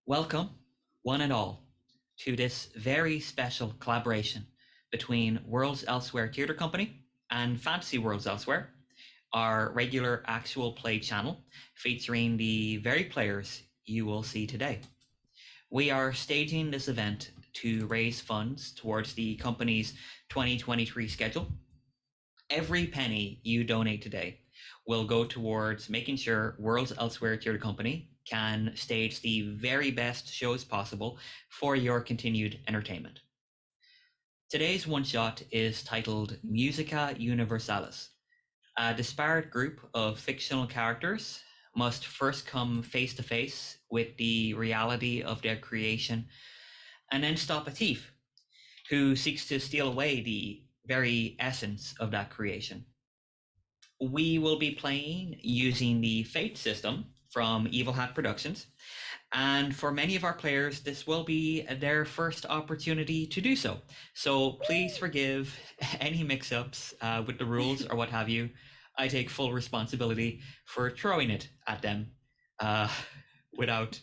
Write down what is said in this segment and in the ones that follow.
Welcome, one and all, to this very special collaboration between Worlds Elsewhere Theatre Company and Fantasy Worlds Elsewhere, our regular actual play channel featuring the very players you will see today. We are staging this event to raise funds towards the company's 2023 schedule. Every penny you donate today will go towards making sure Worlds Elsewhere Theatre Company can stage the very best shows possible for your continued entertainment. Today's one-shot is titled Musica Universalis. A disparate group of fictional characters must first come face-to-face with the reality of their creation and then stop a thief who seeks to steal away the very essence of that creation. We will be playing using the Fate system from Evil Hat Productions, and for many of our players, this will be their first opportunity to do so. So please forgive any mix-ups with the rules or what have you. I take full responsibility for throwing it at them without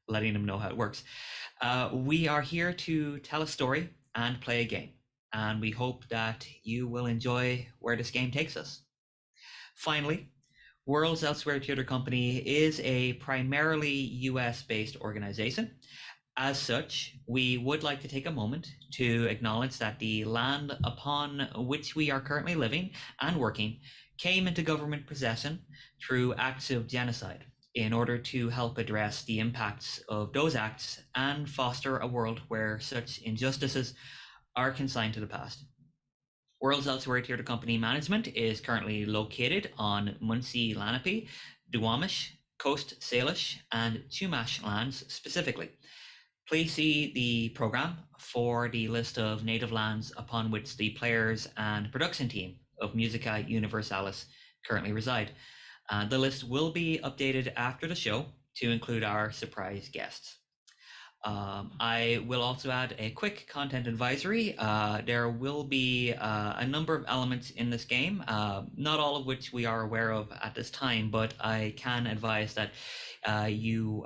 letting them know how it works. We are here to tell a story and play a game, and we hope that you will enjoy where this game takes us. Finally, Worlds Elsewhere Theatre Company is a primarily US-based organization. As such, we would like to take a moment to acknowledge that the land upon which we are currently living and working came into government possession through acts of genocide in order to help address the impacts of those acts and foster a world where such injustices are consigned to the past. Worlds Elsewhere Theatre Company management is currently located on Munsee Lenape, Duwamish, Coast Salish, and Chumash lands specifically. Please see the program for the list of native lands upon which the players and production team of Musica Universalis currently reside. The list will be updated after the show to include our surprise guests. I will also add a quick content advisory. There will be a number of elements in this game, not all of which we are aware of at this time, but I can advise that you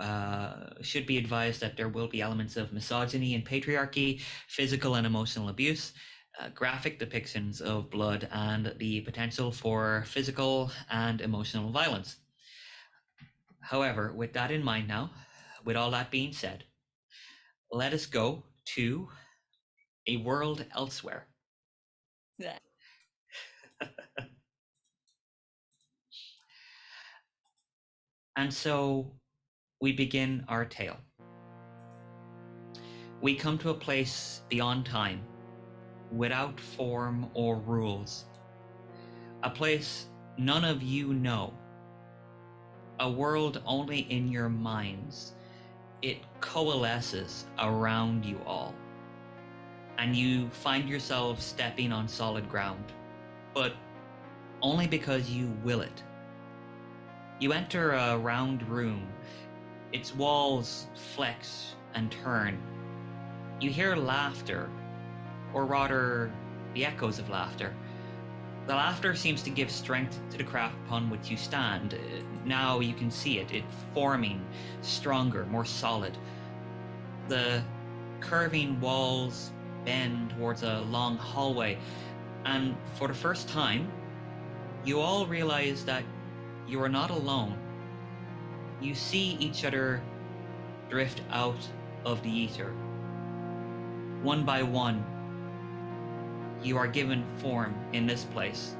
should be advised that there will be elements of misogyny and patriarchy, physical and emotional abuse, graphic depictions of blood, and the potential for physical and emotional violence. However, with that in mind now, with all that being said, let us go to a world elsewhere. And so we begin our tale. We come to a place beyond time, without form or rules. A place none of you know. A world only in your minds. It coalesces around you all, and you find yourself stepping on solid ground, but only because you will it. You enter a round room. Its walls flex and turn. You hear laughter, or rather, the echoes of laughter. The laughter seems to give strength to the craft upon which you stand. Now you can see it forming stronger, more solid. The curving walls bend towards a long hallway, and for the first time, you all realize that you are not alone. You see each other drift out of the ether. One by one, you are given form in this place,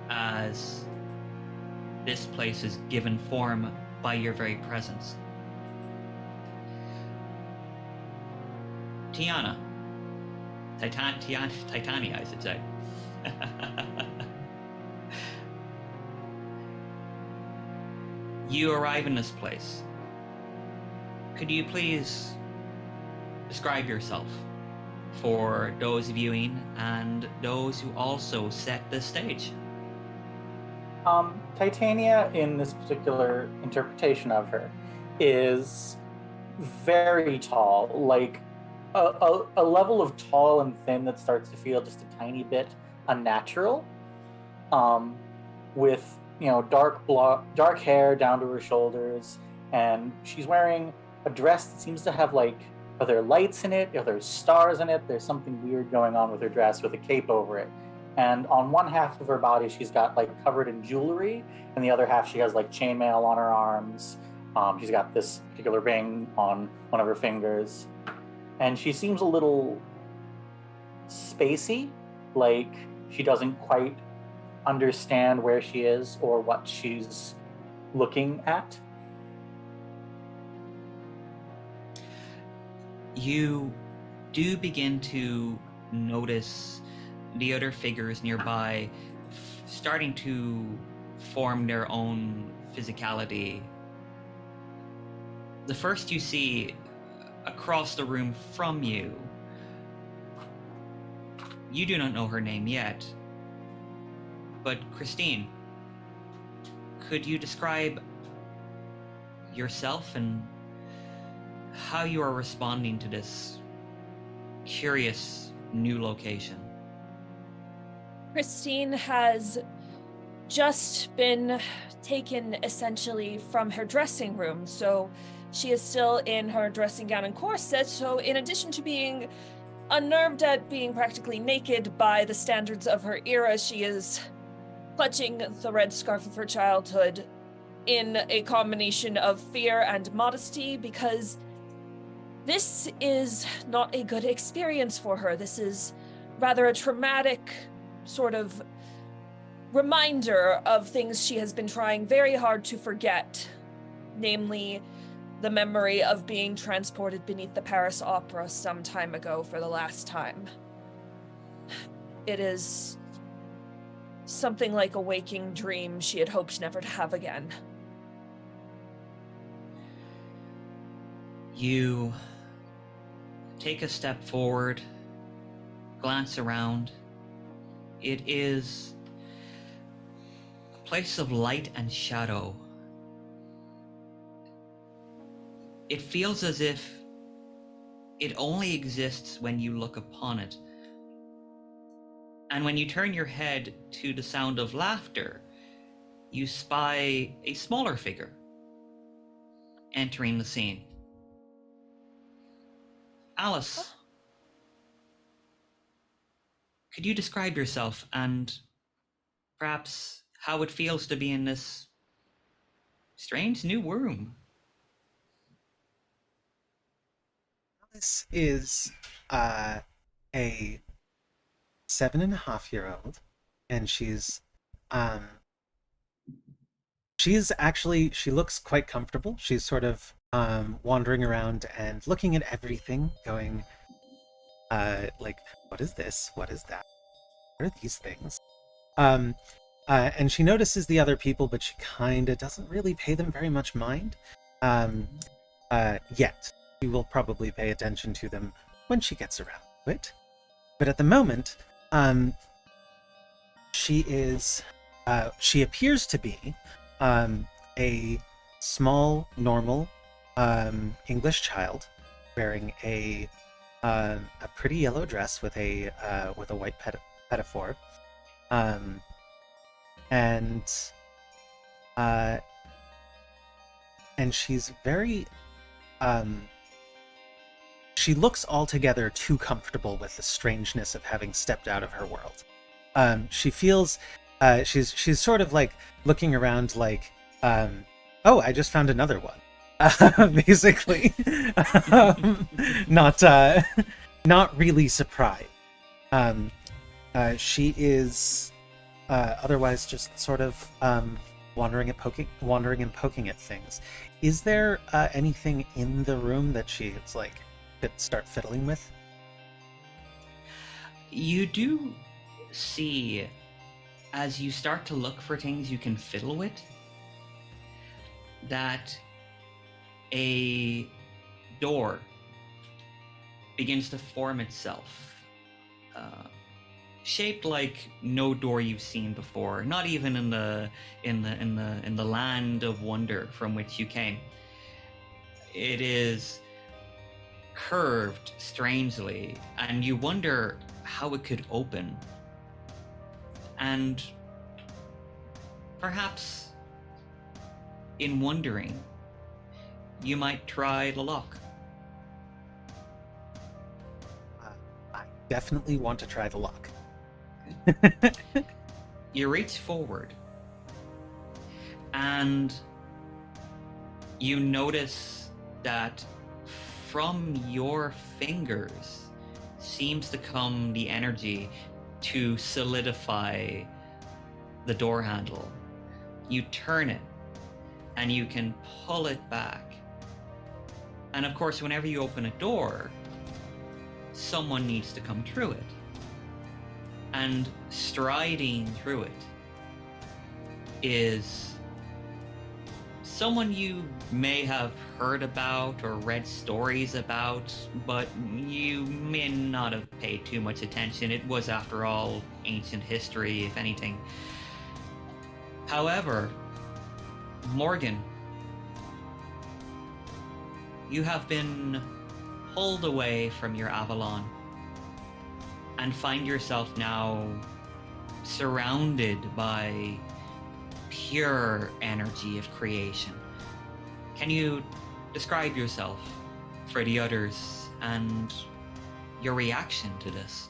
as this place is given form by your very presence. Titania, I should say. You arrive in this place. Could you please describe yourself for those viewing and those who also set the stage? Titania, in this particular interpretation of her, is very tall, like a level of tall and thin that starts to feel just a tiny bit unnatural, with dark hair down to her shoulders, and she's wearing a dress that seems to have like, are there lights in it? Are there stars in it? There's something weird going on with her dress with a cape over it. And on one half of her body, she's got like covered in jewelry, and the other half she has like chainmail on her arms. She's got this particular ring on one of her fingers, and she seems a little spacey, like she doesn't quite understand where she is or what she's looking at. You do begin to notice the other figures nearby starting to form their own physicality. The first you see across the room from you, you do not know her name yet, but Christine, could you describe yourself and how you are responding to this curious new location? Christine has just been taken essentially from her dressing room, so she is still in her dressing gown and corset. So in addition to being unnerved at being practically naked by the standards of her era, she is clutching the red scarf of her childhood in a combination of fear and modesty, because this is not a good experience for her. This is rather a traumatic sort of reminder of things she has been trying very hard to forget, namely the memory of being transported beneath the Paris Opera some time ago for the last time. It is something like a waking dream she had hoped never to have again. You take a step forward, glance around. It is a place of light and shadow. It feels as if it only exists when you look upon it. And when you turn your head to the sound of laughter, you spy a smaller figure entering the scene. Alice, could you describe yourself and perhaps how it feels to be in this strange new room? Alice is a 7.5-year-old, and she looks quite comfortable. She's sort of wandering around and looking at everything, going like, what is this? What is that? What are these things? And she notices the other people, but she kind of doesn't really pay them very much mind yet. She will probably pay attention to them when she gets around to it. But at the moment, she appears to be a small, normal English child wearing a pretty yellow dress with a white pinafore, and she's very she looks altogether too comfortable with the strangeness of having stepped out of her world. She feels she's sort of like looking around like, oh, I just found another one. Basically, not really surprised. She is otherwise just sort of wandering and poking at things. Is there anything in the room that she's like could start fiddling with? You do see, as you start to look for things you can fiddle with, that a door begins to form itself, shaped like no door you've seen before, not even in the land of wonder from which you came. It is curved strangely, and you wonder how it could open. And perhaps in wondering, you might try the lock. I definitely want to try the lock. You reach forward, and you notice that from your fingers seems to come the energy to solidify the door handle. You turn it, and you can pull it back. And of course, whenever you open a door, someone needs to come through it. And striding through it is someone you may have heard about or read stories about, but you may not have paid too much attention. It was, after all, ancient history, if anything. However, Morgan, you have been pulled away from your Avalon and find yourself now surrounded by pure energy of creation. Can you describe yourself for the others and your reaction to this?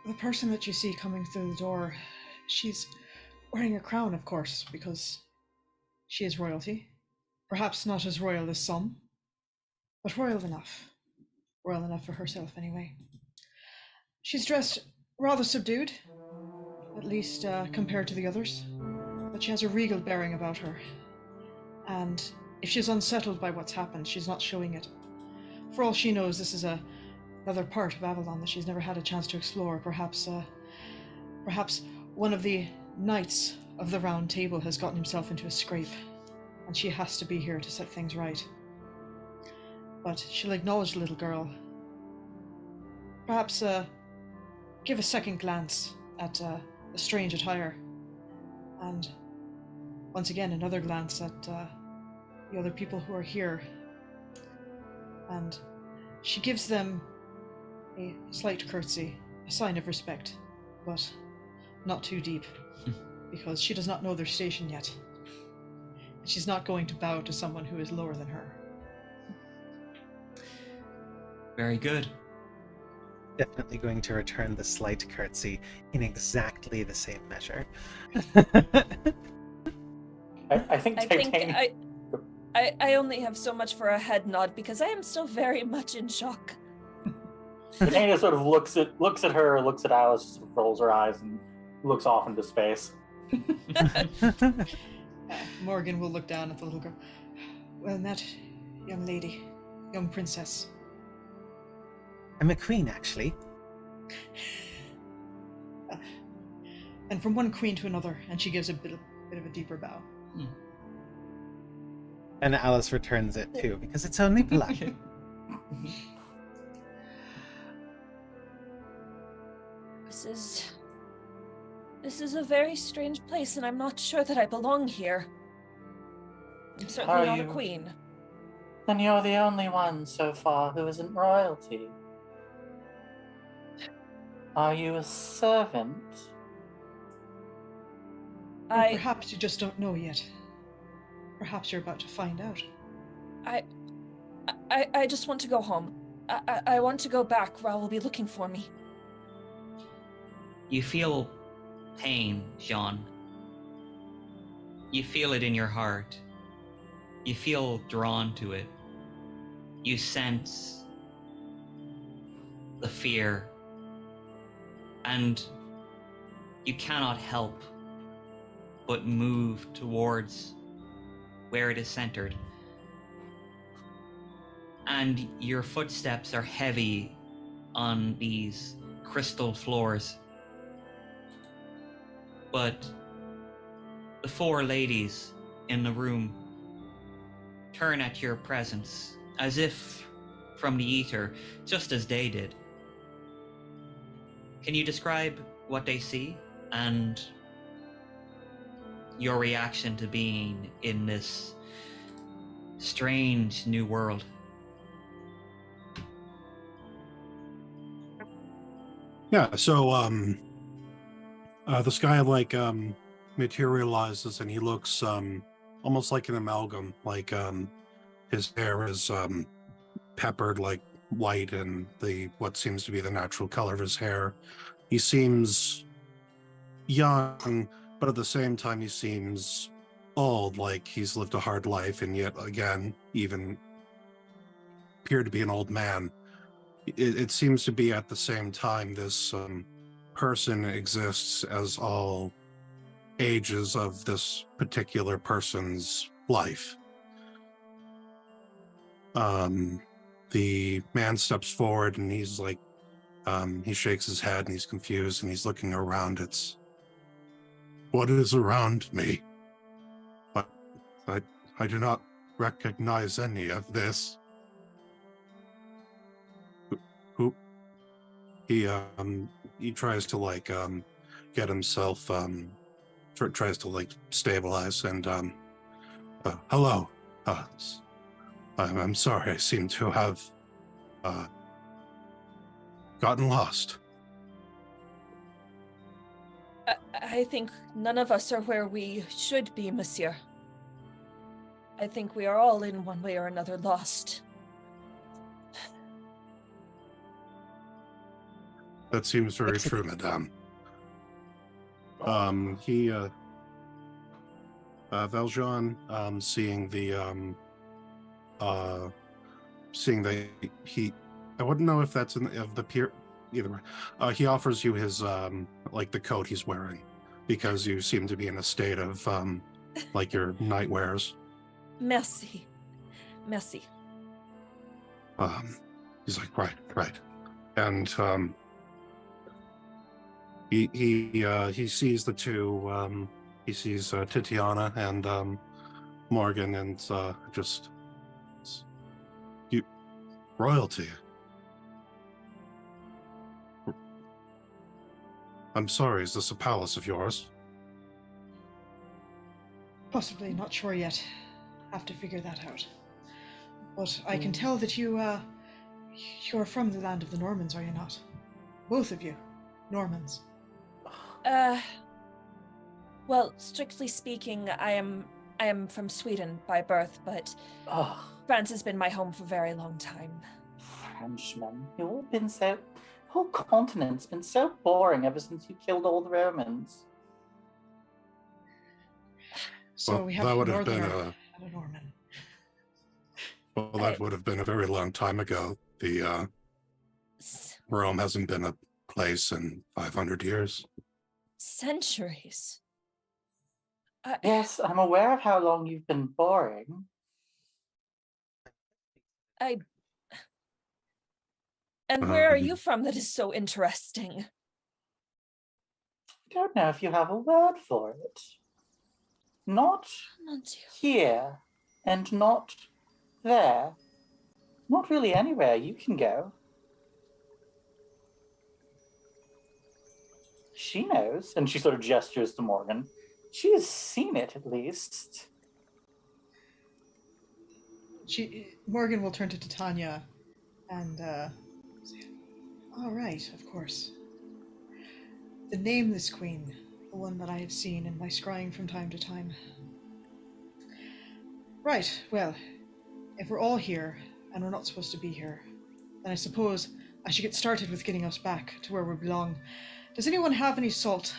The person that you see coming through the door, she's wearing a crown, of course, because she is royalty. Perhaps not as royal as some, but royal enough. Royal enough for herself, anyway. She's dressed rather subdued, at least compared to the others, but she has a regal bearing about her. And if she's unsettled by what's happened, she's not showing it. For all she knows, this is another part of Avalon that she's never had a chance to explore. Perhaps one of the knights of the Round Table has gotten himself into a scrape, and she has to be here to set things right. But she'll acknowledge the little girl. Perhaps give a second glance at the strange attire, and once again another glance at the other people who are here. And she gives them a slight curtsy, a sign of respect, but not too deep, because she does not know their station yet. And she's not going to bow to someone who is lower than her. Very good. Definitely going to return the slight curtsy in exactly the same measure. I think I only have so much for a head nod because I am still very much in shock. Titania sort of looks at her, looks at Alice, just rolls her eyes, and looks off into space. Morgan will look down at the little girl. Well met, young lady, young princess. I'm a queen, actually. And from one queen to another, and she gives a bit of a deeper bow. And Alice returns it too, because it's only polite. This is a very strange place, and I'm not sure that I belong here. I'm certainly not a queen. Then you're the only one so far who isn't royalty. Are you a servant? Perhaps you just don't know yet. Perhaps you're about to find out. I just want to go home. I want to go back. Ra will be looking for me. You feel pain, Jean. You feel it in your heart. You feel drawn to it. You sense the fear. And you cannot help but move towards where it is centered. And your footsteps are heavy on these crystal floors. But the four ladies in the room turn at your presence as if from the ether, just as they did. Can you describe what they see and your reaction to being in this strange new world? Yeah, so the sky materializes, and he looks almost like an amalgam. Like his hair is peppered like white and the what seems to be the natural color of his hair. He seems young, but at the same time he seems old, like he's lived a hard life, and yet again even appeared to be an old man. It seems to be at the same time this person exists as all ages of this particular person's life. The man steps forward and he's like, he shakes his head and he's confused and he's looking around. It's, what is around me? I do not recognize any of this. Who? He tries to like get himself tries to like stabilize and hello. I'm sorry, I seem to have gotten lost. I think none of us are where we should be, monsieur. I think we are all in one way or another lost. That seems very true, madame. Valjean, seeing he, I wouldn't know if that's of the peer, either way. He offers you his, like the coat he's wearing, because you seem to be in a state of, like your night wears. Merci. Merci. He's like, right. And, he sees the two, he sees Titania and Morgan, and just you, royalty. I'm sorry, is this a palace of yours? Possibly, not sure yet. Have to figure that out. But I can tell that you're from the land of the Normans, are you not? Both of you, Normans. Well, strictly speaking, I am from Sweden by birth, but France has been my home for a very long time. Frenchmen, you've all been so... The whole continent's been so boring ever since you killed all the Romans. So well, we have that a would have been Northerner and a Norman. Well, that would have been a very long time ago. The Rome hasn't been a place in 500 years. Centuries. Yes, I'm aware of how long you've been boring. And where are you from that is so interesting? I don't know if you have a word for it. Not here, and not there. Not really anywhere you can go. She knows, and she sort of gestures to Morgan. She has seen it, at least. Morgan will turn to Titania and say, "All right, of course. The nameless queen, the one that I have seen in my scrying from time to time. Right, well, if we're all here, and we're not supposed to be here, then I suppose I should get started with getting us back to where we belong. Does anyone have any salt?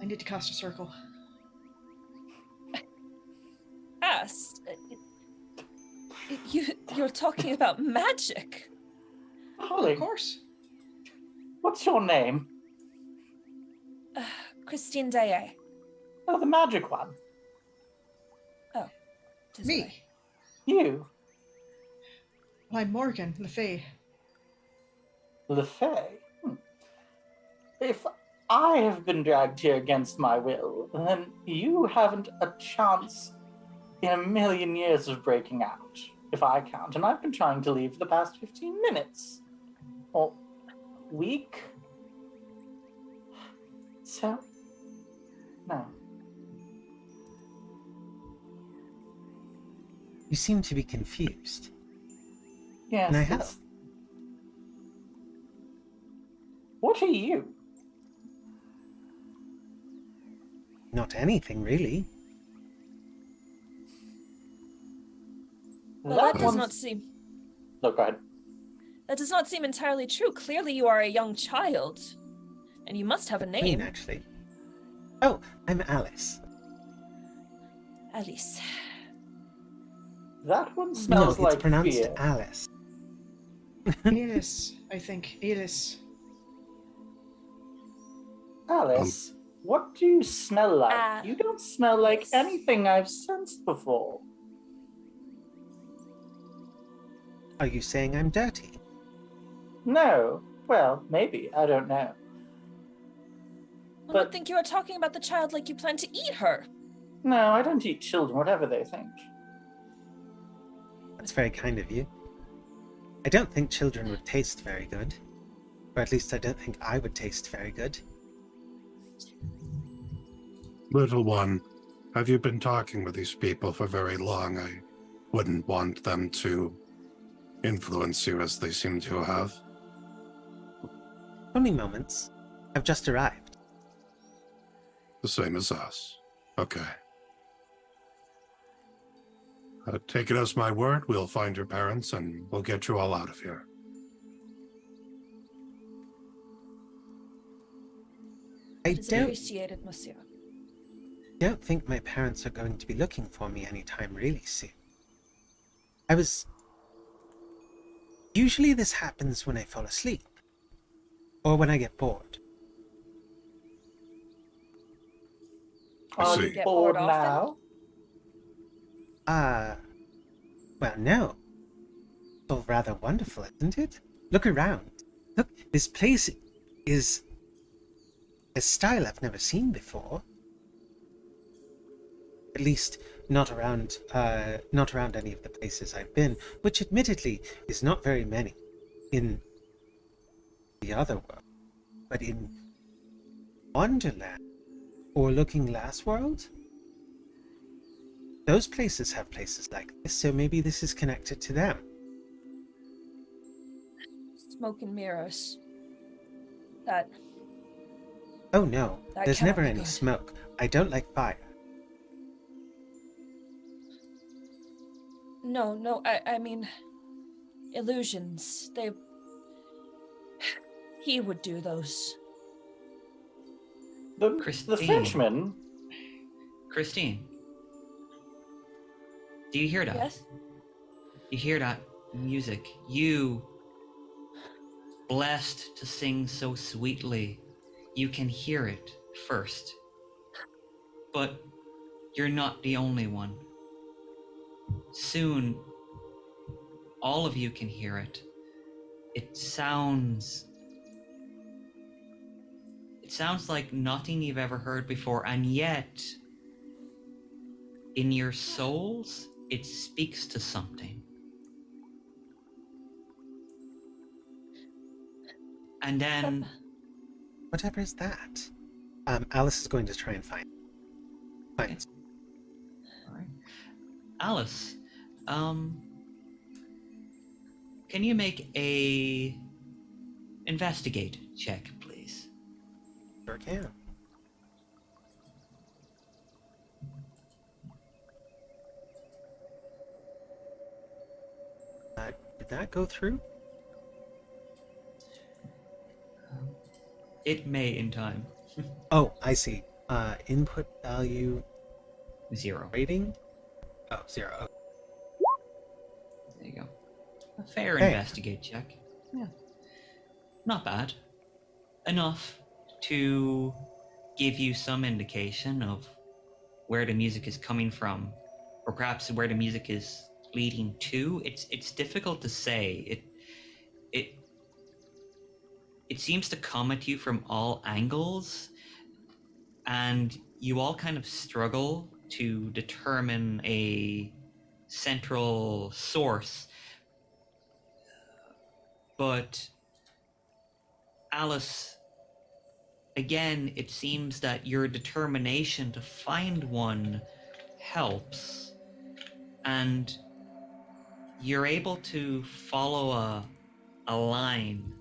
I need to cast a circle." Cast? You're talking about magic? Holly, Of course. what's your name? Christine Daaé. Oh, the magic one. Oh, tis Me. I. You, I'm Morgan Le Fay. Le Fay. If I have been dragged here against my will, then you haven't a chance in a million years of breaking out, if I count. And I've been trying to leave for the past 15 minutes. Or week. So, no. You seem to be confused. Yes. Can I help? What are you? Not anything, really. Well, that does one's- not seem. No, go ahead. That does not seem entirely true. Clearly, you are a young child, and you must have a Queen, name. actually. Oh, I'm Alice. Alice. That one No, smells it's like pronounced fear. Alice. Elis, I think. Elis. Alice, what do you smell like? You don't smell like yes. anything I've sensed before. Are you saying I'm dirty? No. Well, maybe. I don't know. I But- don't think you are talking about the child like you plan to eat her. No, I don't eat children, whatever they think. That's very kind of you. I don't think children would taste very good. Or at least I don't think I would taste very good. Little one, have you been talking with these people for very long? I wouldn't want them to influence you as they seem to have. Only moments. I've just arrived. The same as us. Okay. Take it as my word, we'll find your parents and we'll get you all out of here. I It is appreciated, monsieur. don't think my parents are going to be looking for me anytime really soon. Usually this happens when I fall asleep. Or when I get bored. I Are see. you Get bored bored often? now? Well, no. It's all rather wonderful, isn't it? Look around. Look, this place is a style I've never seen before. At least, not around any of the places I've been, which admittedly is not very many in the other world. But in Wonderland, or Looking Glass World, those places have places like this, so maybe this is connected to them. Smoke and mirrors. That. Oh no, That there's cannot never be any good. smoke. I don't like fire. No, I mean, illusions. They. He would do those. The Christine. Frenchman? Christine, do you hear that? Yes? You hear that music? You, blessed to sing so sweetly, you can hear it first. But you're not the only one. Soon, all of you can hear it. It sounds like nothing you've ever heard before, and yet, in your souls, it speaks to something. And then, Whatever is that? Alice is going to try and find it. alright. Alice, can you make a investigate check, please? Sure can. Did that go through? It may in time. Oh, I see. Input value 0. rating? Oh, 0. Okay. There you go. A fair Hey. investigate check. Yeah. Not bad. Enough to give you some indication of where the music is coming from, or perhaps where the music is leading to. It's difficult to say. It seems to come at you from all angles, and you all kind of struggle to determine a central source. But Alice, again, it seems that your determination to find one helps, and you're able to follow a line,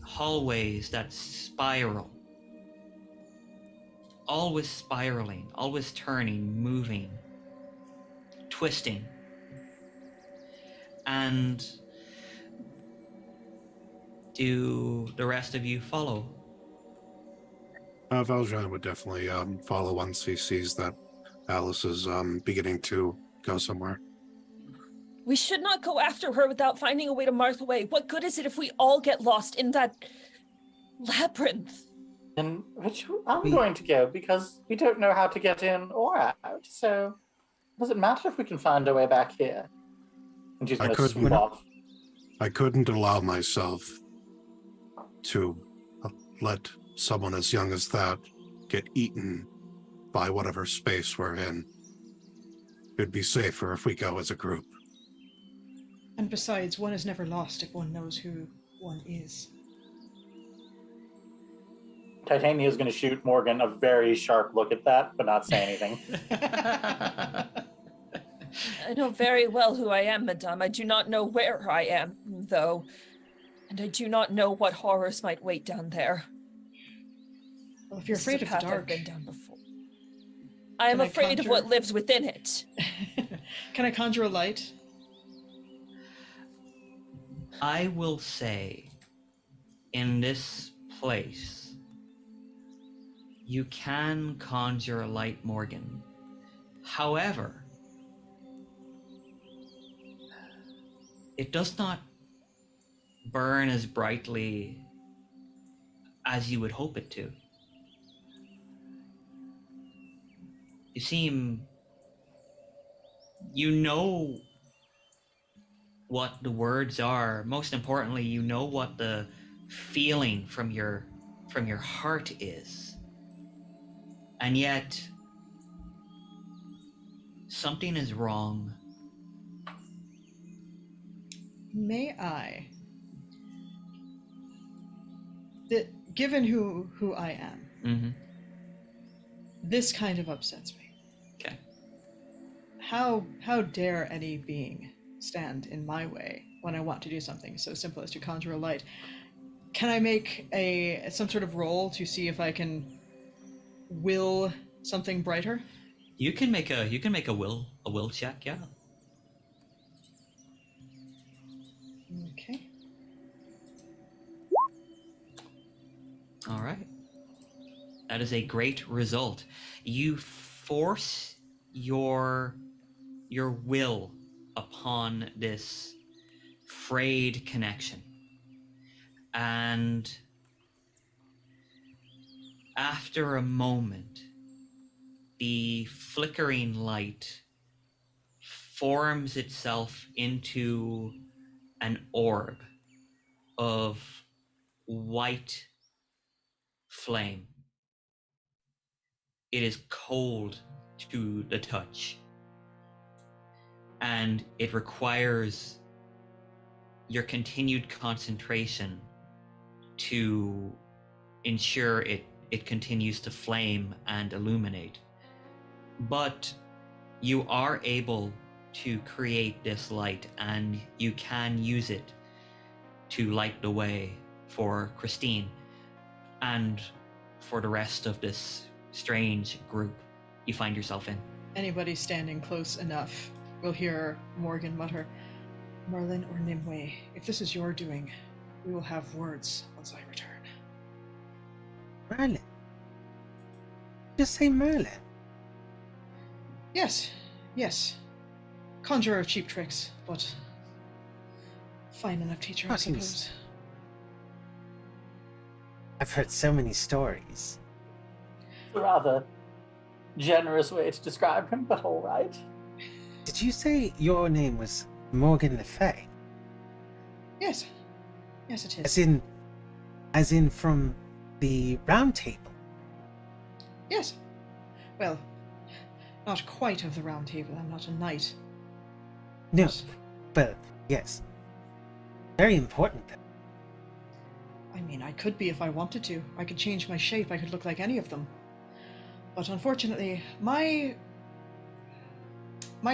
hallways that spiral, always spiraling, always turning, moving twisting. And do the rest of you follow? Valjean would definitely follow once he sees that Alice is beginning to go somewhere. We should not go after her without finding a way to mark the way. What good is it if we all get lost in that labyrinth? And which I'm going to go because we don't know how to get in or out. So does it matter if we can find our way back here? And she's going to swoop off. I couldn't allow myself to let someone as young as that get eaten by whatever space we're in. It'd be safer if we go as a group. And besides, one is never lost if one knows who one is. Titania is going to shoot Morgan a very sharp look at that, but not say anything. I know very well who I am, madame. I do not know where I am, though. And I do not know what horrors might wait down there. Well, if you're afraid of the dark... I've been down before. I am afraid of what lives within it. Can I conjure a light? I will say, in this place, you can conjure a light, Morgan. However, it does not burn as brightly as you would hope it to. You know what the words are. Most importantly, you know what the feeling from your heart is. And yet, something is wrong. May I? Given who I am, this kind of upsets me. Okay. How dare any being stand in my way when I want to do something so simple as to conjure a light? Can I make some sort of roll to see if I can will something brighter? You can make a will check, yeah. Okay. All right. That is a great result. You force your will upon this frayed connection. And after a moment, the flickering light forms itself into an orb of white flame. It is cold to the touch, and it requires your continued concentration to ensure it continues to flame and illuminate. But you are able to create this light, and you can use it to light the way for Christine and for the rest of this strange group you find yourself in. Anybody standing close enough will hear Morgan mutter, "Merlin or Nimue, if this is your doing, we will have words once I return." Merlin? Just say Merlin. Yes. Conjurer of cheap tricks, but fine enough teacher, I suppose. I've heard so many stories. It's a rather generous way to describe him, but all right. Did you say your name was Morgan Le Fay? Yes it is. As in from the Round Table? Yes. Well, not quite of the Round Table. I'm not a knight. No, but yes. Very important, though. I mean, I could be if I wanted to. I could change my shape. I could look like any of them. But unfortunately, my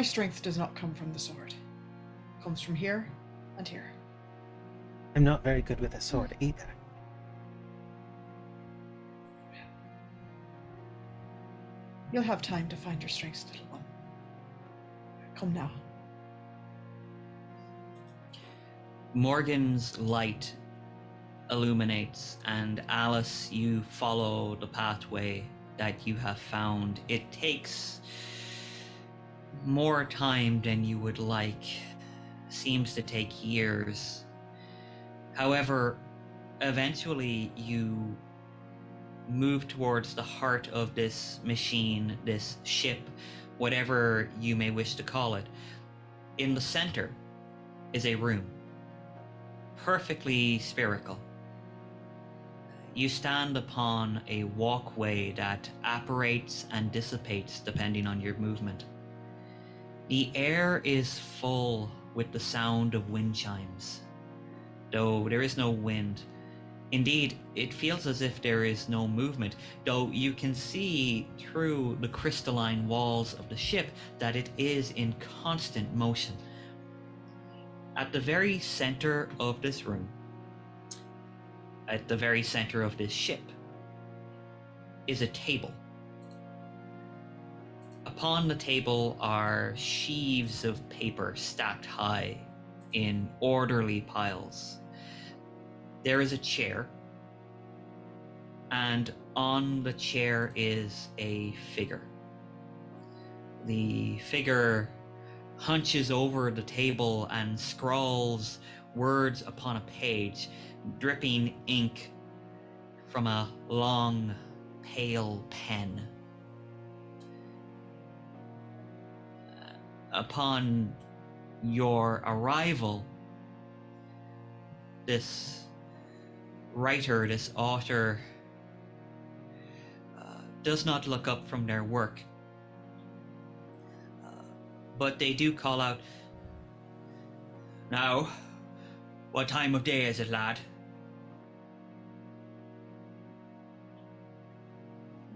strength does not come from the sword. It comes from here and here. I'm not very good with a sword either. You'll have time to find your strengths, little one. Come now. Morgan's light illuminates, and Alice, you follow the pathway that you have found. It takes more time than you would like. Seems to take years. However, eventually you move towards the heart of this machine, this ship, whatever you may wish to call it. In the center is a room, perfectly spherical. You stand upon a walkway that apparates and dissipates depending on your movement. The air is full with the sound of wind chimes, though there is no wind. Indeed, it feels as if there is no movement, though you can see through the crystalline walls of the ship that it is in constant motion. At the very center of this room, at the very center of this ship, is a table. Upon the table are sheaves of paper stacked high in orderly piles. There is a chair, and on the chair is a figure. The figure hunches over the table and scrawls words upon a page, dripping ink from a long, pale pen. Upon your arrival, this writer, this author, does not look up from their work. But they do call out, "Now, what time of day is it, lad?"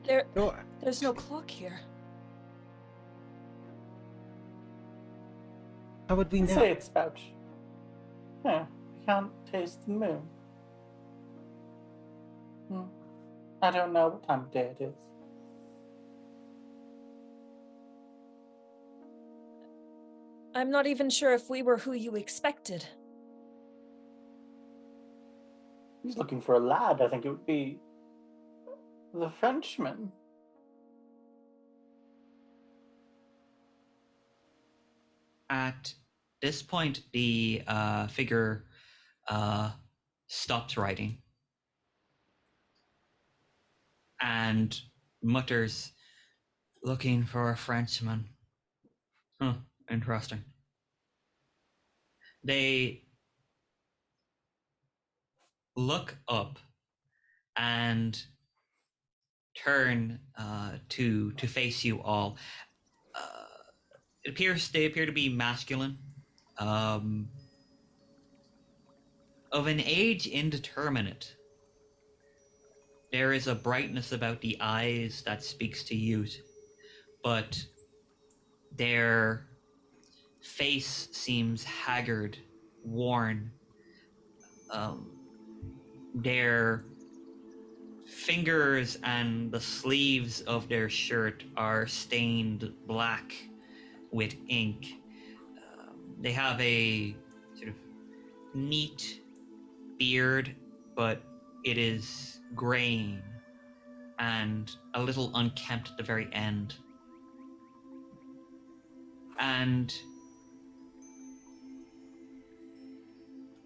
There's no clock here. How would we You know? say it's about. Yeah, we can't taste the moon. I don't know what time of day it is. I'm not even sure if we were who you expected. He's looking for a lad. I think it would be the Frenchman. At this point, the figure stops writing and mutters, "Looking for a Frenchman. Huh, interesting." They look up and turn to face you all. They appear to be masculine, of an age indeterminate. There is a brightness about the eyes that speaks to youth, but their face seems haggard, worn. Their fingers and the sleeves of their shirt are stained black with ink. They have a sort of neat beard, but it is graying and a little unkempt at the very end. And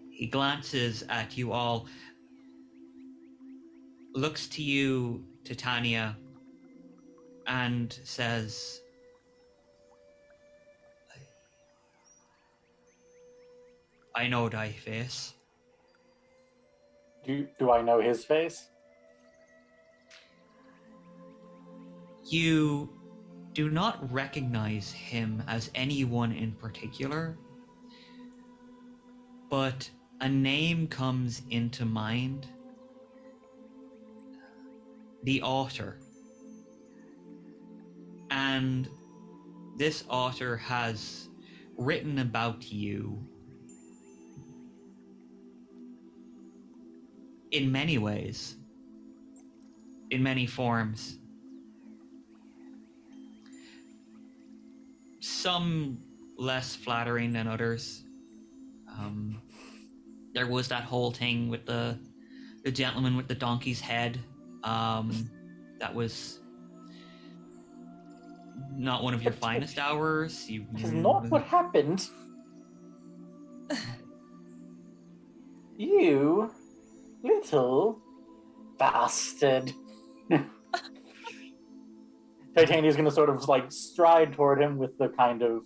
he glances at you all, looks to you, Titania, and says, "I know thy face." Do I know his face? You do not recognize him as anyone in particular, but a name comes into mind. The author. And this author has written about you in many ways, in many forms. Some less flattering than others. There was that whole thing with the gentleman with the donkey's head. That was not one of your finest hours. This is not what happened. You little bastard. Titania's going to sort of like stride toward him with the kind of,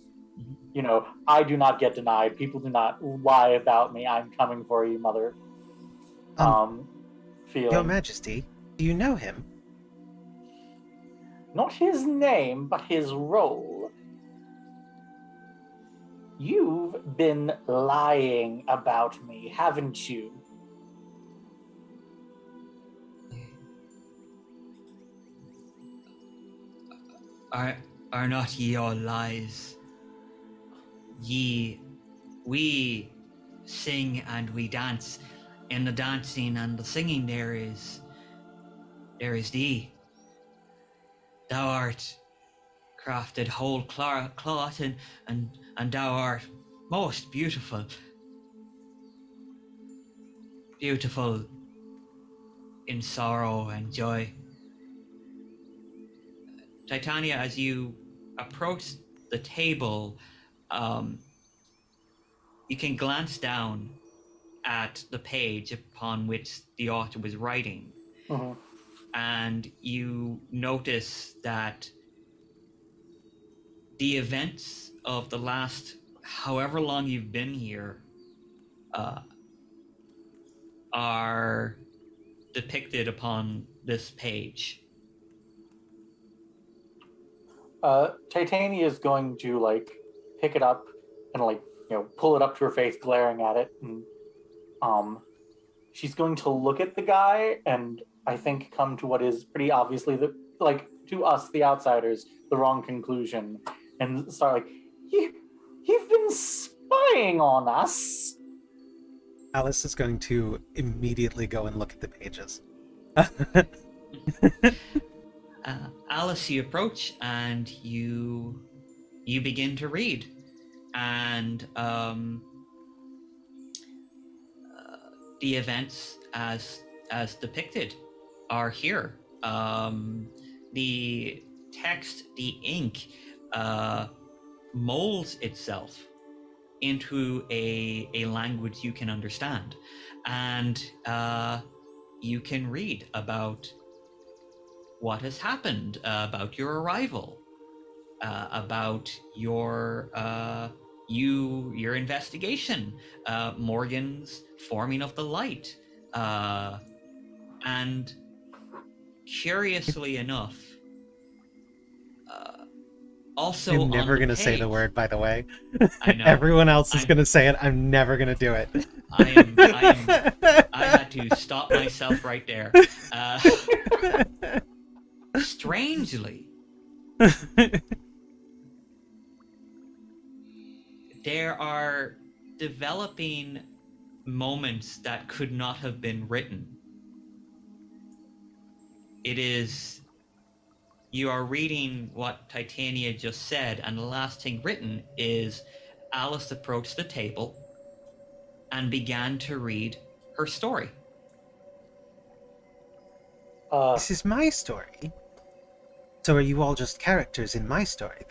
I do not get denied. People do not lie about me. I'm coming for you, mother. Feeling. Your Majesty, do you know him? Not his name, but his role. You've been lying about me, haven't you? Are not ye all lies? We sing and we dance. In the dancing and the singing there is thee. Thou art crafted whole cloth and thou art most beautiful. Beautiful in sorrow and joy. Titania, as you approach the table, you can glance down at the page upon which the author was writing. Uh-huh. And you notice that the events of the last however long you've been here are depicted upon this page. Titania is going to pick it up and pull it up to her face, glaring at it, and she's going to look at the guy and I think come to what is pretty obviously to us, the outsiders, the wrong conclusion, and start you've been spying on us. Alice is going to immediately go and look at the pages. Alice, you approach and you begin to read, and the events as depicted are here. The text, the ink, molds itself into a language you can understand, and you can read about what has happened, about your arrival, about your investigation, Morgan's forming of the light, and curiously enough, also I'm never going to say the page- word, by the way. I know. Everyone else is going to say it. I'm never going to do it. I had to stop myself right there. Strangely, there are developing moments that could not have been written. You are reading what Titania just said, and the last thing written is Alice approached the table and began to read her story. This is my story. So are you all just characters in my story?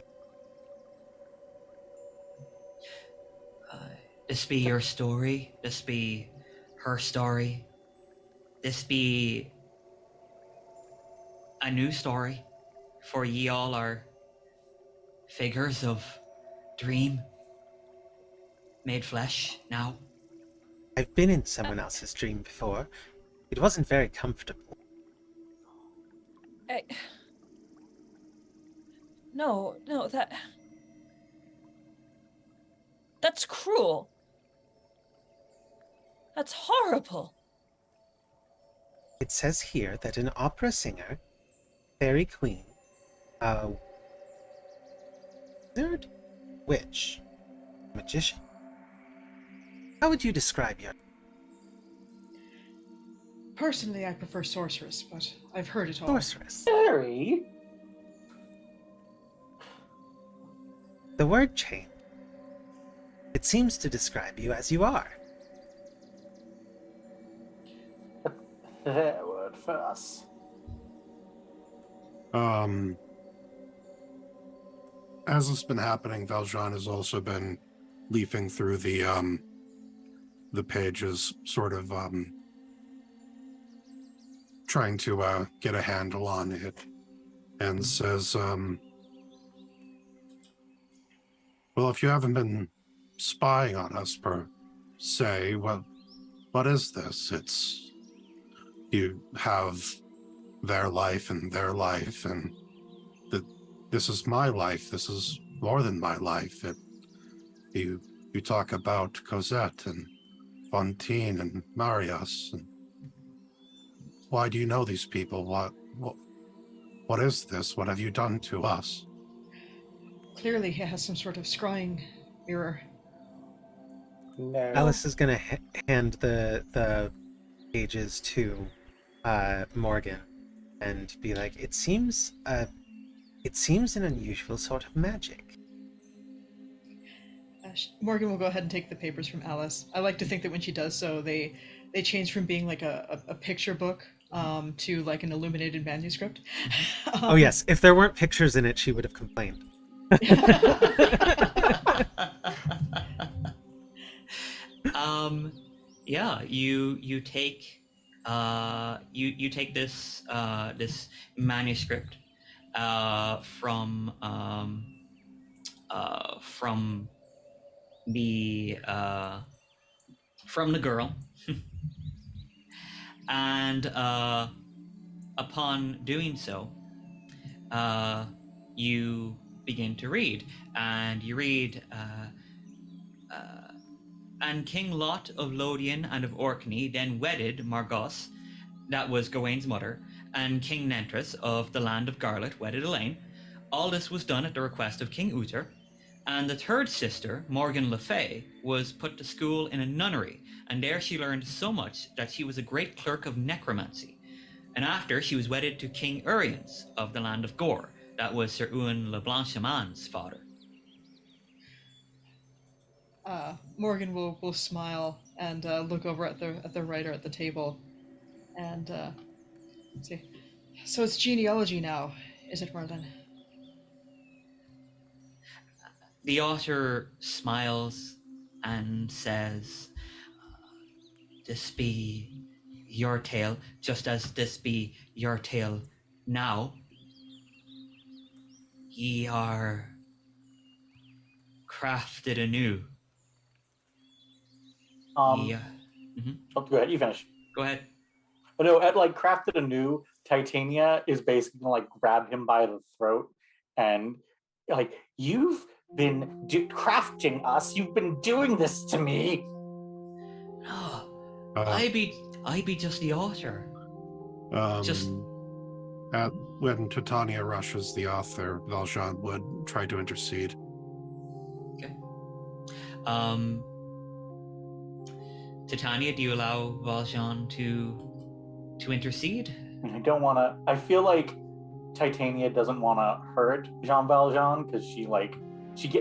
This be your story. This be her story. This be a new story, for ye all are figures of dream made flesh now. I've been in someone else's dream before. It wasn't very comfortable. No, that's cruel. That's horrible. It says here that an opera singer, fairy queen, wizard, witch, magician. How would you describe your... Personally, I prefer sorceress, but I've heard it all. sorceress? Fairy? The word changed It seems to describe you as you are. Their word for us. As it's been happening, Valjean has also been leafing through the pages, sort of trying to get a handle on it, and says, well, if you haven't been spying on us per se, what is this? It's, you have their life and their life, and this is my life. This is more than my life. You talk about Cosette and Fontaine and Marius. And why do you know these people? What is this? What have you done to us? Clearly, he has some sort of scrying mirror. No. Alice is going to hand the pages to Morgan and be like, it seems an unusual sort of magic. Morgan will go ahead and take the papers from Alice. I like to think that when she does so, they change from being like a picture book to like an illuminated manuscript. Oh yes, if there weren't pictures in it, she would have complained. Yeah, you take you take this this manuscript from the girl, and upon doing so, you begin to read, and you read, and King Lot of Lothian and of Orkney then wedded Margos, that was Gawain's mother, and King Nentres of the land of Garlet wedded Elaine. All this was done at the request of King Uther, and the third sister, Morgan Le Fay, was put to school in a nunnery, and there she learned so much that she was a great clerk of necromancy. And after, she was wedded to King Uriens of the land of Gore, that was Sir Ewan le Blancheman's father. Morgan will smile and look over at the writer at the table, and say, "So it's genealogy now, is it, Merlin?" The author smiles and says, "This be your tale, just as this be your tale now. Ye are crafted anew." Oh, go ahead. You finish. Go ahead. But no, at like crafted anew, Titania is basically gonna like grab him by the throat and like, you've been crafting us. You've been doing this to me. No, I be just the author. When Titania rushes the author, Valjean would try to intercede. Okay. Titania, do you allow Valjean to intercede? I don't want to. I feel like Titania doesn't want to hurt Jean Valjean because she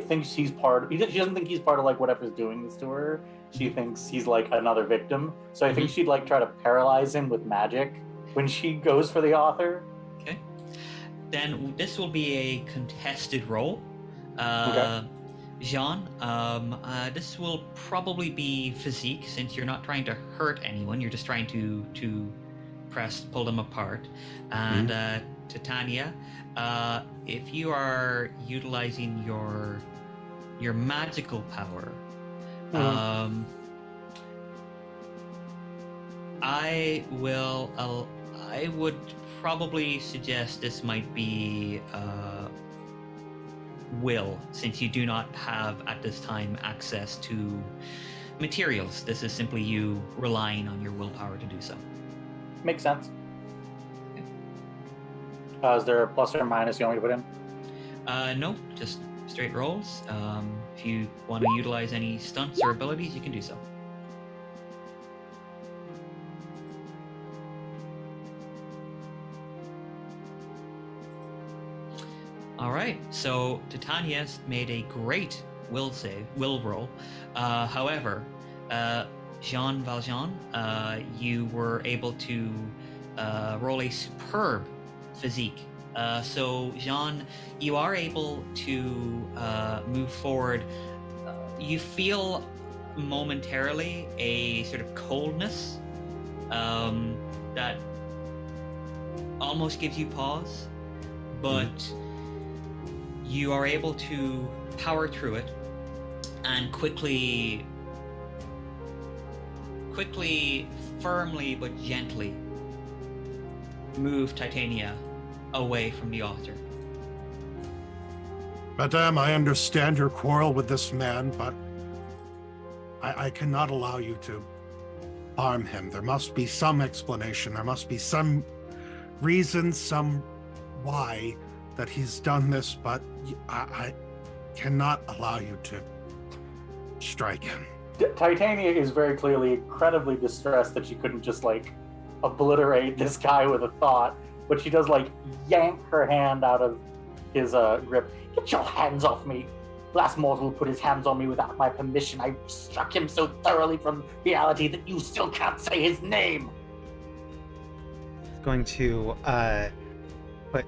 thinks he's part. She doesn't think he's part of like whatever's doing this to her. She thinks he's like another victim. So I think she'd like try to paralyze him with magic when she goes for the author. Okay. Then this will be a contested roll. Okay. Jean, this will probably be physique, since you're not trying to hurt anyone, you're just trying to pull them apart. And Titania, if you are utilizing your magical power, I would probably suggest this might be will, since you do not have at this time access to materials. This is simply you relying on your willpower to do so. Makes sense. Is there a plus or minus you want me to put in? No, just straight rolls. If you want to utilize any stunts or abilities, you can do so. All right, so Titania's made a great will roll. However, Jean Valjean, you were able to roll a superb physique. So Jean, you are able to move forward. You feel momentarily a sort of coldness that almost gives you pause, but you are able to power through it and quickly, firmly but gently move Titania away from the altar. Madame, I understand your quarrel with this man, but I cannot allow you to harm him. There must be some explanation. There must be some reason, some why that he's done this, but I cannot allow you to strike him. Titania is very clearly incredibly distressed that she couldn't just like obliterate this guy with a thought, but she does like yank her hand out of his grip. Get your hands off me! Last mortal put his hands on me without my permission. I struck him so thoroughly from reality that you still can't say his name. Going to put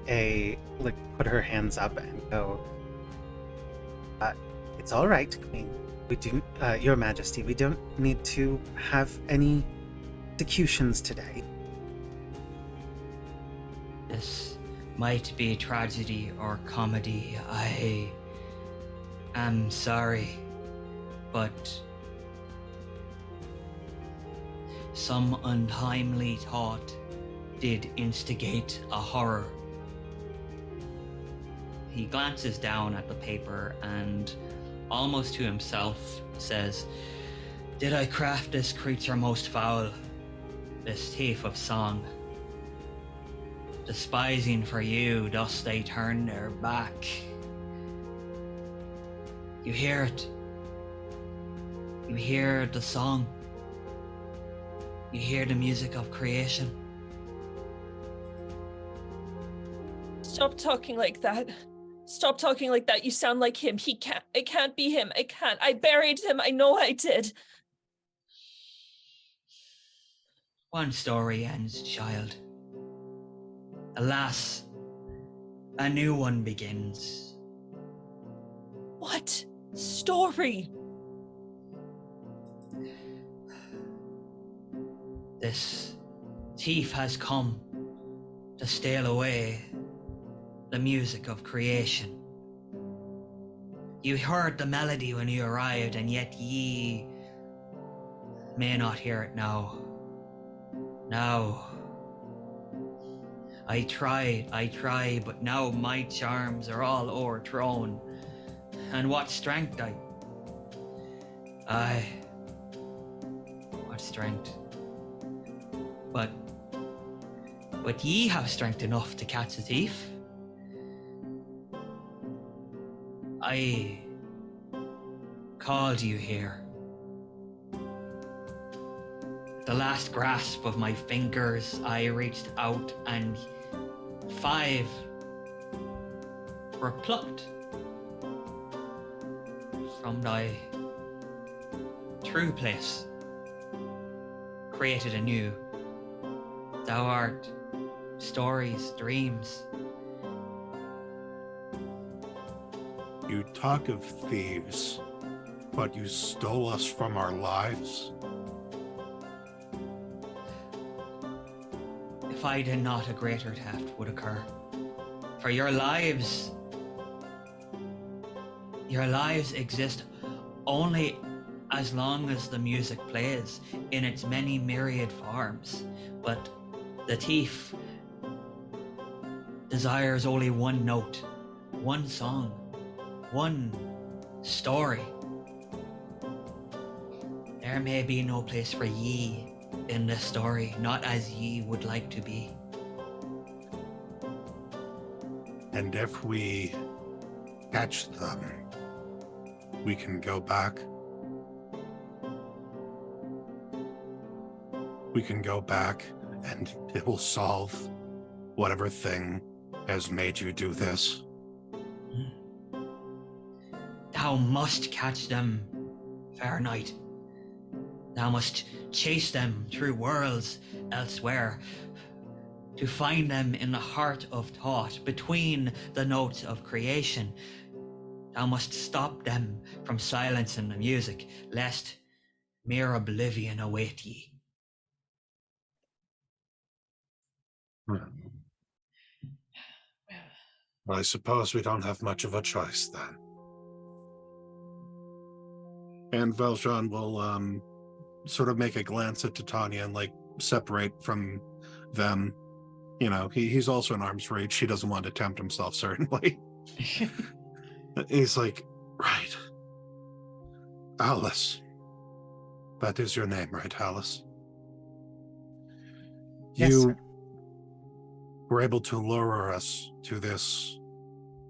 her hands up and go. It's all right, Queen. We do, Your Majesty. We don't need to have any executions today. This might be tragedy or comedy. I am sorry, but some untimely thought did instigate a horror. He glances down at the paper and, almost to himself, says, "Did I craft this creature most foul, this thief of song? Despising for you, thus they turn their back." You hear it. You hear the song. You hear the music of creation. Stop talking like that. Stop talking like that. You sound like him. It can't be him. I can't. I buried him. I know I did. One story ends, child. Alas, a new one begins. What story? This thief has come to steal away the music of creation. You heard the melody when you arrived, and yet ye may not hear it now. Now, I try, but now my charms are all o'erthrown. And what strength what strength. But ye have strength enough to catch the thief. I called you here. The last grasp of my fingers, I reached out, and 5 were plucked from thy true place, created anew. Thou art stories, dreams. You talk of thieves, but you stole us from our lives. If I did not, a greater theft would occur. For your lives exist only as long as the music plays in its many myriad forms. But the thief desires only one note, one song, one story. There may be no place for ye in this story, not as ye would like to be. And if we catch them, we can go back. We can go back, and it will solve whatever thing has made you do this. Thou must catch them, fair knight. Thou must chase them through worlds elsewhere, to find them in the heart of thought, between the notes of creation. Thou must stop them from silencing the music, lest mere oblivion await ye. I suppose we don't have much of a choice then. And Valjean will sort of make a glance at Titania and separate from them. You know, he's also in arm's reach. He doesn't want to tempt himself, certainly. He's like, right. Alice. That is your name, right, Alice? Yes, You sir. were able to lure us to this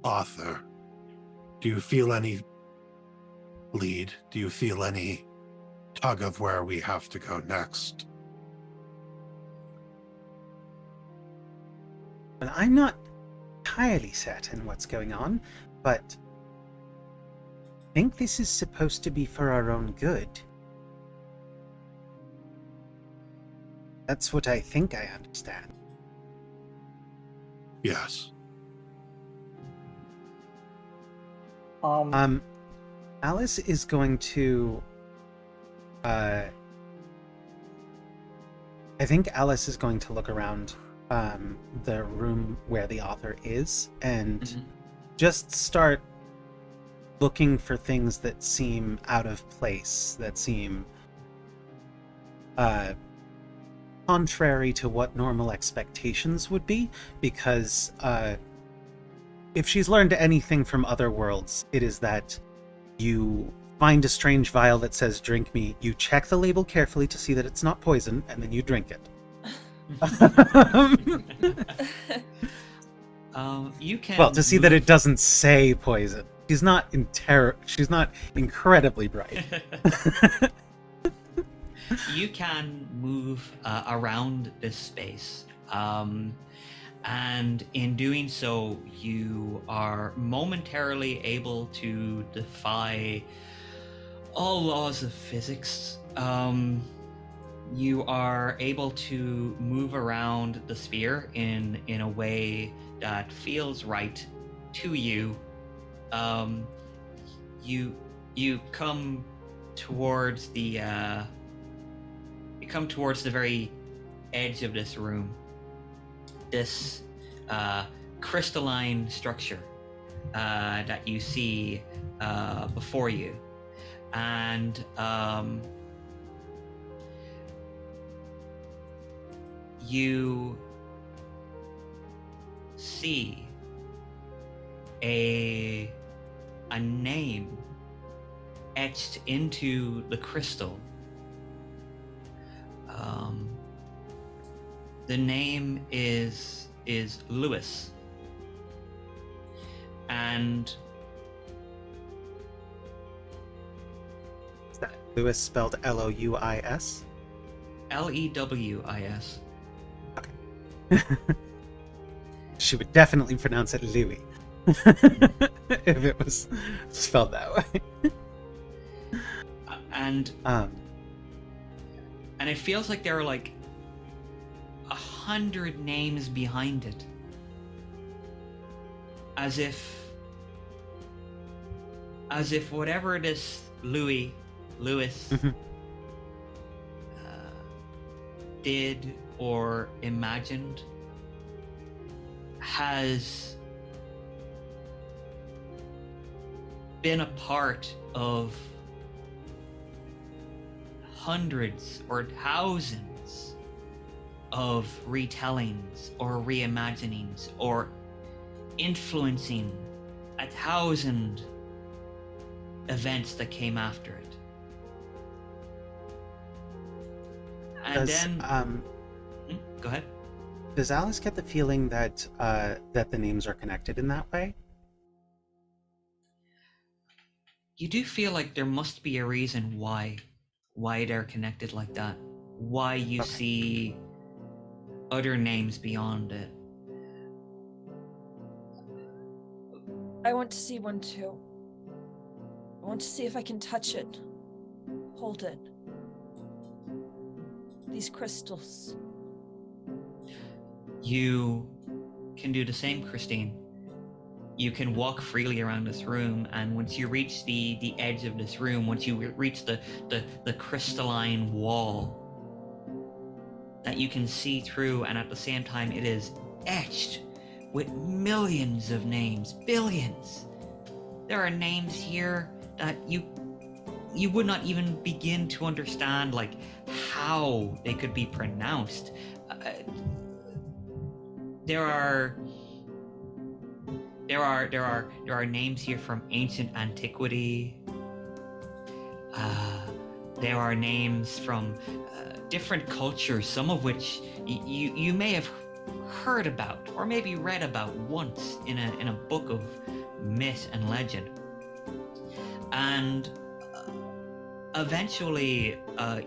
author. Do you feel any lead? Do you feel any tug of where we have to go next? Well, I'm not entirely certain what's going on, but I think this is supposed to be for our own good. That's what I think I understand. Yes. Alice is going to I think Alice is going to look around the room where the author is and just start looking for things that seem out of place, that seem contrary to what normal expectations would be, because if she's learned anything from other worlds, it is that you find a strange vial that says drink me, you check the label carefully to see that it's not poison, and then you drink it. You can Well, to see that it doesn't say poison. She's not incredibly bright. You can move around this space, and in doing so, you are momentarily able to defy all laws of physics. You are able to move around the sphere in a way that feels right to you. You come towards the very edge of this room. This crystalline structure that you see before you, and you see a name etched into the crystal. The name is Lewis, and Is that Lewis spelled Louis? Lewis. She would definitely pronounce it Louis if it was spelled that way. And it feels like there are 100 names behind it, as if whatever this Lewis did or imagined has been a part of hundreds or thousands of retellings or reimaginings, or influencing 1,000 events that came after it. And go ahead. Does Alice get the feeling that that the names are connected in that way? You do feel like there must be a reason why they're connected like that. Why you see other names beyond it. I want to see one too. I want to see if I can touch it. Hold it. These crystals. You can do the same, Christine. You can walk freely around this room, and once you reach the edge of this room, once you reach the crystalline wall that you can see through, and at the same time it is etched with millions of names, billions. There are names here that you would not even begin to understand, like, how they could be pronounced. There are names here from ancient antiquity. There are names from different cultures, some of which you may have heard about or maybe read about once in a book of myth and legend. And eventually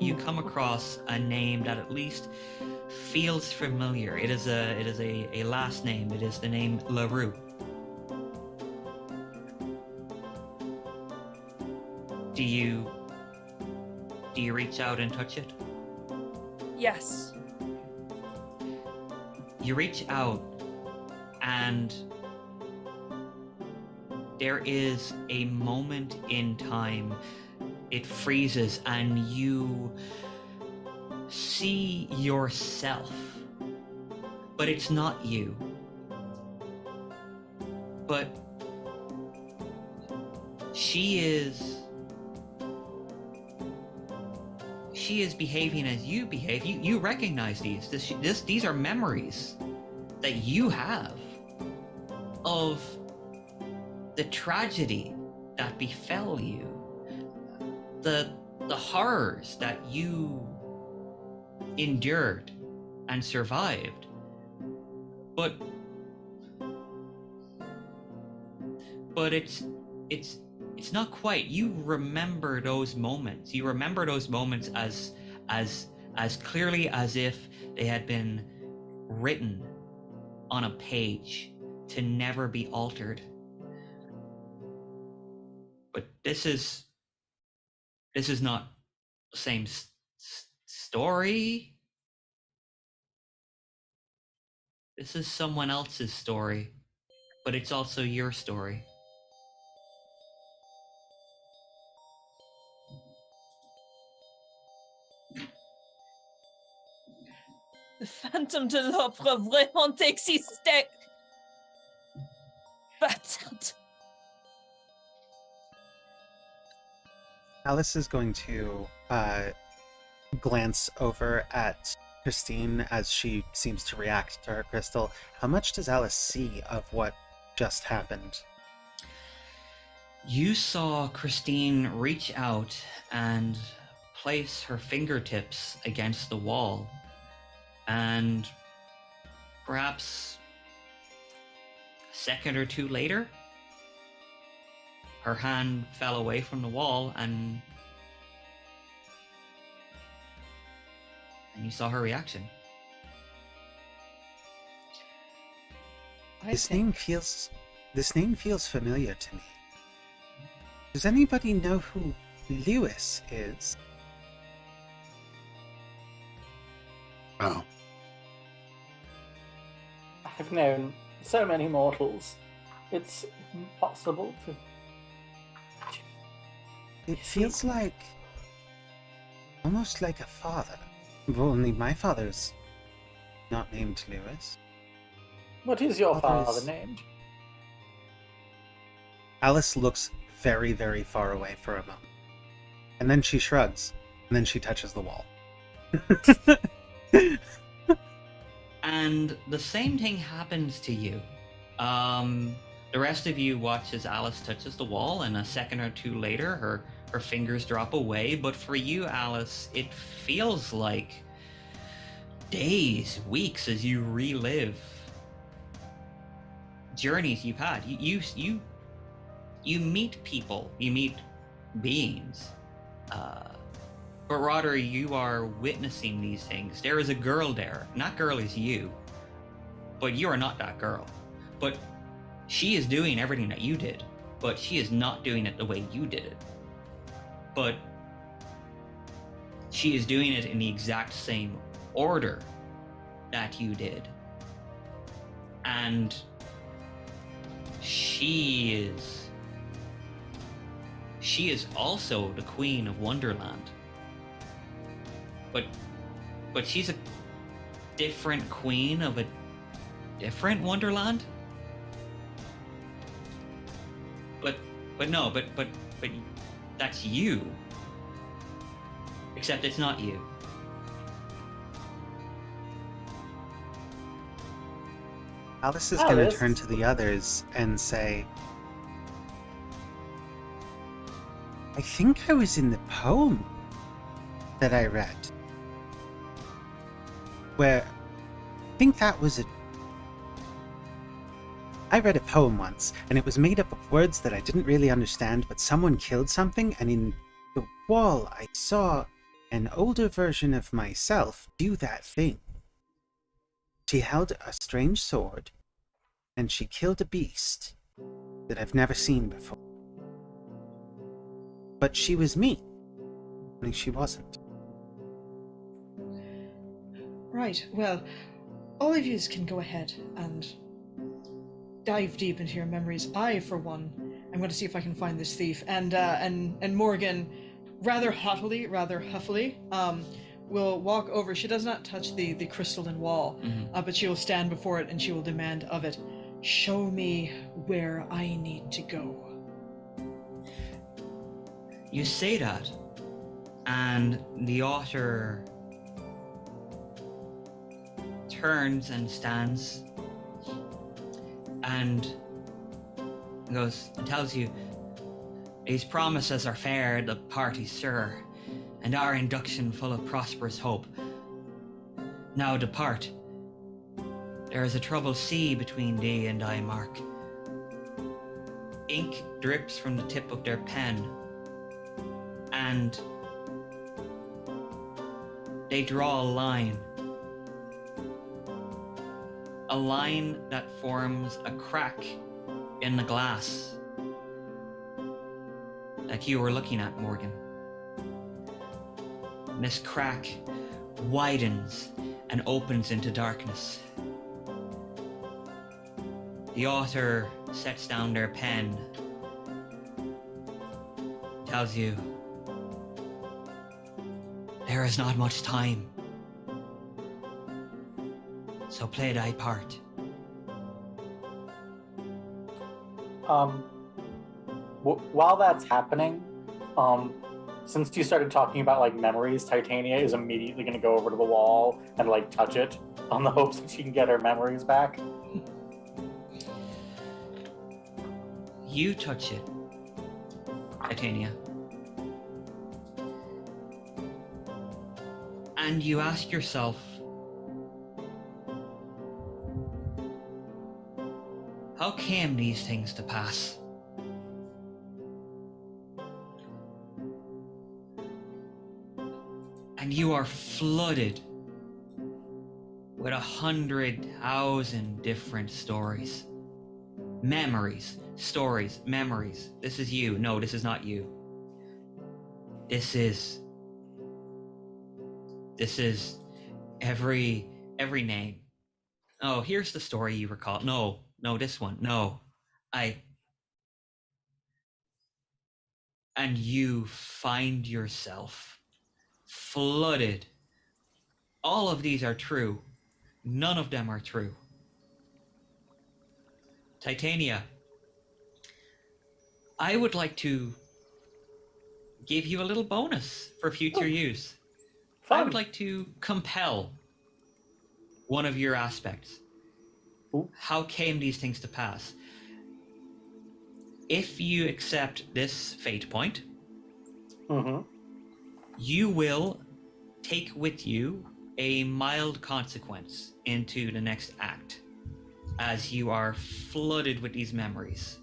you come across a name that at least feels familiar. It is a last name. It is the name LaRue. Do you reach out and touch it? Yes. You reach out, and there is a moment in time. It freezes, and you see yourself, but it's not you. But she is behaving as you behave. You recognize these. These are memories that you have of the tragedy that befell you, the horrors that you endured and survived. But it's not quite. You remember those moments. You remember those moments as clearly as if they had been written on a page to never be altered. But this is not the same story. This is someone else's story, but it's also your story. The Phantom de l'Opera vraiment existait. Bastard. Alice is going to glance over at Christine as she seems to react to her crystal. How much does Alice see of what just happened? You saw Christine reach out and place her fingertips against the wall, and perhaps a second or two later, her hand fell away from the wall, and you saw her reaction. This name feels familiar to me. Does anybody know who Lewis is? Oh. I've known so many mortals. It's impossible to... It feels like... almost like a father. Well, only my father's not named Lewis. What is your Father father is- named? Alice looks very, very far away for a moment. And then she shrugs. And then she touches the wall. And the same thing happens to you. The rest of you watch as Alice touches the wall, and a second or two later, her fingers drop away. But for you, Alice, it feels like days, weeks as you relive journeys you've had. You meet people, you meet beings, but rather you are witnessing these things. There is a girl there. And that girl is you, but you are not that girl. But she is doing everything that you did. but she is not doing it the way you did it. But she is doing it in the exact same order that you did. And she is also the Queen of Wonderland. But she's a different queen of a different Wonderland? But that's you. Except it's not you. Alice is going to turn to the others and say, I think I was in the poem that I read. Where, I think that was I read a poem once, and it was made up of words that I didn't really understand, but someone killed something, and in the wall I saw an older version of myself do that thing. She held a strange sword, and she killed a beast that I've never seen before. But she was me, only she wasn't. Right, well, all of you can go ahead and dive deep into your memories. I, for one, am going to see if I can find this thief. And Morgan, rather huffily, will walk over. She does not touch the crystalline wall, but she will stand before it and she will demand of it, show me where I need to go. You say that, and the otter turns and stands and goes and tells you, these promises are fair, the party sure, and our induction full of prosperous hope. Now depart. There is a troubled sea between thee and I, Mark. Ink drips from the tip of their pen, and they draw a line that forms a crack in the glass that you were looking at, Morgan. And this crack widens and opens into darkness. The author sets down their pen, tells you, there is not much time, so play thy part. While that's happening, since you started talking about like memories, Titania is immediately going to go over to the wall and like touch it on the hopes that she can get her memories back. You touch it, Titania. And you ask yourself, how came these things to pass? And you are flooded with 100,000 different stories. Memories, stories, memories. This is you. No, this is not you. This is every name. Oh, here's the story you recall. No, this one. No. And you find yourself flooded. All of these are true. None of them are true. Titania, I would like to give you a little bonus for future use. Fun. I would like to compel one of your aspects. Ooh. How came these things to pass? If you accept this fate point, you will take with you a mild consequence into the next act, as you are flooded with these memories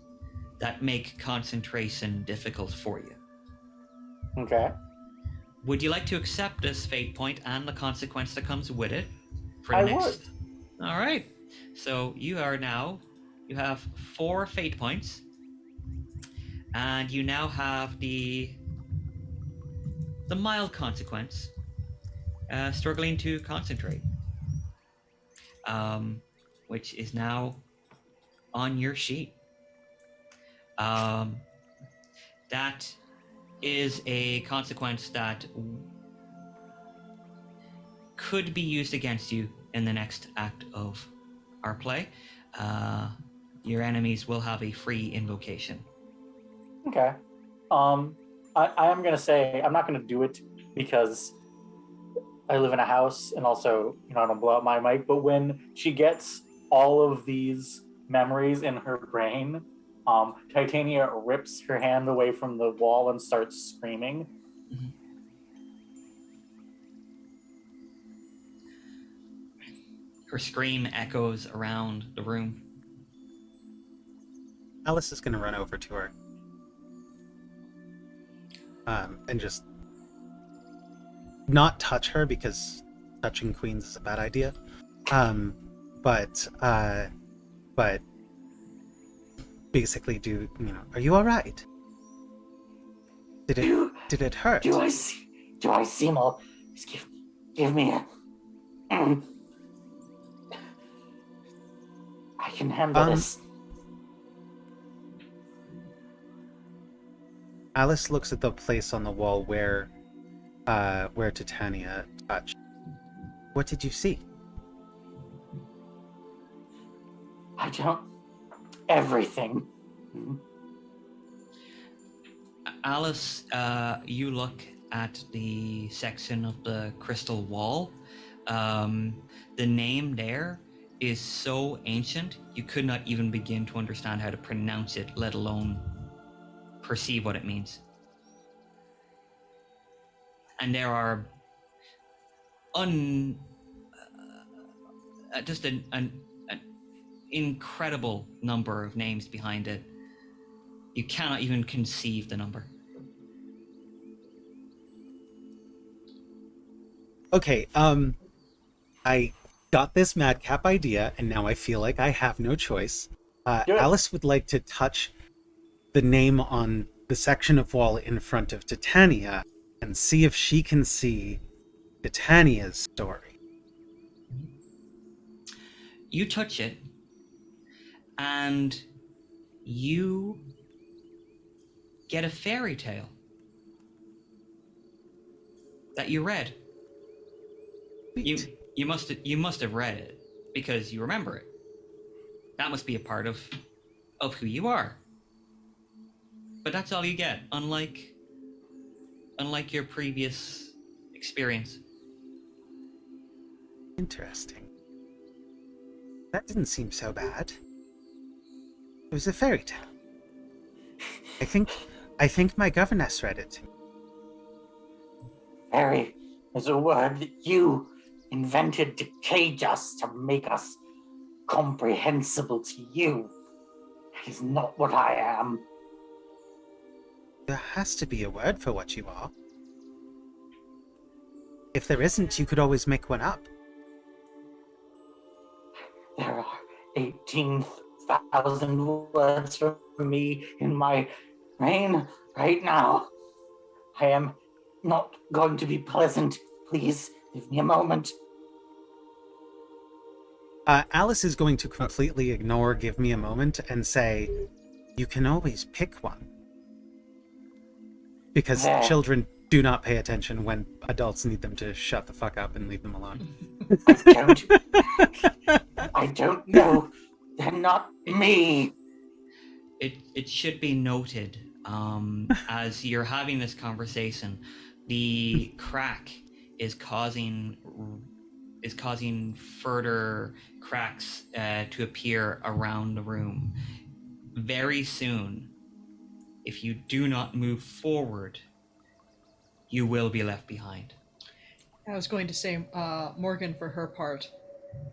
that make concentration difficult for you. Okay. Would you like to accept this fate point and the consequence that comes with it? I would. All right. So you have 4 fate points, And you now have the mild consequence, struggling to concentrate, which is now on your sheet. That is a consequence that could be used against you in the next act of our play. Your enemies will have a free invocation. Okay. I am going to say I'm not going to do it because I live in a house and also, I don't blow out my mic. But when she gets all of these memories in her brain, Titania rips her hand away from the wall and starts screaming. Mm-hmm. Her scream echoes around the room. Alice is going to run over to her. And just not touch her because touching queens is a bad idea. But basically are you all right? Did it hurt? Do I seem all... Give me a... I can handle this. Alice looks at the place on the wall where Titania touched. What did you see? Everything. Alice, you look at the section of the crystal wall. The name there is so ancient, you could not even begin to understand how to pronounce it, let alone perceive what it means. And there are just an incredible number of names behind it. You cannot even conceive the number. Okay, I got this madcap idea, and now I feel like I have no choice. Alice would like to touch the name on the section of wall in front of Titania and see if she can see Titania's story. You touch it, and you get a fairy tale that you read. You must have read it because you remember it. That must be a part of who you are. But that's all you get, unlike your previous experience. Interesting. That didn't seem so bad. It was a fairy tale. I think my governess read it to me. Fairy is a word that you invented to cage us, to make us comprehensible to you. That is not what I am. There has to be a word for what you are. If there isn't, you could always make one up. There are 18,000 words for me in my brain right now. I am not going to be pleasant. Please give me a moment. Alice is going to completely ignore "give me a moment" and say, "You can always pick one." Because children do not pay attention when adults need them to shut the fuck up and leave them alone. I don't know. They're not me. It should be noted, as you're having this conversation, the crack is causing further cracks to appear around the room. Very soon, if you do not move forward, you will be left behind. I was going to say, Morgan, for her part,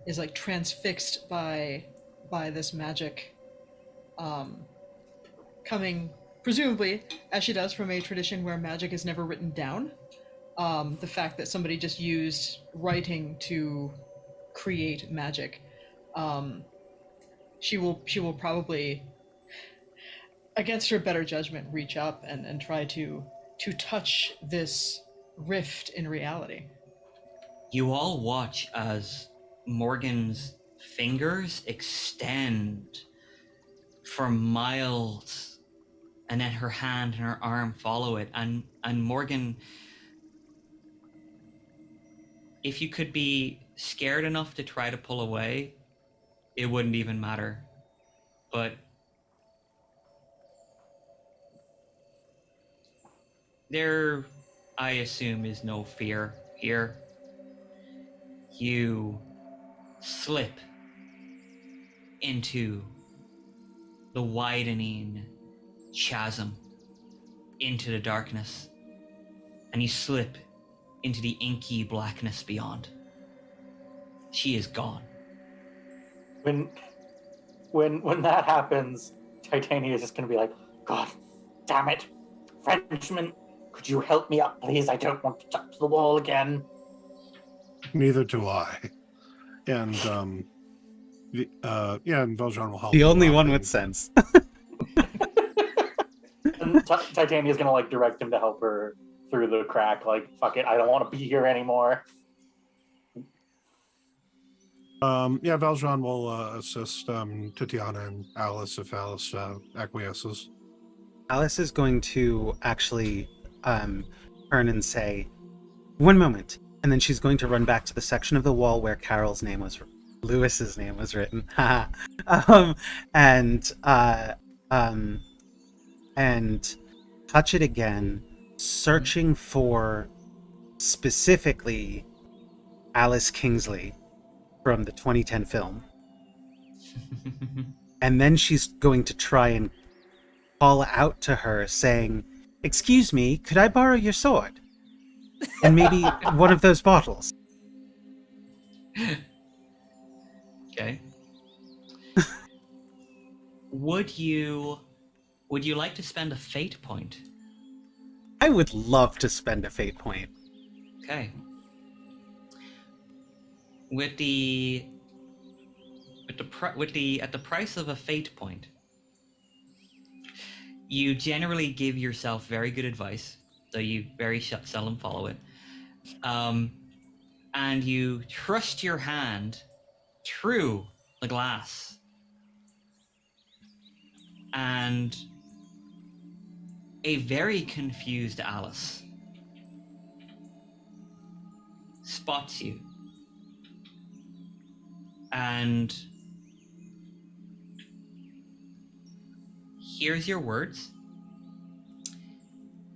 is like transfixed by this magic, coming presumably, as she does, from a tradition where magic is never written down. The fact that somebody just used writing to create magic, she will probably against her better judgment, reach up and try to touch this rift in reality. You all watch as Morgan's fingers extend for miles, and then her hand and her arm follow it. And Morgan, if you could be scared enough to try to pull away, it wouldn't even matter. But there, I assume, is no fear here. You slip into the widening chasm, into the darkness, and you slip into the inky blackness beyond. She is gone. When that happens, Titania is just gonna be like, God damn it, Frenchman, could you help me up, please? I don't want to touch the wall again. Neither do I. And and Valjean will help. The only him up one and- with sense. And Titania's gonna like direct him to help her through the crack. Like, fuck it, I don't want to be here anymore. Valjean will assist Titania and Alice if Alice acquiesces. Alice is going to actually turn and say, "One moment," and then she's going to run back to the section of the wall where Lewis's name was written, and touch it again, searching for specifically Alice Kingsley from the 2010 film. And then she's going to try and call out to her saying, "Excuse me, could I borrow your sword? And maybe one of those bottles." Okay. Would you like to spend a fate point? I would love to spend a fate point. Okay. At the price of a fate point, you generally give yourself very good advice, though you very seldom follow it. And you thrust your hand through the glass, and a very confused Alice spots you and hears your words,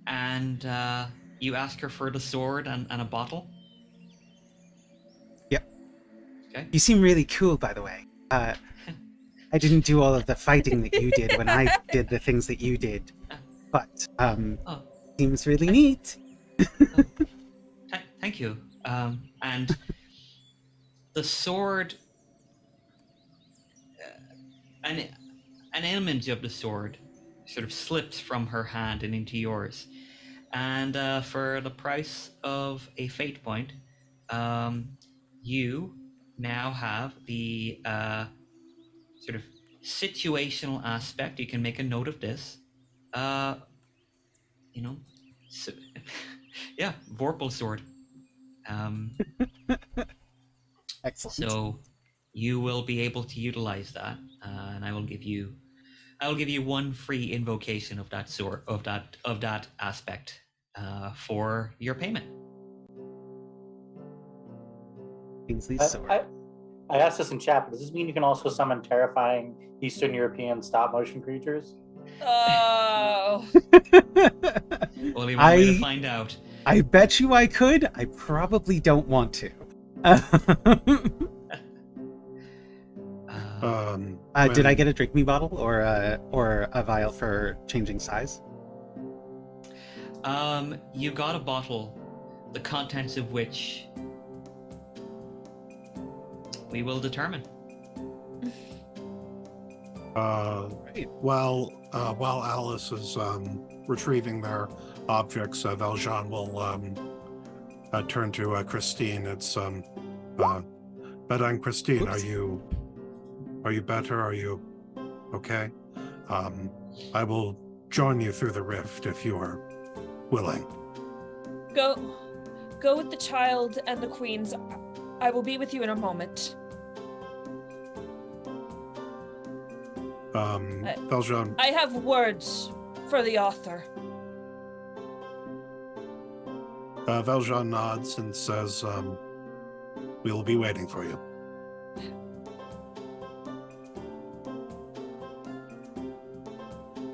and you ask her for the sword and a bottle. Yep. Okay. You seem really cool, by the way. I didn't do all of the fighting that you did when I did the things that you did, but seems really neat. Thank you. And the sword, an element of the sword sort of slips from her hand and into yours. And for the price of a fate point, you now have the sort of situational aspect. You can make a note of this. Vorpal sword. Excellent. So you will be able to utilize that, and I will give you one free invocation of that sword, of that aspect, for your payment. Kingsley's sword. I asked this in chat, but does this mean you can also summon terrifying Eastern European stop-motion creatures? Oh. Only one way to find out. I bet you I could. I probably don't want to. Did I get a drink me bottle or a vial for changing size? You got a bottle, the contents of which we will determine. Right. While Alice is retrieving their objects, Valjean will turn to Christine. It's Madame Christine. Oops. Are you better? Are you okay? I will join you through the rift if you are willing. Go with the child and the queens. I will be with you in a moment. Valjean. I have words for the author. Valjean nods and says, we will be waiting for you.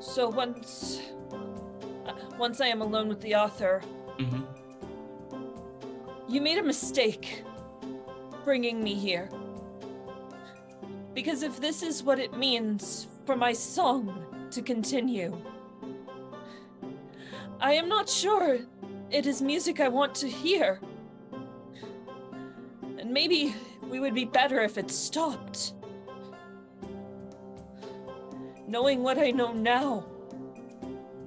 So once I am alone with the author, Mm-hmm. you made a mistake bringing me here. Because if this is what it means for my song to continue, I am not sure it is music I want to hear. And maybe we would be better if it stopped. Knowing what I know now,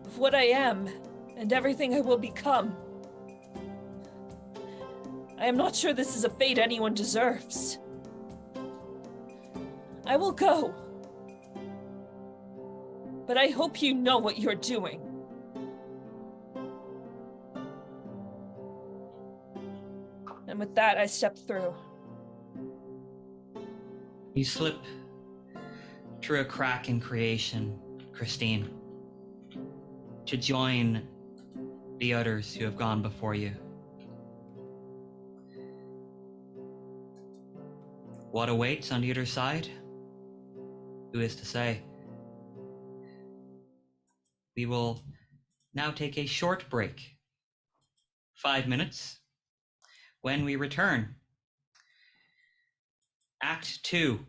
of what I am, and everything I will become, I am not sure this is a fate anyone deserves. I will go. But I hope you know what you're doing. And with that, I step through. You slip through a crack in creation, Christine, to join the others who have gone before you. What awaits on the other side? Who is to say? We will now take a short break. 5 minutes. When we return, Act 2,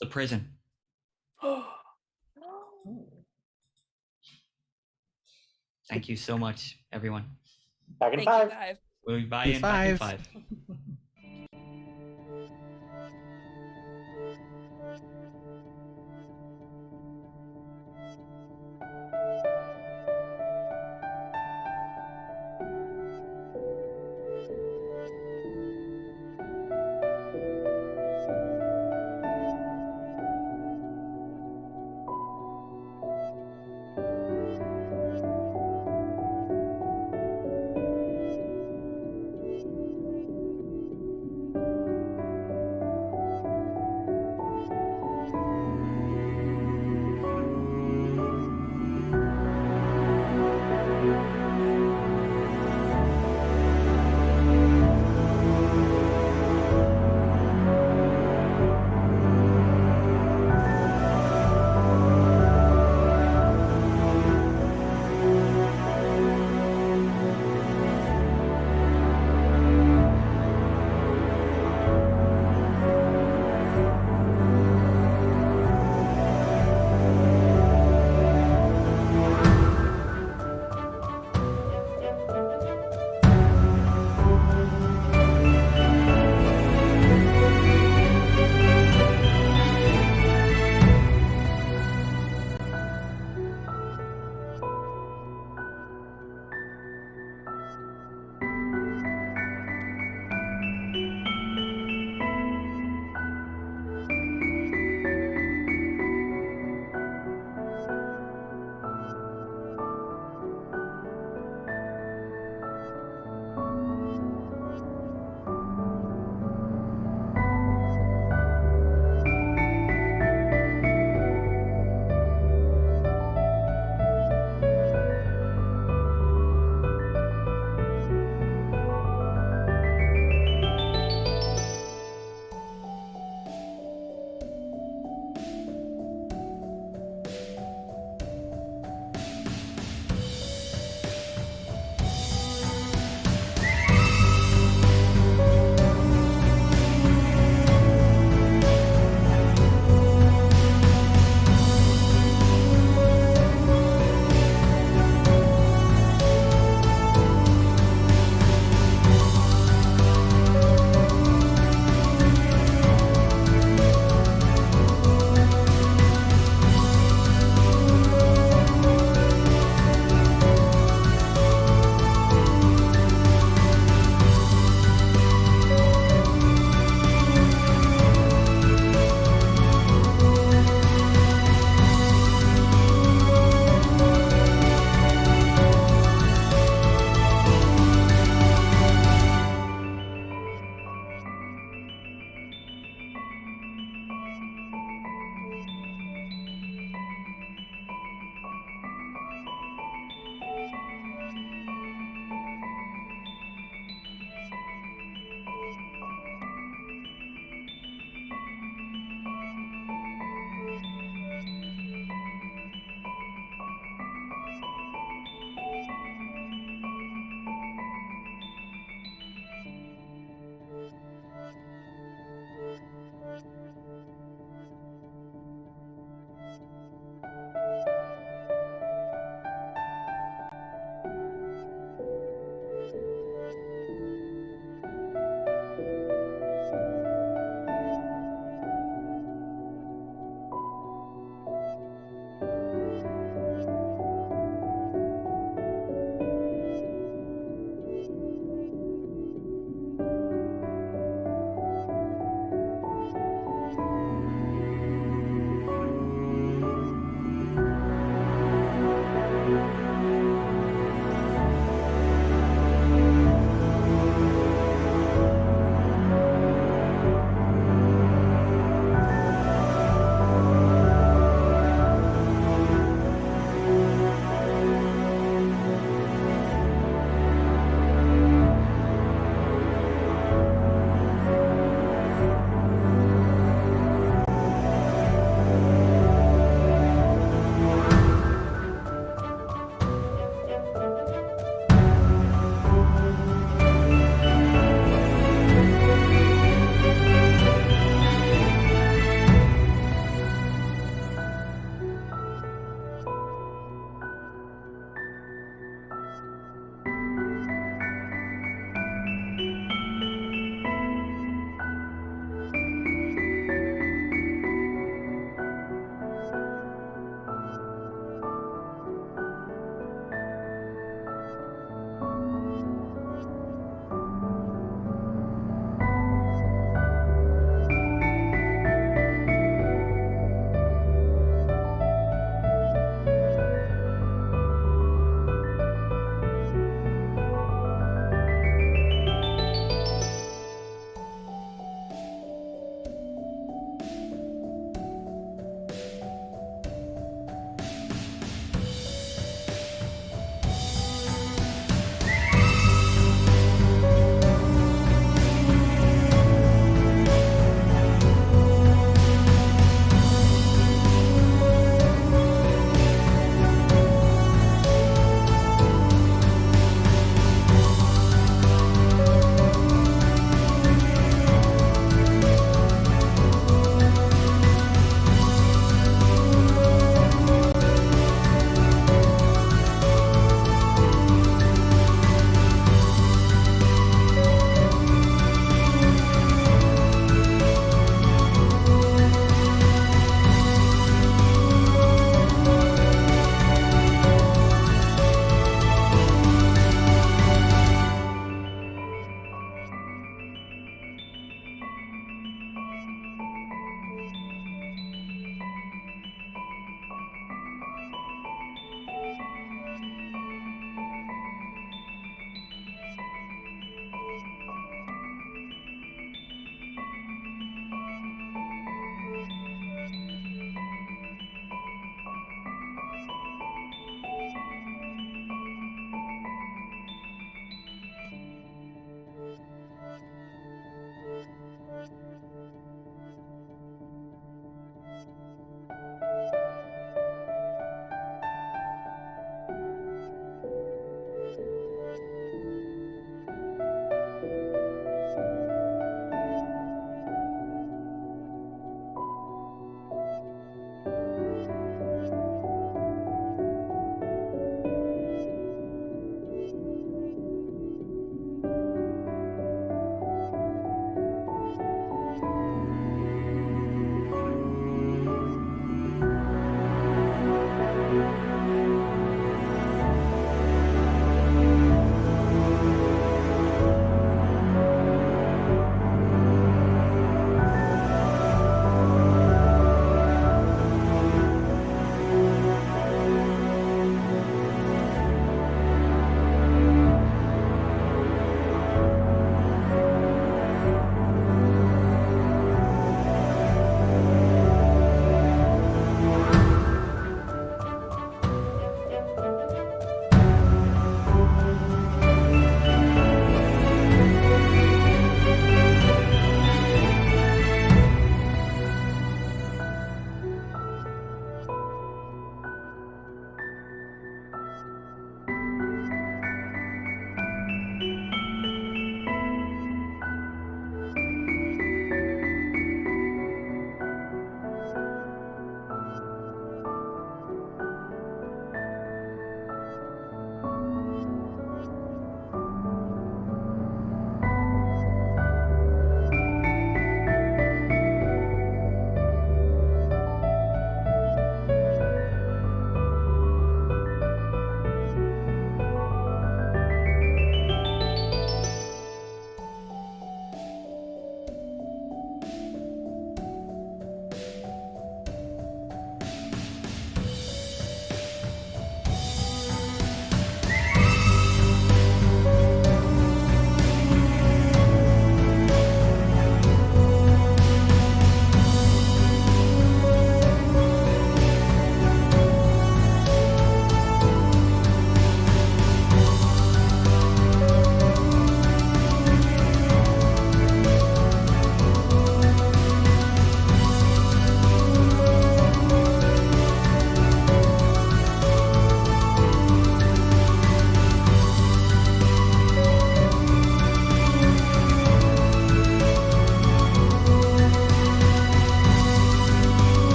the prison. Thank you so much, everyone. Back in Thank you, 5. Five. We'll be back in Five. 5.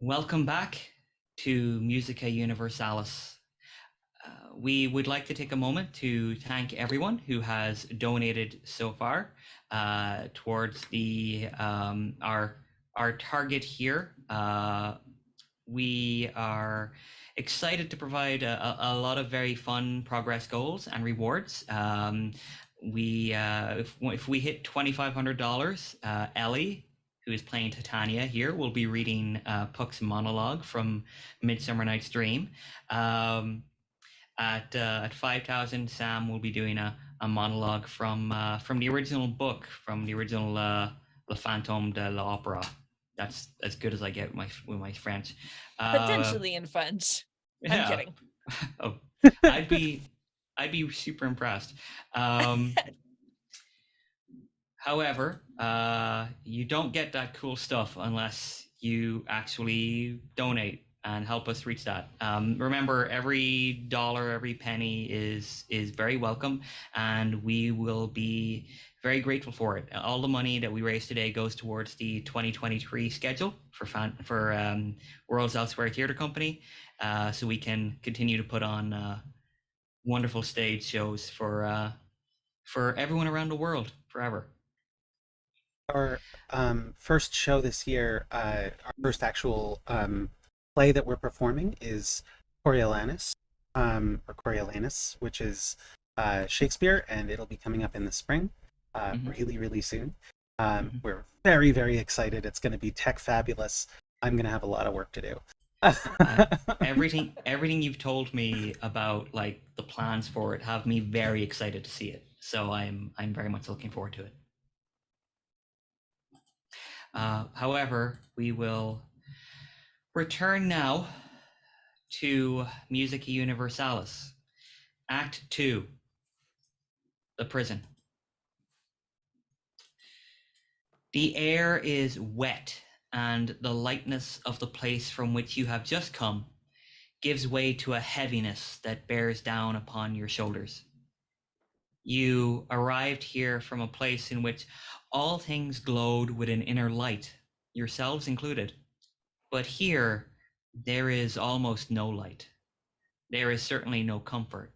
Welcome back to Musica Universalis. We would like to take a moment to thank everyone who has donated so far towards the our target here. We are excited to provide a lot of very fun progress goals and rewards. If we hit $2,500, Ellie, who is playing Titania here, will be reading Puck's monologue from Midsummer Night's Dream. At 5,000, Sam will be doing a monologue from the original book, from the original Le Fantôme de l'Opéra. That's as good as I get with my French. Potentially in French. Yeah. I'm kidding. Oh, I'd be super impressed. However, you don't get that cool stuff unless you actually donate and help us reach that. Remember, every dollar, every penny is very welcome, and we will be very grateful for it. All the money that we raise today goes towards the 2023 schedule for Worlds Elsewhere Theatre Company, so we can continue to put on wonderful stage shows for everyone around the world forever. Our first show this year, our first actual play that we're performing is Coriolanus, which is Shakespeare, and it'll be coming up in the spring, really, really soon. We're very, very excited. It's going to be tech fabulous. I'm going to have a lot of work to do. Everything you've told me about, like, the plans for it, have me very excited to see it. So I'm very much looking forward to it. However, we will return now to Musica Universalis, Act 2, The Prison. The air is wet, and the lightness of the place from which you have just come gives way to a heaviness that bears down upon your shoulders. You arrived here from a place in which all things glowed with an inner light, yourselves included. But here, there is almost no light. There is certainly no comfort.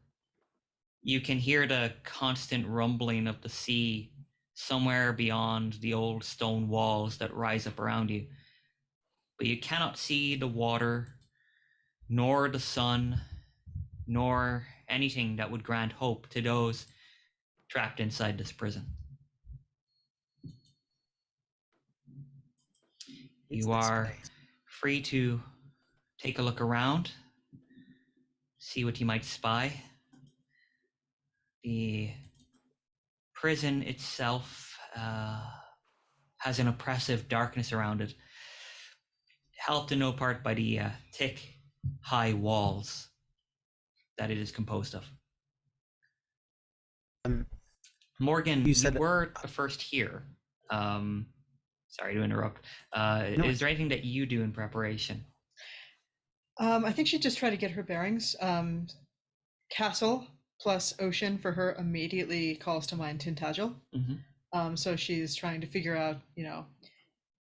You can hear the constant rumbling of the sea somewhere beyond the old stone walls that rise up around you. But you cannot see the water, nor the sun, nor anything that would grant hope to those trapped inside this prison. You are free to take a look around, see what you might spy. The prison itself has an oppressive darkness around it, helped in no part by the thick, high walls that it is composed of. Morgan, you were the first here. Sorry to interrupt. No. Is there anything that you do in preparation? I think she'd just try to get her bearings. Castle plus ocean for her immediately calls to mind Tintagel. So she's trying to figure out,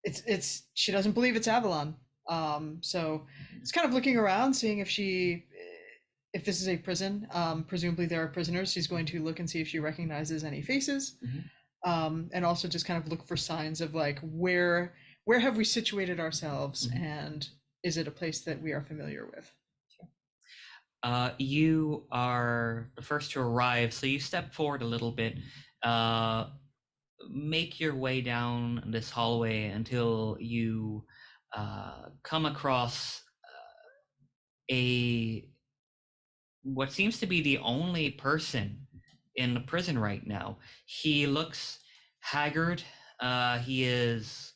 it's she doesn't believe it's Avalon. So it's kind of looking around, seeing if this is a prison. Presumably there are prisoners. She's going to look and see if she recognizes any faces. And also just kind of look for signs of, like, where have we situated ourselves, and is it a place that we are familiar with? You are the first to arrive, so you step forward a little bit, make your way down this hallway until you come across what seems to be the only person in the prison right now. He looks haggard. He is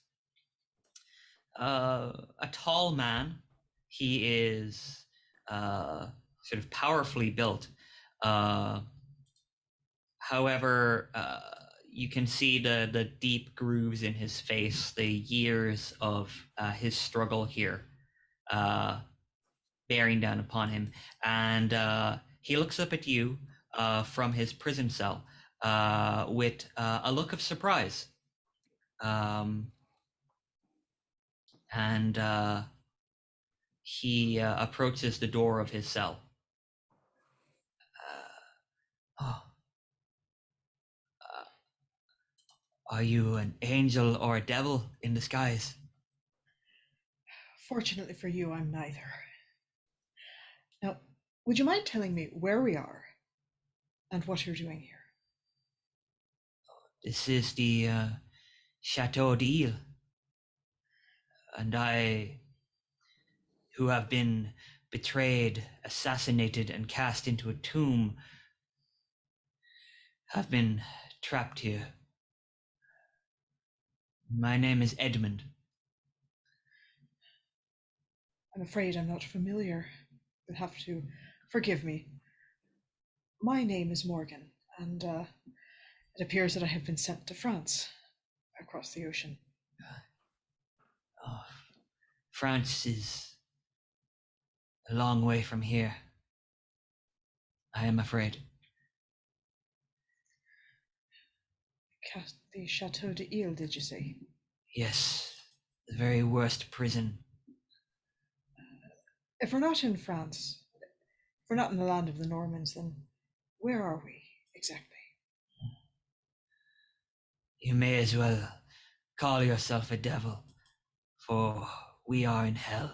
a tall man. He is sort of powerfully built. However, you can see the deep grooves in his face, the years of his struggle here bearing down upon him. And he looks up at you from his prison cell with a look of surprise. And He approaches the door of his cell. Are you an angel or a devil in disguise? Fortunately for you, I'm neither. Now, would you mind telling me where we are and what you're doing here? This is the Chateau d'Ile. And I, who have been betrayed, assassinated, and cast into a tomb, have been trapped here. My name is Edmund. I'm afraid I'm not familiar. You'll have to forgive me. My name is Morgan, and it appears that I have been sent to France, across the ocean. Oh, France is a long way from here, I am afraid. The Chateau d'Ile, did you say? Yes, the very worst prison. If we're not in France, if we're not in the land of the Normans, then where are we exactly? You may as well call yourself a devil, for we are in hell.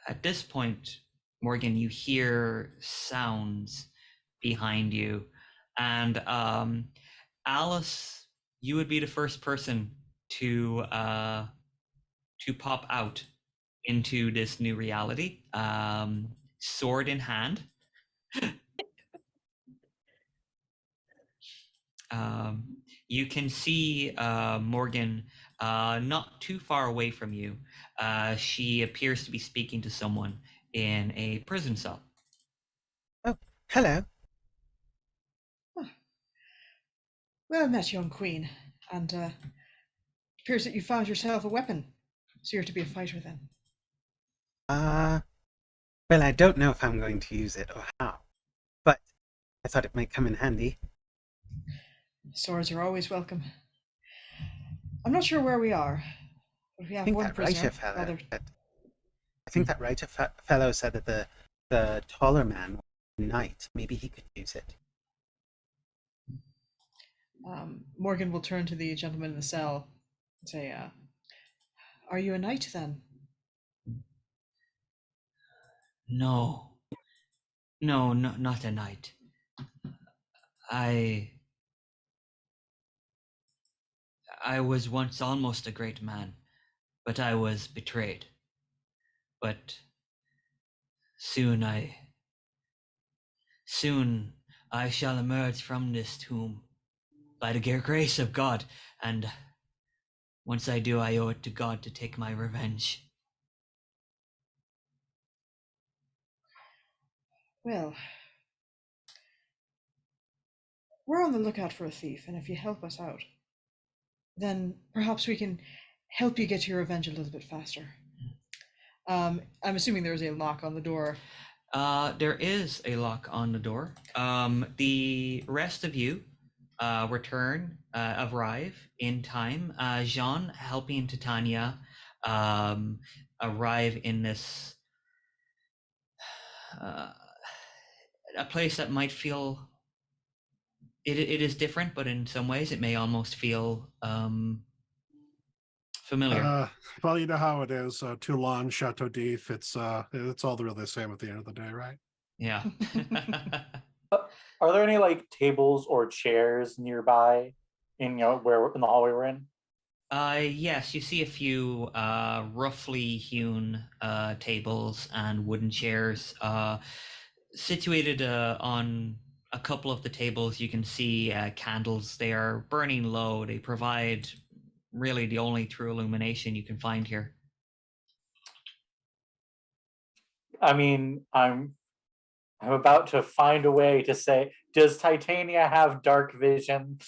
At this point, Morgan, you hear sounds behind you, and Alice, you would be the first person to pop out into this new reality, sword in hand. You can see Morgan not too far away from you. She appears to be speaking to someone in a prison cell. Oh, hello. Well met, young queen, and appears that you found yourself a weapon, so you're to be a fighter then. Well, I don't know if I'm going to use it or how, but I thought it might come in handy. Swords are always welcome. I'm not sure where we are, but we have one prisoner. I think that writer fellow said that the taller man was a knight. Maybe he could use it. Morgan will turn to the gentleman in the cell and say, are you a knight then? No, not a knight. I was once almost a great man, but I was betrayed. But soon I shall emerge from this tomb by the grace of God, and once I do, I owe it to God to take my revenge. Well, we're on the lookout for a thief, and if you help us out, then perhaps we can help you get to your revenge a little bit faster. I'm assuming there's a lock on the door. There is a lock on the door. The rest of you arrive in time. Jean, helping Titania, arrive in this a place that might feel it is different, but in some ways it may almost feel familiar. Well, you know how it is. Toulon, Chateau d'If. It's all really the same at the end of the day, right? Yeah. Are there any like tables or chairs nearby in where in the hallway we're in? Yes, you see a few roughly hewn tables and wooden chairs situated on a couple of the tables. You can see candles. They are burning low. They provide really the only true illumination you can find here. I mean, I'm about to find a way to say, does Titania have dark vision?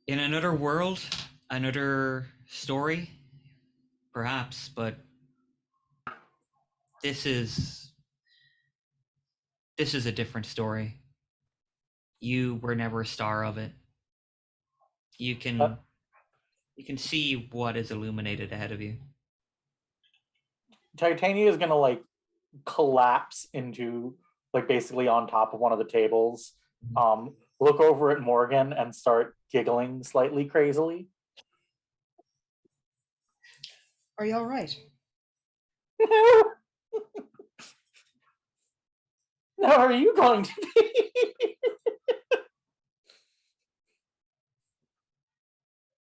In another world, another story, perhaps, but this is a different story. You were never a star of it. You can You can see what is illuminated ahead of you. Titania is gonna like collapse into like basically on top of one of the tables, look over at Morgan and start giggling slightly crazily. Are you all right? How are you going to be?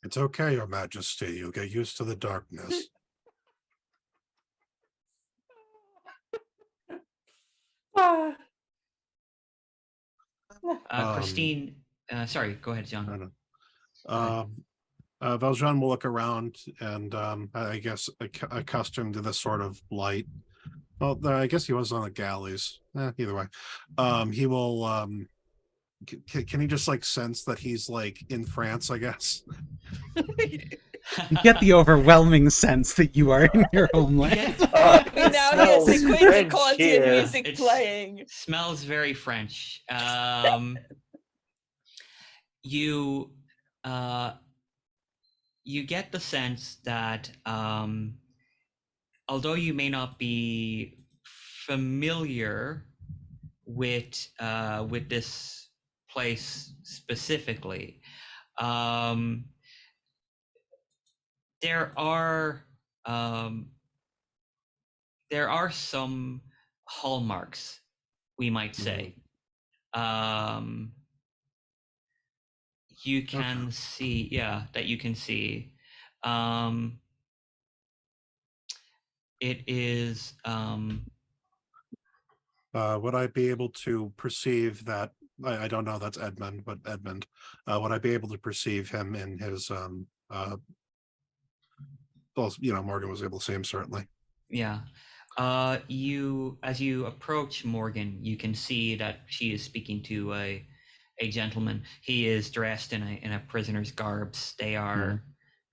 It's okay, Your Majesty. You'll get used to the darkness. Christine, sorry, go ahead, John. Valjean will look around and I guess accustomed to this sort of light. Well, I guess he was on the galleys. Either way, he will. Can he just like sense that he's like in France? I guess. You get the overwhelming sense that you are in your homeland. Now he has the quintessential music playing. Smells very French. You get the sense that although you may not be familiar with this place specifically, there are some hallmarks, we might say. You can see, that you can see. It is. Would I be able to perceive that? I don't know. That's Edmund, but Edmund. Would I be able to perceive him in his? Well, Morgan was able to see him certainly. Yeah. As you approach Morgan, you can see that she is speaking to a gentleman. He is dressed in a prisoner's garbs. They are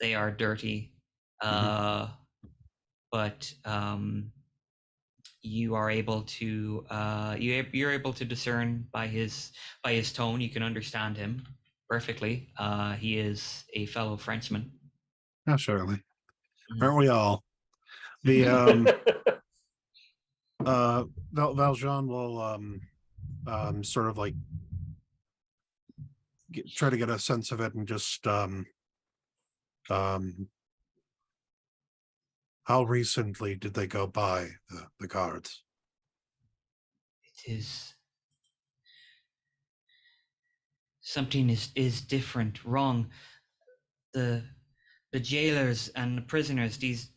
dirty, but you are able to you're able to discern by his tone. You can understand him perfectly. He is a fellow Frenchman. Oh, surely. Aren't we all? The Valjean will sort of like try to get a sense of it and just how recently did they go by the guards? It is something is different, wrong. The jailers and the prisoners, these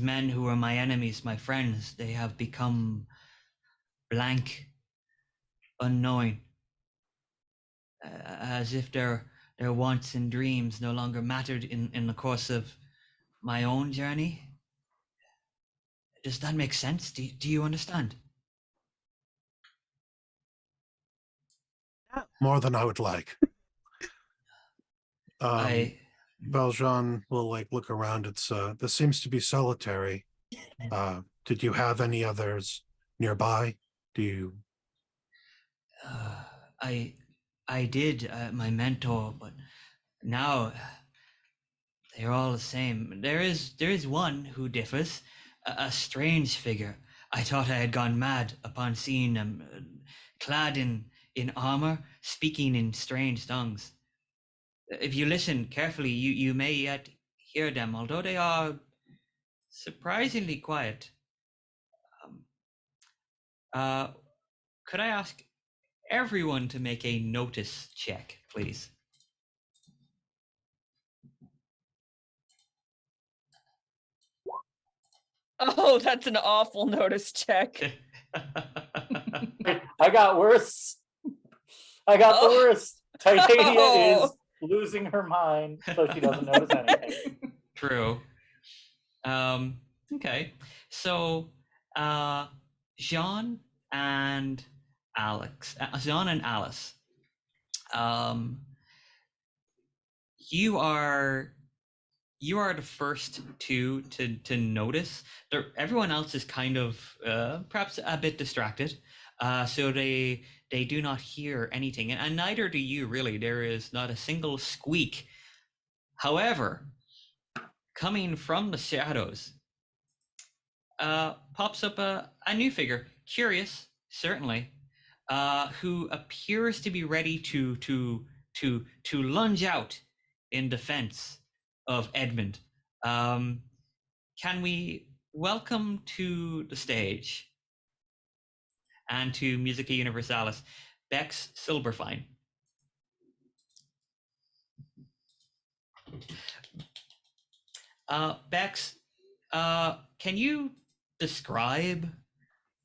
men who were my enemies, my friends, they have become blank, unknowing, as if their wants and dreams no longer mattered in the course of my own journey. Does that make sense? Do you understand? More than I would like. Valjean will like look around. It's this seems to be solitary. Did you have any others nearby? Do you? I did, my mentor, but now they're all the same. There is one who differs, a strange figure. I thought I had gone mad upon seeing them, clad in armor, speaking in strange tongues. If you listen carefully, you may yet hear them, although they are surprisingly quiet. Could I ask everyone to make a notice check, please? Oh, that's an awful notice check. I got worse. I got the worst. Titania is losing her mind, so she doesn't notice anything. True. Okay. So, Jean and Alice. You are the first two to notice. Everyone else is kind of perhaps a bit distracted, so they do not hear anything, and neither do you really. There is not a single squeak. However, coming from the shadows, pops up a new figure, curious, certainly, who appears to be ready to lunge out in defense of Edmund. Can we welcome to the stage and to Musica Universalis, Bex Silberfein. Bex, can you describe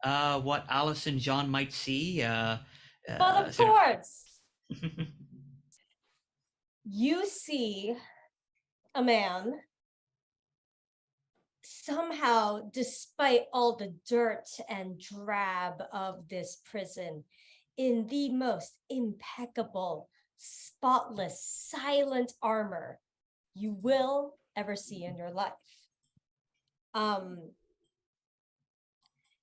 what Alice and John might see? But of course, you see a man, somehow, despite all the dirt and drab of this prison, in the most impeccable, spotless, silent armor you will ever see in your life.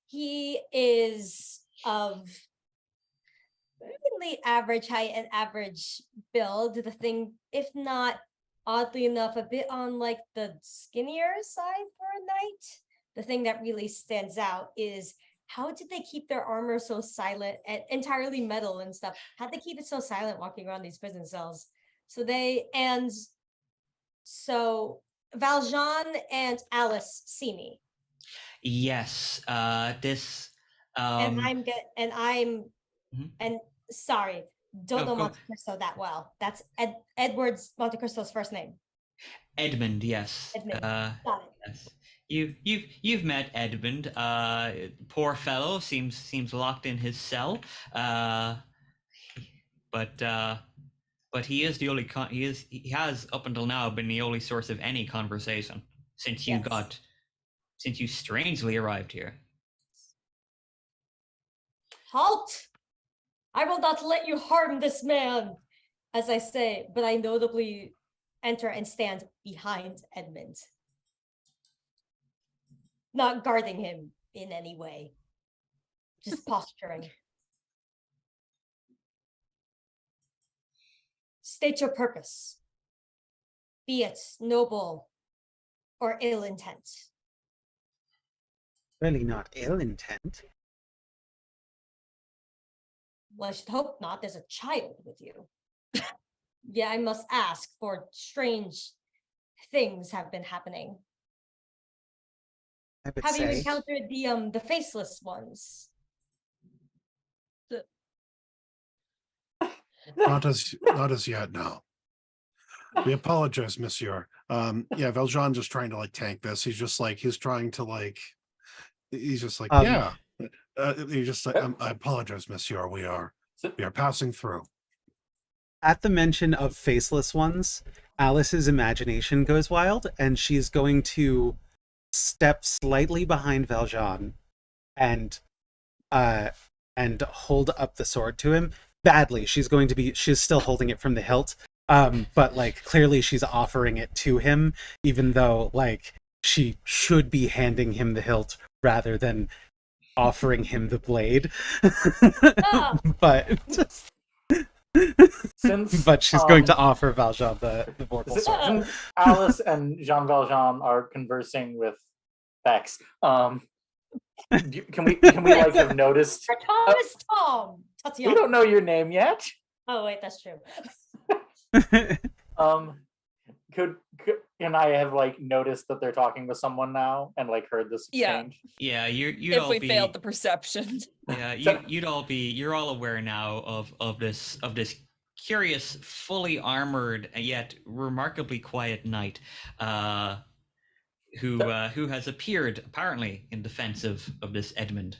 He is of really average height and average build. The thing, if not oddly enough, a bit on like the skinnier side for a knight. The thing that really stands out is how did they keep their armor so silent and entirely metal and stuff? How'd they keep it so silent walking around these prison cells? So Valjean and Alice see me. Yes, this. Sorry, don't know Monte Cristo that well. That's Edward's Monte Cristo's first name. Edmund, yes. Edmund. Got it. Yes. You've met Edmund. Poor fellow seems locked in his cell. But he is the only he has up until now been the only source of any conversation since you strangely arrived here. Halt! I will not let you harm this man, as I say, but I notably enter and stand behind Edmund. Not guarding him in any way, just posturing. State your purpose, be it noble or ill intent. Really not ill intent. Well, I should hope not. There's a child with you. Yeah, I must ask, for strange things have been happening. Have you encountered the faceless ones? Not as yet, no. We apologize, monsieur. Valjean just trying to tank this. He's just trying to I apologize, monsieur. We are passing through. At the mention of faceless ones, Alice's imagination goes wild, and she's going to step slightly behind Valjean and hold up the sword to him. Badly. She's still holding it from the hilt. But clearly she's offering it to him, even though she should be handing him the hilt rather than offering him the blade. But she's going to offer Valjean the vorpal sword. Since Alice and Jean Valjean are conversing with Bex, can we have noticed? Thomas Tom. Titania. We don't know your name yet. Oh wait, that's true. Can I have noticed that they're talking with someone now and heard this exchange? Yeah, you'd if all we be, failed the perception. Yeah, you're all aware now of this curious, fully armored yet remarkably quiet knight, who has appeared apparently in defense of this Edmund.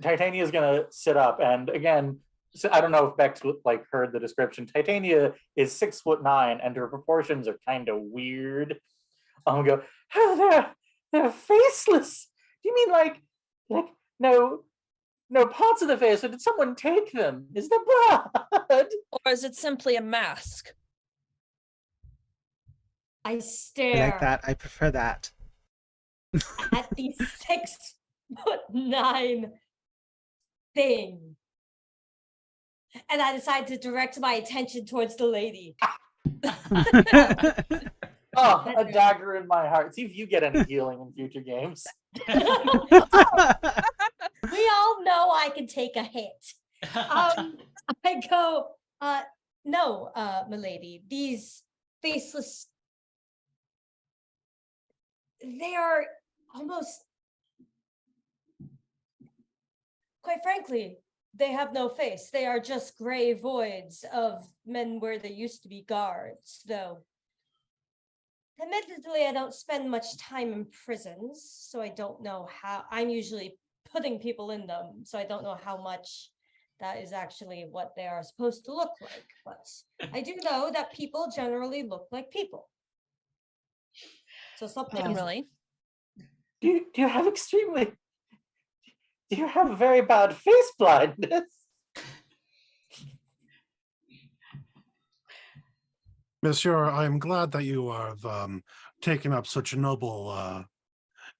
Titania is gonna sit up, and again, I don't know if Bex heard the description. Titania is 6'9", and her proportions are kind of weird. I'm gonna go, oh, they're faceless. Do you mean no parts of the face, or did someone take them? Is there blood? Or is it simply a mask? I stare. I like that. I prefer that. At the 6'9" thing. And I decide to direct my attention towards the lady. Oh, a dagger in my heart. See if you get any healing in future games. We all know I can take a hit. I go, no, milady, these faceless, they are almost, quite frankly, they have no face. They are just gray voids of men where there used to be guards, though. Admittedly, I don't spend much time in prisons, so I don't know how. I'm usually putting people in them, so I don't know how much that is actually what they are supposed to look like. But I do know that people generally look like people. So something is Really? Do you have extremely? Do you have very bad face blindness? Monsieur, I'm glad that you have taken up such a noble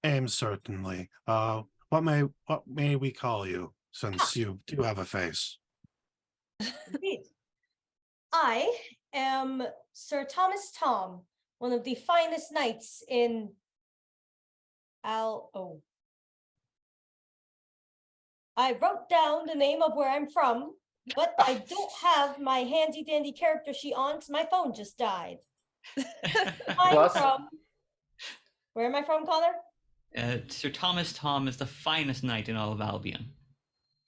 aim, certainly. What may we call you, since you do have a face? Indeed. I am Sir Thomas Tom, one of the finest knights in I wrote down the name of where I'm from, but I don't have my handy dandy character sheet on because my phone just died. I'm from. Where am I from, Connor? Sir Thomas Tom is the finest knight in all of Albion.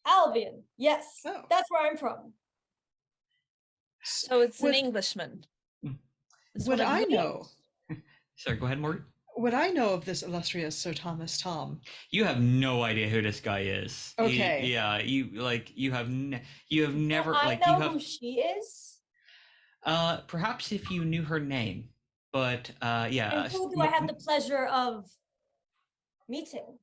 Albion, yes. Oh. That's where I'm from. So it's an Englishman. Is Would what it I means. know? Sorry, go ahead, Morgan. Would I know of this illustrious Sir Thomas Tom? You have no idea who this guy is. Okay. You have never I like know you have. who she is. Perhaps if you knew her name, but yeah. And who do I have the pleasure of meeting?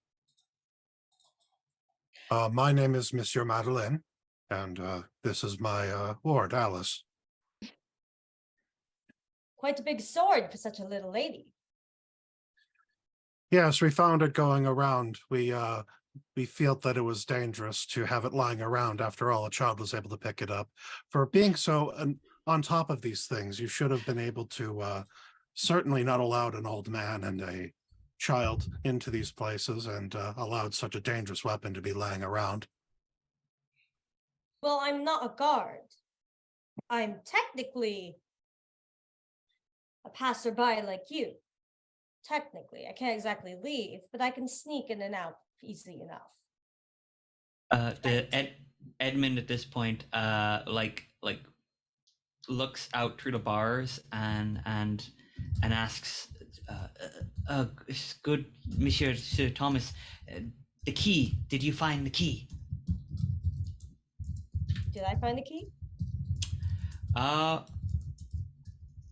My name is Monsieur Madeleine, and this is my ward, Alice. Quite a big sword for such a little lady. Yes, we found it going around. We felt that it was dangerous to have it lying around. After all, a child was able to pick it up. For being so on top of these things, you should have been able to certainly not allowed an old man and a child into these places and allowed such a dangerous weapon to be laying around. Well, I'm not a guard. I'm technically a passerby like you. Technically, I can't exactly leave, but I can sneak in and out easily enough. Edmund at this point, looks out through the bars and asks, "Good Monsieur Sir Thomas, the key. Did you find the key?" Did I find the key?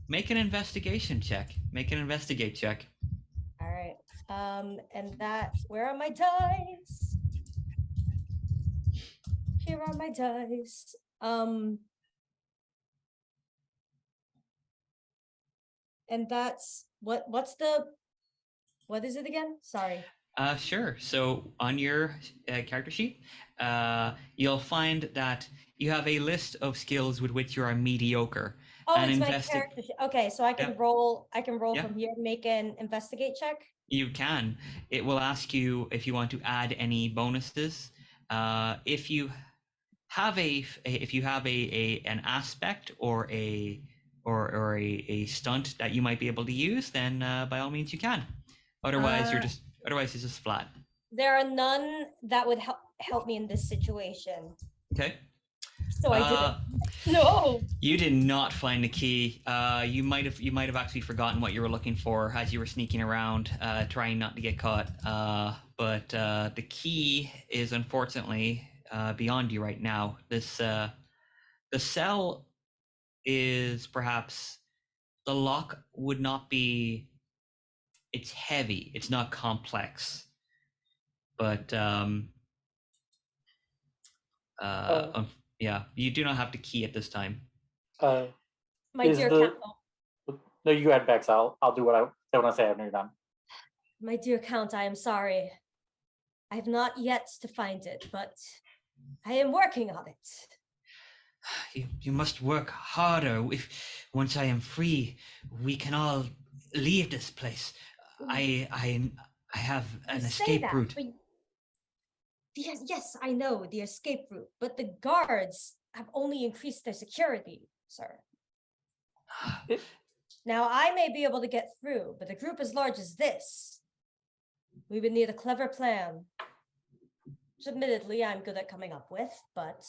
Make an investigation check. Make an investigate check. All right. And that, where are my dice? Here are my dice. And that's what is it again? Sorry. Sure. So on your character sheet, you'll find that you have a list of skills with which you are mediocre. Oh, and it's my character sheet. Okay, so I can Yep. roll. I can roll Yep. from here. Make an investigate check. You can. It will ask you if you want to add any bonuses. If you have an aspect or a stunt that you might be able to use, then by all means you can. Otherwise, otherwise it's just flat. There are none that would help me in this situation. Okay. So I didn't. No. You did not find the key. You might have actually forgotten what you were looking for as you were sneaking around, trying not to get caught. But the key is unfortunately beyond you right now. This the cell is perhaps the lock would not be. It's heavy. It's not complex, but yeah, you do not have the key at this time. My Is dear the- Count. No, you go ahead, Bex. I'll do what I want to say after you're done. My dear Count, I am sorry. I have not yet to find it, but I am working on it. You must work harder. If once I am free, we can all leave this place. I have an You say escape that, route. but yes, I know the escape route, but the guards have only increased their security, sir. Now, I may be able to get through, but a group as large as this, we would need a clever plan. Which admittedly, I'm good at coming up with, but...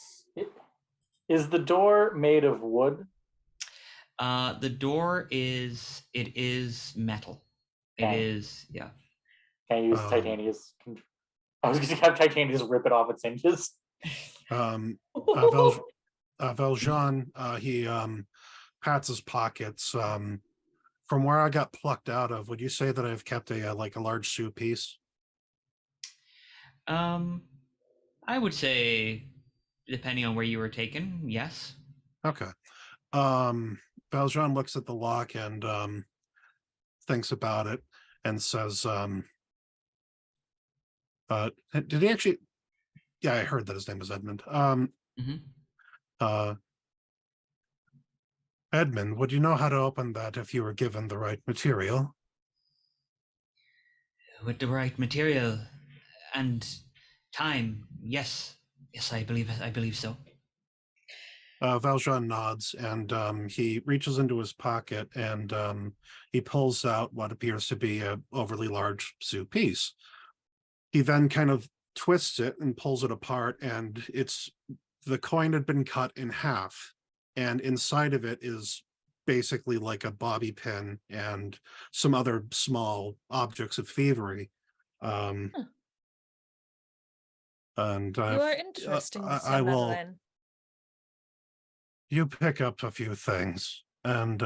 Is the door made of wood? The door is metal. It Okay. is, yeah. Can I use Titania's? I was going to have Titania just rip it off its hinges. Valjean, he pats his pockets. From where I got plucked out of, would you say that I've kept a large sou piece? I would say, depending on where you were taken, yes. Okay. Valjean looks at the lock and thinks about it and says, did he actually? Yeah, I heard that his name was Edmund. Edmund, would you know how to open that if you were given the right material? With the right material and time, yes. Yes, I believe so. Valjean nods and he reaches into his pocket and he pulls out what appears to be a overly large sou piece. He then kind of twists it and pulls it apart, and the coin had been cut in half, and inside of it is basically like a bobby pin and some other small objects of thievery. And You are interesting, I will. You pick up a few things, and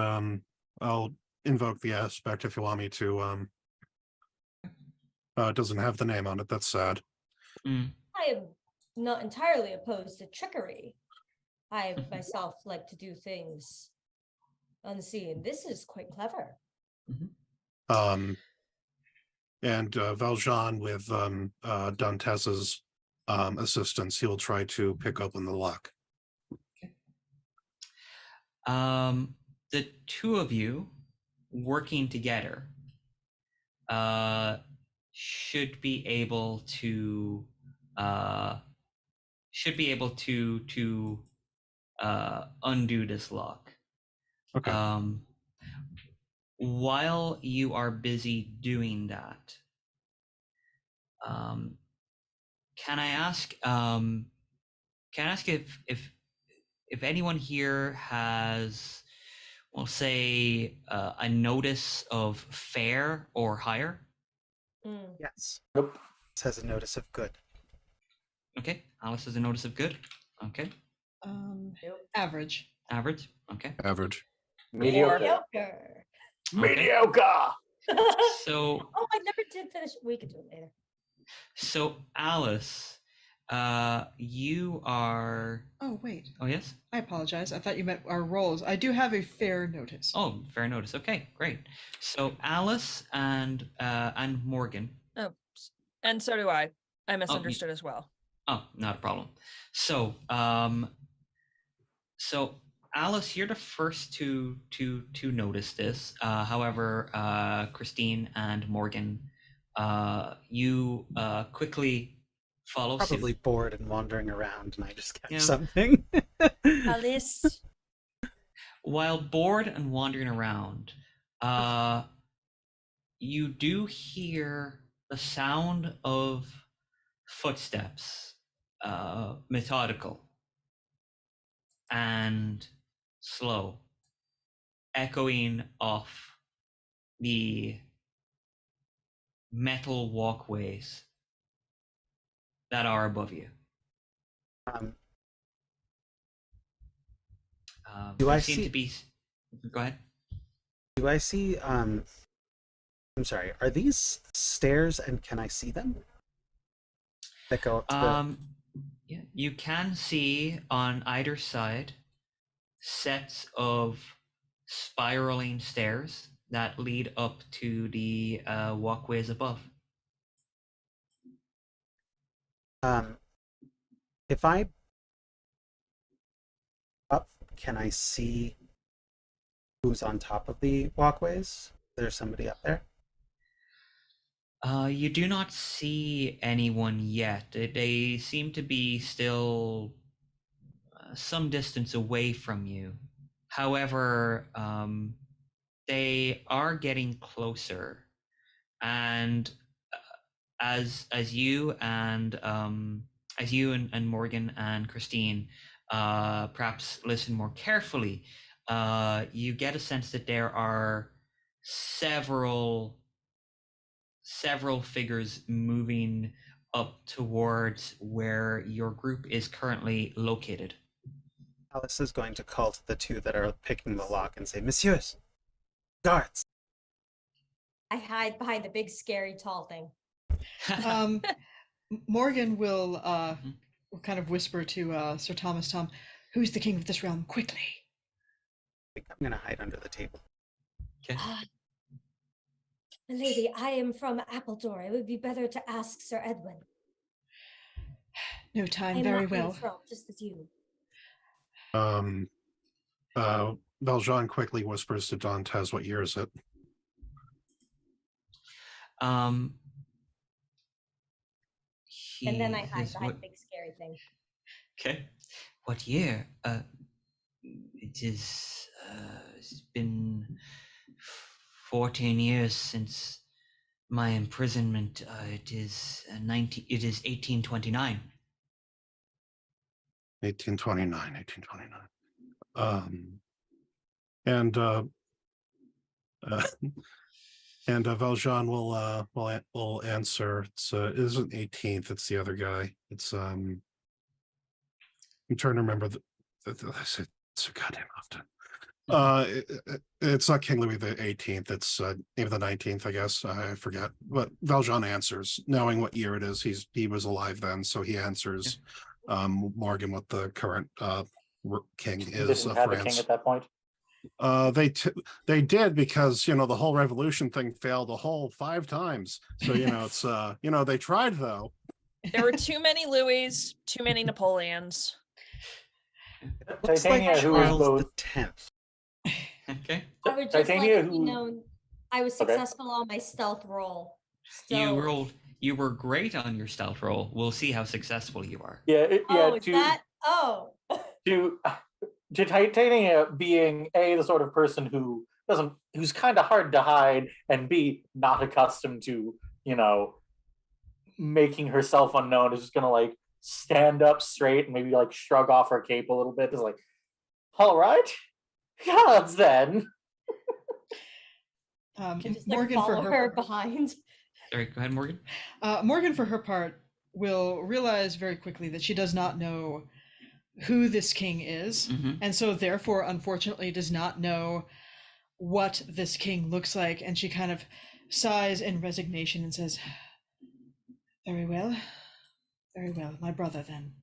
I'll invoke the aspect if you want me to. It doesn't have the name on it. That's sad. I am not entirely opposed to trickery. I myself like to do things unseen. This is quite clever. And Valjean, with Dantes's assistance, he will try to pick open the lock. The two of you working together should be able to undo this lock. Okay. While you are busy doing that, can I ask if anyone here has, we'll say, a notice of fair or higher? Yes. Nope. This has a notice of good. Okay. Alice has a notice of good. Okay. Average. Average. Okay. Average. Mediocre. Mediocre. So. Oh, I never did finish. We could do it later. So Alice, you are. Oh wait. Oh yes. I apologize. I thought you meant our roles. I do have a fair notice. Oh, fair notice. Okay, great. So Alice and Morgan. Oh, and so do I. I misunderstood as well. Oh, not a problem. So, so Alice, you're the first to notice this. However, Christine and Morgan, you quickly follow. Probably suit. bored and wandering around, and I just catch Yeah. something. Alice. While bored and wandering around, you do hear the sound of footsteps, methodical and slow, echoing off the metal walkways that are above you. Do I seem see? to be? Go ahead. Do I see? I'm sorry. Are these stairs, and can I see them? That go up to Yeah, you can see on either side sets of spiraling stairs that lead up to the walkways above. If I up, can I see who's on top of the walkways? there somebody up there? You do not see anyone yet. They seem to be still some distance away from you. However, they are getting closer, and as you and Morgan and Christine perhaps listen more carefully, you get a sense that there are several figures moving up towards where your group is currently located. Alice is going to call to the two that are picking the lock and say, "Messieurs, guards!" I hide behind the big, scary, tall thing. Morgan will kind of whisper to Sir Thomas Tom, "Who's the king of this realm? Quickly!" I think I'm going to hide under the table. Okay. Lady, I am from Appledore. It would be better to ask Sir Edwin. No time, I'm very not well. throne, just as you. Valjean quickly whispers to Dantes, "What year is it?" And then I hide behind the big, scary thing. Okay. What year? It is. It's been 14 years since my imprisonment. It is 1829. 1829. And Valjean will answer. It isn't 18th. It's the other guy. It's I'm trying to remember I said so goddamn often. It's not King Louis the 18th. It's maybe the 19th, I guess. I forget. But Valjean answers, knowing what year it is. He was alive then, so he answers Morgan what the current king is Didn't of have a France. king at that point. They did, because the whole revolution thing failed a whole 5 times. So it's they tried though. There were too many Louis, too many Napoleons. Looks like Titania, who was Charles both the 10th. Okay. I would just Titania, like to be who- known I was successful on my stealth roll. So... You were great on your stealth roll. We'll see how successful you are. To Titania being the sort of person who's kind of hard to hide, and B, not accustomed to making herself unknown, is just gonna stand up straight and maybe shrug off her cape a little bit. Is like, all right, gods then. Just Morgan for follow her behind. Sorry, go ahead, Morgan. Morgan, for her part, will realize very quickly that she does not know who this king is, and so therefore, unfortunately, does not know what this king looks like. And she kind of sighs in resignation and says, very well, my brother then.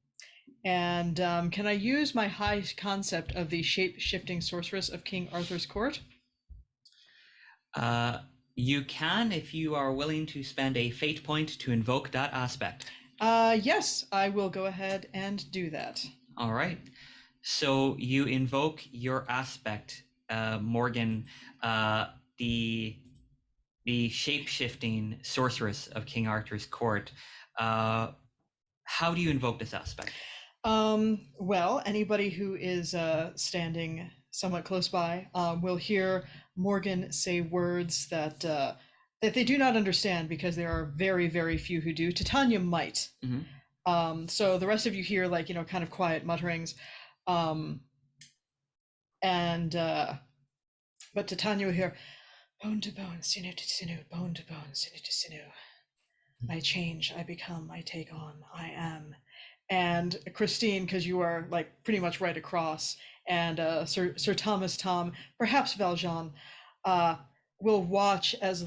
And can I use my high concept of the shape-shifting sorceress of King Arthur's court? You can, if you are willing to spend a fate point to invoke that aspect. Yes, I will go ahead and do that. All right. So you invoke your aspect, Morgan, the shape-shifting sorceress of King Arthur's court. How do you invoke this aspect? Well, anybody who is standing somewhat close by will hear Morgan say words that they do not understand, because there are very, very few who do. Titania might. So the rest of you hear kind of quiet mutterings. But Titania will hear, bone to bone, sinew to sinew, bone to bone, sinew to sinew. I change, I become, I take on, I am. And Christine, because you are pretty much right across, and Sir Thomas Tom, perhaps Valjean, will watch as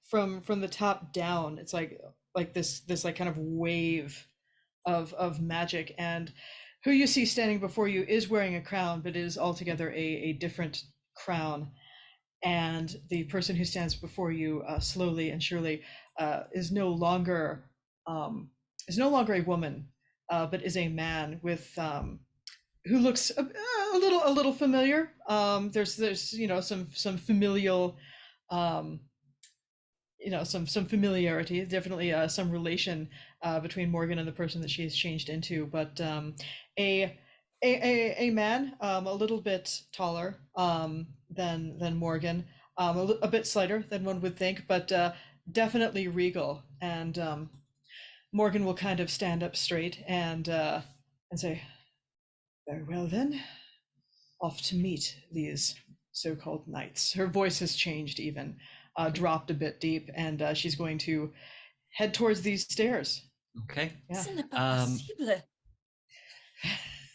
from the top down, it's like this kind of wave of magic, and who you see standing before you is wearing a crown, but is altogether a different crown. And the person who stands before you slowly and surely is no longer a woman, but is a man with who looks a little familiar. There's some familial some familiarity, definitely some relation between Morgan and the person that she has changed into. But a man, a little bit taller than Morgan, a bit slighter than one would think, but definitely regal. And Morgan will kind of stand up straight and say, "Very well then, off to meet these so-called knights." Her voice has changed even, dropped a bit deep, and she's going to head towards these stairs. Okay. Yeah. Ce n'est pas possible.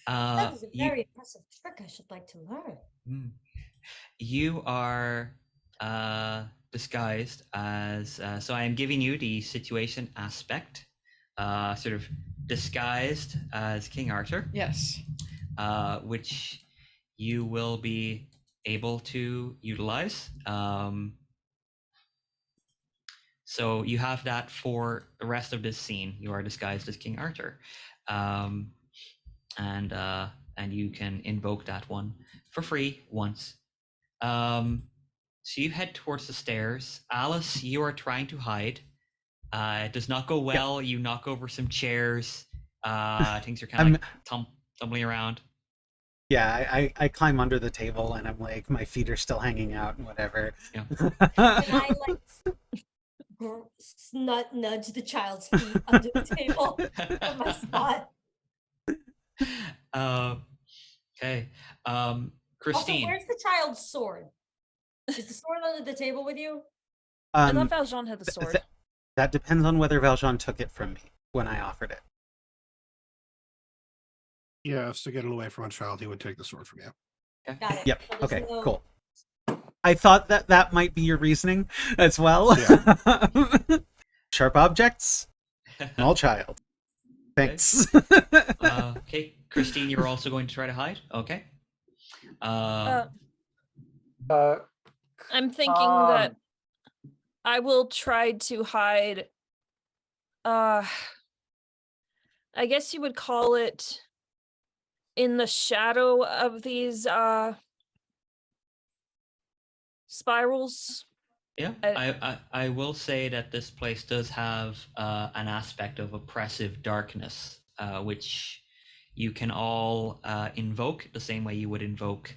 That is a very impressive trick I should like to learn. You are disguised as, so I am giving you the situation aspect, sort of disguised as King Arthur. Yes. Which you will be able to utilize. So you have that for the rest of this scene. You are disguised as King Arthur. And you can invoke that one for free once. So you head towards the stairs. Alice, you are trying to hide. It does not go well. Yep. You knock over some chairs. Things are kind of like tumbling around. Yeah, I climb under the table and I'm like, my feet are still hanging out and whatever. Yeah. And I like nudge the child's feet under the table from my spot. Okay. Christine. Also, where's the child's sword? Is the sword under the table with you? I thought Valjean had the sword. That depends on whether Valjean took it from me when I offered it. Yes, to get it away from a child, he would take the sword from you. Okay. Got it. Yep. So Okay, no... cool. I thought that might be your reasoning as well. Yeah. Sharp objects, small child. Thanks. Okay, Christine, you're also going to try to hide? Okay. I'm thinking that I will try to hide. I guess you would call it in the shadow of these spirals. Yeah, I will say that this place does have an aspect of oppressive darkness, which you can all invoke the same way you would invoke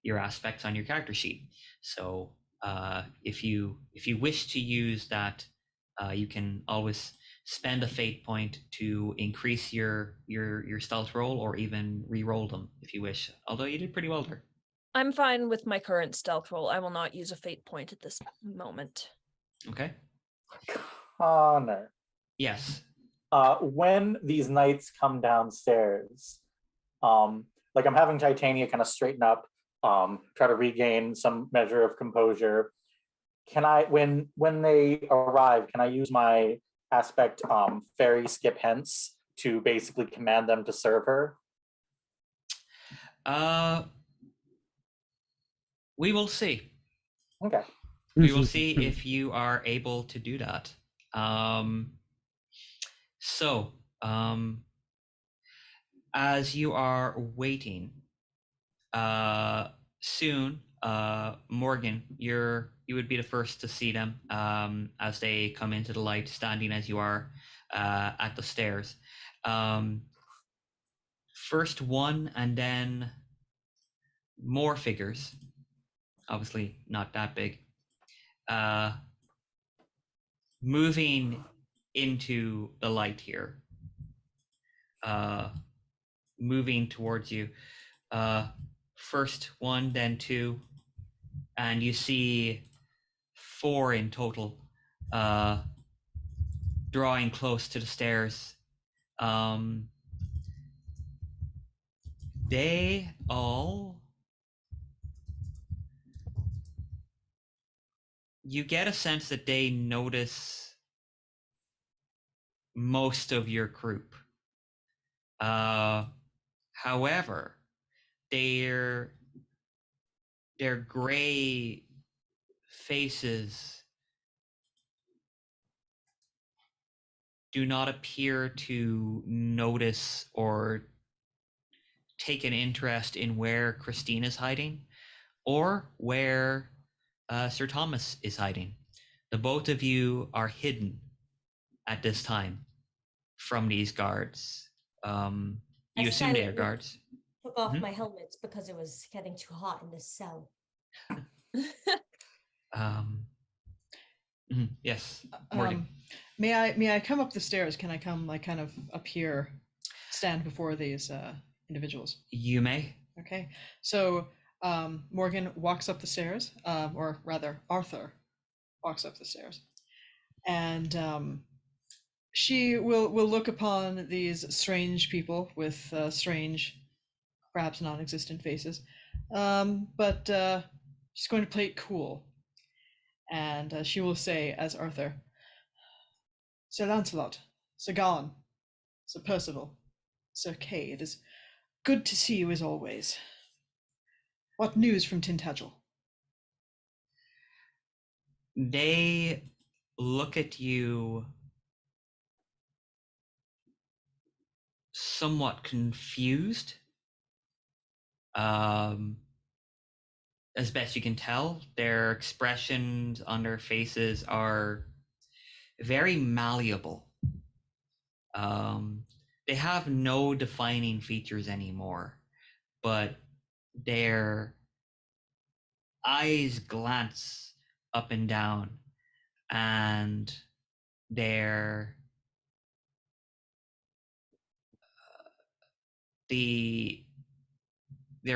your aspects on your character sheet. So if you wish to use that, you can always spend a fate point to increase your stealth roll, or even re-roll them if you wish. Although you did pretty well there. I'm fine with my current stealth roll. I will not use a fate point at this moment. Okay. Connor. Yes. When these knights come downstairs, like I'm having Titania kind of straighten up, try to regain some measure of composure. Can I, when they arrive, can I use my aspect fairy skip hence to basically command them to serve her? We will see. Okay. We will see if you are able to do that. As you are waiting, soon, Morgan, you would be the first to see them as they come into the light, standing as you are at the stairs. First one, and then more figures. Obviously not that big. Moving into the light here. Moving towards you. First one, then two, and you see 4 in total, drawing close to the stairs. They all... You get a sense that they notice most of your group. However, their gray faces do not appear to notice or take an interest in where Christine is hiding, or where Sir Thomas is hiding. The both of you are hidden at this time from these guards. You I assume they are silently guards. Took off Mhm. my helmet because it was getting too hot in this cell. Yes, Morgan. May I come up the stairs? Can I come like kind of up here, stand before these individuals? You may. Okay. So Morgan walks up the stairs, or rather Arthur walks up the stairs, and she will look upon these strange people with strange, perhaps non-existent faces, but she's going to play it cool, and she will say as Arthur, Sir Lancelot, Sir Gawain, Sir Percival, Sir Kay, it is good to see you as always. What news from Tintagel? They look at you somewhat confused. As best you can tell, their expressions on their faces are very malleable. They have no defining features anymore, but their eyes glance up and down, and their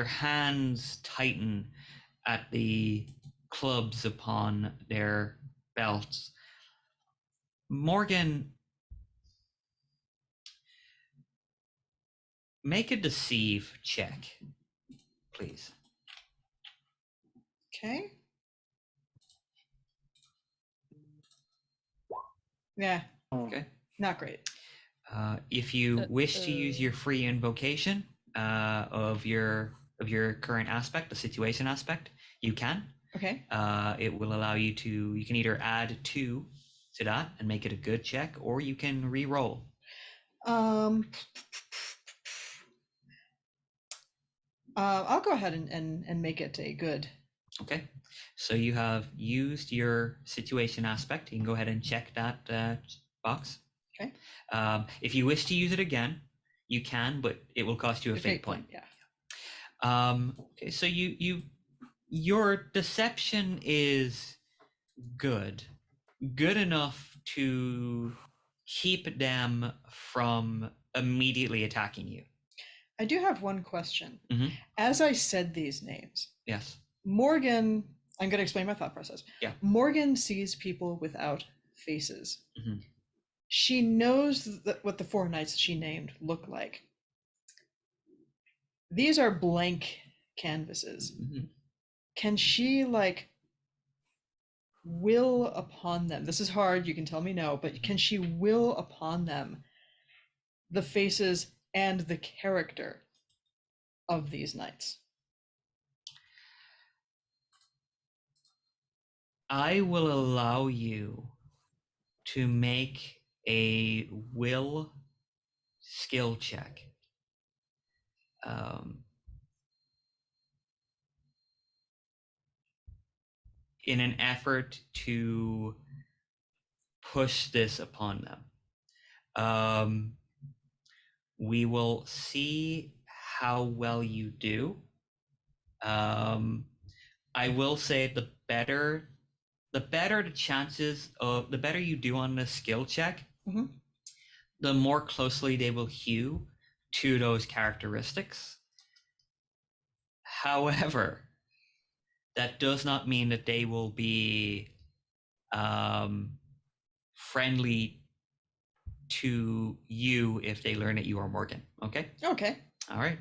hands tighten at the clubs upon their belts. Morgan, make a deceive check, please. Okay. Yeah, Okay. not great. If you wish to use your free invocation of your current aspect, the situation aspect, you can. Okay. It will allow you to. You can either add 2 to that and make it a good check, or you can re-roll. I'll go ahead and make it a good. Okay. So you have used your situation aspect. You can go ahead and check that box. Okay. If you wish to use it again, you can, but it will cost you a fate point. Yeah. Okay, so your deception is good enough to keep them from immediately attacking you. I do have one question. Mhm. As I said these names, Yes. Morgan, I'm going to explain my thought process. Yeah. Morgan sees people without faces. Mhm. She knows what the 4 knights she named look like. These are blank canvases. Mhm. Can she like will upon them? This is hard, you can tell me no, but can she will upon them the faces and the character of these knights? I will allow you to make a will skill check. In an effort to push this upon them. We will see how well you do. I will say the better the chances of, the better you do on the skill check, Mhm. the more closely they will hew to those characteristics. However, that does not mean that they will be friendly to you if they learn that you are Morgan. Okay? Okay, All right.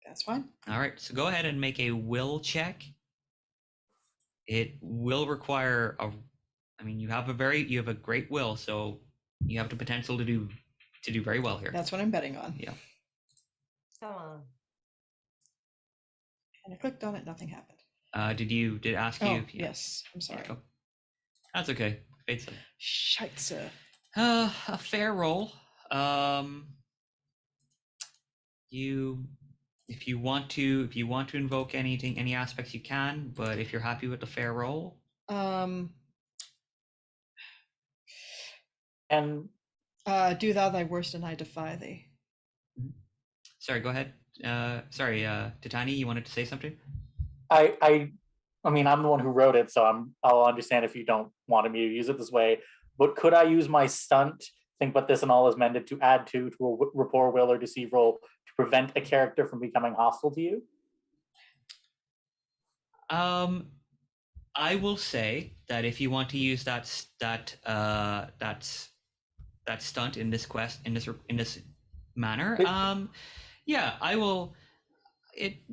that's fine. All right. So go ahead and make a will check. It will require you have a great will, so you have the potential to do very well here. That's what I'm betting on. Yeah. Come on. And I clicked on it, nothing happened. Did it ask you? Oh, Yeah. yes. I'm sorry. Yeah, that's okay. Fate's Scheisse. a fair roll. If you want to invoke any aspects, you can, but if you're happy with the fair roll, And Do thou thy worst, and I defy thee. Sorry, go ahead. Sorry, Titania, you wanted to say something? I mean, I'm the one who wrote it, so I'll understand if you don't want me to use it this way. But could I use my stunt, think but this and all is mended, to add to a rapport, will, or deceive roll to prevent a character from becoming hostile to you? I will say that if you want to use that stunt in this quest in this manner, yeah, I will.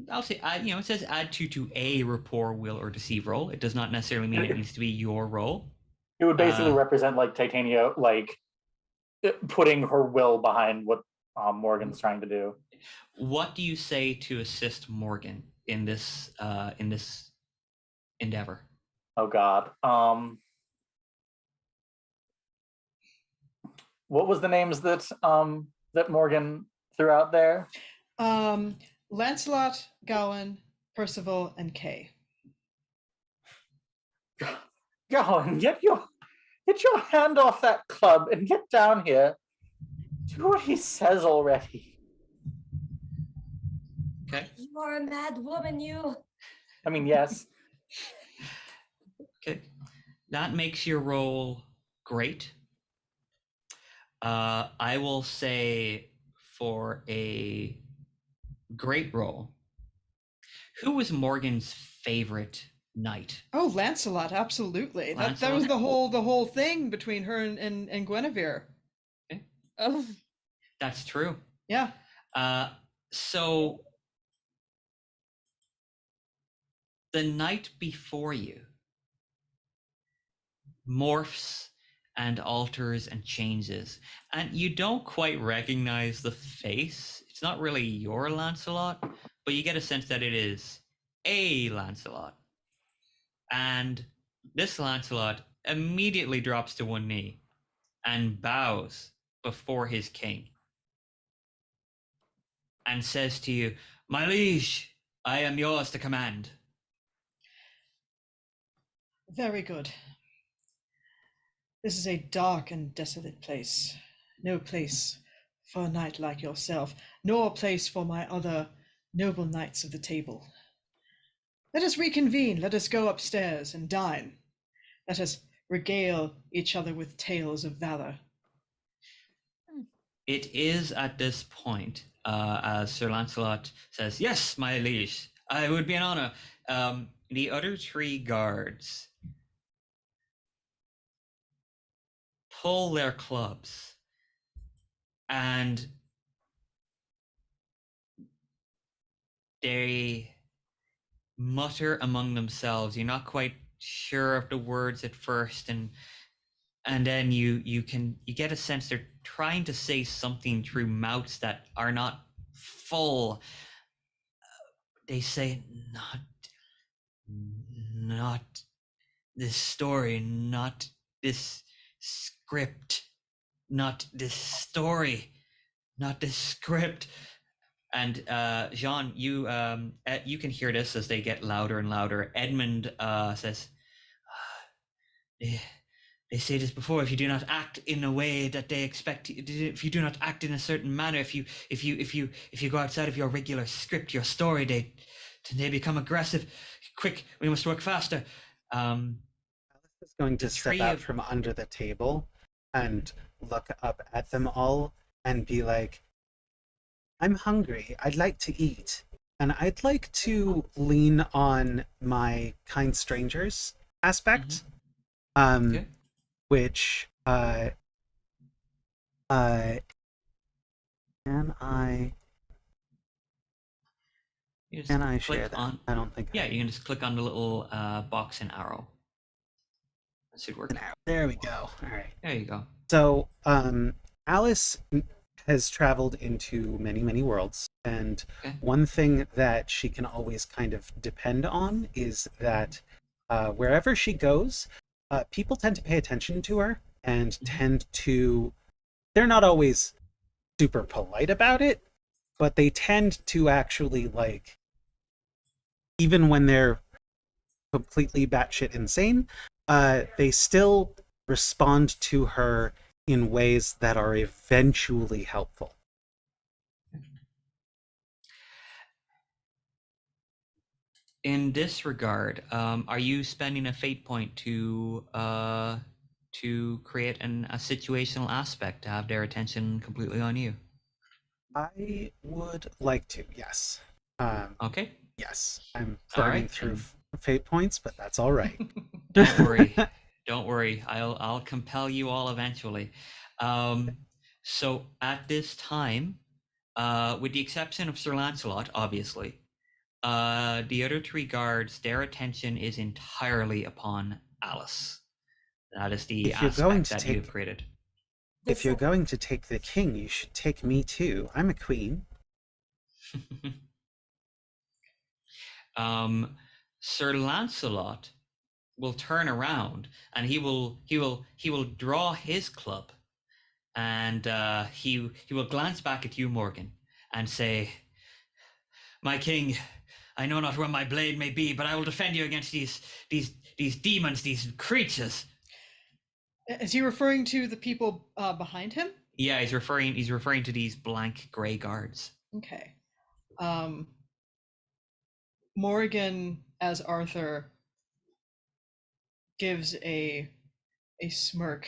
I'll say it says add to a rapport, will, or deceive roll. It does not necessarily mean it needs to be your roll. It would basically represent like Titania, like putting her will behind what Morgan's trying to do. What do you say to assist Morgan in this endeavor? Oh God. What was the names that Morgan threw out there? Lancelot, Gowan, Percival, and Kay. Gowan, get your hand off that club and get down here. Do what he says already. Okay. You are a mad woman, you. I mean, yes. Okay. That makes your roll great. I will say for a great roll, who was Morgan's favorite knight? Oh, Lancelot, absolutely. That was the whole thing between her and Guinevere. Okay. Oh, That's true. Yeah. So the knight before you morphs and alters and changes, and you don't quite recognize the face. It's not really your Lancelot, but you get a sense that it is a Lancelot. And this Lancelot immediately drops to one knee and bows before his king and says to you, "My liege, I am yours to command." Very good. This is a dark and desolate place. No place for a knight like yourself, nor a place for my other noble knights of the table. Let us reconvene. Let us go upstairs and dine. Let us regale each other with tales of valor. It is at this point, as Sir Lancelot says, "Yes, my liege, I would be an honor." The other three guards pull their clubs and they mutter among themselves. You're not quite sure of the words at first, and then you get a sense they're trying to say something through mouths that are not full. They say, not this story, not this script, not this story, not this script. And Jean, you can hear this as they get louder and louder. Edmund says, "They say this before. If you do not act in a way that they expect, if you do not act in a certain manner, if you go outside of your regular script, your story, they become aggressive. Quick, we must work faster." Alice is going to step out from under the table and look up at them all and be like, "I'm hungry. I'd like to eat. And I'd like to lean on my kind strangers aspect." Okay. Which can I share that? I don't think. Yeah, you can just click on the little box and arrow. That should work. There we go. All right. There you go. So Alice has traveled into many, many worlds, and one thing that she can always kind of depend on is that wherever she goes, people tend to pay attention to her and they're not always super polite about it, but they tend to actually, like, even when they're completely batshit insane, they still respond to her in ways that are eventually helpful. In this regard, are you spending a fate point to create a situational aspect to have their attention completely on you? I would like to, yes. Okay. Yes, I'm All burning right, through then. fate points, but that's all right. Don't worry. Don't worry. I'll compel you all eventually. So at this time, with the exception of Sir Lancelot, obviously, the other three guards, their attention is entirely upon Alice. That is the If you're going aspect to that take- you've created. If you're going to take the king, you should take me too. I'm a queen. Sir Lancelot will turn around and he will draw his club, and he will glance back at you, Morgan, and say, "My king, I know not where my blade may be, but I will defend you against these demons, these creatures." Is he referring to the people behind him? Yeah, he's referring to these blank gray guards. Okay. Morgan, as Arthur, gives a smirk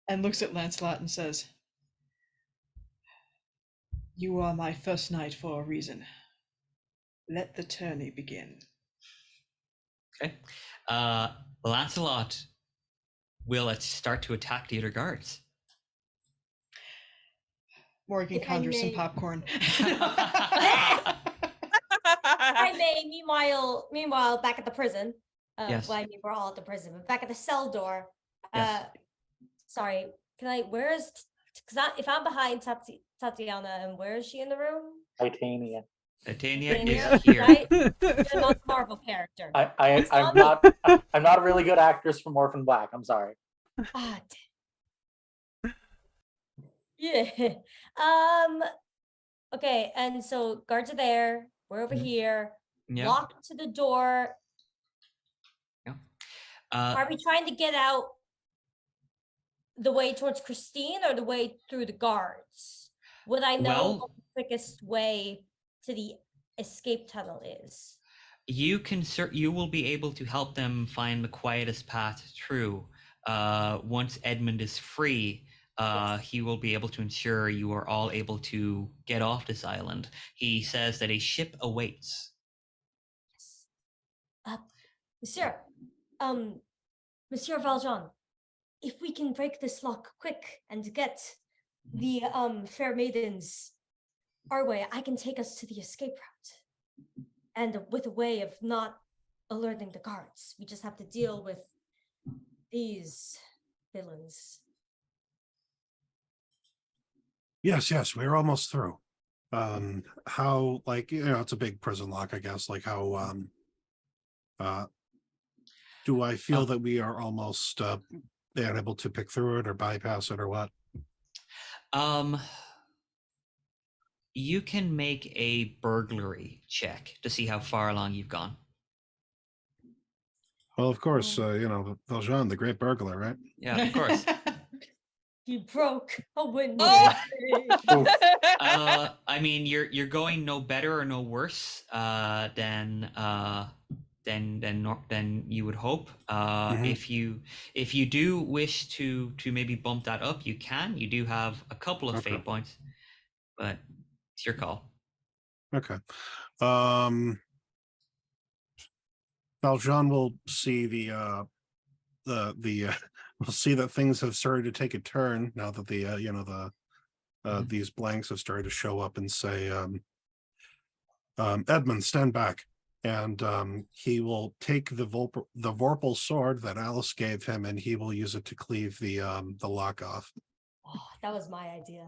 and looks at Lancelot and says, "You are my first knight for a reason. Let the tourney begin." Okay. Lancelot will start to attack the other guards. Morgan If I conjures some may- popcorn. I may, meanwhile, back at the prison. Yes. Well, I mean, we're all at the prison, but back at the cell door. Yes. Sorry, if I'm behind Tatiana, and where is she in the room? Titania. Titania Titania? is here. You're not the Marvel character. I'm not a really good actress from Orphan Black. I'm sorry. Ah, yeah. Okay, and so guards are there. We're over here. Yeah. Locked to the door. Yeah. Are we trying to get out the way towards Christine or the way through the guards? Would I know what the quickest way to the escape tunnel is? You will be able to help them find the quietest path through. Once Edmund is free, he will be able to ensure you are all able to get off this island. He says that a ship awaits. Monsieur, Monsieur Valjean, if we can break this lock quick and get the fair maidens our way, I can take us to the escape route. And with a way of not alerting the guards. We just have to deal with these villains. Yes, we're almost through. How, like, it's a big prison lock, I guess. Like, how do I feel that we are almost able to pick through it or bypass it or what? You can make a burglary check to see how far along you've gone. Well, of course, Valjean, the great burglar, right? Yeah, of course. You broke a window. I mean, you're going no better or no worse than you would hope. If you do wish to maybe bump that up, you can. You do have a couple of fate points, but it's your call. Okay. Valjean will see we'll see that things have started to take a turn now that these blanks have started to show up and say, Edmund, stand back. And he will take the Vorpal sword that Alice gave him, and he will use it to cleave the lock off. Oh, that was my idea.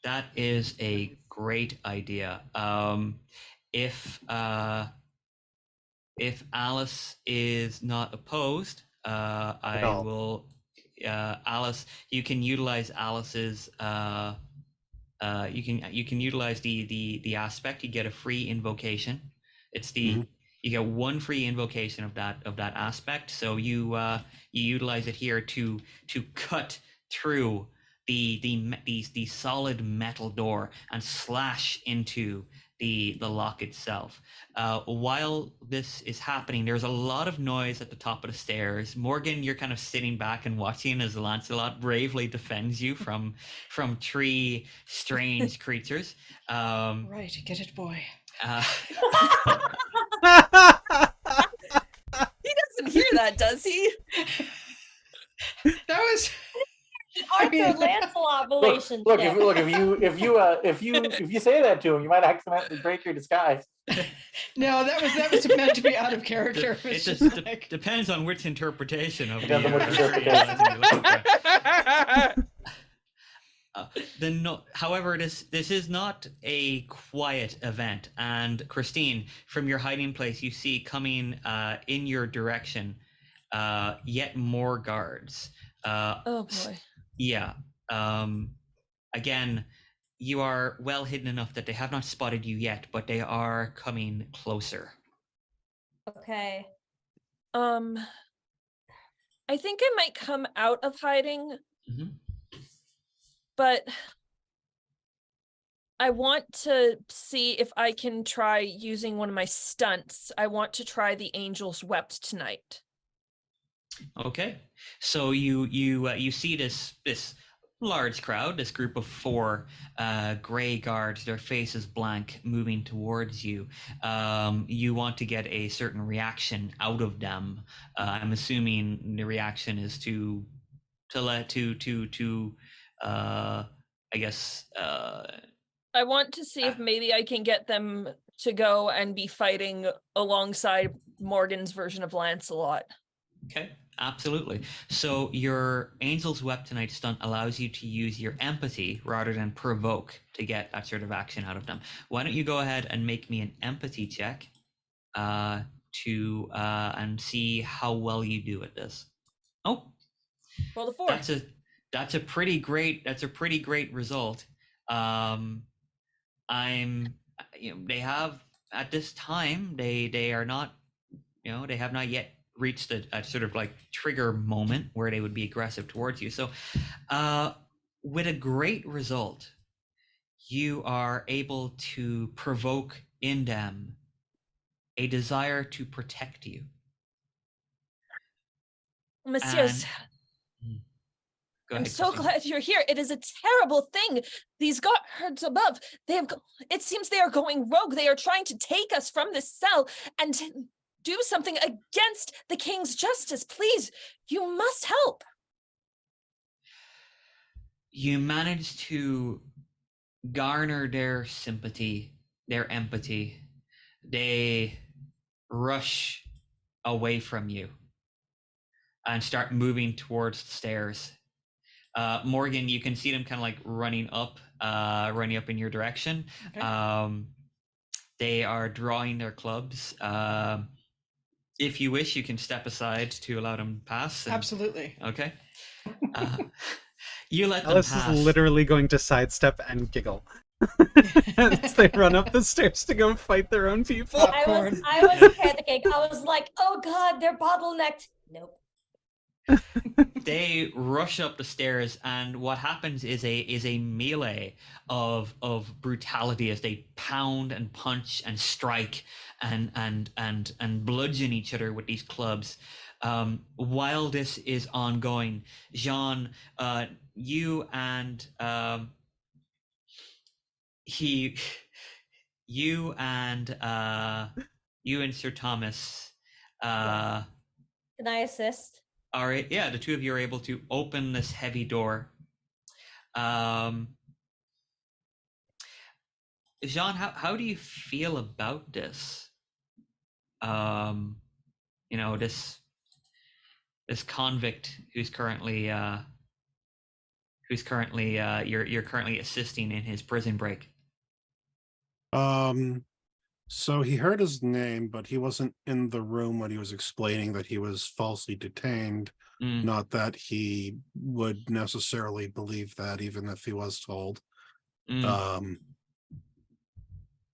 That is a great idea. If Alice is not opposed, I will. Alice, you can utilize Alice's you can utilize the aspect. You get a free invocation. It's the you get one free invocation of that aspect. So you utilize it here to cut through the solid metal door and slash into the lock itself. While this is happening, there's a lot of noise at the top of the stairs. Morgan, you're kind of sitting back and watching as Lancelot bravely defends you from three strange creatures. Right, get it, boy. He doesn't hear that, does he? That was Arthur Lancelot relation. Look, if you say that to him, you might accidentally break your disguise. no, that was meant to be out of character. It just depends on which interpretation of Depends on which interpretation. However, this is not a quiet event, and Christine, from your hiding place, you see coming in your direction yet more guards. Oh boy. Yeah. Again, you are well hidden enough that they have not spotted you yet, but they are coming closer. Okay. I think I might come out of hiding, but I want to see if I can try using one of my stunts. I want to try the Angels Wept tonight. Okay, so you see this large crowd, this group of 4 gray guards, their faces blank, moving towards you. You want to get a certain reaction out of them. I'm assuming the reaction is I guess. I want to see if maybe I can get them to go and be fighting alongside Morgan's version of Lancelot. Okay, absolutely. So your Angels Wept Tonight stunt allows you to use your empathy rather than provoke to get that sort of action out of them. Why don't you go ahead and make me an empathy check and see how well you do at this. Oh, Roll the 4. That's a pretty great result. They have at this time they are not, they have not yet reached a sort of like trigger moment where they would be aggressive towards you. So with a great result, you are able to provoke in them a desire to protect you. Messieurs, I'm so glad you're here. It is a terrible thing. These guards above, it seems they are going rogue. They are trying to take us from this cell and do something against the king's justice. Please, you must help. You manage to garner their sympathy, their empathy. They rush away from you and start moving towards the stairs. Morgan, you can see them kind of like running up in your direction. Okay. They are drawing their clubs. If you wish, you can step aside to allow them to pass. Absolutely. Okay. You let Alice them pass. Is literally going to sidestep and giggle as they run up the stairs to go fight their own people. I was panicking. I was like, oh God, they're bottlenecked. Nope. They rush up the stairs, and what happens is a melee of brutality as they pound and punch and strike and bludgeon each other with these clubs. While this is ongoing, Jean, you and Sir Thomas. Can I assist? All right, yeah, the two of you are able to open this heavy door. Jean, how do you feel about this? This convict who's currently you're currently assisting in his prison break. So he heard his name, but he wasn't in the room when he was explaining that he was falsely detained. Not that he would necessarily believe that, even if he was told. Um,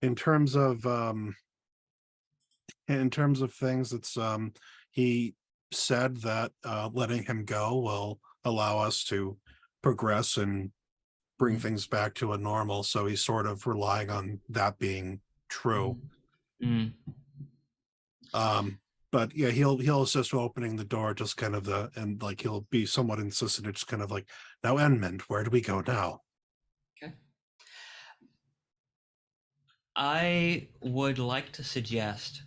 in terms of things, it's he said that letting him go will allow us to progress and bring things back to a normal. So he's sort of relying on that being true. But yeah, he'll assist with opening the door, just kind of he'll be somewhat insistent. It's kind of like, now Edmund, where do we go now? Okay. I would like to suggest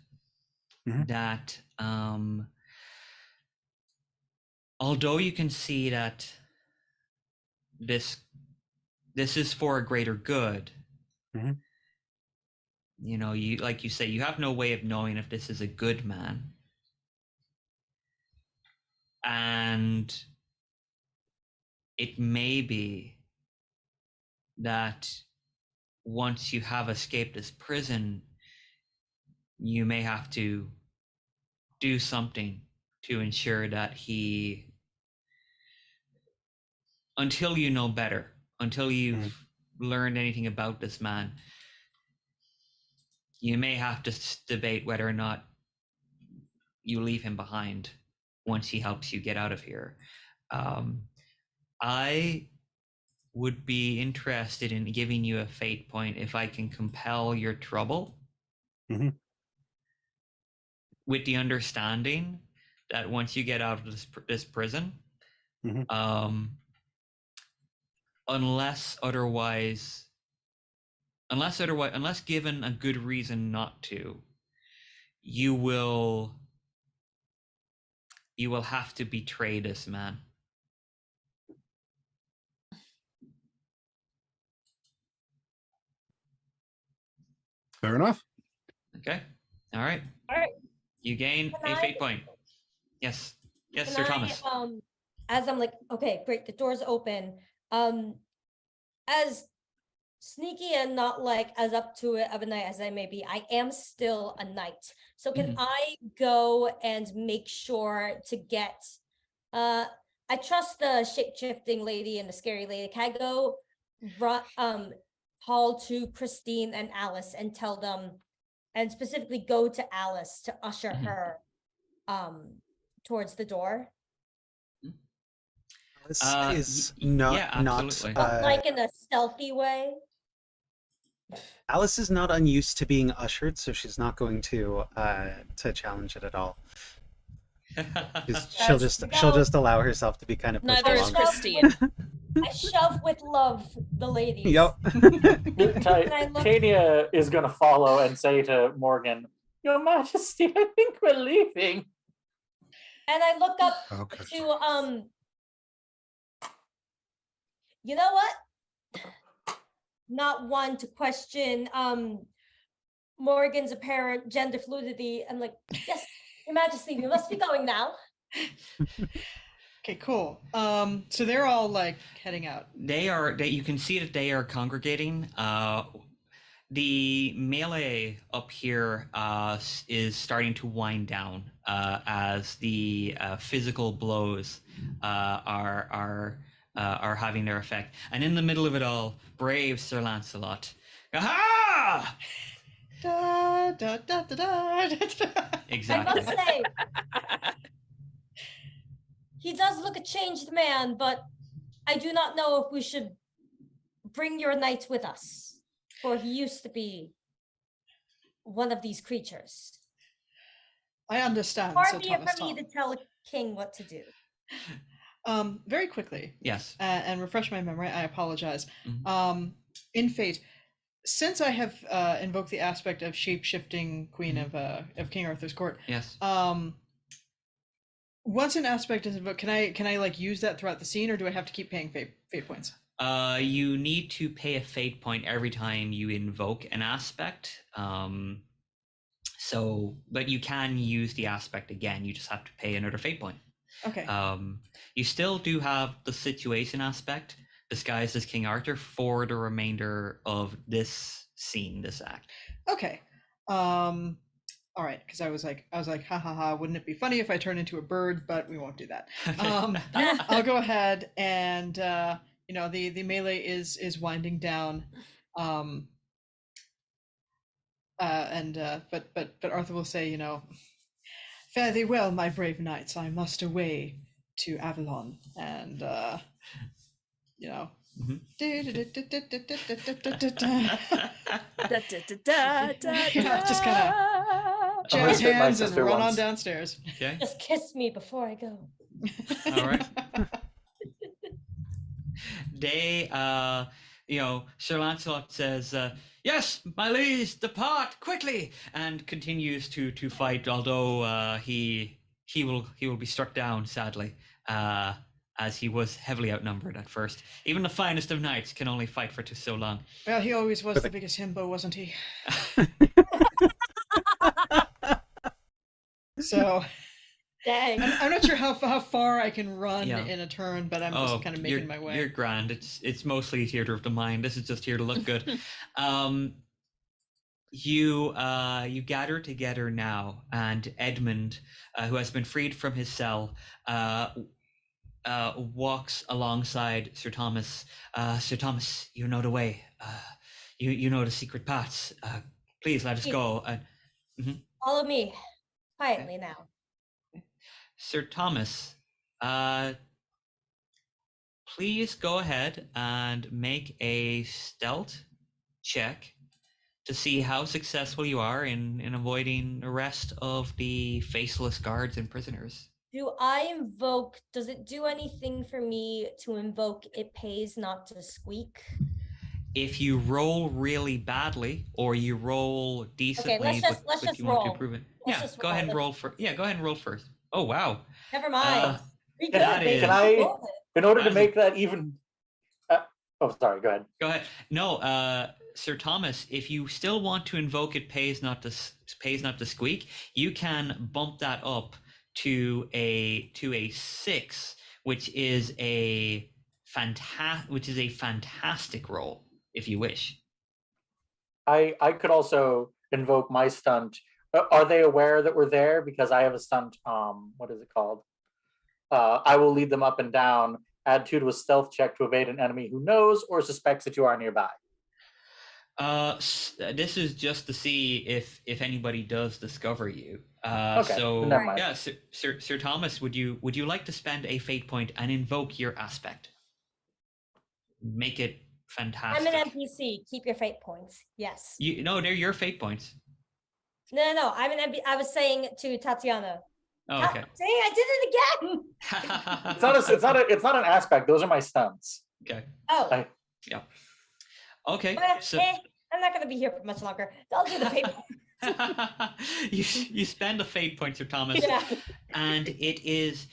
that although you can see that this is for a greater good, you know, you, like you say, you have no way of knowing if this is a good man. And it may be that once you have escaped this prison, you may have to do something to ensure that he, until you know better, until you've learned anything about this man, you may have to debate whether or not you leave him behind once he helps you get out of here. I would be interested in giving you a fate point if I can compel your trouble, with the understanding that once you get out of this prison, unless given a good reason not to, you will have to betray this man. Fair enough. Okay. All right. You gain a fate point. Yes, Sir Thomas. As I'm like, okay, great, the door's open. As sneaky and not like as up to it of a knight as I may be, I am still a knight. So can I go and make sure to get I trust the shape-shifting lady and the scary lady. Can I go call to Christine and Alice and tell them, and specifically go to Alice to usher her towards the door? Alice is not like in a stealthy way. Alice is not unused to being ushered, so she's not going to challenge it at all. She'll just allow herself to be kind of pushed neither is Christine. I shove with love the ladies. Yep. Titania is going to follow and say to Morgan, "Your Majesty, I think we're leaving." And I look up to you know what? Not one to question Morgan's apparent gender fluidity. I'm like, yes, Your Majesty, we must be going now. Okay, cool. So they're all like heading out. You can see that they are congregating. The melee up here is starting to wind down as the physical blows are having their effect. And in the middle of it all, brave Sir Lancelot. Aha! Da, da, da, da, da, da. Exactly. I must say, he does look a changed man, but I do not know if we should bring your knight with us, for he used to be one of these creatures. I understand. Far be it for me to tell a king what to do. Very quickly. Yes. And refresh my memory. I apologize. In Fate, since I have invoked the aspect of shape-shifting Queen of King Arthur's court. Yes. Once an aspect is invoked, can I like use that throughout the scene, or do I have to keep paying fate points? You need to pay a fate point every time you invoke an aspect. But you can use the aspect again. You just have to pay another fate point. Okay. You still do have the situation aspect disguised as King Arthur for the remainder of this scene, this act. Okay. All right, because I was like, ha ha ha, wouldn't it be funny if I turn into a bird? But we won't do that. I'll go ahead and the melee is winding down, but Arthur will say, fare thee well, my brave knights. I must away to Avalon, and just kind of jazz hands and run on downstairs. Okay. Just kiss me before I go. All right. They, Sir Lancelot says, "Yes, my liege, depart quickly," and continues to fight. Although he will be struck down, sadly, as he was heavily outnumbered at first. Even the finest of knights can only fight for so long. Well, he always was the biggest himbo, wasn't he? So, dang. I'm not sure how far I can run in a turn, but I'm just kind of making my way. You're grand. It's mostly theater of the mind. This is just here to look good. You gather together now, and Edmund, who has been freed from his cell, walks alongside Sir Thomas. Sir Thomas, you know the way. You know the secret paths. Please let us go. Follow me quietly now. Sir Thomas, please go ahead and make a stealth check to see how successful you are in avoiding arrest of the faceless guards and prisoners. Do I invoke, does it do anything for me to invoke it pays not to squeak? If you roll really badly or you roll decently, let's just you roll. Want to improve it. Go ahead and roll first. Oh wow. Never mind. In order to make that even sorry, go ahead. Go ahead. No, Sir Thomas, if you still want to invoke it pays not to squeak, you can bump that up to a 6, which is a fantastic roll, if you wish. I could also invoke my stunt. Are they aware that we're there? Because I have a stunt. What is it called? I will lead them up and down. Add 2 to a stealth check to evade an enemy who knows or suspects that you are nearby. This is just to see if anybody does discover you. Okay, so never mind. Yeah, Sir Thomas, would you like to spend a fate point and invoke your aspect? Make it fantastic. I'm an NPC. Keep your fate points. Yes. No, they're your fate points. No. I'm an NPC. I was saying to Tatiana. Oh, okay. Dang, I did it again. It's not an aspect. Those are my stunts. Okay. Oh. Yeah. Okay. So I'm not going to be here for much longer. I'll do the fate points. you spend a fate point, Sir Thomas, and it is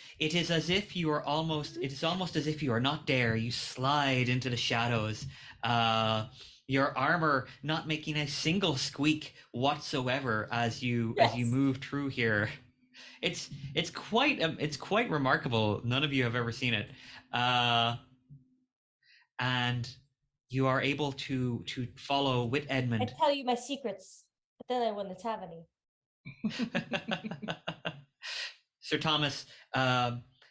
as if you are almost. It is almost as if you are not there. You slide into the shadows. Your armor not making a single squeak whatsoever as you move through here. It's quite remarkable. None of you have ever seen it, and you are able to follow with Edmund. I tell you my secrets, but then I wouldn't have any. Sir Thomas,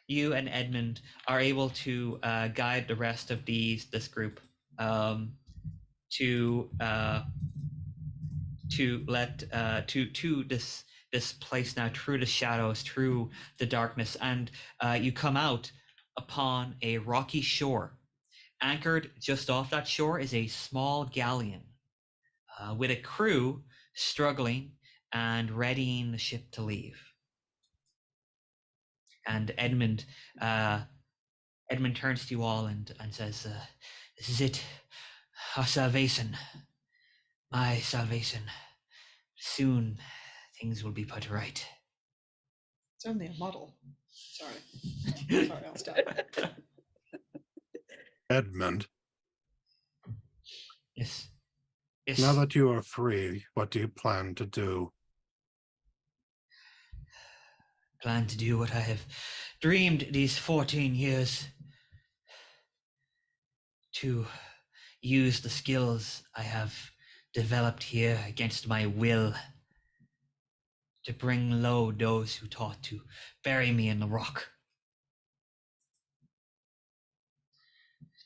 you and Edmund are able to guide the rest of this group to this place now, through the shadows, through the darkness, and you come out upon a rocky shore. Anchored just off that shore is a small galleon with a crew struggling and readying the ship to leave. And Edmund turns to you all and says, "This is it, our salvation, my salvation. Soon things will be put right." It's only a model. Sorry, I'll stop. Edmund. Yes. Now that you are free, what do you plan to do? Plan to do what I have dreamed these 14 years. To use the skills I have developed here against my will. To bring low those who thought to bury me in the rock.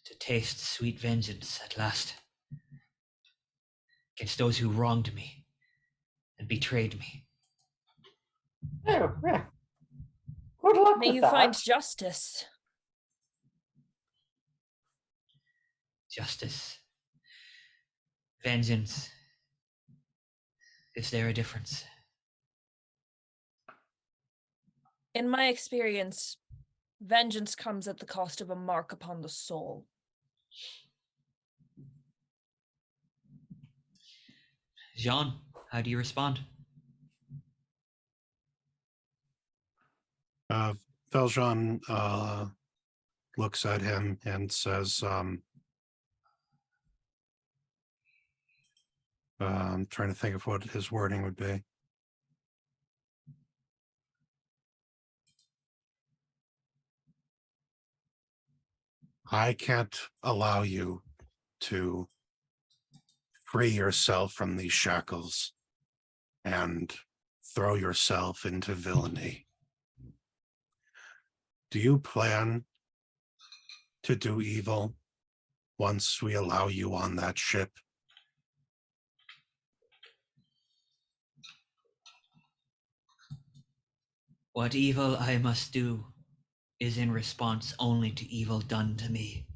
To to taste sweet vengeance at last against those who wronged me and betrayed me. Oh, yeah. Good luck May with you that. find justice. Justice. Vengeance. Is there a difference? In my experience, vengeance comes at the cost of a mark upon the soul. Jean, how do you respond? Valjean looks at him and says, I'm trying to think of what his wording would be. I can't allow you to free yourself from these shackles and throw yourself into villainy. Do you plan to do evil once we allow you on that ship? What evil I must do is in response only to evil done to me.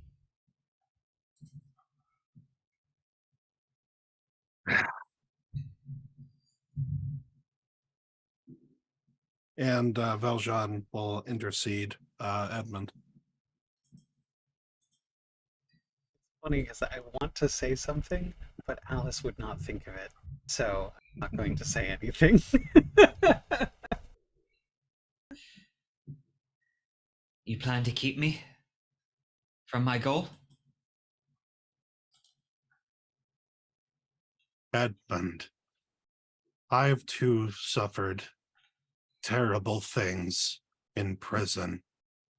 And Valjean will intercede, Edmund. Funny is that I want to say something, but Alice would not think of it, so I'm not going to say anything. You plan to keep me from my goal? Edmund, I've too suffered terrible things in prison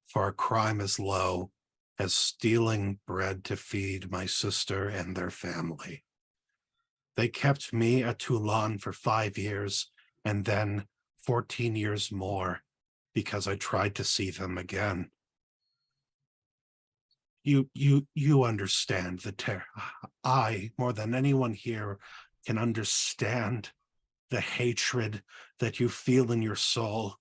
for a crime as low as stealing bread to feed my sister and their family. They kept me at Toulon for 5 years and then 14 years more because I tried to see them again. You understand the terror. I, more than anyone here, can understand the hatred that you feel in your soul.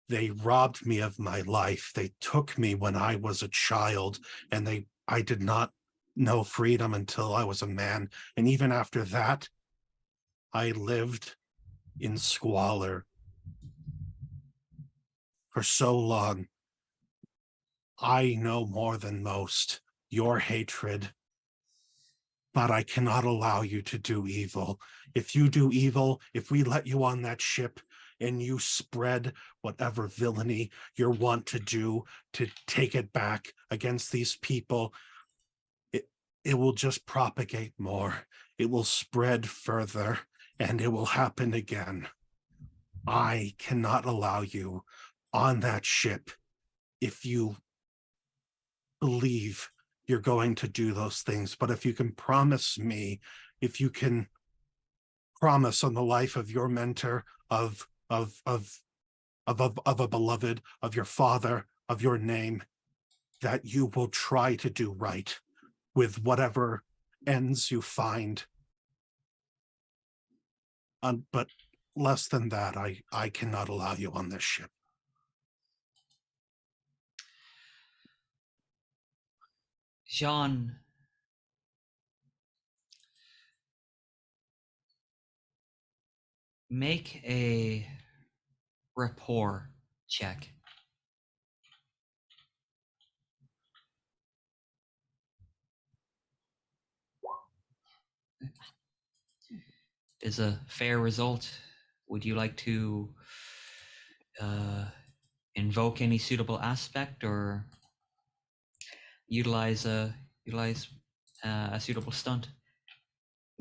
They robbed me of my life. They took me when I was a child, and I did not know freedom until I was a man. And even after that, I lived in squalor for so long. I know more than most your hatred, but I cannot allow you to do evil. If you do evil, if we let you on that ship and you spread whatever villainy you're wont to do to take it back against these people, it will just propagate more. It will spread further, and it will happen again. I cannot allow you on that ship if you believe you're going to do those things. But if you can promise me, if you can promise on the life of your mentor, of a beloved, of your father, of your name, that you will try to do right with whatever ends you find. But less than that, I cannot allow you on this ship. Jean, make a rapport check. Is a fair result. Would you like to invoke any suitable aspect or utilize a suitable stunt?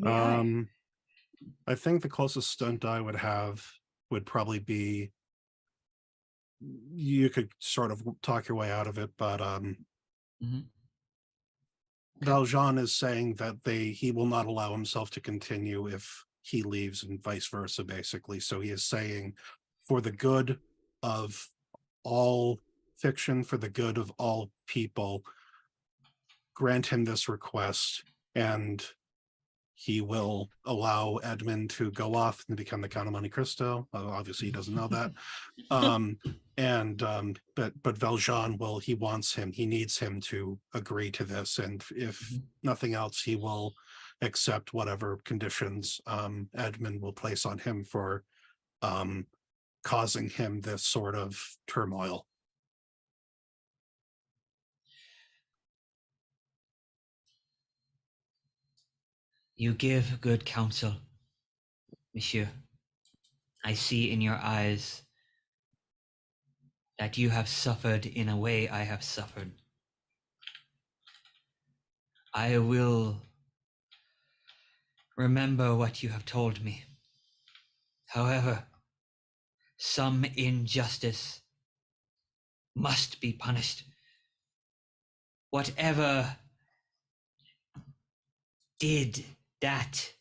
I think the closest stunt I would have would probably be, you could sort of talk your way out of it, but Valjean is saying that he will not allow himself to continue if he leaves, and vice versa, basically. So he is saying, for the good of all fiction, for the good of all people, grant him this request, and he will allow Edmund to go off and become the Count of Monte Cristo. Obviously, he doesn't know that. But Valjean he needs him to agree to this, and if nothing else, he will accept whatever conditions Edmund will place on him for causing him this sort of turmoil. You give good counsel, monsieur. I see in your eyes that you have suffered in a way I have suffered. I will remember what you have told me. However, some injustice must be punished. Whatever did that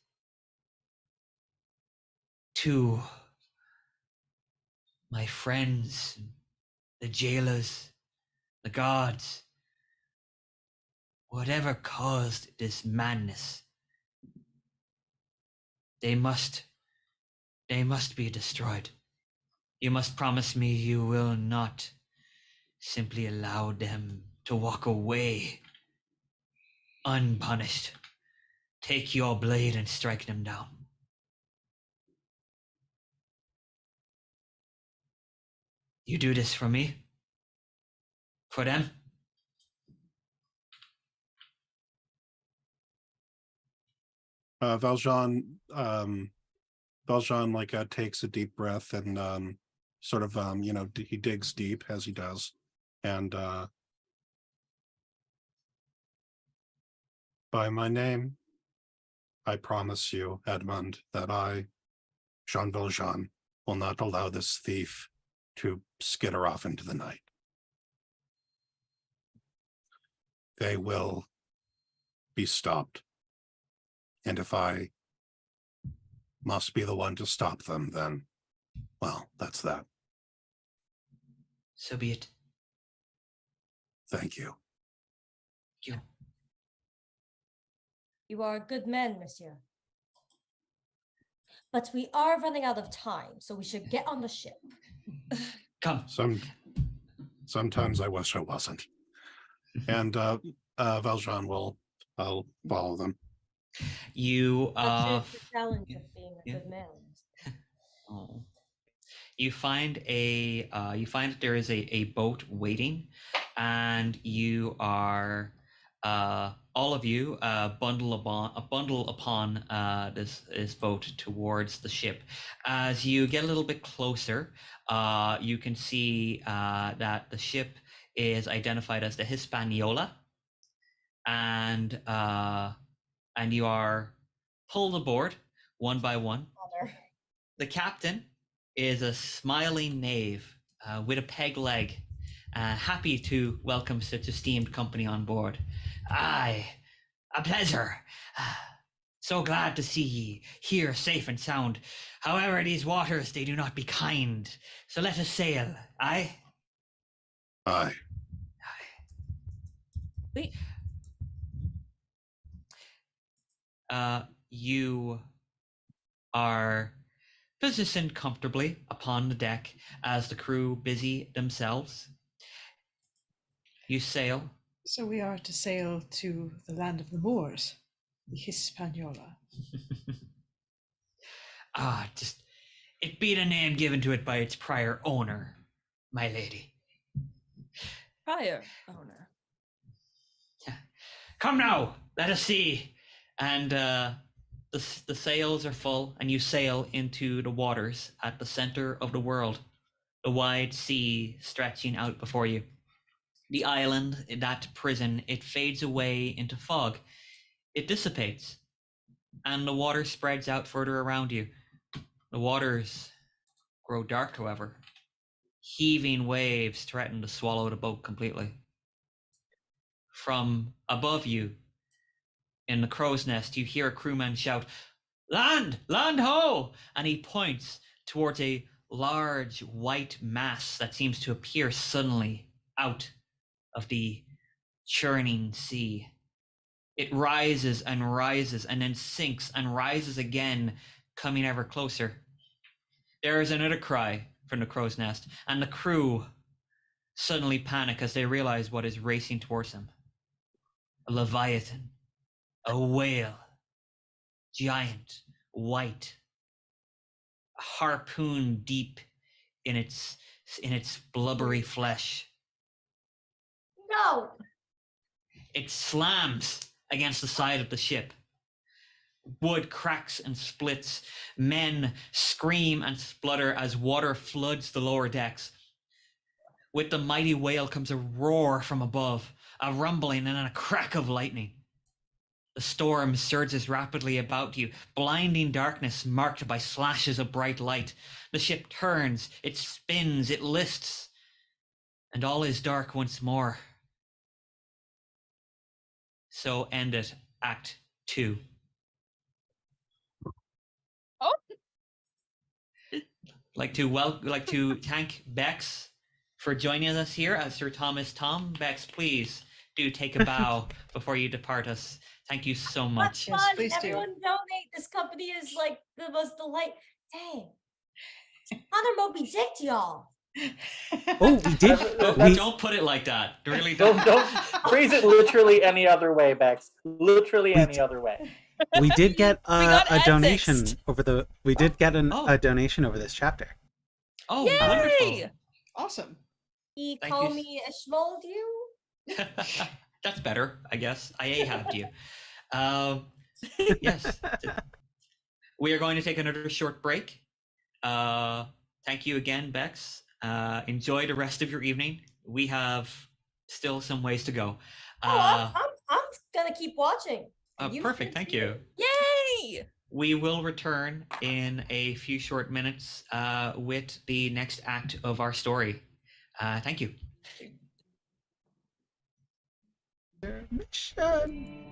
to my friends, the jailers, the guards, whatever caused this madness, they must be destroyed. You must promise me you will not simply allow them to walk away unpunished. Take your blade and strike them down. You do this for me? For them? Valjean takes a deep breath and he digs deep as he does, and by my name, I promise you, Edmund, that I, Jean Valjean, will not allow this thief to skitter off into the night. They will be stopped. And if I must be the one to stop them, then, well, that's that. So be it. Thank you. Thank you. You are a good man, monsieur. But we are running out of time, so we should get on the ship. Come. Sometimes I wish I wasn't. And Valjean I'll follow them. You The challenge of being a good man. Oh. You find that there is a boat waiting, and you are all of you bundle upon this boat towards the ship. As you get a little bit closer, you can see that the ship is identified as the Hispaniola, and you are pulled aboard one by one. The captain is a smiling knave with a peg leg, happy to welcome such esteemed company on board. Aye, a pleasure. So glad to see ye here safe and sound. However, these waters, they do not be kind. So let us sail, aye? Aye. Wait. You are positioned comfortably upon the deck as the crew busy themselves. You sail. So we are to sail to the land of the Moors, the Hispaniola. Just it be the name given to it by its prior owner, my lady. Prior owner. Come now, let us see. And the sails are full, and you sail into the waters at the center of the world, the wide sea stretching out before you. The island, that prison, it fades away into fog. It dissipates, and the water spreads out further around you. The waters grow dark, however. Heaving waves threaten to swallow the boat completely. From above you, in the crow's nest, you hear a crewman shout, "Land! Land ho!" And he points towards a large white mass that seems to appear suddenly out of the churning sea. It rises and then sinks and rises again, coming ever closer. There is another cry from the crow's nest, and the crew suddenly panic as they realize what is racing towards them. A leviathan, a whale, giant, white, a harpoon deep in its blubbery flesh. No. It slams against the side of the ship. Wood cracks and splits. Men scream and splutter as water floods the lower decks. With the mighty whale comes a roar from above, a rumbling and a crack of lightning. The storm surges rapidly about you, blinding darkness marked by slashes of bright light. The ship turns, it spins, it lists, and all is dark once more. So ended Act 2. Oh. Like to thank Bex for joining us here as Sir Thomas Tom. Bex, please do take a bow before you depart us. Thank you so much. What's fun? please do. Everyone donate. This company is like the most delight. Dang. Another Moby Dick, y'all. Oh, we did. Don't put it like that. Really Don't phrase it literally any other way, Bex. Literally any other way. We did get got a donation annexed. over the. We did get a donation over this chapter. Oh, Yay! wonderful. Awesome. He Thank call you. me a schmold you? That's better, I guess. I ahabbed you. Yes. We are going to take another short break. Thank you again, Bex. Enjoy the rest of your evening. We have still some ways to go. I'm gonna keep watching. You Perfect, thank you. Yay! We will return in a few short minutes with the next act of our story. Thank you. Mission.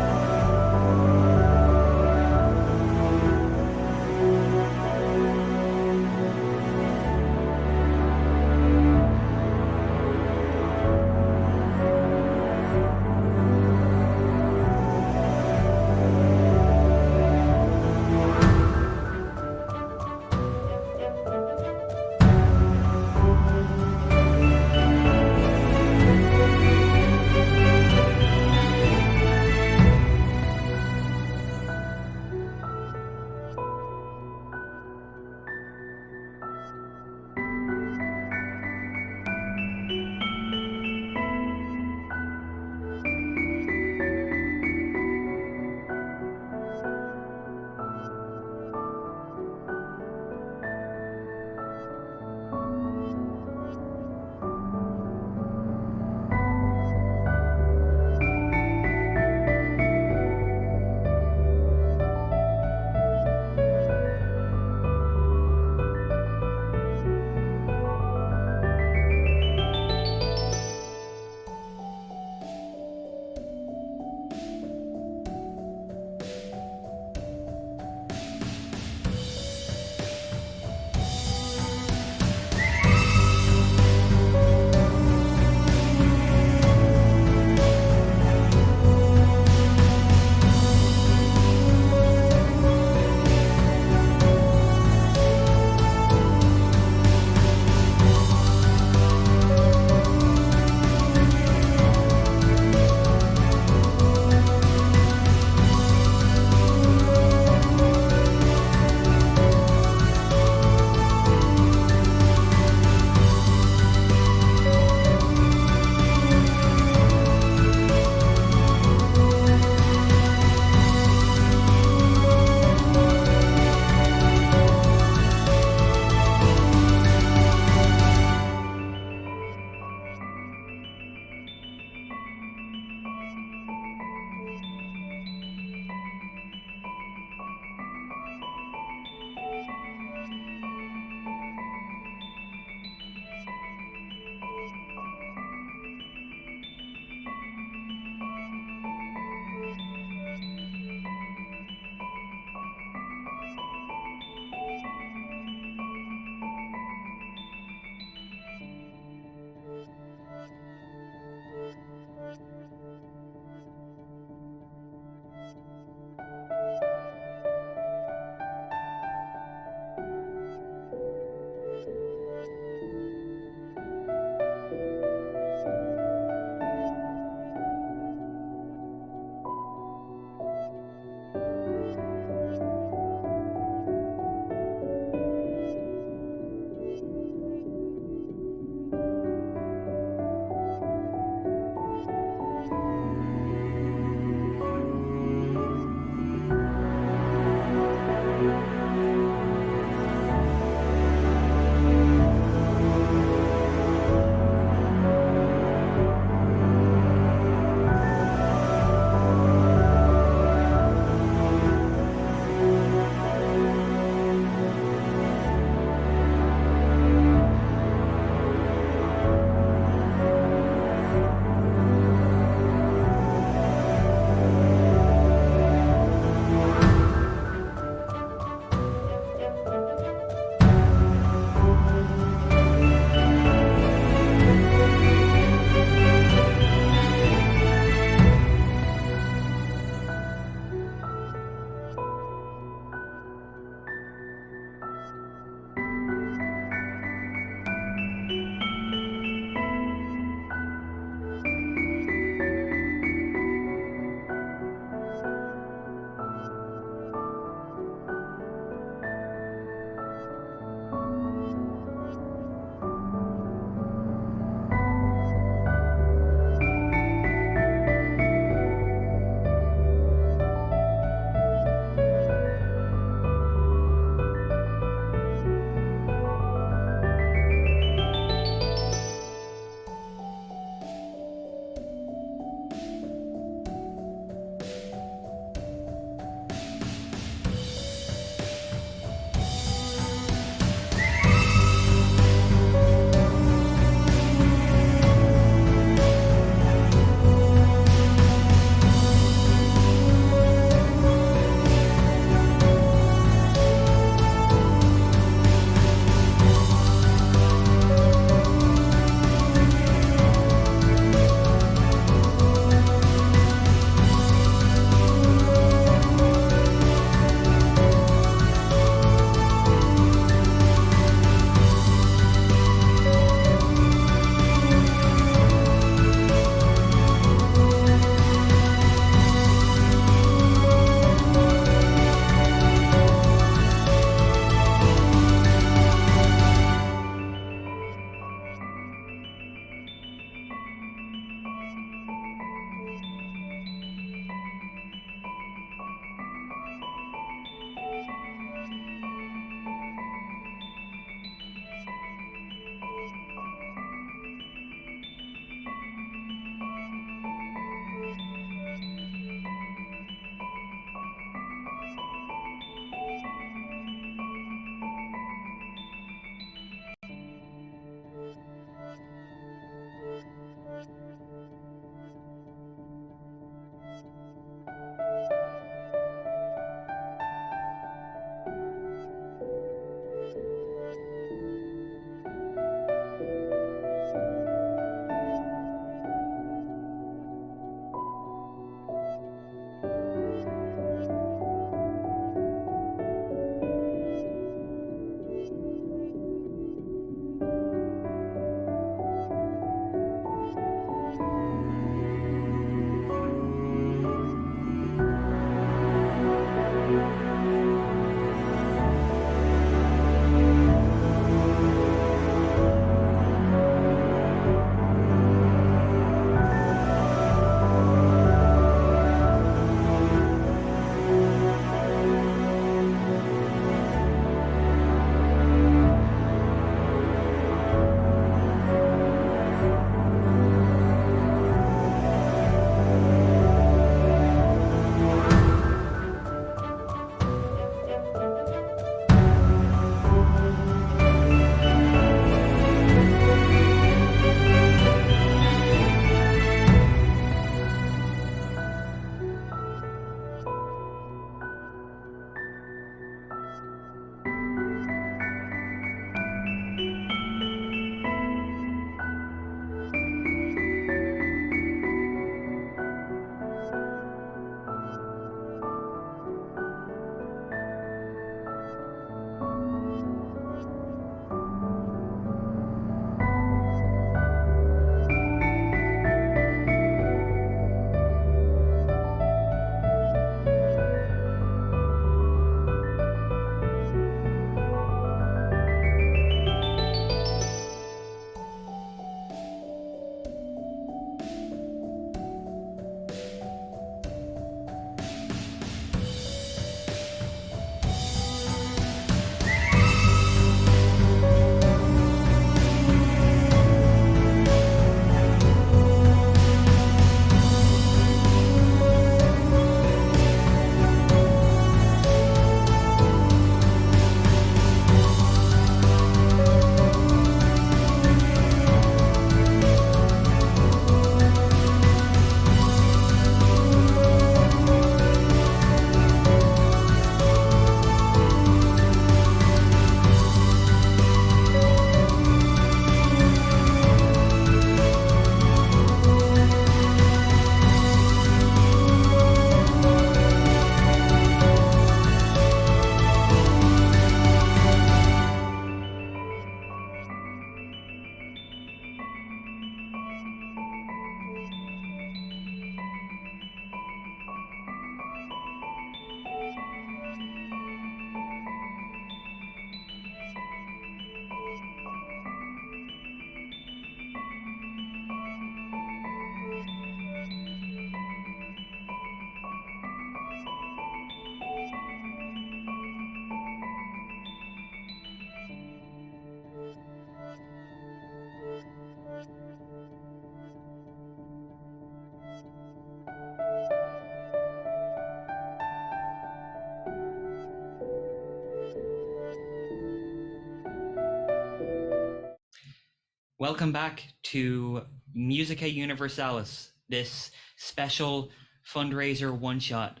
Welcome back to Musica Universalis, this special fundraiser one-shot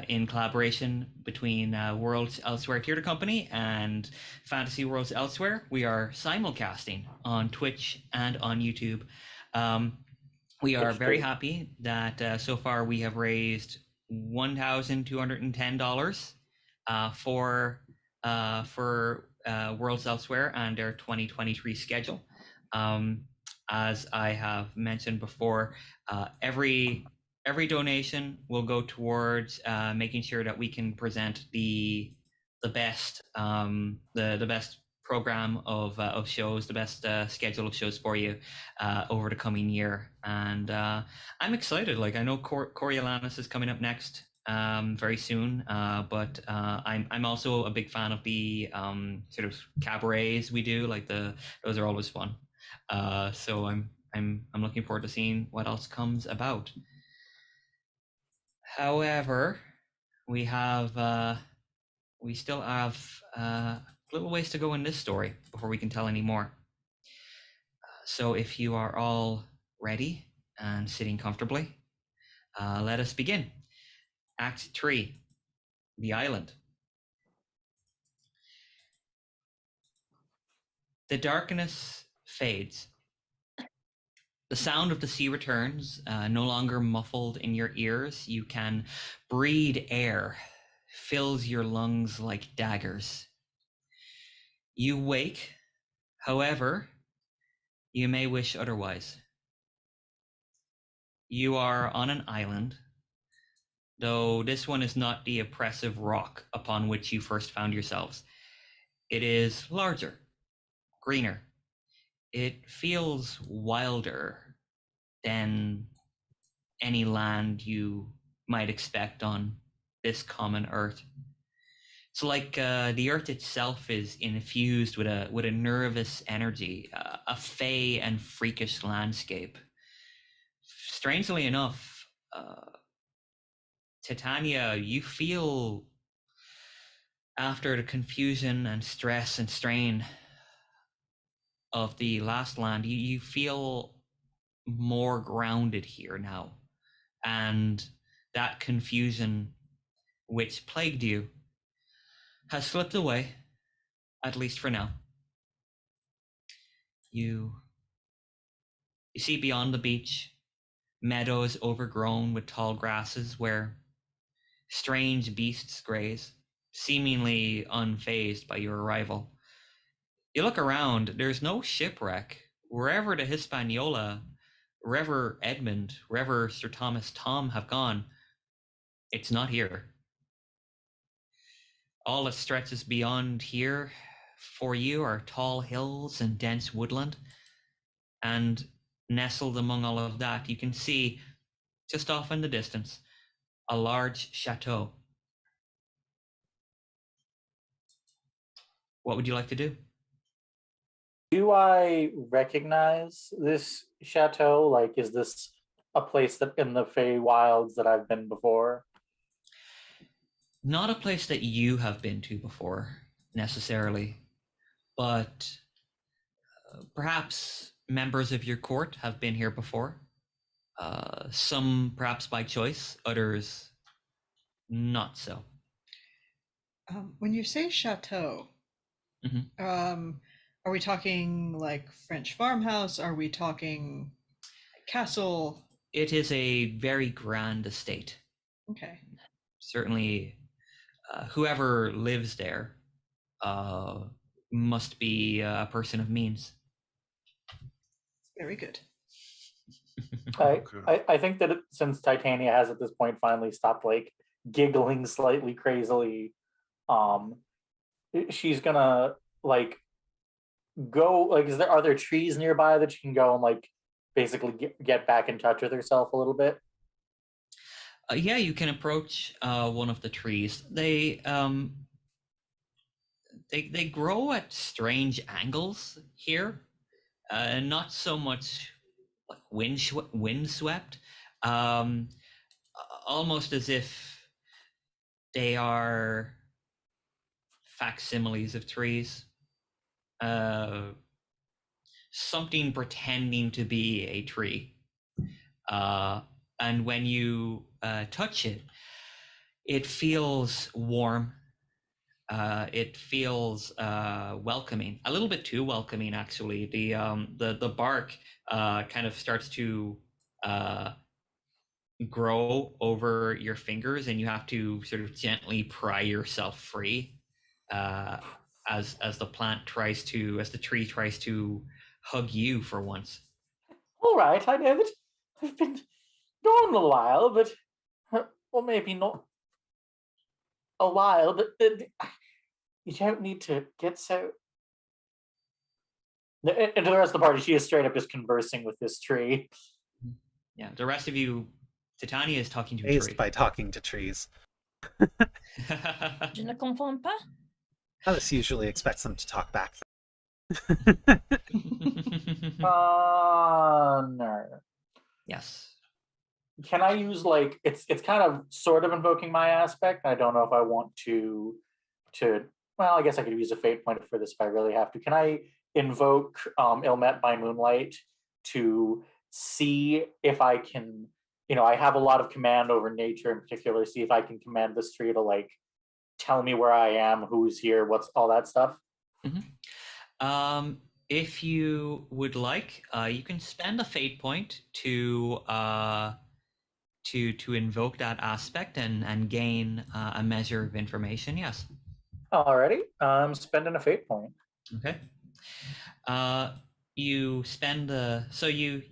in collaboration between Worlds Elsewhere Theatre Company and Fantasy Worlds Elsewhere. We are simulcasting on Twitch and on YouTube. We are very happy that so far we have raised $1,210 for Worlds Elsewhere and their 2023 schedule. As I have mentioned before, every donation will go towards making sure that we can present the best program of shows, the best schedule of shows for you over the coming year. And I'm excited. Like, I know Coriolanus is coming up next very soon, but I'm also a big fan of the sort of cabarets we do. Like those are always fun. So I'm looking forward to seeing what else comes about. However, we still have a little ways to go in this story before we can tell any more. So if you are all ready and sitting comfortably, let us begin. Act 3, The Island. The darkness fades. The sound of the sea returns, no longer muffled in your ears. You can breathe air, fills your lungs like daggers. You wake, however, you may wish otherwise. You are on an island, though this one is not the oppressive rock upon which you first found yourselves. It is larger, greener. It feels wilder than any land you might expect on this common earth. It's like the earth itself is infused with a nervous energy, a fey and freakish landscape. Strangely enough, Titania, you feel, after the confusion and stress and strain of the last land, you feel more grounded here now. And that confusion which plagued you has slipped away, at least for now. You see beyond the beach, meadows overgrown with tall grasses where strange beasts graze, seemingly unfazed by your arrival. You look around, there's no shipwreck. Wherever the Hispaniola, wherever Edmund, wherever Sir Thomas Tom have gone, it's not here. All that stretches beyond here for you are tall hills and dense woodland. And nestled among all of that, you can see, just off in the distance, a large chateau. What would you like to do? Do I recognize this chateau? Like, is this a place that in the Feywilds that I've been before? Not a place that you have been to before, necessarily, but perhaps members of your court have been here before. Some perhaps by choice, others not so. When you say chateau, are we talking like French farmhouse? Are we talking castle? It is a very grand estate. Okay. Certainly, whoever lives there must be a person of means. Very good. I think that since Titania has at this point finally stopped like giggling slightly crazily, she's gonna like go like are there trees nearby that she can go and like basically get back in touch with herself a little bit? Yeah, you can approach one of the trees. They grow at strange angles here, not so much like windswept, almost as if they are facsimiles of trees. something pretending to be a tree. And when you touch it, it feels warm. It feels welcoming, a little bit too welcoming, actually. The bark kind of starts to grow over your fingers, and you have to sort of gently pry yourself free as the tree tries to hug you for once. All right, I know that I've been gone a while, but or maybe not a while, but you don't need to get so. And to the rest of the party, she is straight up just conversing with this tree. Yeah, the rest of you, Titania is talking to a Amazed tree. by talking to trees. Je ne comprends pas. Alice usually expects them to talk back. Honor. Yes. Can I use like it's kind of sort of invoking my aspect? I don't know if I want to. Well, I guess I could use a fate point for this if I really have to. Can I invoke Ilmet by Moonlight to see if I can? I have a lot of command over nature in particular. See if I can command this tree to like tell me where I am, who's here, what's all that stuff. Mm-hmm. If you would like, you can spend a fate point to invoke that aspect and gain a measure of information. Yes. Alrighty, I'm spending a fate point. Okay. You spend so you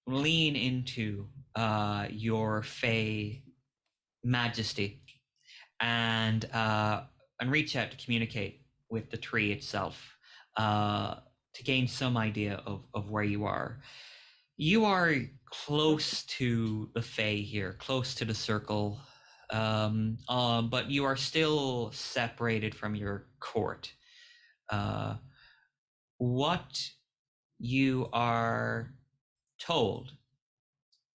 lean into your Fae majesty and reach out to communicate with the tree itself to gain some idea of where you are. You are close to the Fae here, close to the circle, but you are still separated from your court. What you are told,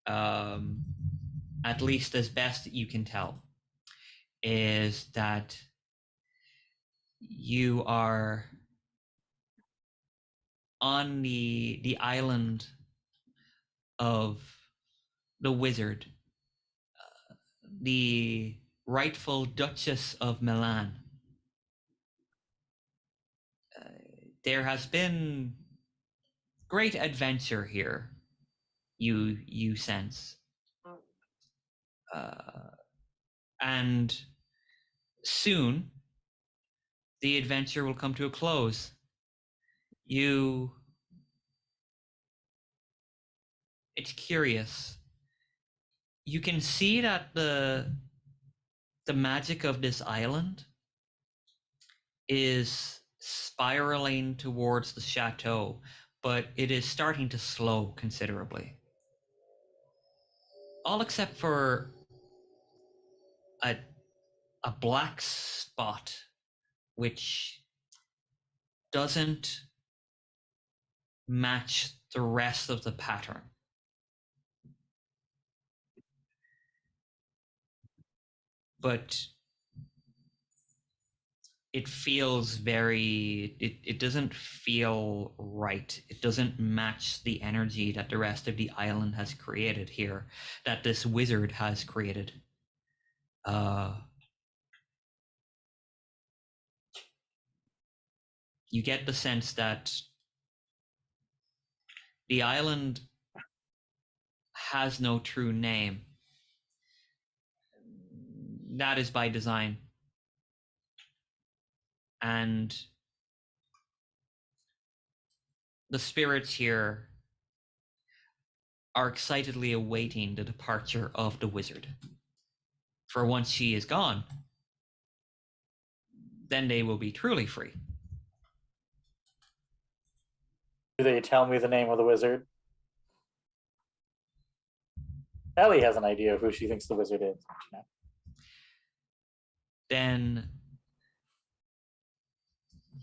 at least as best you can tell, is that you are on the island of the wizard, the rightful Duchess of Milan. There has been great adventure here, you sense. And soon, the adventure will come to a close. It's curious. You can see that the magic of this island is spiraling towards the chateau, but it is starting to slow considerably. All except for a black spot which doesn't match the rest of the pattern. But it feels it doesn't feel right. It doesn't match the energy that the rest of the island has created here, that this wizard has created. You get the sense that the island has no true name. That is by design. And the spirits here are excitedly awaiting the departure of the wizard. For once she is gone, then they will be truly free. Do they tell me the name of the wizard? Ellie has an idea of who she thinks the wizard is. Then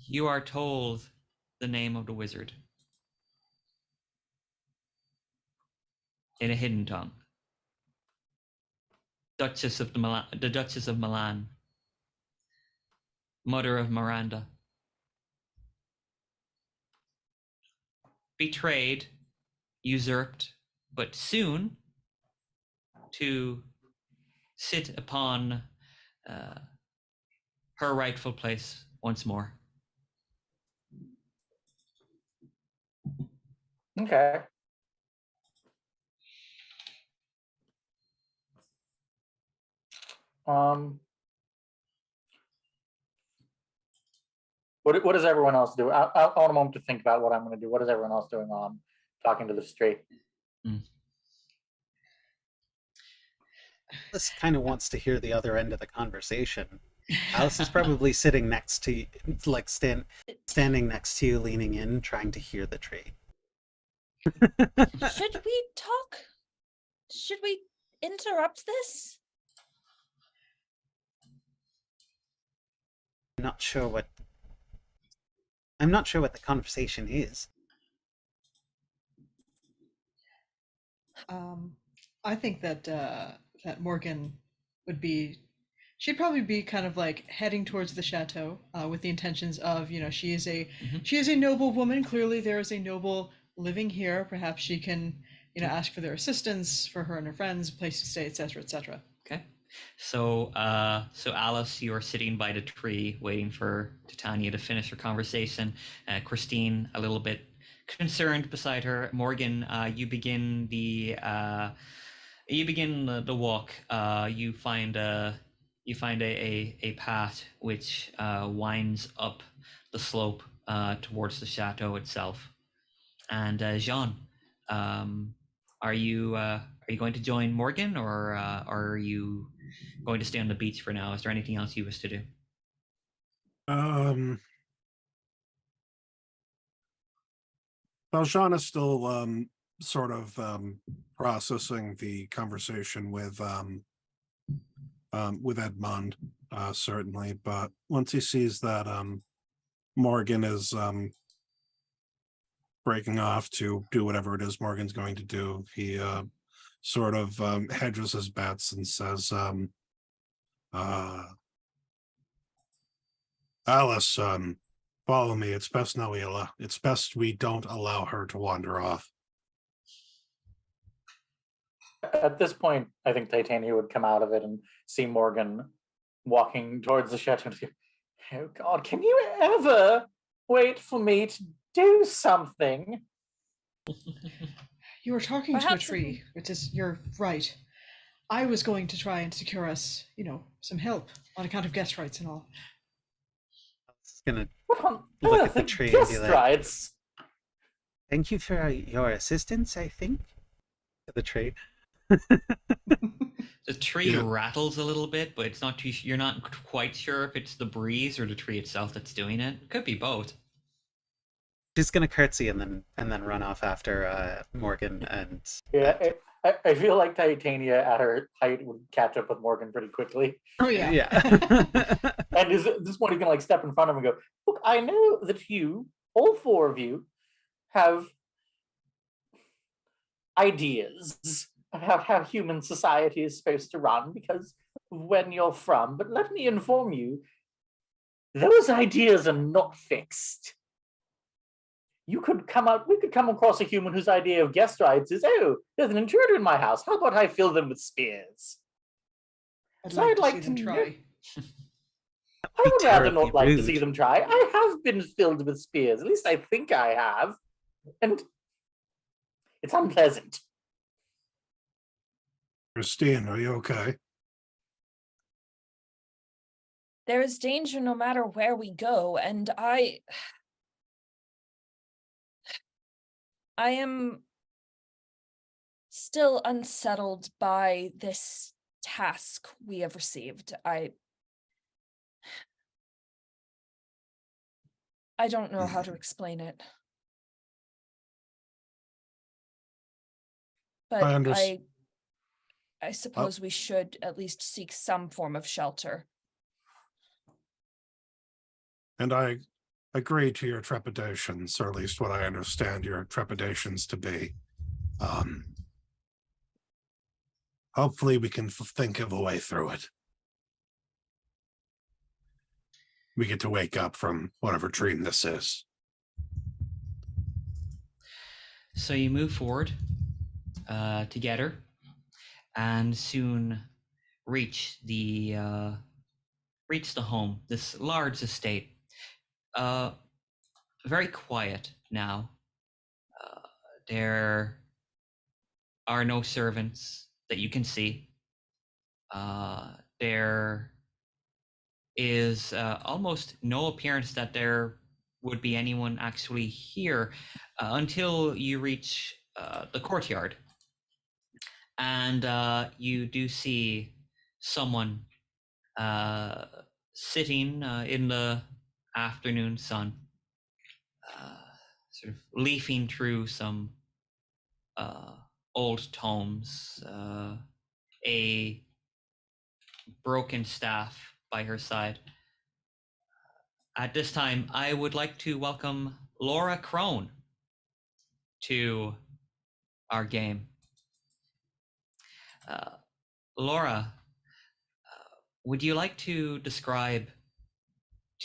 you are told the name of the wizard in a hidden tongue. The Duchess of Milan, Mother of Miranda. betrayed, usurped, but soon to sit upon her rightful place once more. Okay. What does everyone else do? I want a moment to think about what I'm going to do. What is everyone else doing while I'm talking to this tree? Alice kind of wants to hear the other end of the conversation. Alice is probably sitting next to you, like standing next to you, leaning in, trying to hear the tree. Should we talk? Should we interrupt this? I'm not sure what the conversation is. I think that that Morgan she'd probably be kind of like heading towards the chateau with the intentions of, she is a noble woman. Clearly there is a noble living here. Perhaps she can, ask for their assistance for her and her friends, place to stay, etc., etc. Okay. So Alice, you are sitting by the tree waiting for Titania to finish her conversation. Christine, a little bit concerned beside her. Morgan, you begin the walk. You find a path which winds up the slope towards the chateau itself. And Jean, are you going to join Morgan, or are you going to stay on the beach for now? Is there anything else you wish to do? Valjean is still sort of processing the conversation with Edmond, certainly, but once he sees that Morgan is breaking off to do whatever it is Morgan's going to do, he sort of hedges his bets and says, Alice, follow me. It's best now it's best we don't allow her to wander off. At this point, I think Titania would come out of it and see Morgan walking towards the chateau. Oh God, can you ever wait for me to do something? You were talking Perhaps to a tree, you're right. I was going to try and secure us, some help on account of guest rights and all. Just gonna What on look earth at the are tree and guest be like, rights? "Thank you for your assistance, I think." The tree. The tree rattles a little bit, but it's not you're not quite sure if it's the breeze or the tree itself that's doing it. Could be both. She's gonna curtsy and then run off after Morgan and. Yeah, I feel like Titania at her height would catch up with Morgan pretty quickly. Oh yeah. Yeah. And at this point, he's gonna step in front of him and go, "Look, I know that you, all four of you, have ideas about how human society is supposed to run because of when you're from, but let me inform you, those ideas are not fixed. We could come across a human whose idea of guest rights is, oh, there's an intruder in my house. How about I fill them with spears? I'd like to see them try. I would rather not like to see them try. I have been filled with spears. At least I think I have. And it's unpleasant. Christine, are you okay? There is danger no matter where we go, and I am still unsettled by this task we have received. I don't know how to explain it. But I suppose we should at least seek some form of shelter. And I agree to your trepidations, or at least what I understand your trepidations to be. Hopefully we can think of a way through it. We get to wake up from whatever dream this is. So you move forward together, and soon reach the home. This large estate, very quiet now. There are no servants that you can see. There is almost no appearance that there would be anyone actually here until you reach the courtyard. And you do see someone sitting in the afternoon sun, sort of leafing through some old tomes, a broken staff by her side. At this time, I would like to welcome Laura Crone to our game. Laura, would you like to describe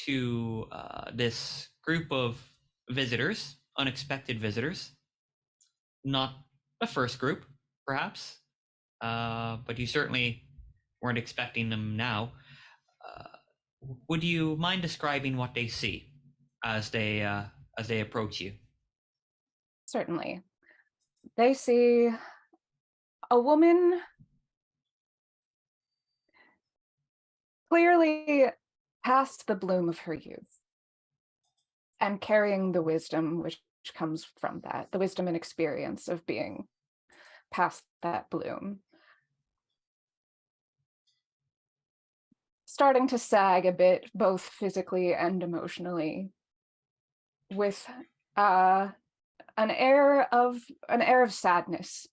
to this group of visitors, unexpected visitors, not the first group, perhaps, but you certainly weren't expecting them now. Would you mind describing what they see as they approach you? Certainly. They see a woman clearly past the bloom of her youth and carrying the wisdom which comes from that, the wisdom and experience of being past that bloom. Starting to sag a bit, both physically and emotionally, with an air of sadness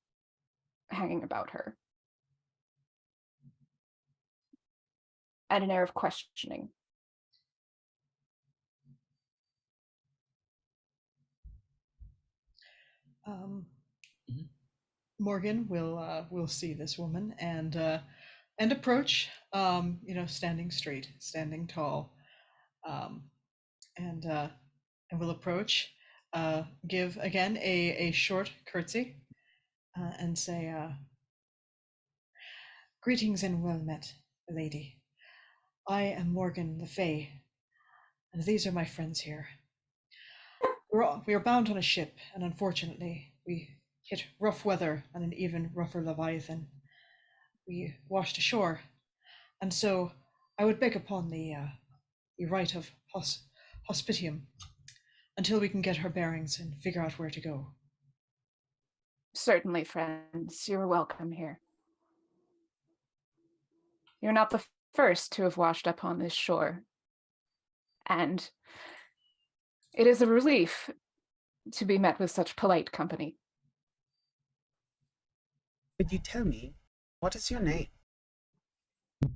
hanging about her, and an air of questioning. Morgan will see this woman and approach, standing straight, standing tall, and will approach, give again a short curtsy, and say, "Greetings and well met, lady. I am Morgan the Fae, and these are my friends here. We are bound on a ship, and unfortunately, we hit rough weather and an even rougher Leviathan. We washed ashore, and so I would beg upon the right of hospitium until we can get her bearings and figure out where to go." Certainly, friends, you're welcome here. You're not the first to have washed up on this shore, and it is a relief to be met with such polite company. Could you tell me, what is your name?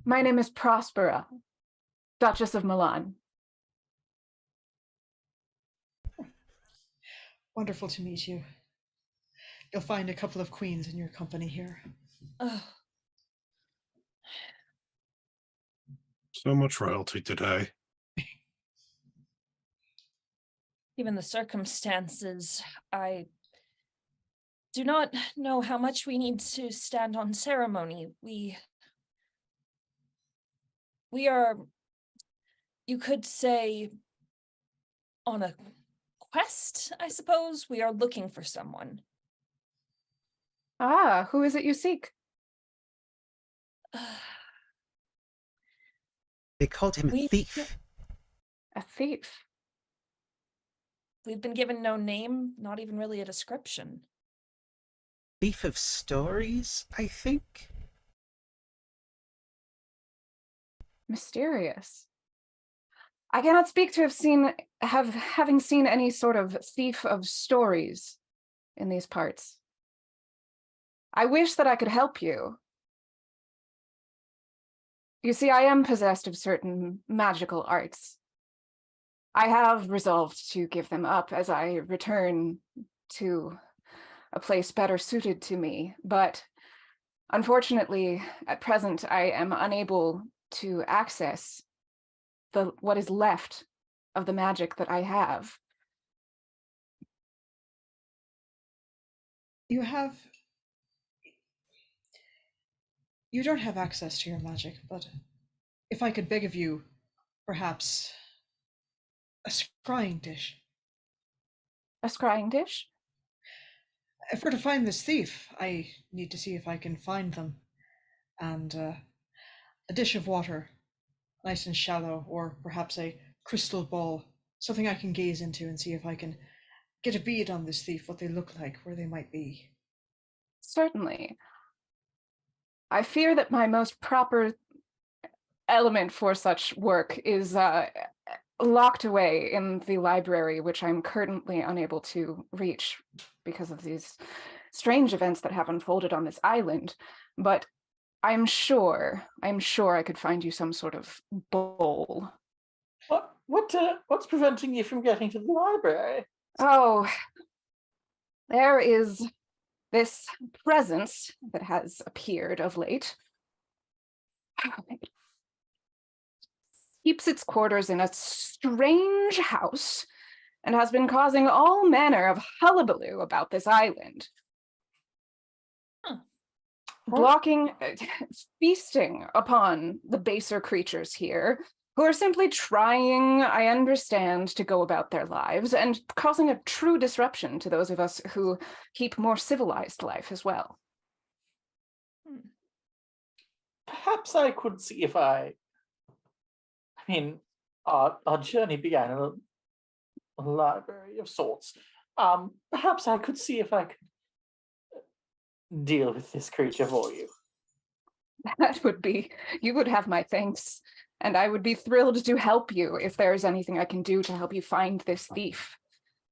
My name is Prospera, Duchess of Milan. Wonderful to meet you. You'll find a couple of queens in your company here. So much royalty today. Given the circumstances, I do not know how much we need to stand on ceremony. We are, you could say, on a quest, I suppose. We are looking for someone. Ah, who is it you seek? They called him a thief. A thief? We've been given no name, not even really a description. Thief of stories, I think? Mysterious. I cannot speak to having seen any sort of thief of stories in these parts. I wish that I could help you. You see, I am possessed of certain magical arts. I have resolved to give them up as I return to a place better suited to me, but unfortunately, at present, I am unable to access what is left of the magic that I have. You don't have access to your magic, but if I could beg of you, perhaps a scrying dish. A scrying dish? If we're to find this thief, I need to see if I can find them. And a dish of water, nice and shallow, or perhaps a crystal ball, something I can gaze into and see if I can get a bead on this thief, what they look like, where they might be. Certainly. I fear that my most proper element for such work is locked away in the library, which I'm currently unable to reach because of these strange events that have unfolded on this island. But I'm sure I could find you some sort of bowl. What's preventing you from getting to the library? Oh, there is this presence that has appeared of late. Keeps its quarters in a strange house and has been causing all manner of hullabaloo about this island. Blocking, feasting upon the baser creatures here, who are simply trying, I understand, to go about their lives and causing a true disruption to those of us who keep more civilized life as well. Perhaps I could see if our journey began in a library of sorts. Perhaps I could see if I could deal with this creature for you. That would be, you would have my thanks, and I would be thrilled to help you if there is anything I can do to help you find this thief,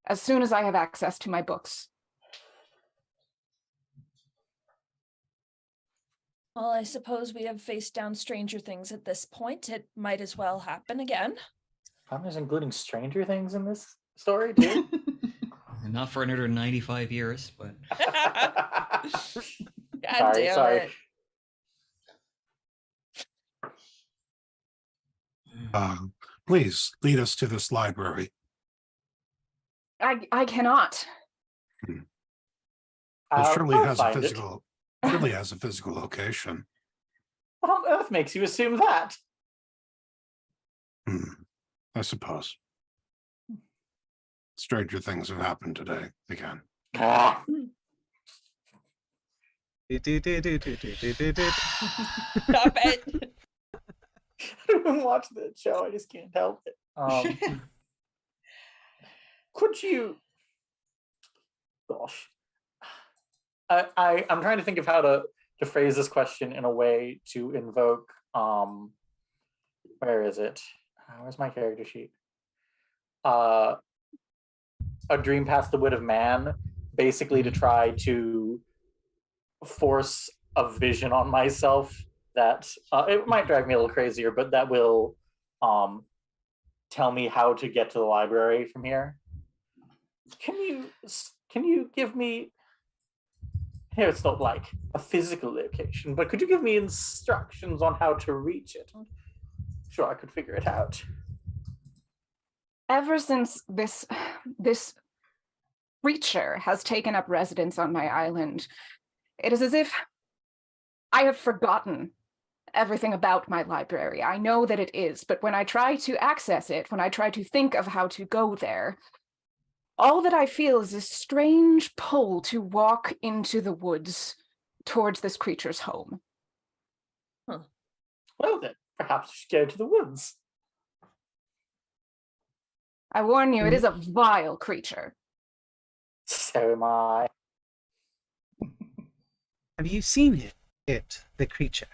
as soon as I have access to my books. Well, I suppose we have faced down stranger things at this point. It might as well happen again. There's including stranger things in this story, too? Not for another 95 years, but... God damn sorry. it. Please lead us to this library. I cannot. It Surely has a physical location. What on earth makes you assume that? I suppose. Stranger things have happened today again. Stop it. I don't even watch the show. I just can't help it. Could you? Gosh, I'm trying to think of how to phrase this question in a way to invoke. Where is it? Where's my character sheet? A dream past the wit of man, basically to try to force a vision on myself that it might drive me a little crazier, but that will tell me how to get to the library from here. Can you give me, here it's not like a physical location, but could you give me instructions on how to reach it? I'm sure I could figure it out. Ever since this creature has taken up residence on my island, it is as if I have forgotten everything about my library. I know that it is, but when I try to access it, when I try to think of how to go there, all that I feel is this strange pull to walk into the woods towards this creature's home. Well then, perhaps we should go to the woods. I warn you, it is a vile creature. So am I. Have you seen the creature?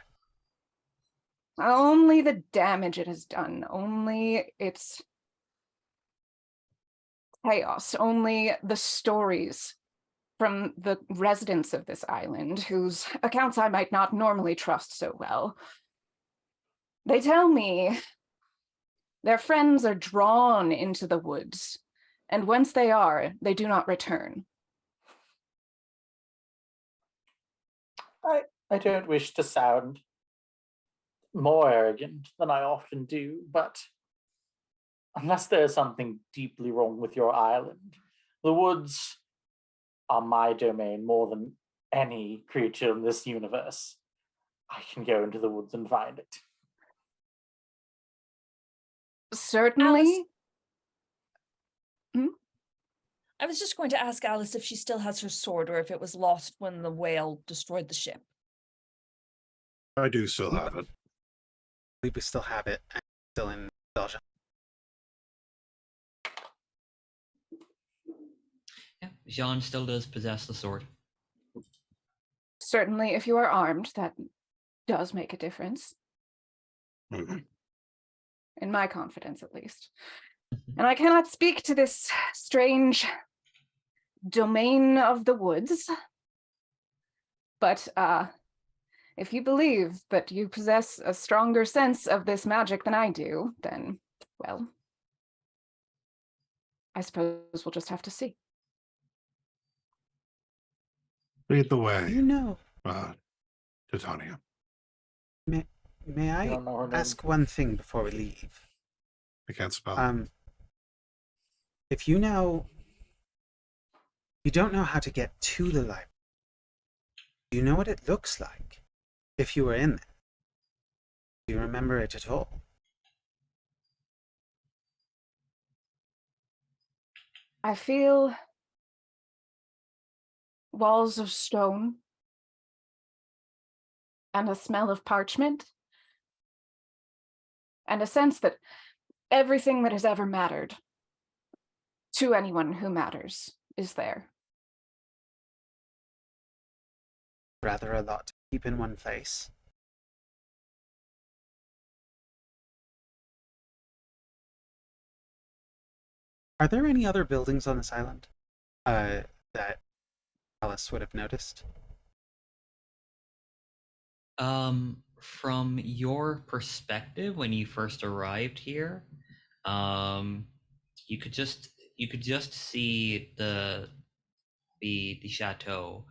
Only the damage it has done, only its chaos, only the stories from the residents of this island, whose accounts I might not normally trust so well. They tell me their friends are drawn into the woods, and once they are, they do not return. I don't wish to sound more arrogant than I often do, but unless there's something deeply wrong with your island, the woods on my domain more than any creature in this universe, I can go into the woods and find it. Certainly. I was just going to ask Alice if she still has her sword or if it was lost when the whale destroyed the ship. I do still have it. I believe we still have it. I'm still in Valjean. Yeah, Jean still does possess the sword. Certainly, if you are armed, that does make a difference. Mhm. In my confidence, at least. And I cannot speak to this strange domain of the woods. But if you believe that you possess a stronger sense of this magic than I do, then, well, I suppose we'll just have to see. Lead the way, You know, Titania. may I don't know her name. ask one thing before we leave? I can't spell. If you don't know how to get to the library, do you know what it looks like if you were in there? Do you remember it at all? I feel walls of stone and a smell of parchment and a sense that everything that has ever mattered to anyone who matters is there. Rather a lot to keep in one place. Are there any other buildings on this island that Alice would have noticed? From your perspective, when you first arrived here, you could just see the chateau.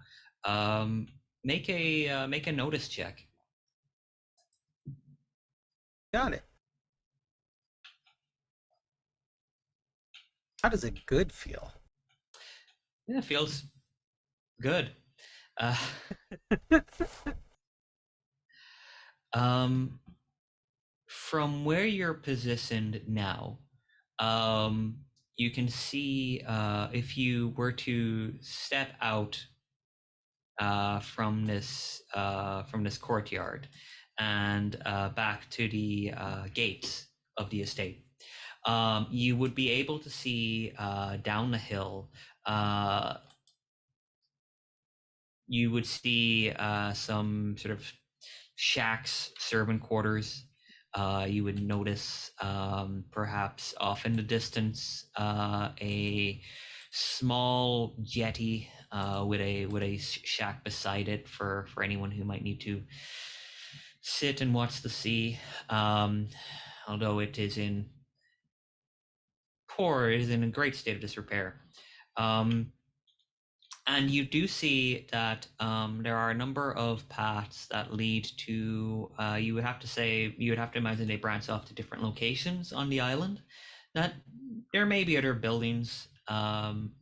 Make a notice check. Got it. How does it good feel? Yeah, it feels good. From where you're positioned now, you can see if you were to step out from this courtyard and back to the gates of the estate, you would be able to see down the hill. You would see some sort of shacks, servant quarters. You would notice perhaps off in the distance a small jetty with a shack beside it for anyone who might need to sit and watch the sea. Although it is in a great state of disrepair. And you do see that there are a number of paths that lead to, you would have to imagine they branch off to different locations on the island. That there may be other buildings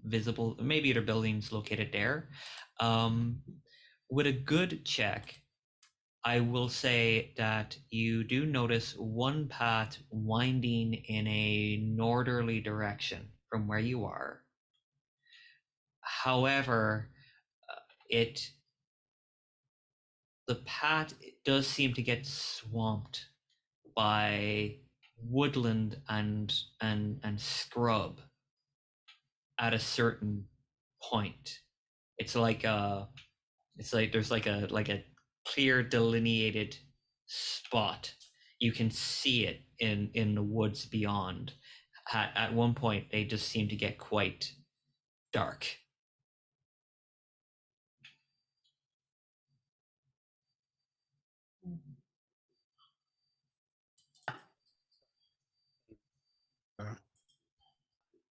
visible, maybe other buildings located there. With a good check, I will say that you do notice one path winding in a northerly direction from where you are. However, the path does seem to get swamped by woodland and scrub at a certain point. It's like there's like a clear delineated spot. You can see it in the woods beyond. At one point, they just seem to get quite dark.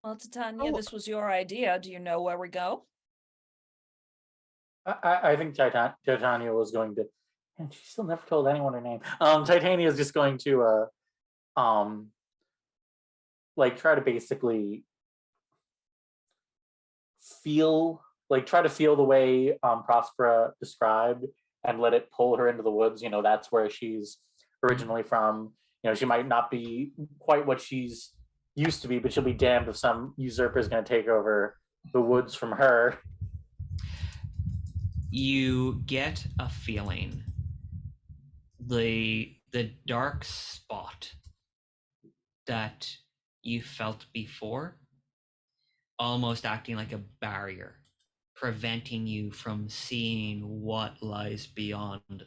Well, Titania, this was your idea. Do you know where we go? I think Titania was going to, and she still never told anyone her name. Titania is just going to, like try to basically feel like try to feel the way Prospera described and let it pull her into the woods. You know, that's where she's originally from. You know, she might not be quite what she's used to be, but she'll be damned if some usurper is going to take over the woods from her. You get a feeling the dark spot that you felt before almost acting like a barrier, preventing you from seeing what lies beyond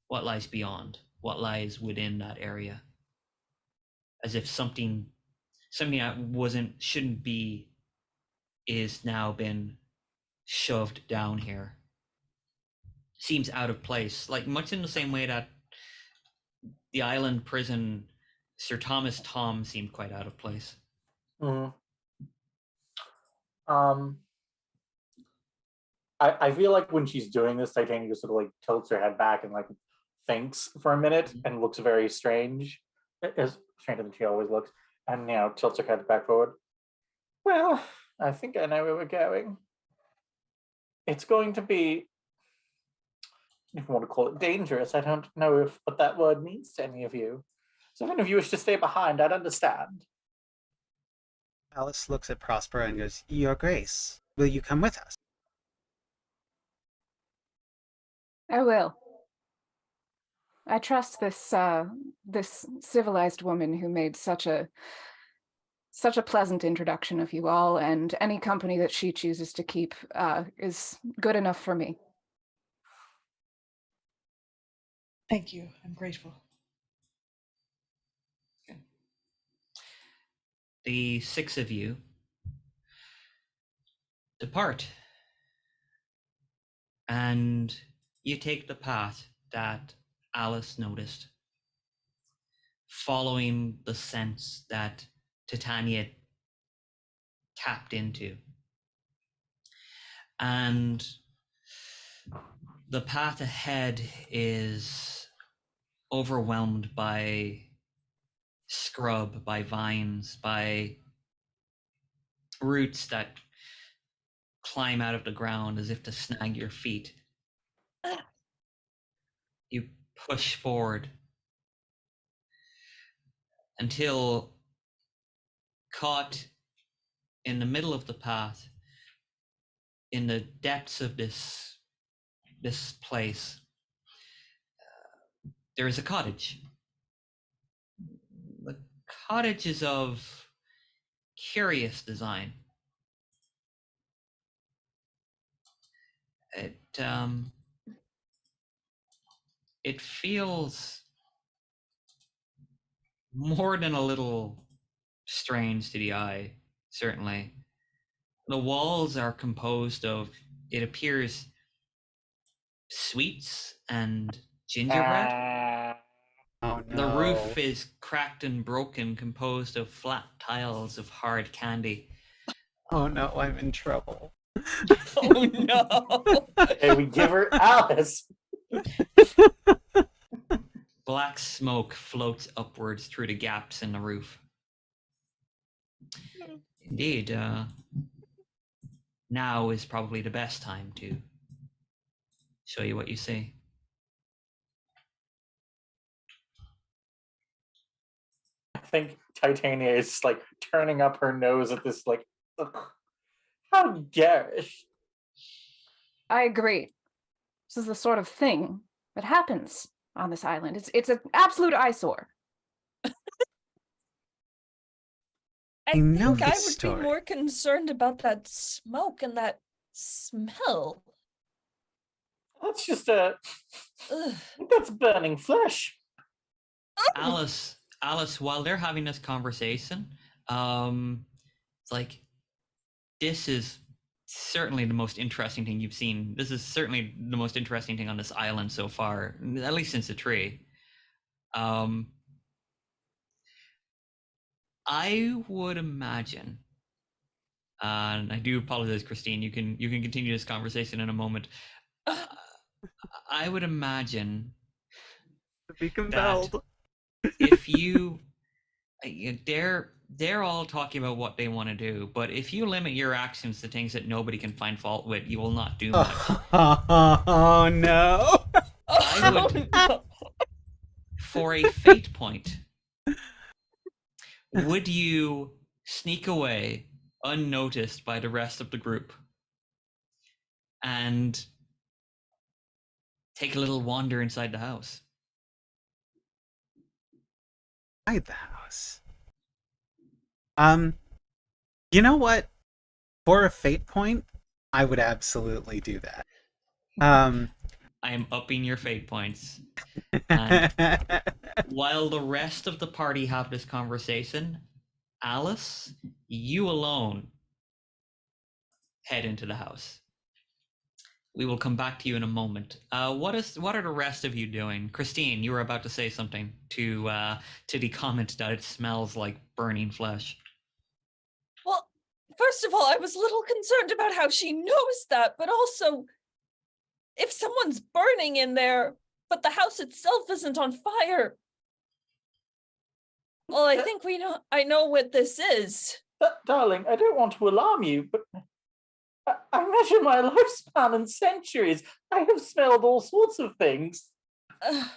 what lies within that area, as if something that shouldn't be is now been shoved down here. Seems out of place, like much in the same way that the island prison Sir Thomas Tom seemed quite out of place. Mm-hmm. I feel like when she's doing this, Titania just sort of like tilts her head back and like thinks for a minute and looks very strange, as stranger than she always looks, and you know tilts her head back forward. Well, I think I know where we're going. It's going to be, if you want to call it dangerous, I don't know what that word means to any of you. So if any of you wish to stay behind, I'd understand. Alice looks at Prospera and goes, Your Grace, will you come with us? I will. I trust this this civilized woman who made such a pleasant introduction of you all, and any company that she chooses to keep is good enough for me. Thank you. I'm grateful. The six of you depart, and you take the path that Alice noticed, following the sense that Titania tapped into. And the path ahead is overwhelmed by scrub, by vines, by roots that climb out of the ground as if to snag your feet. You push forward until caught in the middle of the path, in the depths of this place, there is a cottage. The cottage is of curious design. It feels more than a little strange to the eye, certainly. The walls are composed of, it appears, sweets and gingerbread. Oh, no. The roof is cracked and broken, composed of flat tiles of hard candy. Oh no, I'm in trouble. Oh no! Hey, we give her Alice. Black smoke floats upwards through the gaps in the roof. Indeed, now is probably the best time to show you what you see. I think Titania is like turning up her nose at this, like, ugh, how garish. I agree. This is the sort of thing that happens on this island. It's an absolute eyesore. I know think I this would story. be more concerned about that smoke and that smell. That's just Ugh. that's burning flesh. Alice, while they're having this conversation, it's like, this is certainly the most interesting thing you've seen. This is certainly the most interesting thing on this island so far, at least since the tree. I would imagine, and I do apologize, Christine, you can continue this conversation in a moment. I would imagine To be compelled. if you, they're all talking about what they want to do, but if you limit your actions to things that nobody can find fault with, you will not do much. Oh no. I would- no. For a fate point, would you sneak away unnoticed by the rest of the group and take a little wander inside the house? Inside the house. You know what? For a fate point, I would absolutely do that. I am upping your fate points. And while the rest of the party have this conversation, Alice, you alone head into the house. We will come back to you in a moment. What are the rest of you doing? Christine, you were about to say something to the comment that it smells like burning flesh. Well, first of all, I was a little concerned about how she knows that, but also, if someone's burning in there, but the house itself isn't on fire. Well, I know what this is. Darling, I don't want to alarm you, but I measure my lifespan in centuries. I have smelled all sorts of things. I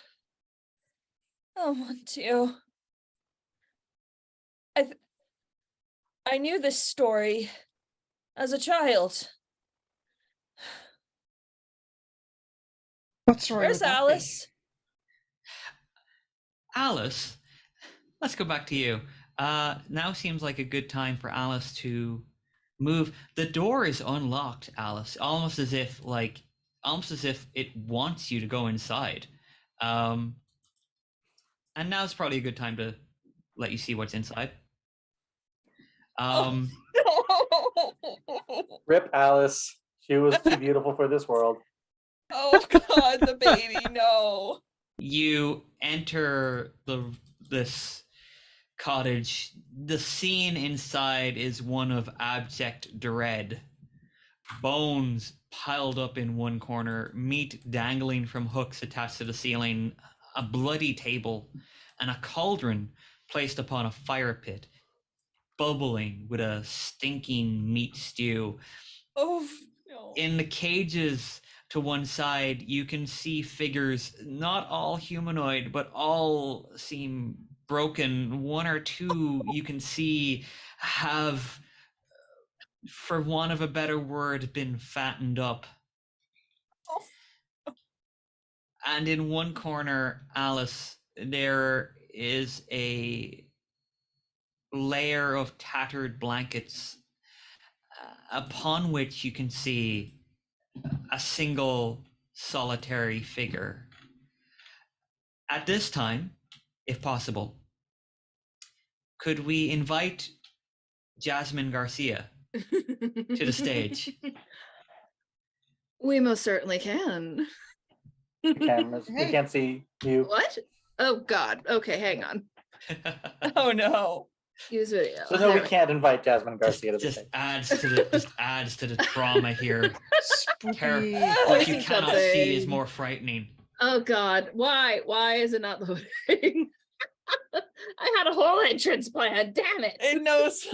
don't want to. I knew this story as a child. What story? Where's would that be? Alice? Alice, let's go back to you. Now seems like a good time for Alice to move. The door is unlocked, Alice, almost as if it wants you to go inside. And now's probably a good time to let you see what's inside. Rip Alice. She was too beautiful for this world. Oh God, the baby, no. You enter this cottage. The scene inside is one of abject dread. Bones piled up in one corner, meat dangling from hooks attached to the ceiling, a bloody table, and a cauldron placed upon a fire pit, bubbling with a stinking meat stew. Oh no. In the cages to one side, you can see figures, not all humanoid, but all seem broken. One or two you can see have, for want of a better word, been fattened up. And in one corner, Alice, there is a layer of tattered blankets upon which you can see a single solitary figure. At this time, if possible, could we invite Jasmine Garcia to the stage? We most certainly can. The cameras. We can't see you. What? Oh God. Okay, hang on. Oh no. Use video. So no, we can't invite Jasmine Garcia to the just stage. adds to the trauma here. Spooky. What you cannot see is more frightening. Oh God. Why? Why is it not loading? I had a whole entrance plan. Damn it. It knows.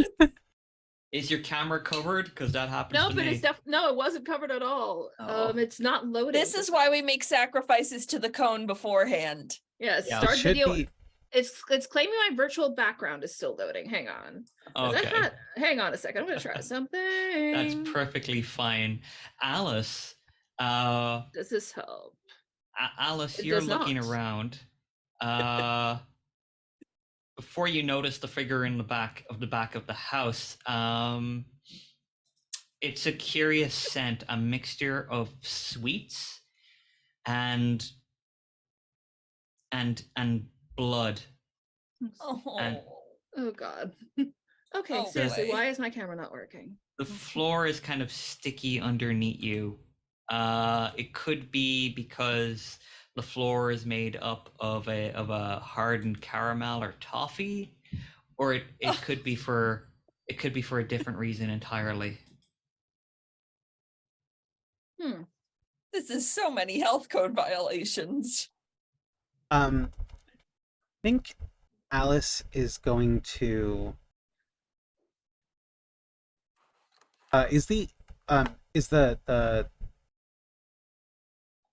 Is your camera covered? Because that happens No, to but me. it's no, it wasn't covered at all. Oh. It's not loading. This is why we make sacrifices to the cone beforehand. Yeah, Yeah, start should video. be. It's claiming my virtual background is still loading. Hang on. Is that Okay, not- hang on a second. I'm gonna try something. that's perfectly fine. Alice, Does this help? Alice, It you're does looking not. around. Before you notice the figure in the back of the house, it's a curious scent, a mixture of sweets and blood. Oh. And- Oh God. Okay, Oh, seriously, boy. why is my camera not working? The floor is kind of sticky underneath you. It could be because the floor is made up of a hardened caramel or toffee, or it could be for a different reason entirely. This is so many health code violations. I think Alice is going to Is the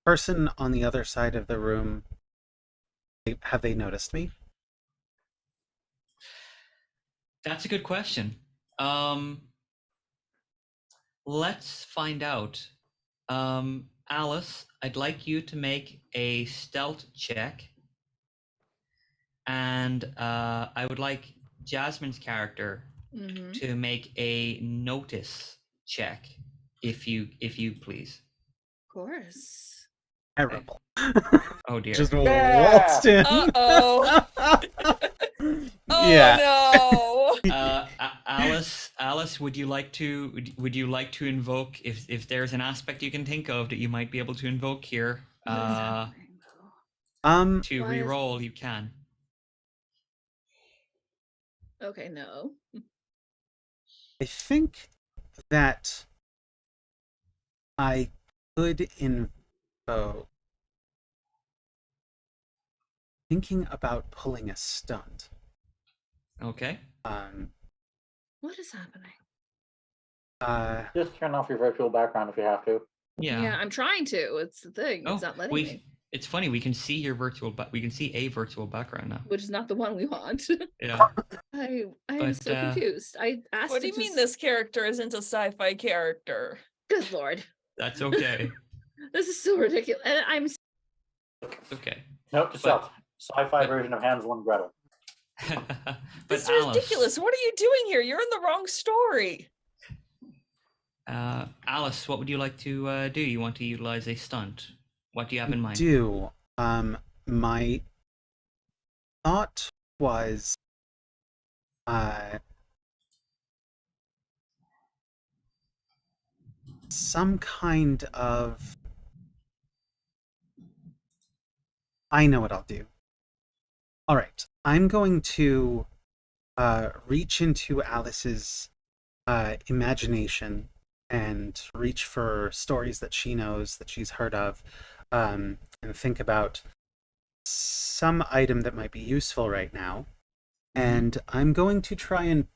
person on the other side of the room, have they noticed me? That's a good question. Let's find out. Alice, I'd like you to make a stealth check. And I would like Jasmine's character to make a notice check, if you please. Of course. Terrible. Oh dear. Just waltzed in. Uh-oh. Oh Yeah. no. Alice, would you like to invoke, if there's an aspect you can think of that you might be able to invoke here, to re-roll, you can. Okay, no. I think that I could invoke thinking about pulling a stunt. Okay. What is happening? Just turn off your virtual background if you have to. Yeah, I'm trying to. It's the thing. It's not letting me. It's funny. We can see your virtual, but we can see a virtual background now. Which is not the one we want. Yeah. I am so confused. I asked. What do you mean this character isn't a sci-fi character? Good lord. That's okay. This is so ridiculous. And I'm okay. Note to self: sci-fi version of Hansel and Gretel. This is ridiculous. What are you doing here? You're in the wrong story. Alice, what would you like to do? You want to utilize a stunt? What do you have in mind? My thought was some kind of... I know what I'll do. All right, I'm going to reach into Alice's imagination and reach for stories that she knows, that she's heard of, and think about some item that might be useful right now. And I'm going to try and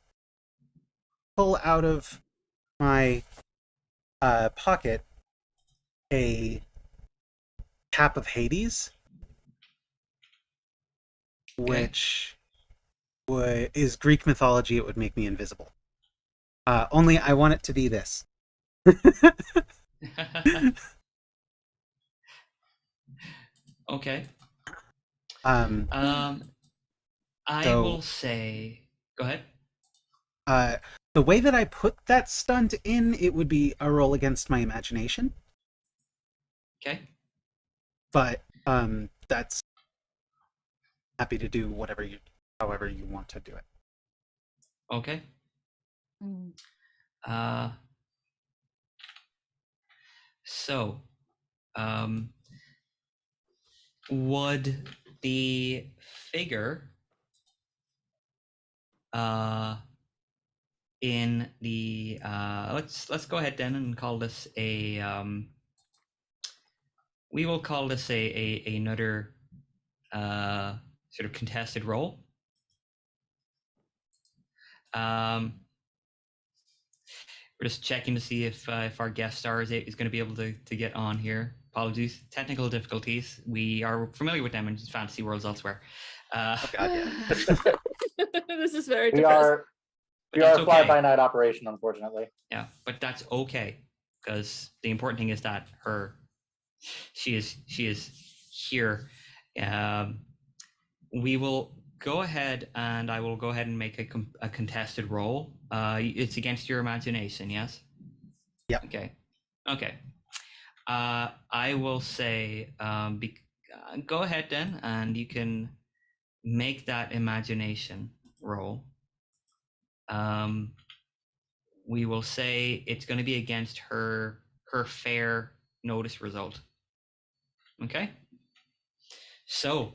pull out of my pocket a cap of Hades, which is Greek mythology. It would make me invisible. Only I want it to be this. Okay. I will say, go ahead. The way that I put that stunt in, it would be a roll against my imagination. Okay. But that's happy to do however you want to do it. Okay. So, would the figure in the let's go ahead then and call this a we will call this a another sort of contested role. We're just checking to see if our guest star is going to be able to get on here. Apologies, technical difficulties. We are familiar with them in fantasy worlds elsewhere. Oh God, yeah. This is very We are a fly-by-night operation, unfortunately. Yeah, but that's okay, because the important thing is that she is here. We will go ahead, and I will go ahead and make a contested roll. It's against your imagination, yes? Yeah. Okay. I will say, go ahead then, and you can make that imagination roll. We will say it's going to be against her fair notice result. Okay. So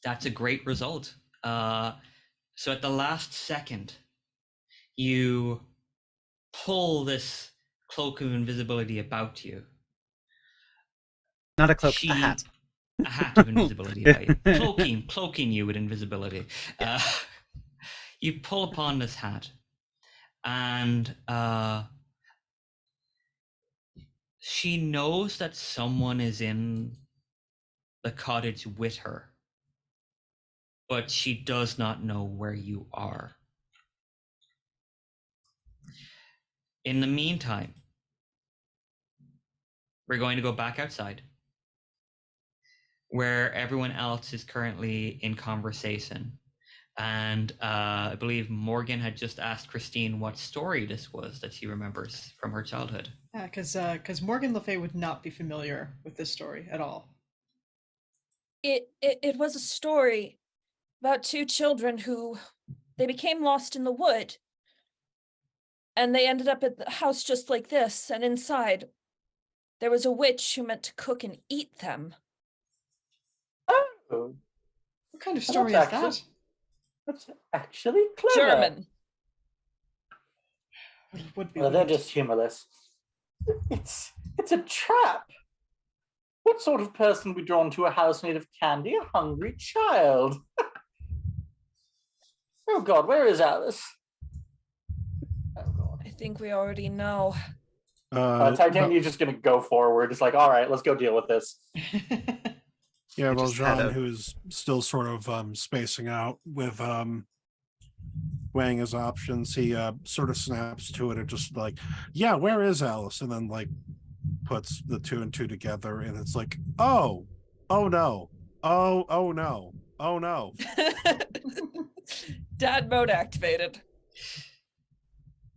that's a great result. So at the last second, you pull this cloak of invisibility about you. Not a cloak, a hat. A hat of invisibility about you. Cloaking you with invisibility. You pull upon this hat, and she knows that someone is in the cottage with her, but she does not know where you are. In the meantime, we're going to go back outside, where everyone else is currently in conversation. And I believe Morgan had just asked Christine what story this was that she remembers from her childhood. Yeah, because Morgan Le Fay would not be familiar with this story at all. It was a story about two children who they became lost in the wood. And they ended up at the house just like this, and inside there was a witch who meant to cook and eat them. Oh, What kind of story is that? that's actually clever. German. It would be Well, they're weird. just humorless. It's a trap. What sort of person would be drawn to a house made of candy? A hungry child. Oh God, where is Alice? Oh God. I think we already know. Titania's just gonna go forward. It's like, all right, let's go deal with this. Yeah, I just had Valjean, a- who's still sort of spacing out with weighing his options, he sort of snaps to it and just like, yeah, where is Alice? And then like puts the two and two together, and it's like, oh no, oh no, oh no. Dad mode activated.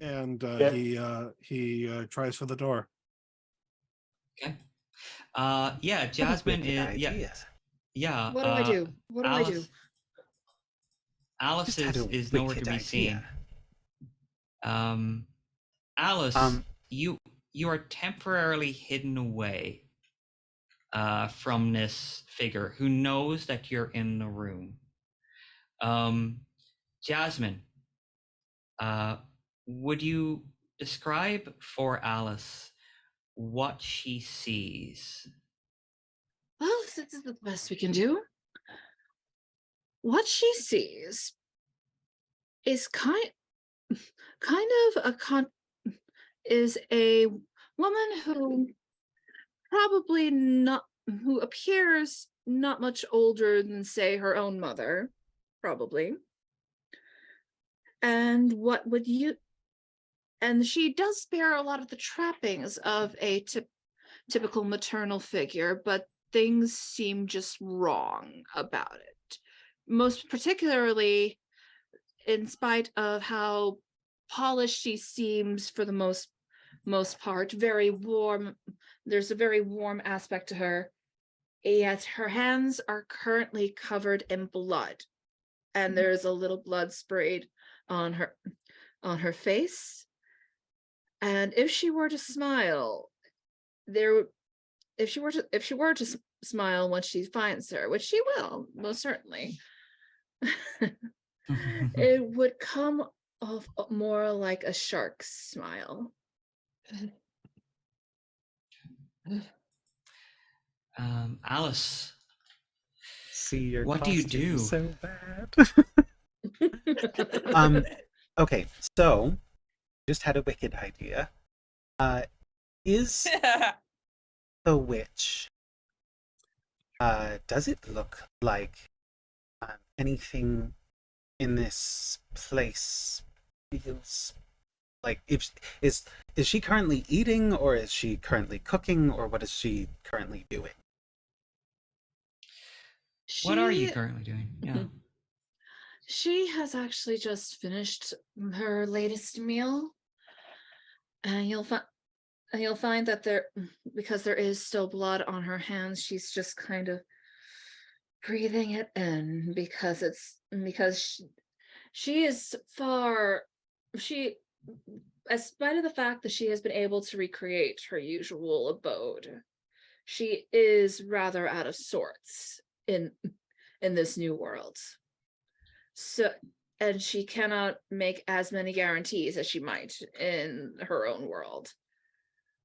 And Yeah. he tries for the door. Okay. Yeah, Jasmine is yeah. What do I do? What do I do? Alice Just had a is nowhere to wicked be seen. idea. Alice, you are temporarily hidden away from this figure who knows that you're in the room. Jasmine, would you describe for Alice what she sees? Well, this is the best we can do. What she sees is kind of is a woman who who appears not much older than, say, her own mother, probably. And she does bear a lot of the trappings of a typical maternal figure, but things seem just wrong about it. Most particularly, in spite of how polished she seems for the most part, very warm. There's a very warm aspect to her. Yet her hands are currently covered in blood, and there's a little blood sprayed on her face. And if she were to smile, if she were to smile once she finds her, which she will most certainly, it would come off more like a shark's smile. Alice, See, your what do you costume is do? so bad. Okay, so just had a wicked idea. Is the witch? Does it look like anything in this place feels like? Is she currently eating, or is she currently cooking, or what is she currently doing? What are you currently doing? Yeah. She has actually just finished her latest meal, and you'll find that because there is still blood on her hands, she's just kind of breathing it in because she is as spite of the fact that she has been able to recreate her usual abode, she is rather out of sorts in this new world. So, and she cannot make as many guarantees as she might in her own world.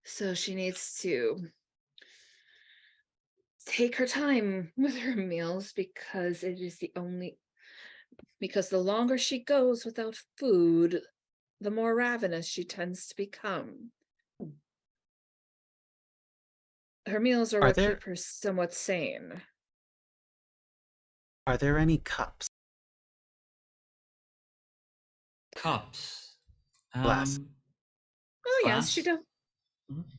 So she needs to take her time with her meals because the longer she goes without food, the more ravenous she tends to become. Her meals are what keep her somewhat sane. Are there any cups? Cups. Glass. Oh Glass? yes, she does.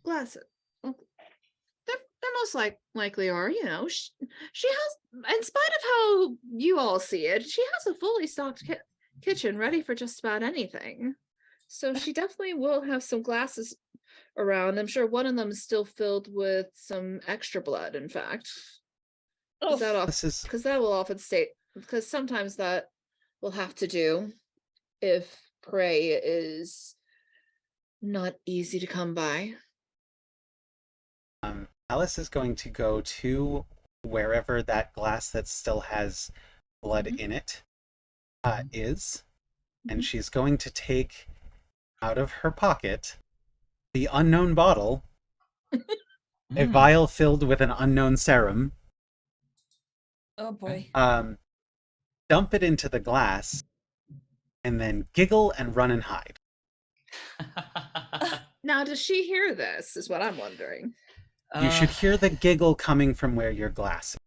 Glasses. Well, they're most likely are. You know, she has, in spite of how you all see it, she has a fully stocked kitchen ready for just about anything. So she definitely will have some glasses around. I'm sure one of them is still filled with some extra blood, in fact. Because that will often state, because sometimes that will have to do if prey is not easy to come by. Alice is going to go to wherever that glass that still has blood in it is, and she's going to take out of her pocket the unknown bottle, a vial filled with an unknown serum. Oh boy. Dump it into the glass, and then giggle and run and hide. Now, does she hear this, is what I'm wondering. You should hear the giggle coming from where your glass is.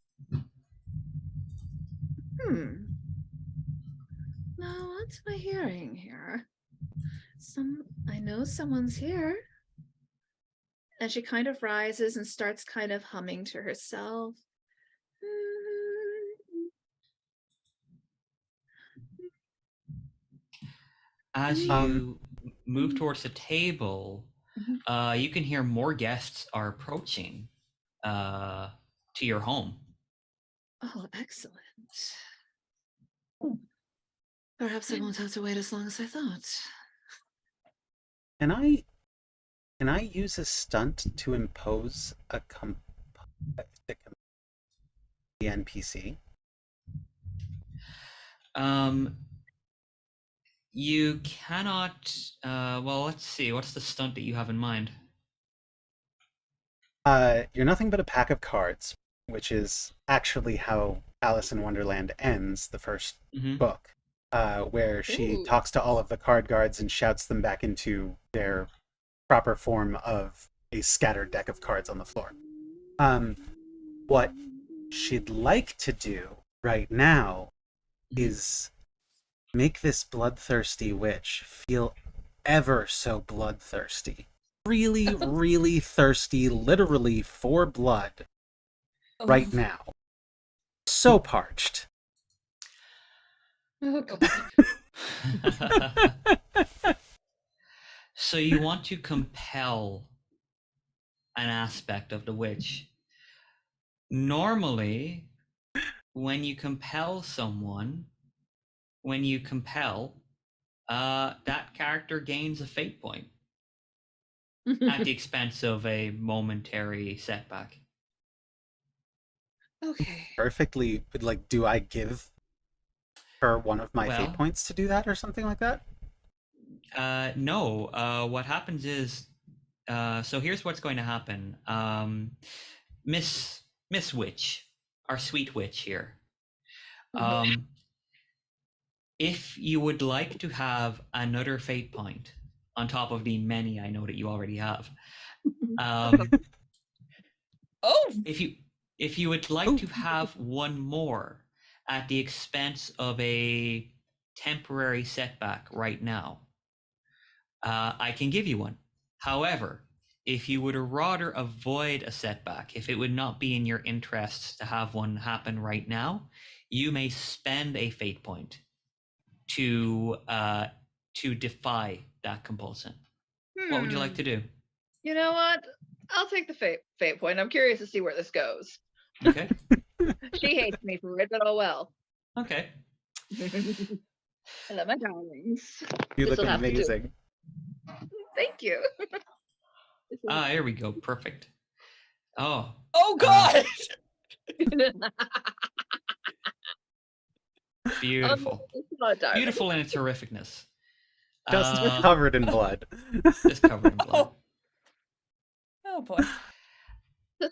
Now, what am I hearing here? I know someone's here. And she kind of rises and starts kind of humming to herself. As you move towards the table, you can hear more guests are approaching to your home. Oh, excellent. Perhaps I won't have to wait as long as I thought. Can I use a stunt to impose the NPC? You cannot. Well, let's see. What's the stunt that you have in mind? You're nothing but a pack of cards, which is actually how Alice in Wonderland ends, the first book, where she talks to all of the card guards and shouts them back into their proper form of a scattered deck of cards on the floor. What she'd like to do right now is make this bloodthirsty witch feel ever so bloodthirsty. Really, really thirsty, literally for blood right now. So parched. Oh, God. So you want to compel an aspect of the witch. Normally, when you compel someone, that character gains a fate point at the expense of a momentary setback. Okay. Perfectly, like, do I give her one of my fate points to do that or something like that? No. What happens is, so here's what's going to happen. Miss Witch, our sweet witch here. If you would like to have another fate point on top of the many I know that you already have, if you would like to have one more at the expense of a temporary setback right now, I can give you one. However, if you would rather avoid a setback, if it would not be in your interests to have one happen right now, you may spend a fate point to defy that compulsion. What would you like to do? You know what? I'll take the fate point. I'm curious to see where this goes. Okay. She hates me for it, but oh well. Okay. I love my darlings. You look amazing. Thank you. Here we go. Perfect. Oh God. Beautiful. Beautiful in its horrificness. Just covered in blood. Just covered in blood. Oh boy.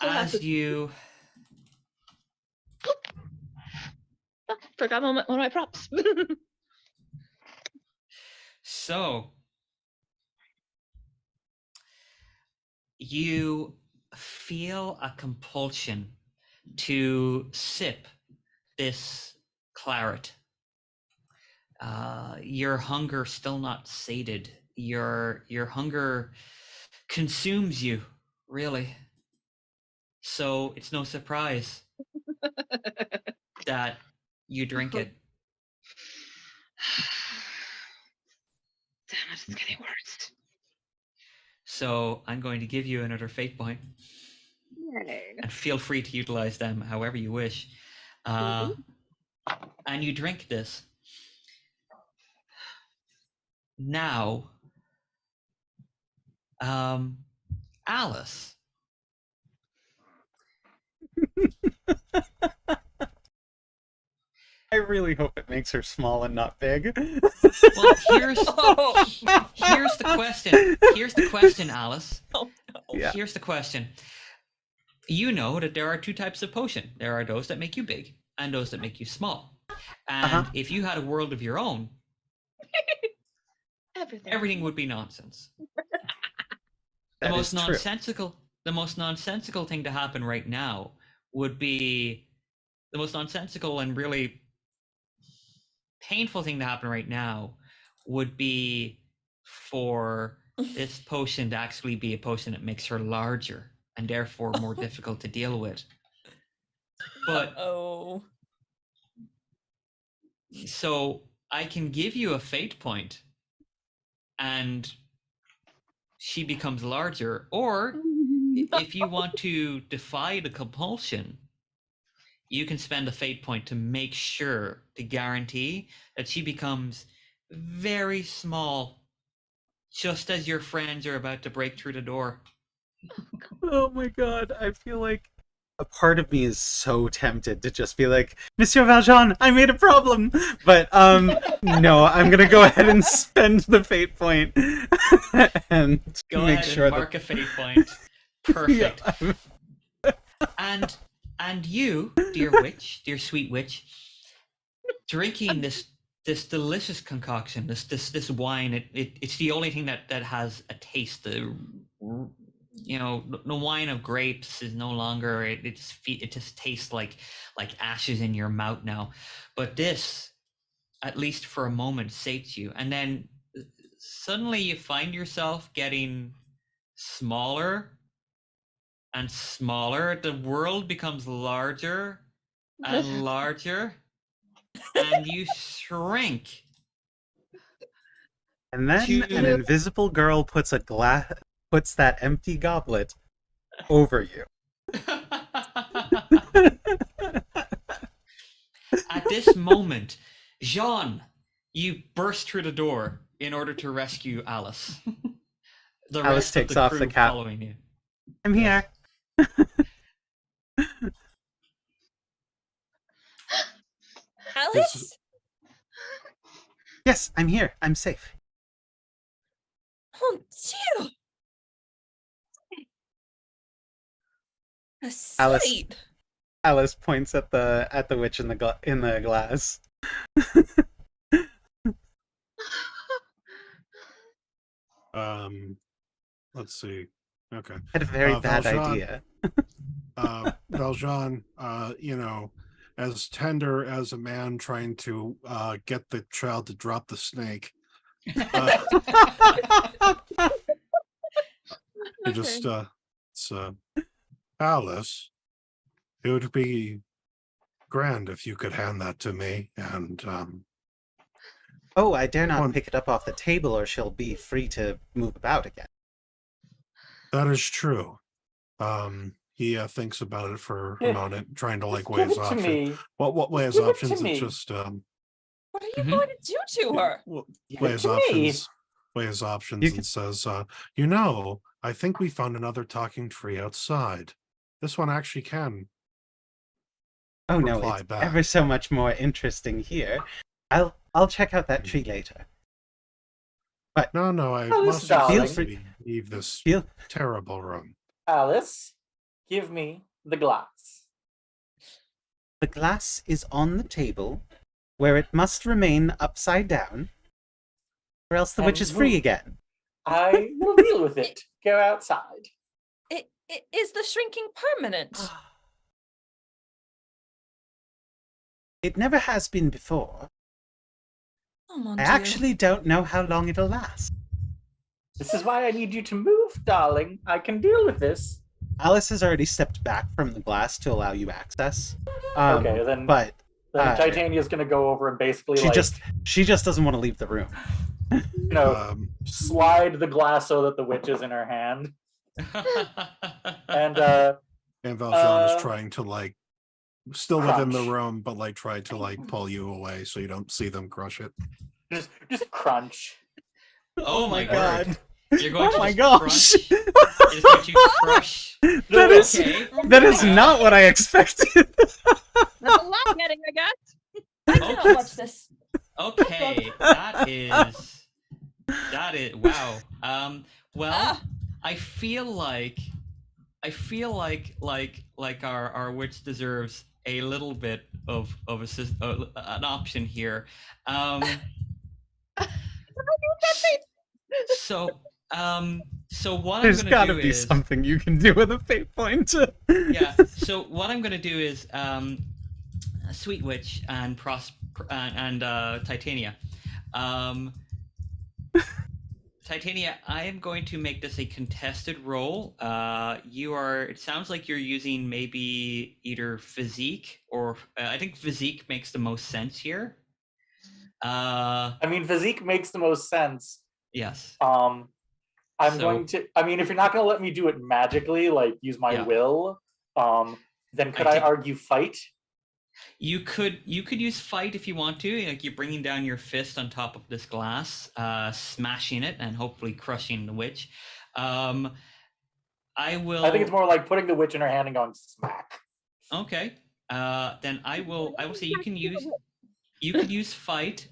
As you forgot one of my props. So you feel a compulsion to sip this claret. Your hunger still not sated. Your hunger consumes you, really. So it's no surprise that you drink it. Damn it, it's getting worse. So I'm going to give you another fate point. Yay. And feel free to utilize them however you wish. And you drink this. Now, Alice. I really hope it makes her small and not big. Well, here's the question. Here's the question, Alice. Oh, no. Yeah. Here's the question. You know that there are two types of potion. There are those that make you big and those that make you small. And if you had a world of your own, everything would be nonsense. The most nonsensical thing to happen right now would be the most nonsensical and really painful thing to happen right now would be for this potion to actually be a potion that makes her larger and therefore more difficult to deal with. But so I can give you a fate point and she becomes larger, or if you want to defy the compulsion, you can spend a fate point to make sure, to guarantee that she becomes very small, just as your friends are about to break through the door. Oh my god, I feel like a part of me is so tempted to just be like, Monsieur Valjean, I made a problem! But, no, I'm gonna go ahead and spend the fate point and Go make ahead sure and mark a fate point. Perfect. And you, dear witch, dear sweet witch, drinking this delicious concoction, this wine, it's the only thing that has a taste. The wine of grapes is no longer. It just tastes like ashes in your mouth now. But this, at least for a moment, sates you, and then suddenly you find yourself getting smaller and smaller. The world becomes larger and larger, and you shrink. And then an invisible girl puts that empty goblet over you. At this moment, Jean, you burst through the door in order to rescue Alice. The Alice rest takes of the off crew the cap. following you. I'm here. Alice? Yes, I'm here. I'm safe. Oh, dear. A Alice. sight. Alice points at the witch in the glass. Let's see. Okay. I had a very bad Valjean, idea. Valjean, as tender as a man trying to get the child to drop the snake. Alice, it would be grand if you could hand that to me, and Oh, I dare not pick it up off the table, or she'll be free to move about again. that is true. He thinks about it for a moment, trying to weigh his options. What weigh his options? It's just What are you going to do to her? weigh his options. Weigh his options and says, I think we found another talking tree outside. This one actually can. Oh no, it's back. ever so much more interesting here. I'll check out that tree later. But No, I Alice, must darling. leave this feel terrible room. Alice, give me the glass. the glass is on the table, where it must remain upside down, or else the witch is free again. I will deal with it. Go outside. Is the shrinking permanent? It never has been before. Oh, mon I Dieu. actually don't know how long it'll last. This is why I need you to move, darling. I can deal with this. Alice has already stepped back from the glass to allow you access. Okay, then- But Then Titania's gonna go over and basically she just doesn't want to leave the room. Slide the glass so that the witch is in her hand. And Valjean is trying to still within the crunch. room, but try to pull you away so you don't see them crush it. Just crunch. Oh my God. god. You're going Oh to my just gosh. crunch? You're going to crush. That is not what I expected. That's a lot getting, I guess. I cannot watch this. Okay, that is wow. Well, I feel like our witch deserves a little bit of an option here. So what There's I'm got gonna to do be is something you can do with a fate point. yeah. So what I'm gonna do is Sweet Witch and Titania. Titania, I am going to make this a contested roll. It sounds like you're using maybe either physique or I think physique makes the most sense here. Physique makes the most sense. Yes. If you're not going to let me do it magically, use my will, then could I argue fight? You could use fight if you want to. You're bringing down your fist on top of this glass, smashing it, and hopefully crushing the witch. I think it's more like putting the witch in her hand and going smack. Okay. Then I will say you can use fight,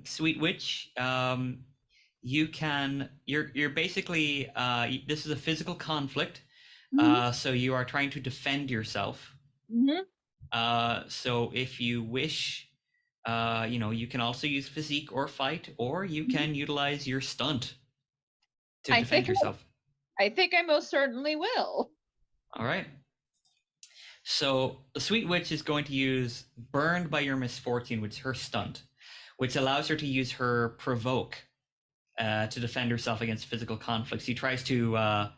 Sweet Witch. You're basically this is a physical conflict, so you are trying to defend yourself. So if you wish, you can also use physique or fight, or you can utilize your stunt to defend yourself. I think I most certainly will. All right. So the Sweet Witch is going to use Burned by Your Misfortune, which is her stunt, which allows her to use her provoke to defend herself against physical conflicts. She tries to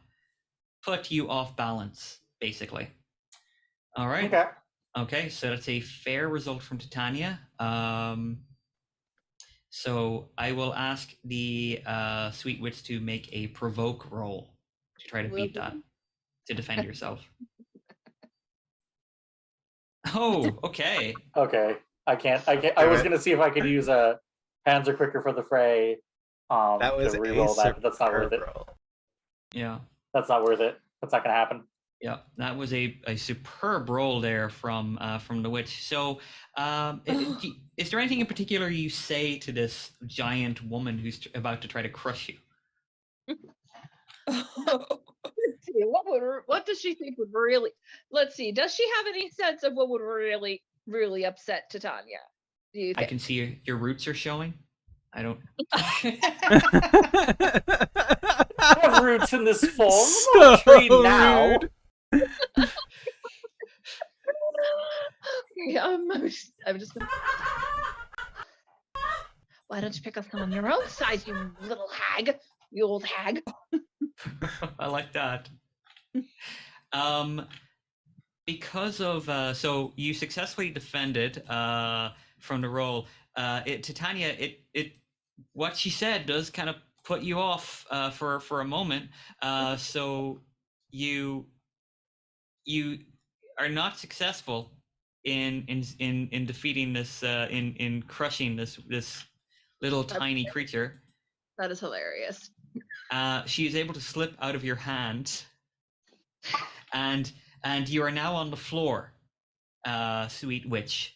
put you off balance, basically. All right. Okay, so that's a fair result from Titania. So I will ask the Sweet Witch to make a provoke roll to try to beat that, to defend yourself. Oh, okay. Okay. I can't. I was gonna see if I could use a hands are quicker for the fray. That was to reroll that, but that's not worth it. Yeah. That's not worth it. That's not gonna happen. Yeah, that was a superb roll there from the witch. So, is there anything in particular you say to this giant woman who's about to try to crush you? What does she think would really? Let's see. Does she have any sense of what would really, really upset Titania? Do you think? I can see your roots are showing. I don't. I have roots in this form. So I'm a tree now. rude. Okay, I'm just gonna. Why don't you pick up someone your own size, you little hag, you old hag? I like that. Because of so you successfully defended from the roll. Titania, it what she said does kind of put you off for a moment. So you are not successful in defeating this in crushing this little tiny creature. That is hilarious. She is able to slip out of your hand, and you are now on the floor, Sweet Witch.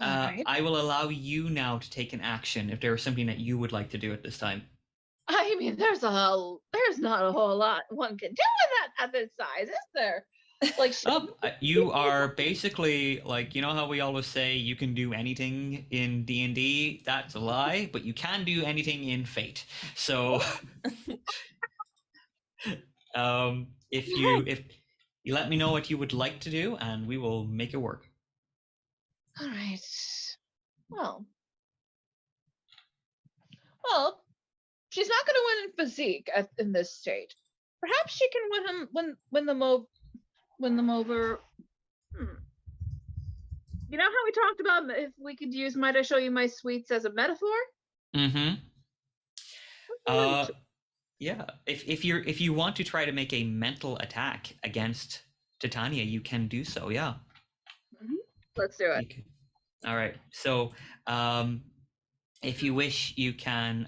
Right. I will allow you now to take an action if there is something that you would like to do at this time. I mean, there's not a whole lot one can do with that at this size, is there? Like, you are basically like, you know how we always say you can do anything in D&D? That's a lie, but you can do anything in Fate. So If you let me know what you would like to do, and we will make it work. All right. Well, she's not going to win in physique in this state. Perhaps she can win them over. You know how we talked about if we could use "Might I show you my sweets" as a metaphor? Mm-hmm. Yeah. If you want to try to make a mental attack against Titania, you can do so. Yeah. Mm-hmm. Let's do it. All right. So, if you wish, you can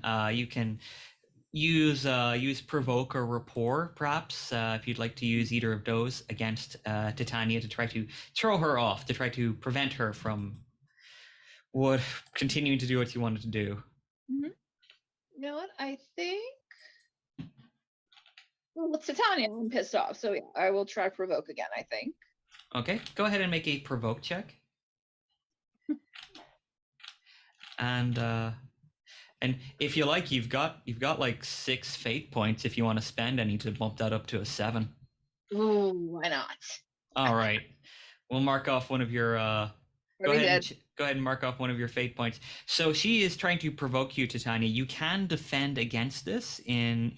use provoke or rapport, perhaps, if you'd like to use either of those against Titania to try to throw her off, to try to prevent her from continuing to do what you wanted to do. Mm-hmm. You know what? I think. Well, it's Titania. I'm pissed off, so yeah, I will try provoke again. I think. Okay, go ahead and make a provoke check. And if you like, you've got like 6 fate points if you want to spend any to bump that up to a 7. Ooh, why not? All right, we'll mark off one of your. Go ahead and mark off one of your fate points. So she is trying to provoke you, Titania. You can defend against this in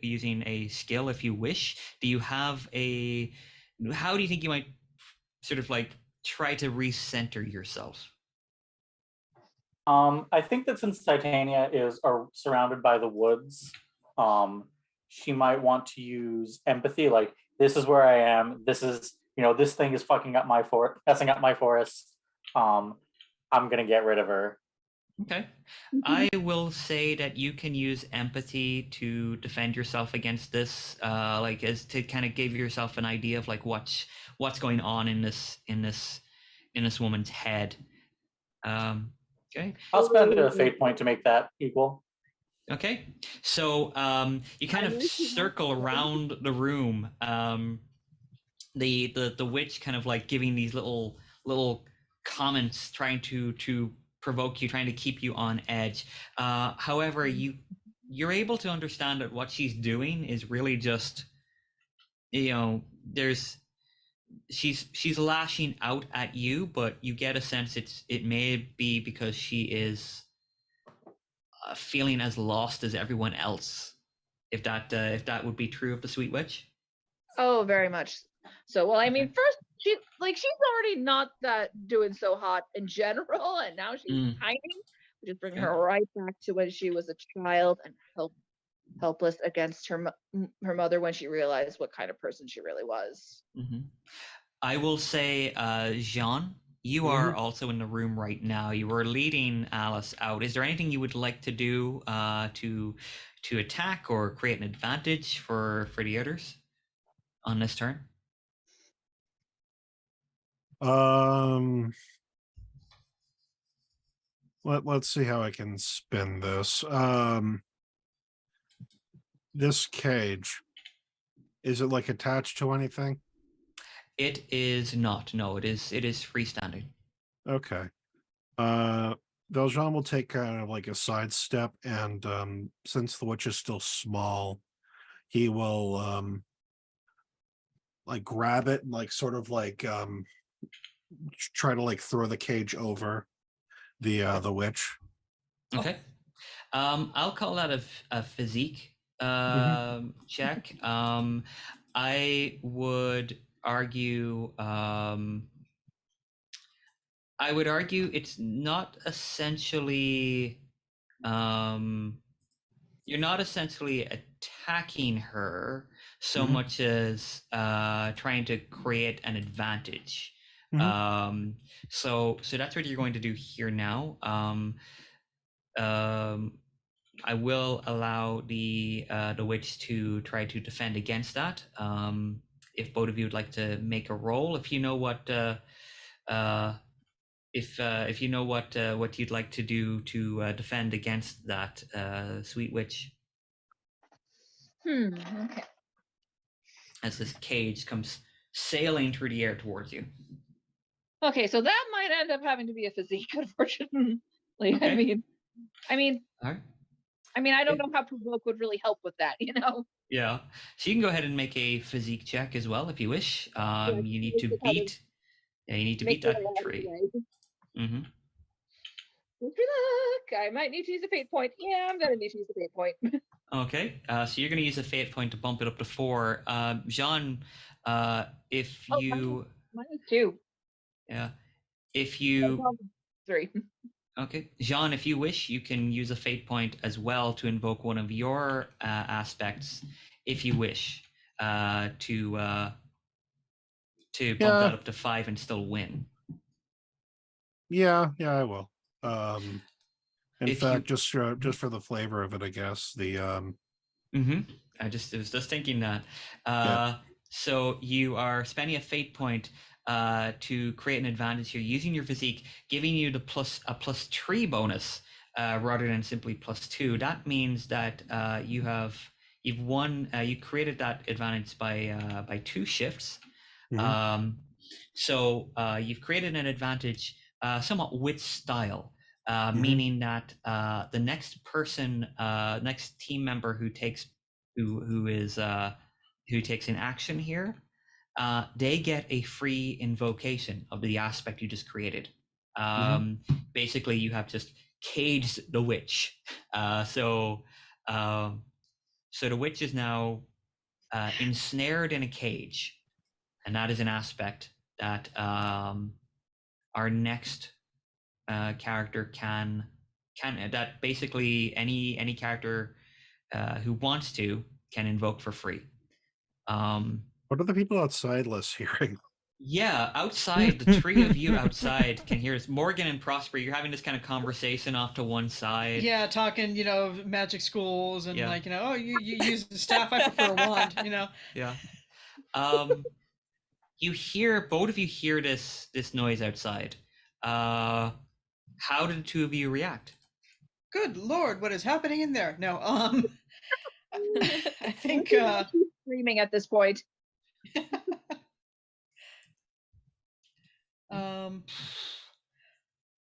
using a skill if you wish. Do you have a? How do you think you might sort of like try to recenter yourself? I think that since Titania is surrounded by the woods, she might want to use empathy. Like, this is where I am. This is, this thing is messing up my forest. I'm gonna get rid of her. Okay. I will say that you can use empathy to defend yourself against this, like as to kind of give yourself an idea of like what's going on in this woman's head. Okay. I'll spend a fate point to make that equal. Okay. So you kind of circle around the room. The witch kind of like giving these little comments, trying to provoke you, trying to keep you on edge. However, you're able to understand that what she's doing is really just, she's lashing out at you, but you get a sense it may be because she is feeling as lost as everyone else. If that would be true of the Sweet Witch. Oh, very much. So, well, I mean, first she's already not that doing so hot in general, and now she's hiding, which is bringing her right back to when she was a child and helpless against her mother when she realized what kind of person she really was. Mm-hmm. I will say, Jean, you are also in the room right now. You were leading Alice out. Is there anything you would like to do to attack or create an advantage for the others on this turn? Let's see how I can spin this. This cage, is it like attached to anything? It is not. No, it is freestanding. Okay. Valjean will take kind of like a sidestep, and since the witch is still small, he will like grab it and like sort of like try to like throw the cage over the witch. Okay. I'll call that a physique check. I would argue it's not essentially you're not essentially attacking her so much as trying to create an advantage. So that's what you're going to do here now. I will allow the witch to try to defend against that. If both of you would like to make a roll, if you know what if you know what you'd like to do to defend against that Sweet Witch. Okay. As this cage comes sailing through the air towards you. Okay, so that might end up having to be a physique, unfortunately. Okay. I mean, all right. I don't know how provoke would really help with that, Yeah. So you can go ahead and make a physique check as well if you wish. You need to beat. Yeah, you need to beat that trait. Mm-hmm. Good luck. I might need to use a fate point. Yeah, I'm gonna need to use a fate point. Okay. So you're going to use a fate point to bump it up to 4. Jean, if you. Minus 2. Yeah. If you. 3. Okay. Jean, if you wish, you can use a fate point as well to invoke one of your aspects, if you wish, to bump that up to 5 and still win. Yeah, I will. In If fact, just for the flavor of it, I guess the I was just thinking that. So you are spending a fate point to create an advantage here, using your physique, giving you the +3 bonus rather than simply +2. That means that you've won. You created that advantage by 2 shifts. Mhm. So you've created an advantage somewhat with style. Meaning that the next person, next team member who takes an action here, they get a free invocation of the aspect you just created. Basically, you have just caged the witch. So the witch is now ensnared in a cage, and that is an aspect that our next character can that basically any character who wants to can invoke for free. What are the people outside list hearing? Yeah, outside, the 3 of you outside can hear us. Morgan and Prospera, you're having this kind of conversation off to one side. Yeah, talking, magic schools and oh, you use the staff, I prefer a wand, Yeah. Both of you hear this noise outside. How did the 2 of you react? Good Lord, what is happening in there? No, I think Screaming at this point. I'm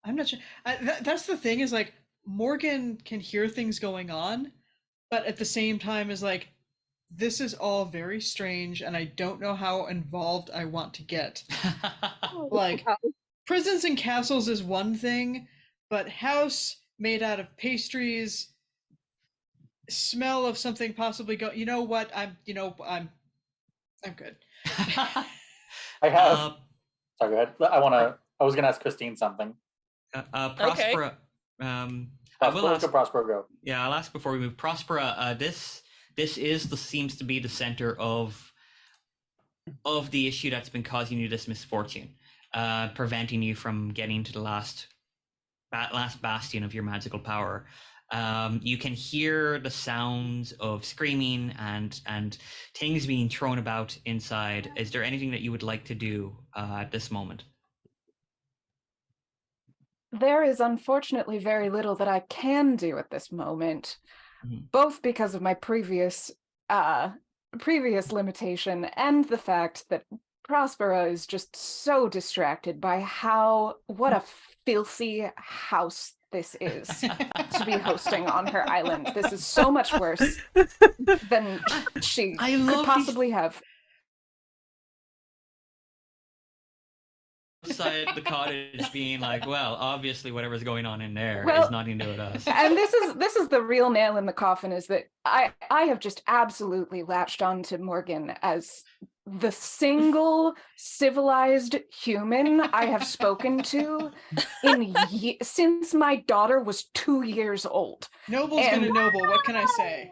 not sure. That's the thing, is like Morgan can hear things going on, but at the same time is like, this is all very strange and I don't know how involved I want to get. Like, prisons and castles is one thing, but house made out of pastries, smell of something possibly you know what, I'm good. I have sorry, go ahead. I was gonna ask Christine something. Prospera. Prospera, go. Yeah, I'll ask before we move. Prospera, this seems to be the center of the issue that's been causing you this misfortune, preventing you from getting to the last bastion of your magical power. You can hear the sounds of screaming and things being thrown about inside. Is there anything that you would like to do at this moment? There is unfortunately very little that I can do at this moment, both because of my previous limitation and the fact that Prospera is just so distracted by what a filthy house this is to be hosting on her island. This is so much worse than she could possibly have. Outside the cottage being like, well, obviously whatever's going on in there is nothing to do with us. And this is the real nail in the coffin, is that I have just absolutely latched onto Morgan as the single civilized human I have spoken to since my daughter was 2 years old. Noble's gonna noble, what can I say?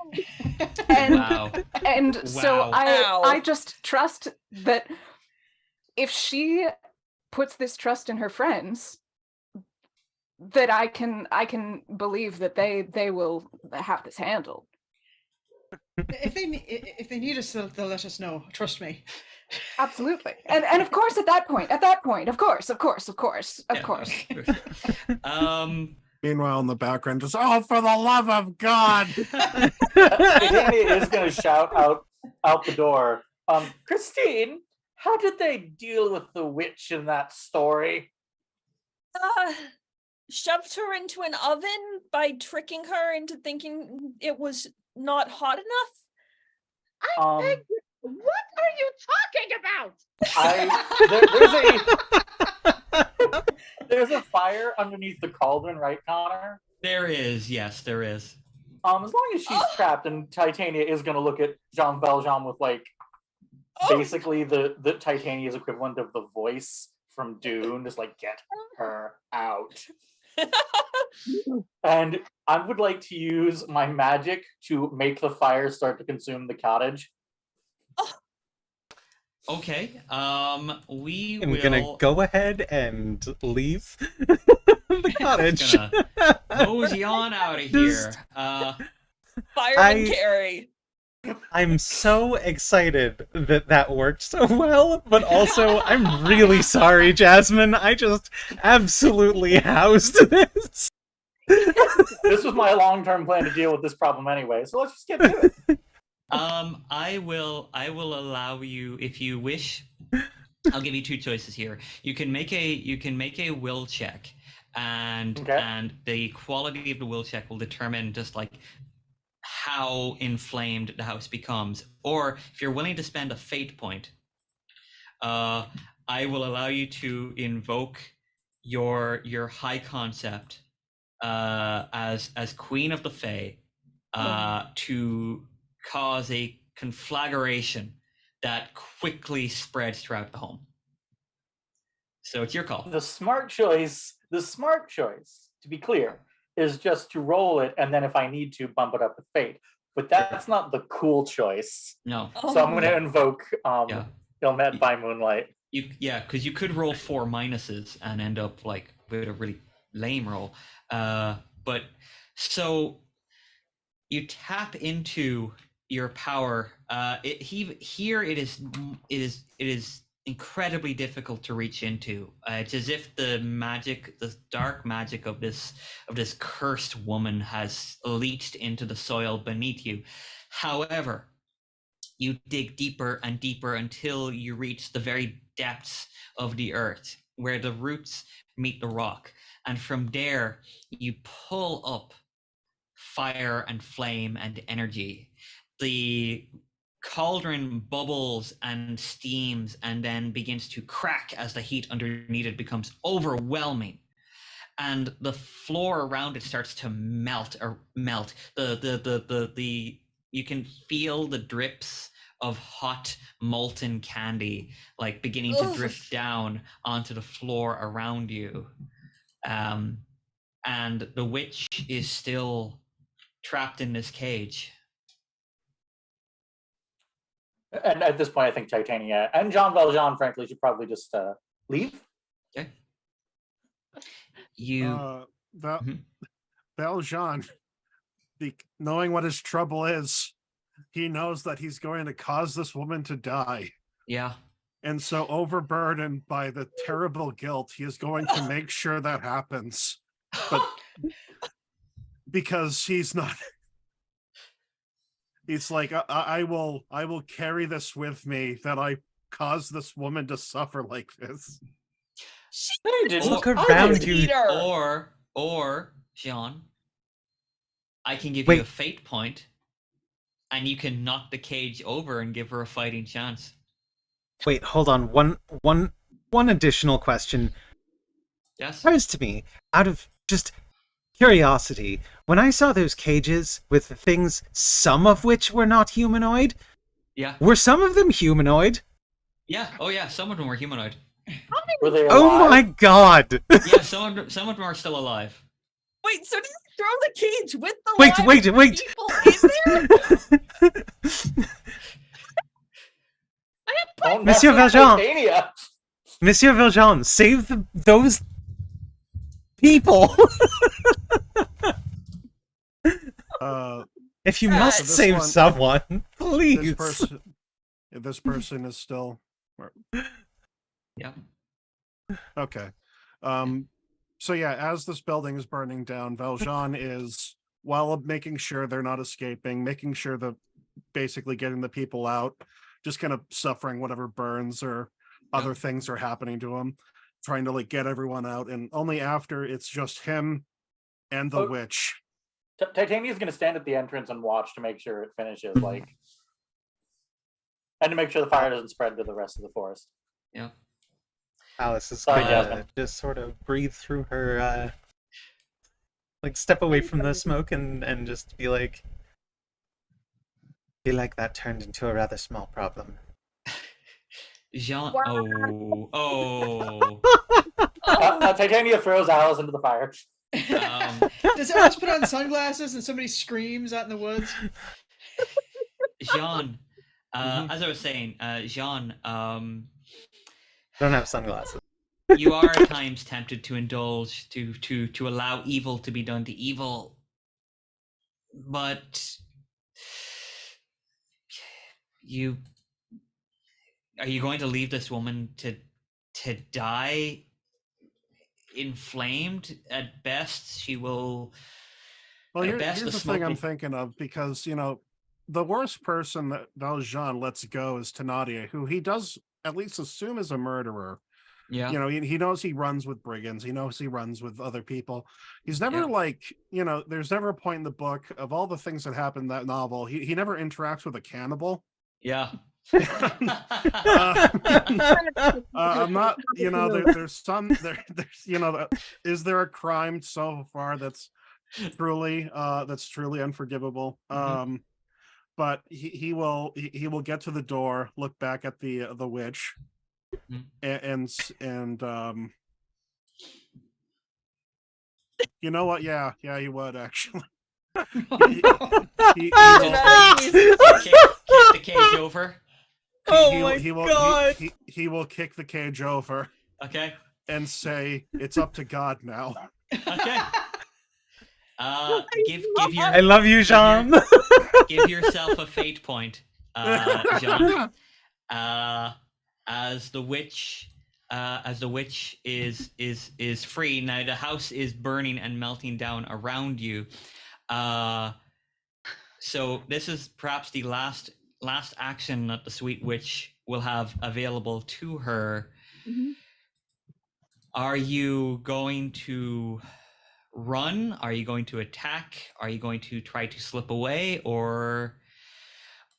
So I just trust that if she puts this trust in her friends, that I can believe that they will have this handled. If they need us, they'll let us know. Trust me. Absolutely, and of course, at that point, of course. Meanwhile, in the background, just for the love of God! Titania is going to shout out the door. Christine, how did they deal with the witch in that story? Shoved her into an oven by tricking her into thinking it was not hot enough. I beg you, what are you talking about? There's a fire underneath the cauldron, right, Connor? There is, yes, there is. As long as she's trapped, and Titania is going to look at Jean Valjean with like basically the Titania's equivalent of the voice from Dune, just like get her out. And I would like to use my magic to make the fire start to consume the cottage. Okay. I'm gonna go ahead and leave the cottage. Gonna mosey on out of here. Fireman carry. I'm so excited that worked so well, but also I'm really sorry, Jasmine. I just absolutely housed this. This was my long-term plan to deal with this problem anyway, so let's just get to it. I will allow you, if you wish. I'll give you two choices here. You can make a will check, and the quality of the will check will determine just like how inflamed the house becomes. Or if you're willing to spend a fate point, I will allow you to invoke your high concept as Queen of the Fae to cause a conflagration that quickly spreads throughout the home. So it's your call. The smart choice, to be clear, is just to roll it, and then if I need to, bump it up with fate. But that's not the cool choice. No. So I'm going to invoke Ilmet by Moonlight. Because you could roll 4 minuses and end up like with a really lame roll. But so you tap into your power. It is incredibly difficult to reach into. It's as if the dark magic of this cursed woman has leached into the soil beneath you. However, you dig deeper and deeper until you reach the very depths of the earth, where the roots meet the rock, and from there you pull up fire and flame and energy. The cauldron bubbles and steams and then begins to crack as the heat underneath it becomes overwhelming, and the floor around it starts to melt. You can feel the drips of hot molten candy like beginning to drift down onto the floor around you, and the witch is still trapped in this cage. And at this point, I think Titania and Jean Valjean, frankly, should probably just leave. Okay. You... Valjean, knowing what his trouble is, he knows that he's going to cause this woman to die. Yeah. And so, overburdened by the terrible guilt, he is going to make sure that happens. But because he's not... He's like, I will carry this with me, that I caused this woman to suffer like this. Look around you. Or, Jean, I can give you a fate point, and you can knock the cage over and give her a fighting chance. Wait, hold on. One additional question. Yes? Occurs to me, out of just curiosity, when I saw those cages with the things, some of which were not humanoid, were some of them humanoid? Yeah. Oh yeah, some of them were humanoid. Were they alive? Oh my god! Yeah, some of them are still alive. Wait, so did you throw the cage with the wait. people in there? Monsieur Valjean! Monsieur Valjean, save those people! If you must save someone, please. This person is still... Yeah. Okay. So yeah, as this building is burning down, Valjean is, while making sure they're not escaping, making sure that basically getting the people out, just kind of suffering whatever burns or other things are happening to him, trying to like get everyone out, and only after it's just him and the witch. Titania's going to stand at the entrance and watch to make sure it finishes. Like, And to make sure the fire doesn't spread to the rest of the forest. Yeah. Alice is Sorry, gonna Jasmine. just sort of breathe through her, like step away from the smoke and just be like, feel like that turned into a rather small problem. Jean. Wow. Oh. Titania throws Alice into the fire. Does Alice put on sunglasses and somebody screams out in the woods? Jean, as I was saying, Jean, Don't have sunglasses. you are at times tempted to indulge, to allow evil to be done to evil, but are you going to leave this woman to die inflamed? At best, she will. Well, at here's best, the thing I'm thinking of, because the worst person that Valjean lets go is Titania, who he does at least assume is a murderer. Yeah. He knows he runs with brigands. He knows he runs with other people. He's never there's never a point in the book of all the things that happen in that novel. He never interacts with a cannibal. Yeah. I'm not, there's some, is there a crime so far that's truly unforgivable? Mm-hmm. But he will get to the door, look back at the witch, and you know what? Yeah, he would actually. He kick the cage over. He will kick the cage over. Okay. And say, "It's up to God now." Okay. Give your. I love you, Jean. Give yourself a fate point, Jean. As the witch is free now, the house is burning and melting down around you. So this is perhaps the last action that the sweet witch will have available to her. Mm-hmm. Are you going to run? Are you going to attack? Are you going to try to slip away? Or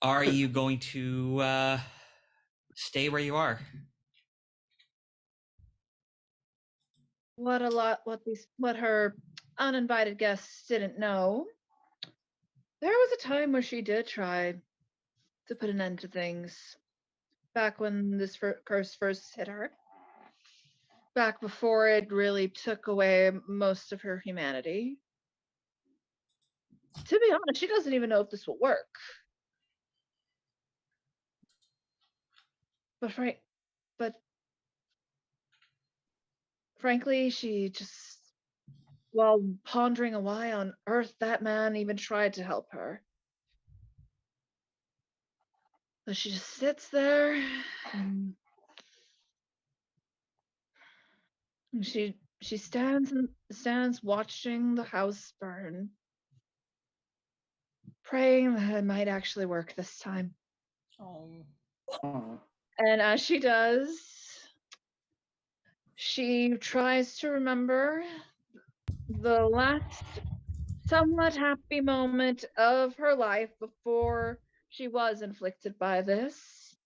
are you going to stay where you are? What her uninvited guests didn't know, there was a time where she did try to put an end to things, back when this curse first hit her, back before it really took away most of her humanity. To be honest, she doesn't even know if this will work. But frankly, she just, while pondering a why on earth that man even tried to help her. But she just sits there and she stands watching the house burn, praying that it might actually work this time. And as she does, she tries to remember the last somewhat happy moment of her life before she was inflicted by this.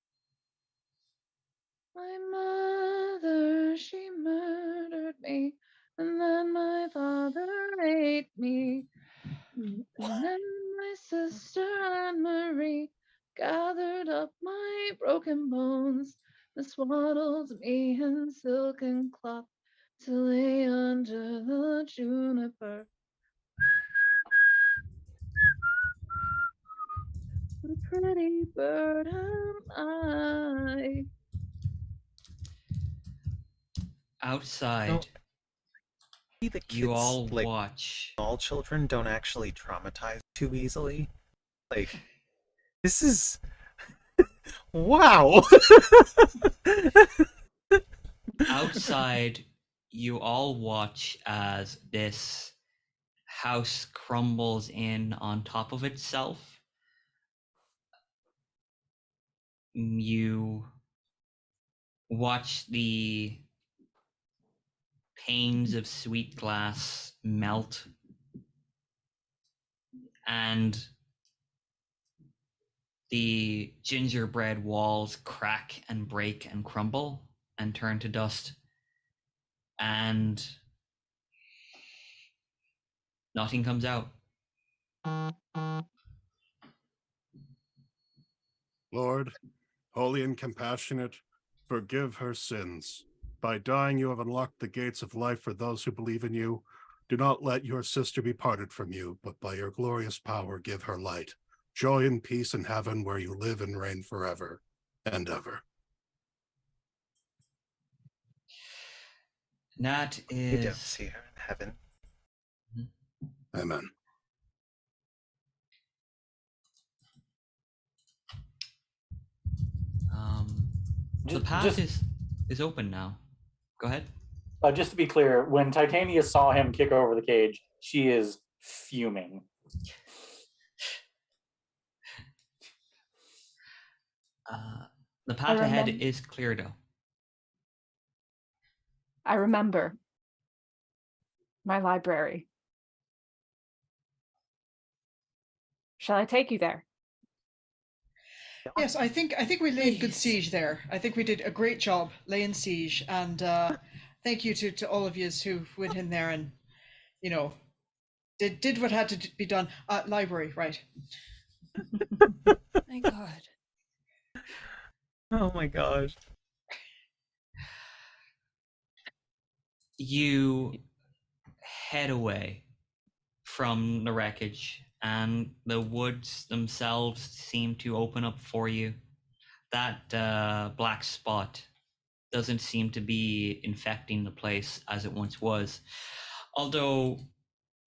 My mother, she murdered me, and then my father ate me, and then my sister Anne-Marie gathered up my broken bones and swaddled me in silken cloth to lay under the juniper. A pretty bird am I. Outside, The kids, you all like, watch. Small children don't actually traumatize too easily. Like, this is wow. Outside, you all watch as this house crumbles in on top of itself. You watch the panes of sweet glass melt, and The gingerbread walls crack and break and crumble and turn to dust. And nothing comes out. Lord, holy and compassionate, forgive her sins. By dying, you have unlocked the gates of life for those who believe in you. Do not let your sister be parted from you, but by your glorious power give her light, joy and peace in heaven where you live and reign forever and ever. That You don't is... see her in heaven. Amen. The path is open now. Go ahead. Just to be clear, when Titania saw him kick over the cage, she is fuming. The path ahead is clear, though. I remember my library. Shall I take you there? Yes, I think we laid good siege there. I think we did a great job laying siege, and thank you to all of you who went in there and, you know, did what had to be done. Library, right? My God. Oh my gosh. You head away from the wreckage, and the woods themselves seem to open up for you. That black spot doesn't seem to be infecting the place as it once was, although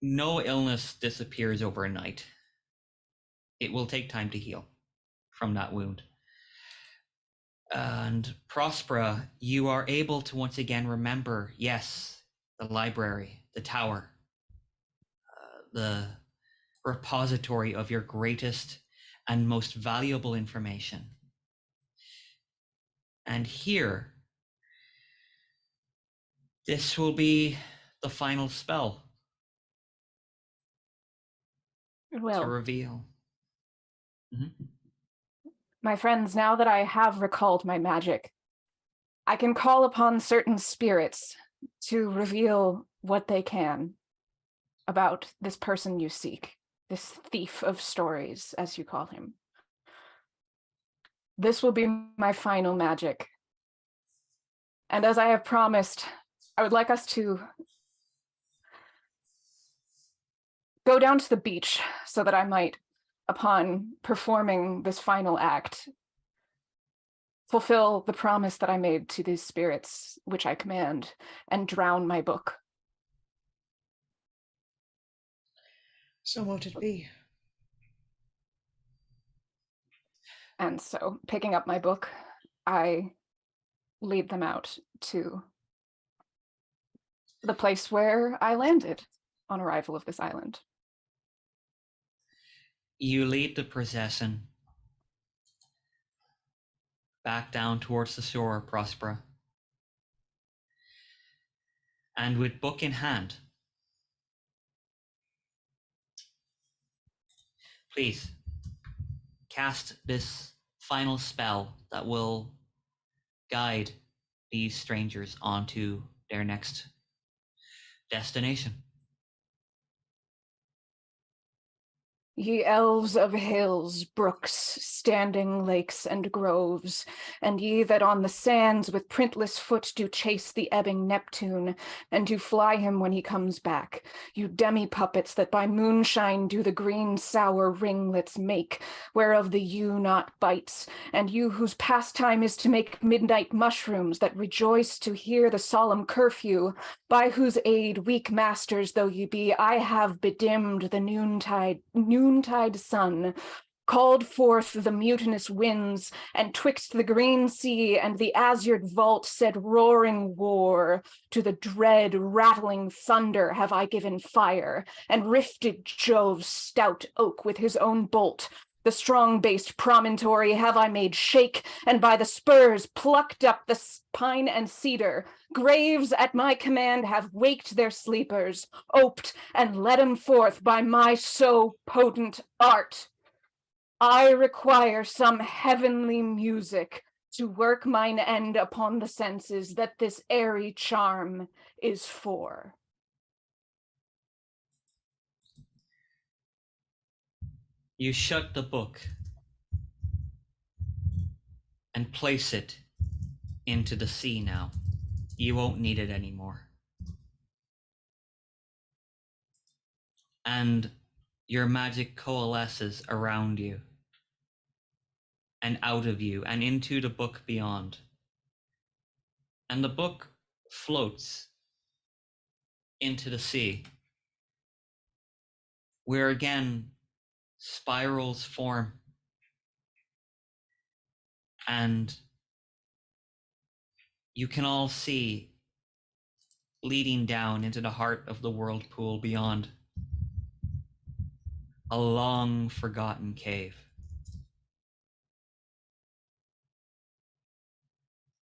no illness disappears overnight. It will take time to heal from that wound. And Prospera, you are able to once again remember, yes, the library, the tower, the repository of your greatest and most valuable information. And here, this will be the final spell to reveal. Mm-hmm. My friends, now that I have recalled my magic, I can call upon certain spirits to reveal what they can about this person you seek, this thief of stories, as you call him. This will be my final magic. And as I have promised, I would like us to go down to the beach so that I might, upon performing this final act, fulfill the promise that I made to these spirits, which I command, and drown my book. So mote it be. And so, picking up my book, I lead them out to the place where I landed on arrival of this island. You lead the procession back down towards the shore, Prospera. And with book in hand, please cast this final spell that will guide these strangers onto their next destination. Ye elves of hills, brooks, standing lakes, and groves, and ye that on the sands with printless foot do chase the ebbing Neptune, and do fly him when he comes back, you demi-puppets that by moonshine do the green sour ringlets make, whereof the ewe not bites, and you whose pastime is to make midnight mushrooms that rejoice to hear the solemn curfew, by whose aid, weak masters though ye be, I have bedimmed the noontide sun, called forth the mutinous winds, and twixt the green sea and the azured vault said roaring war, to the dread rattling thunder have I given fire, and rifted Jove's stout oak with his own bolt. The strong-based promontory have I made shake, and by the spurs plucked up the pine and cedar. Graves at my command have waked their sleepers, oped and led 'em forth by my so potent art. I require some heavenly music to work mine end upon the senses that this airy charm is for. You shut the book and place it into the sea now. You won't need it anymore. And your magic coalesces around you and out of you and into the book beyond. And the book floats into the sea, where again spirals form and you can all see leading down into the heart of the whirlpool beyond a long forgotten cave.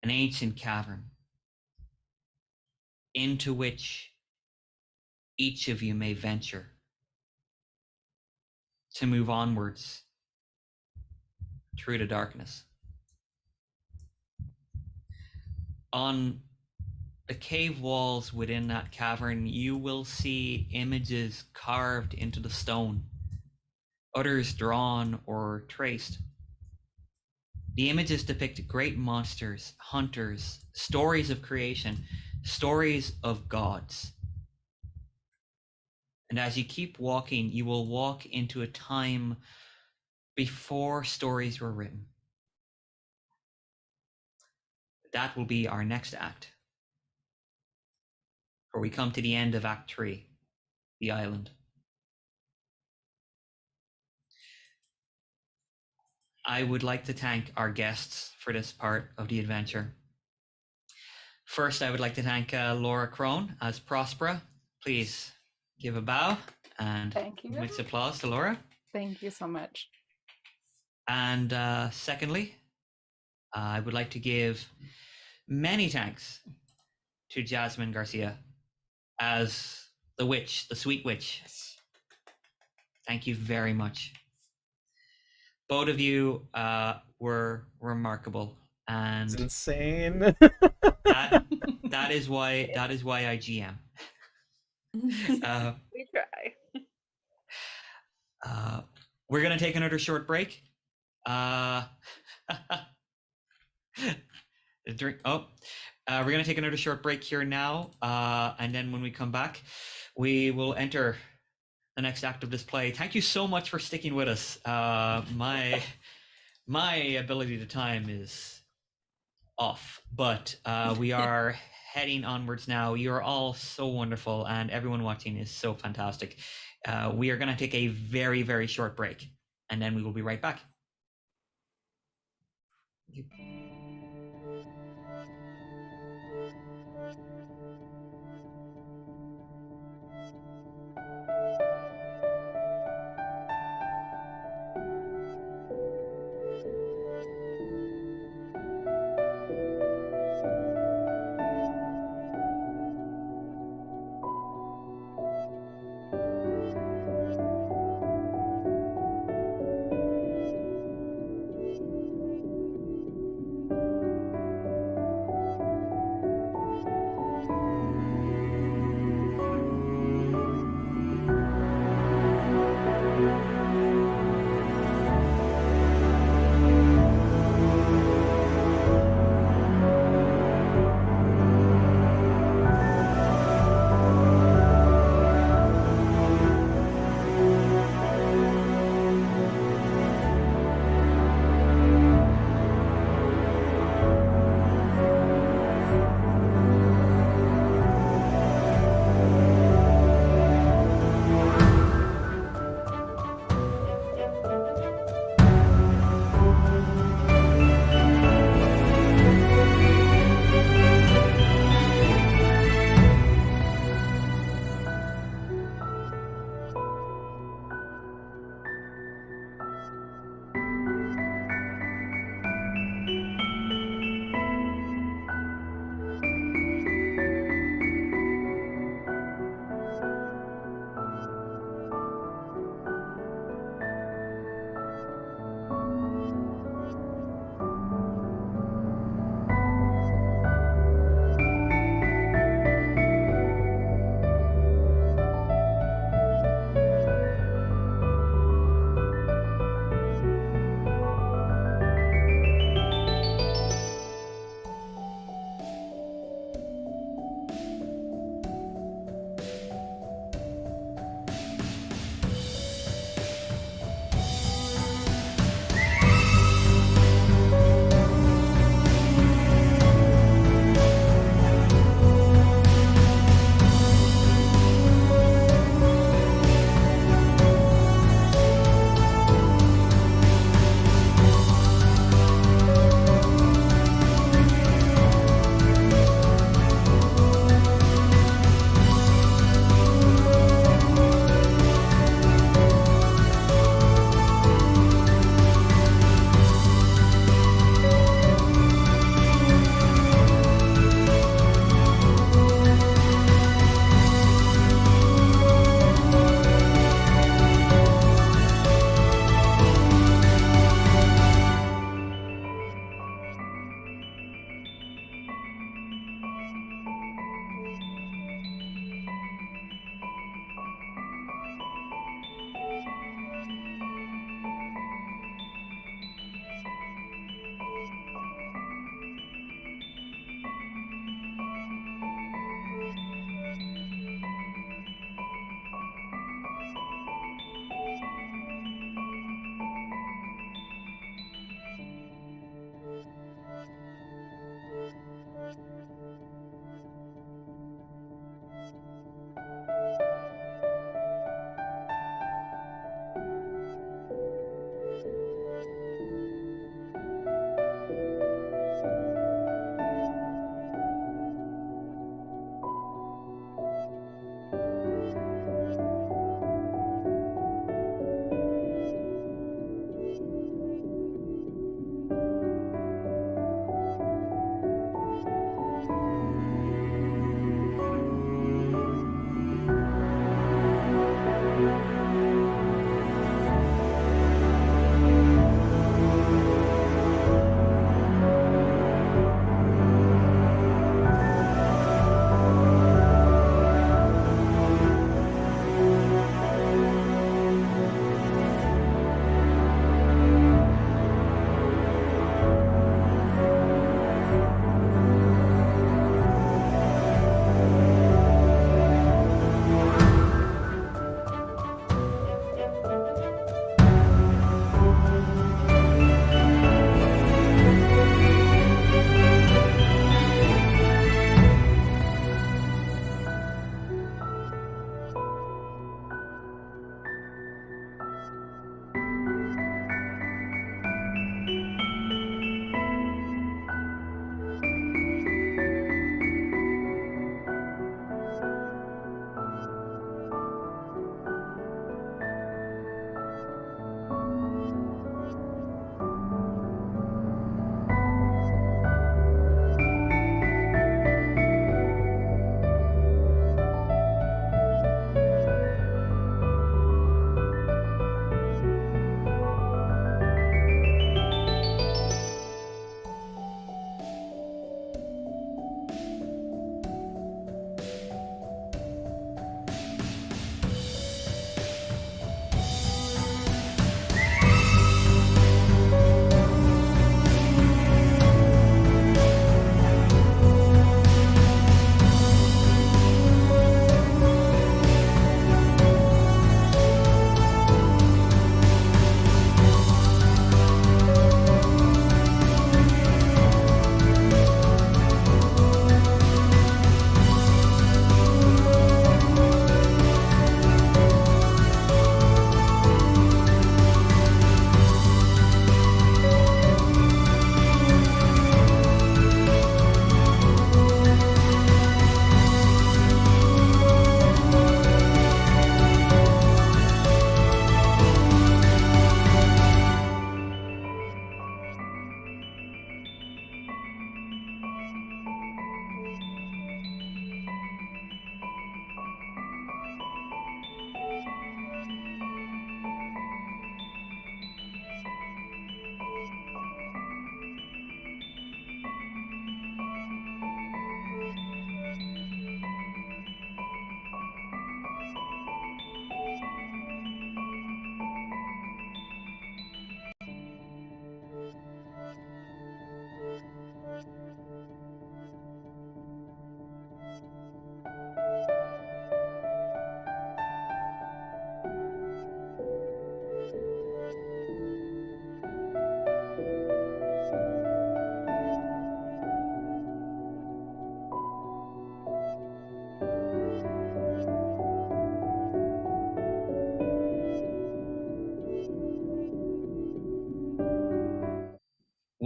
An ancient cavern into which each of you may venture to move onwards through the darkness. On the cave walls within that cavern, you will see images carved into the stone, others drawn or traced. The images depict great monsters, hunters, stories of creation, stories of gods. And as you keep walking, you will walk into a time before stories were written. That will be our next act, where we come to the end of Act 3, the island. I would like to thank our guests for this part of the adventure. First, I would like to thank Laura Crone as Prospera. Please give a bow and Thank you. much applause to Laura. Thank you so much. And secondly, I would like to give many thanks to Jasmine Garcia as the witch, the sweet witch. Thank you very much. Both of you were remarkable, and It's insane. that is why I GM. We try. We're gonna take another short break. Drink. We're gonna take another short break here now, and then when we come back, we will enter the next act of this play. Thank you so much for sticking with us. My ability to time is off, but we are heading onwards now. You are all so wonderful, and everyone watching is so fantastic. We are going to take a very, very short break, and then we will be right back. Thank you.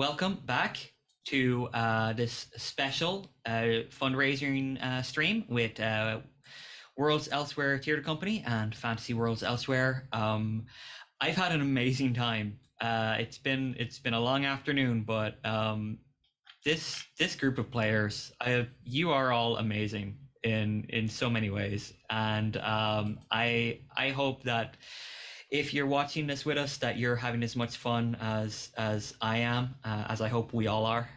welcome back to this special fundraising stream with Worlds Elsewhere Theatre Company and Fantasy Worlds Elsewhere. I've had an amazing time. It's been a long afternoon, but this group of players, you are all amazing in so many ways, and I hope that if you're watching this with us, that you're having as much fun as I am, as I hope we all are.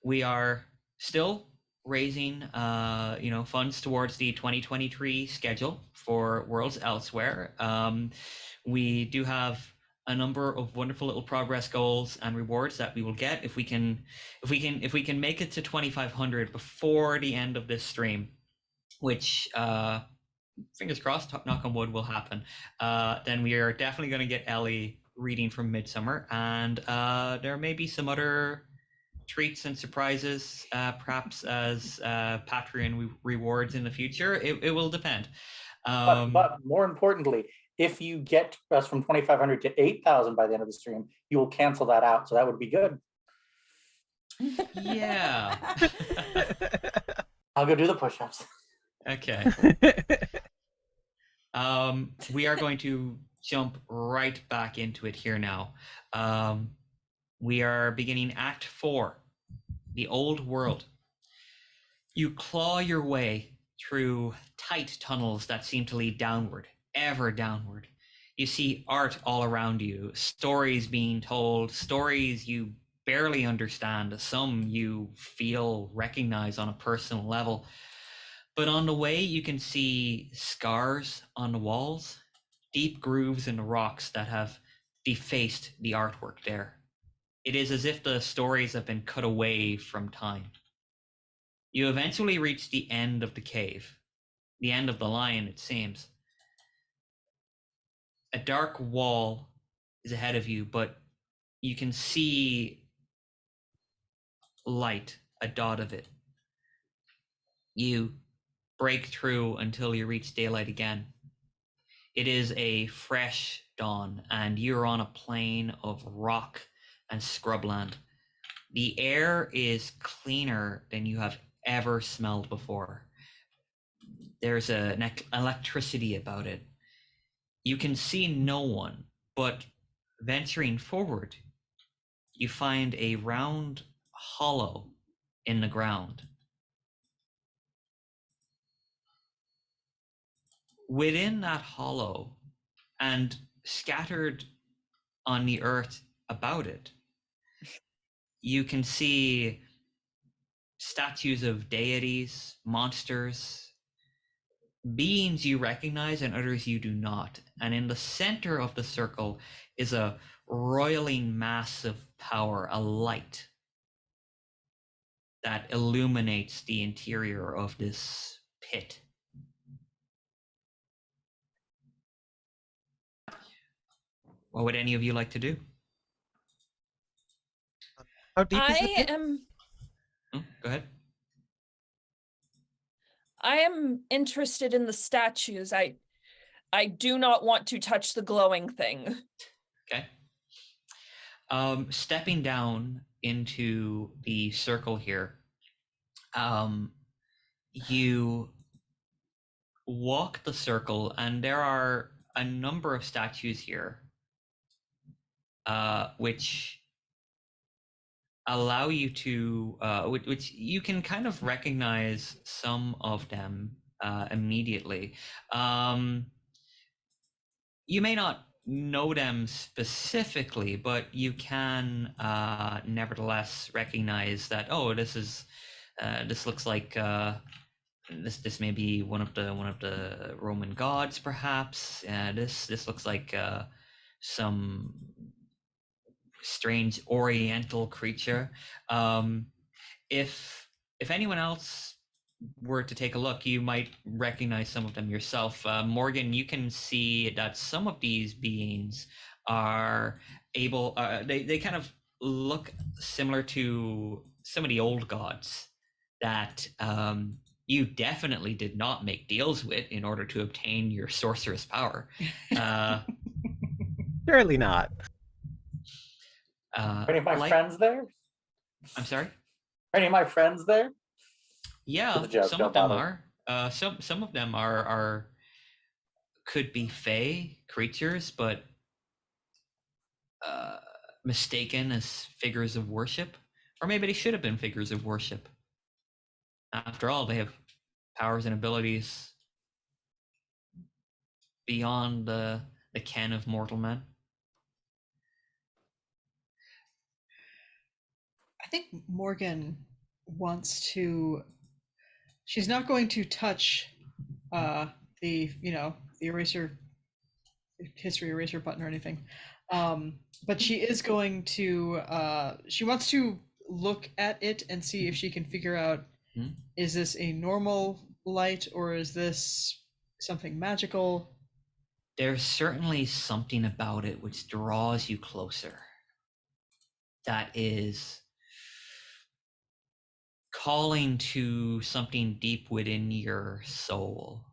We are still raising funds towards the 2023 schedule for Worlds Elsewhere. We do have a number of wonderful little progress goals and rewards that we will get if we can make it to 2,500 before the end of this stream, which fingers crossed, knock on wood, will happen. Then we are definitely going to get Ellie reading from Midsummer, and there may be some other treats and surprises, perhaps as Patreon rewards in the future. It will depend. But more importantly, if you get us from 2,500 to 8,000 by the end of the stream, you will cancel that out. So that would be good. Yeah. I'll go do the push-ups. Okay. We are going to jump right back into it here now. We are beginning Act 4, The Old World. You claw your way through tight tunnels that seem to lead downward, ever downward. You see art all around you, stories being told, stories you barely understand, some you feel, recognize on a personal level. But on the way, you can see scars on the walls, deep grooves in the rocks that have defaced the artwork there. It is as if the stories have been cut away from time. You eventually reach the end of the cave, the end of the line, it seems. A dark wall is ahead of you, but you can see light, a dot of it. You break through until you reach daylight again. It is a fresh dawn, and you're on a plain of rock and scrubland. The air is cleaner than you have ever smelled before. There's an electricity about it. You can see no one, but venturing forward, you find a round hollow in the ground. Within that hollow, and scattered on the earth about it, you can see statues of deities, monsters, beings you recognize and others you do not. And in the center of the circle is a roiling mass of power, a light that illuminates the interior of this pit. What would any of you like to do? How deep is I it? am Oh, go ahead. I am interested in the statues. I do not want to touch the glowing thing. Okay. Stepping down into the circle here, you walk the circle, and there are a number of statues here, which allow you to, which you can kind of recognize some of them immediately. You may not know them specifically, but you can nevertheless recognize that, oh, this looks like this may be one of the Roman gods, perhaps. This looks like some strange oriental creature. If anyone else were to take a look, you might recognize some of them yourself. Morgan, you can see that some of these beings are able, they kind of look similar to some of the old gods that you definitely did not make deals with in order to obtain your sorceress power. Surely not. Are any of my like, friends there? I'm sorry. Are any of my friends there? Yeah, The joke, some don't of them bother. are. Some of them are could be fae creatures, but mistaken as figures of worship, or maybe they should have been figures of worship. After all, they have powers and abilities beyond the ken of mortal men. I think Morgan wants to. She's not going to touch the eraser history eraser button or anything, but she is going to. She wants to look at it and see if she can figure out is this a normal light or is this something magical? There's certainly something about it which draws you closer. That is calling to something deep within your soul.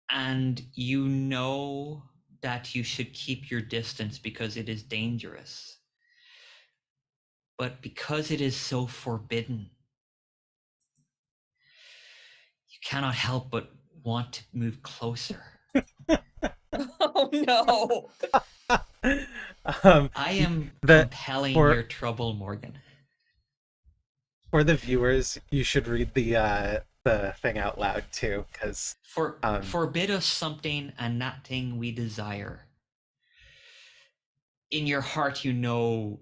And you know that you should keep your distance because it is dangerous. But because it is so forbidden, you cannot help but want to move closer. Oh no. I am compelling your trouble, Morgan. For the viewers, you should read the thing out loud too, because forbid us something and that thing we desire. In your heart, you know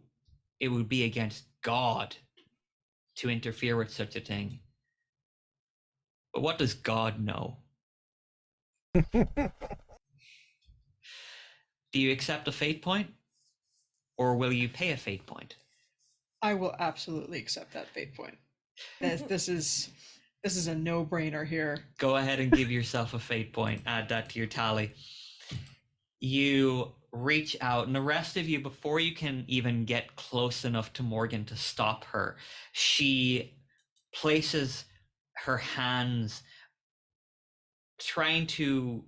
it would be against God to interfere with such a thing. But what does God know? Do you accept a fate point? Or will you pay a fate point? I will absolutely accept that fate point. This is a no-brainer here. Go ahead and give yourself a fate point. Add that to your tally. You reach out, and the rest of you, before you can even get close enough to Morgan to stop her, she places her hands trying to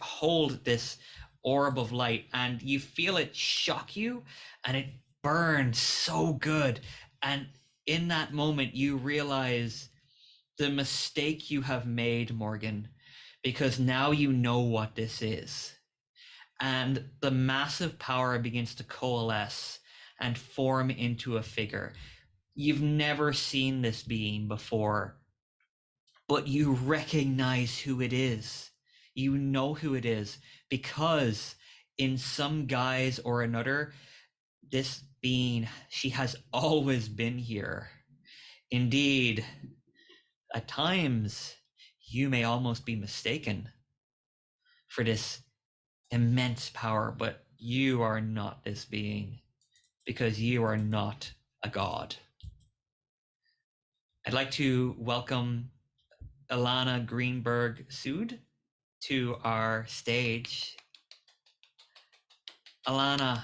hold this orb of light, and you feel it shock you, and it burns so good. And in that moment, you realize the mistake you have made, Morgan, because now you know what this is. And the massive power begins to coalesce and form into a figure. You've never seen this being before, but you recognize who it is. You know who it is because in some guise or another, this being, she has always been here. Indeed, at times, you may almost be mistaken for this immense power, but you are not this being because you are not a god. I'd like to welcome Ilana Greenberg-Sud to our stage. Ilana,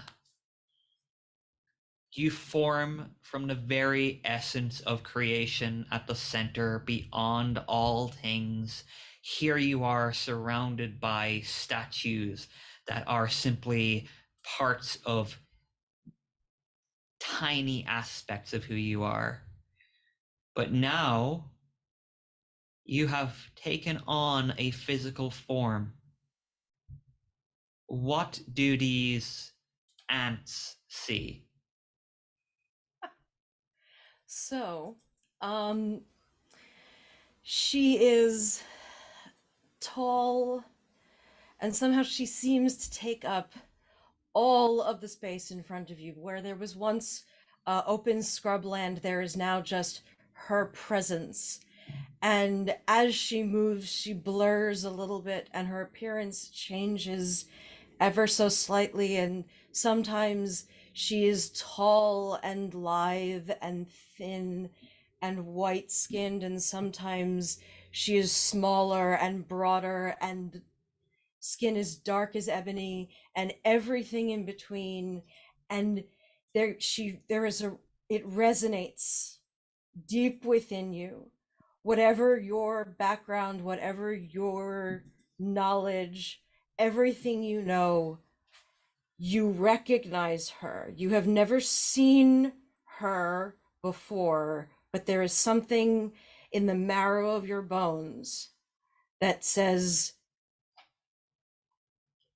you form from the very essence of creation at the center, beyond all things. Here you are surrounded by statues that are simply parts of tiny aspects of who you are. But now you have taken on a physical form. What do these ants see? So, she is tall, and somehow she seems to take up all of the space in front of you. Where there was once open scrubland, there is now just her presence. And as she moves, she blurs a little bit, and her appearance changes ever so slightly. And sometimes she is tall and lithe and thin and white-skinned, and sometimes she is smaller and broader, and skin as dark as ebony, and everything in between. And it resonates deep within you. Whatever your background, whatever your knowledge, everything you know You recognize her. You have never seen her before, but there is something in the marrow of your bones that says,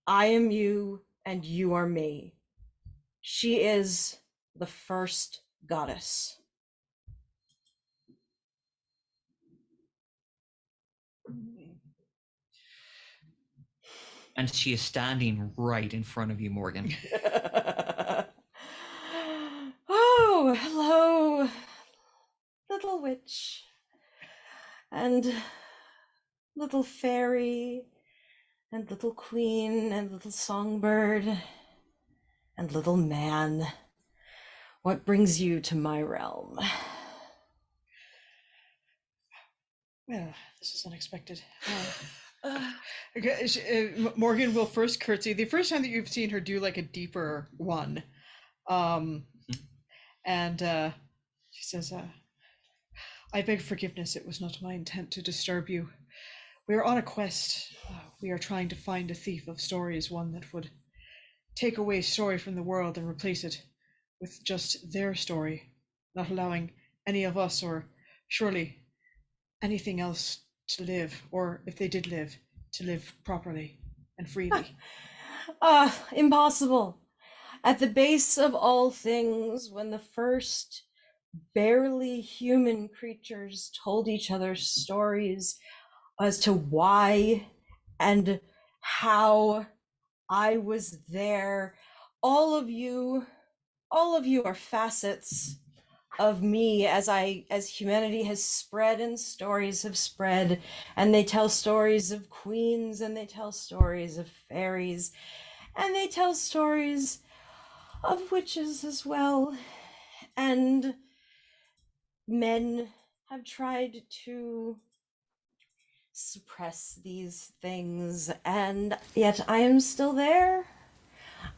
I am you and you are me. She is the first goddess. And she is standing right in front of you, Morgan. Oh, hello, little witch. And little fairy. And little queen. And little songbird. And little man. What brings you to my realm? Well, this is unexpected. Morgan will first curtsy. The first time that you've seen her do like a deeper one. And she says, I beg forgiveness. It was not my intent to disturb you. We are on a quest. We are trying to find a thief of stories, one that would take away story from the world and replace it with just their story, not allowing any of us or surely anything else to live, or if they did live, to live properly and freely. Impossible. At the base of all things, when the first barely human creatures told each other stories as to why and how I was there, all of you are facets of me as humanity has spread and stories have spread, and they tell stories of queens, and they tell stories of fairies, and they tell stories of witches as well. And men have tried to suppress these things, and yet I am still there.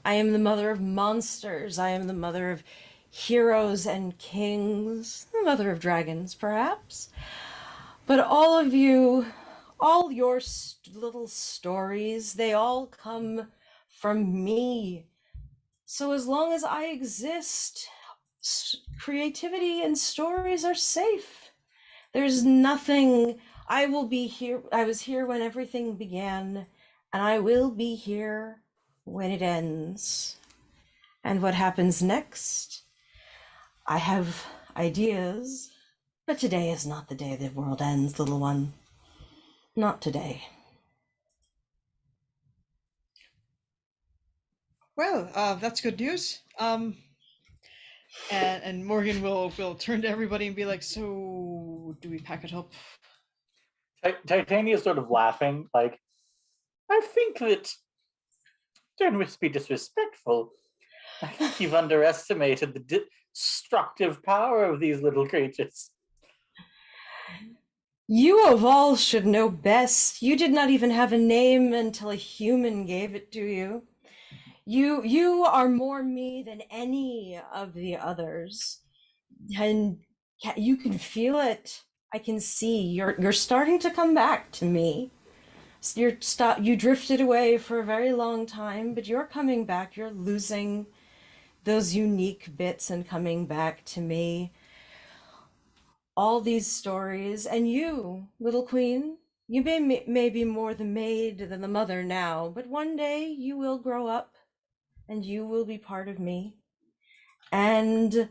I am the mother of monsters. I am the mother of heroes and kings, the mother of dragons, perhaps. But all of you, all your little stories, they all come from me. So as long as I exist, creativity and stories are safe. There's nothing. I will be here. I was here when everything began, and I will be here when it ends. And what happens next? I have ideas, but today is not the day the world ends, little one. Not today. Well, that's good news. And Morgan will turn to everybody and be like, so do we pack it up? Titania is sort of laughing, like, I think that, don't wish to be disrespectful, I think you've underestimated the destructive power of these little creatures. You of all should know best. You did not even have a name until a human gave it to you. You are more me than any of the others. And you can feel it. I can see you're starting to come back to me. You drifted away for a very long time, but you're coming back. You're losing those unique bits and coming back to me. All these stories, and you, little queen, you may be more the maid than the mother now, but one day you will grow up and you will be part of me. And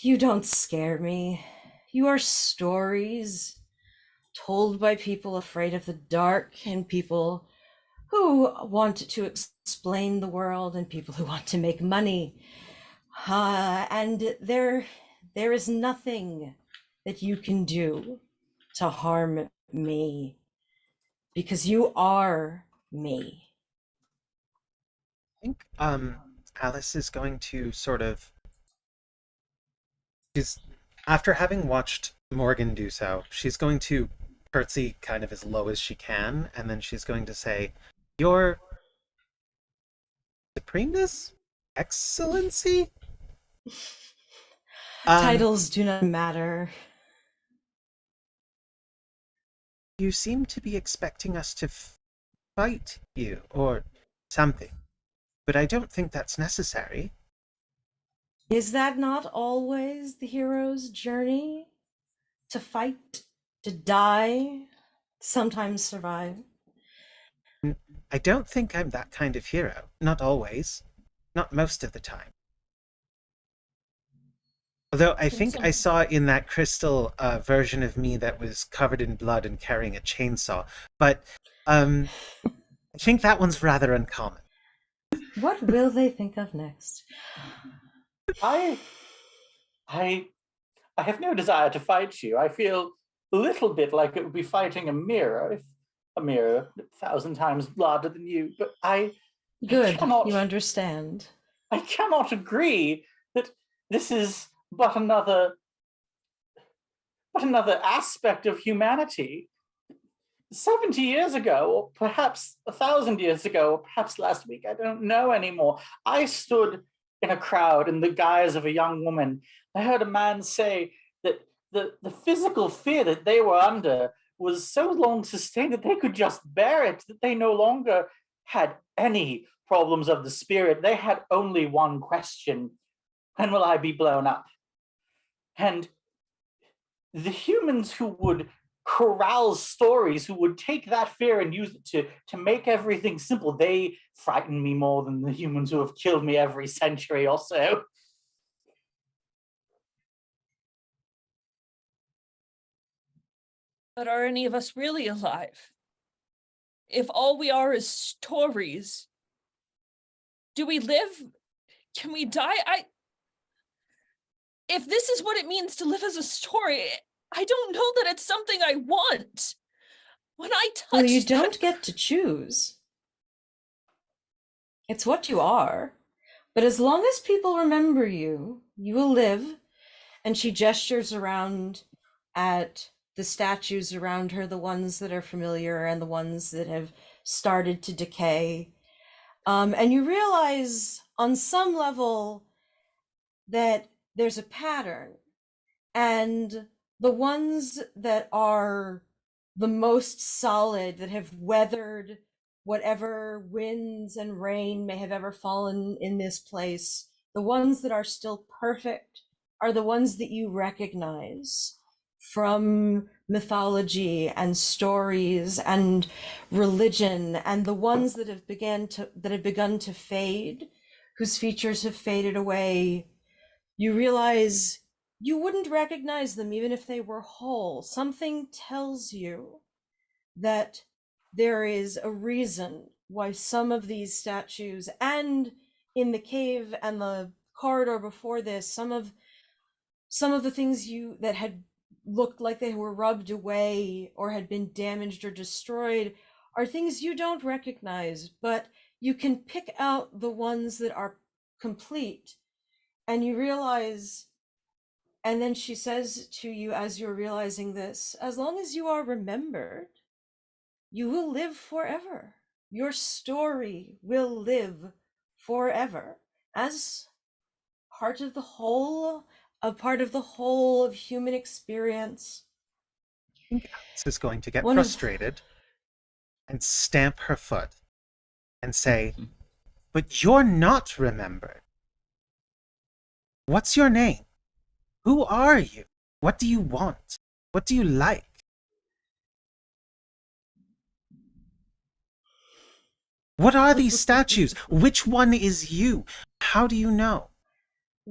you don't scare me. You are stories told by people afraid of the dark, and people who want to explain the world, and people who want to make money. And there is nothing that you can do to harm me, because you are me. I think Alice is going to after having watched Morgan do so, she's going to curtsy kind of as low as she can, and then she's going to say, Your Supremeness? Excellency? Titles do not matter. You seem to be expecting us to fight you, or something. but I don't think that's necessary. Is that not always the hero's journey? To fight, to die, sometimes survive? I don't think I'm that kind of hero. Not always. Not most of the time. Although I think I saw in that crystal version of me that was covered in blood and carrying a chainsaw. But I think that one's rather uncommon. What will they think of next? I have no desire to fight you. I feel a little bit like it would be fighting a mirror, if a mirror 1,000 times larger than you. But Good, you understand. I cannot agree that this is but another aspect of humanity. 70 years ago, or perhaps 1,000 years ago, or perhaps last week, I don't know anymore, I stood in a crowd in the guise of a young woman. I heard a man say that the physical fear that they were under was so long sustained that they could just bear it, that they no longer had any problems of the spirit. They had only one question: when will I be blown up? And the humans who would corral stories, who would take that fear and use it to make everything simple, they frighten me more than the humans who have killed me every century or so. But are any of us really alive? If all we are is stories, do we live? Can we die? If this is what it means to live as a story, I don't know that it's something I want. When I touch... Well, you don't get to choose. It's what you are. But as long as people remember you, you will live. And she gestures around at the statues around her, the ones that are familiar and the ones that have started to decay. And you realize on some level that there's a pattern, and the ones that are the most solid, that have weathered whatever winds and rain may have ever fallen in this place, the ones that are still perfect are the ones that you recognize from mythology and stories and religion, and the ones that have begun to fade, whose features have faded away. You realize you wouldn't recognize them even if they were whole. Something tells you that there is a reason why some of these statues, and in the cave and the corridor before this, some of the things that had looked like they were rubbed away or had been damaged or destroyed are things you don't recognize, but you can pick out the ones that are complete. And you realize, and then she says to you as you're realizing this, as long as you are remembered, you will live forever. Your story will live forever as part of the whole, a part of the whole of human experience. I think Alice is going to get frustrated and stamp her foot and say, but you're not remembered. What's your name? Who are you? What do you want? What do you like? What are these statues? Which one is you? How do you know?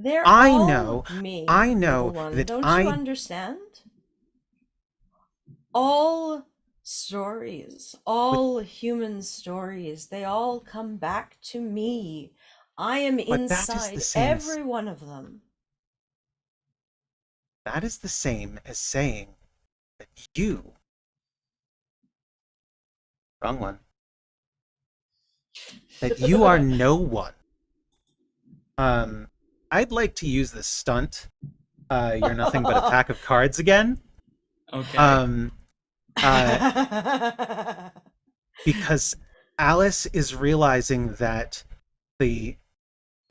I know that Don't you understand? All stories, all human stories, they all come back to me. I am inside every one of them. That is the same as saying that you... Wrong one. That you are no one. I'd like to use this stunt. You're nothing but a pack of cards again. Okay. Because Alice is realizing that the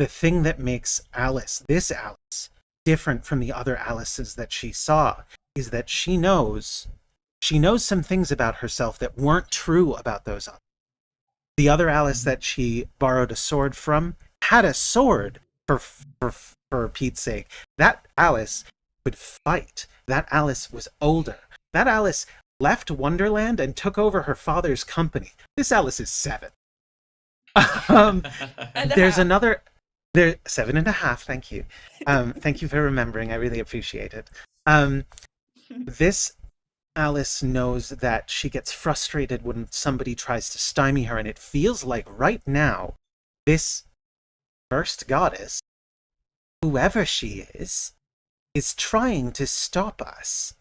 thing that makes this Alice, different from the other Alices that she saw, is that she knows some things about herself that weren't true about those others. The other Alice that she borrowed a sword from had a sword, for Pete's sake. That Alice could fight. That Alice was older. That Alice left Wonderland and took over her father's company. This Alice is 7. There's another... 7.5, thank you. Thank you for remembering. I really appreciate it. This Alice knows that she gets frustrated when somebody tries to stymie her, and it feels like right now, this first goddess, whoever she is trying to stop us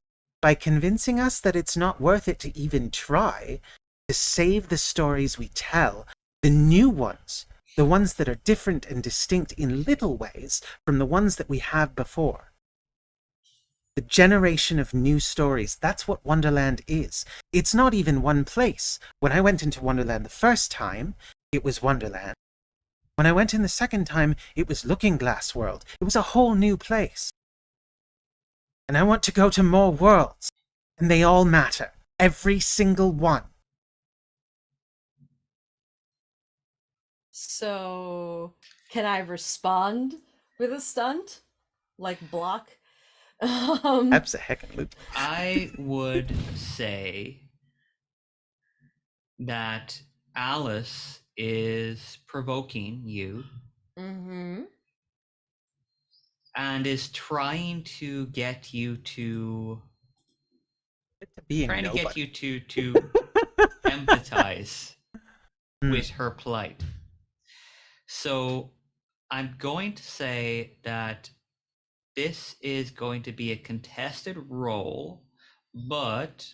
by convincing us that it's not worth it to even try to save the stories we tell, the new ones, the ones that are different and distinct in little ways from the ones that we have before. The generation of new stories, that's what Wonderland is. It's not even one place. When I went into Wonderland the first time, it was Wonderland. When I went in the second time, it was Looking Glass World. It was a whole new place. And I want to go to more worlds. And they all matter. Every single one. So, can I respond with a stunt? Like block? Absolutely. I would say that Alice is provoking you Mm-hmm. and is trying to get you to Being trying to nobody. get you to empathize with her plight. So I'm going to say that this is going to be a contested role, but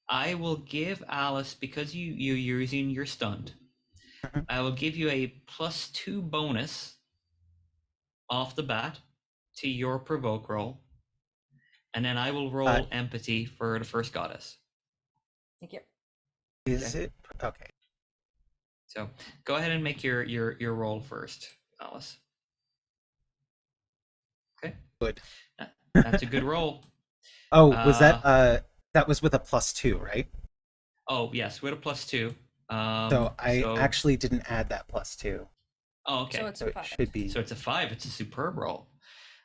I will give Alice, because you're using your stunt, I will give you a +2 bonus off the bat to your provoke roll, and then I will roll empathy for the first goddess. Thank you. Is it? Okay. So go ahead and make your roll first, Alice. Okay. Good. That's a good roll. Oh, was that was with a +2, right? Oh yes, with a +2. So I actually didn't add that +2. Oh, okay. So it's So a it 5. should be. So it's a 5. It's a superb roll.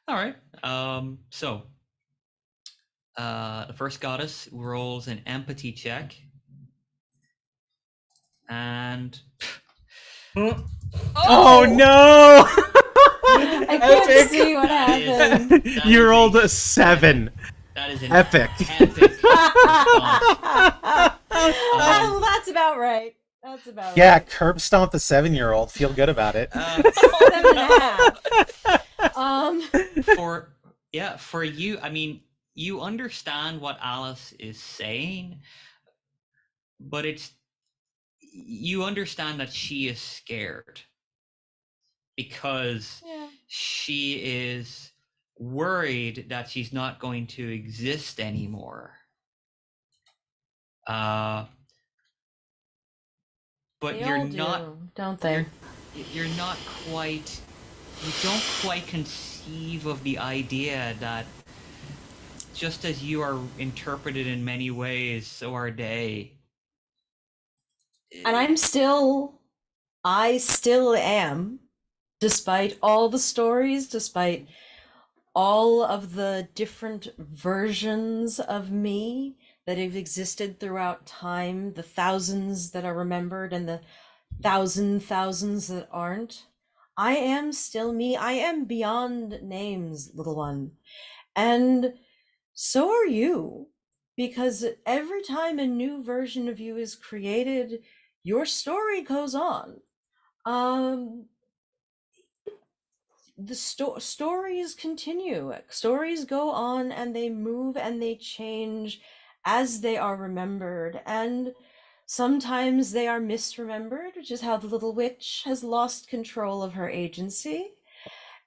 All right. So the first goddess rolls an empathy check, and Oh no! I can't see what happened. You rolled a 7. That is an Epic. Well, that's about right. That's about Yeah, right. curb stomp the 7-year-old. Feel good about it. 7.5. For you, I mean, you understand what Alice is saying, but you understand that she is scared because she is worried that she's not going to exist anymore. But They you're all not, do, don't they? You're not quite. You don't quite conceive of the idea that just as you are interpreted in many ways, so are they. And I still am, despite all the stories, despite all of the different versions of me that have existed throughout time, the thousands that are remembered and the thousands that aren't. I am still me. I am beyond names, little one. And so are you. Because every time a new version of you is created, your story goes on. The stories continue. Stories go on and they move and they change as they are remembered. And sometimes they are misremembered, which is how the little witch has lost control of her agency.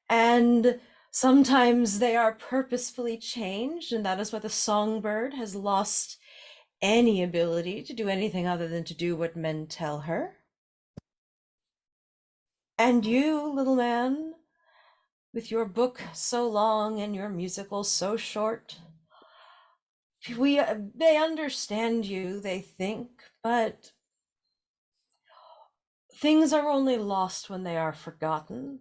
And sometimes they are purposefully changed, and that is why the songbird has lost any ability to do anything other than to do what men tell her. And you, little man, with your book so long and your musical so short, they understand you, they think, but things are only lost when they are forgotten.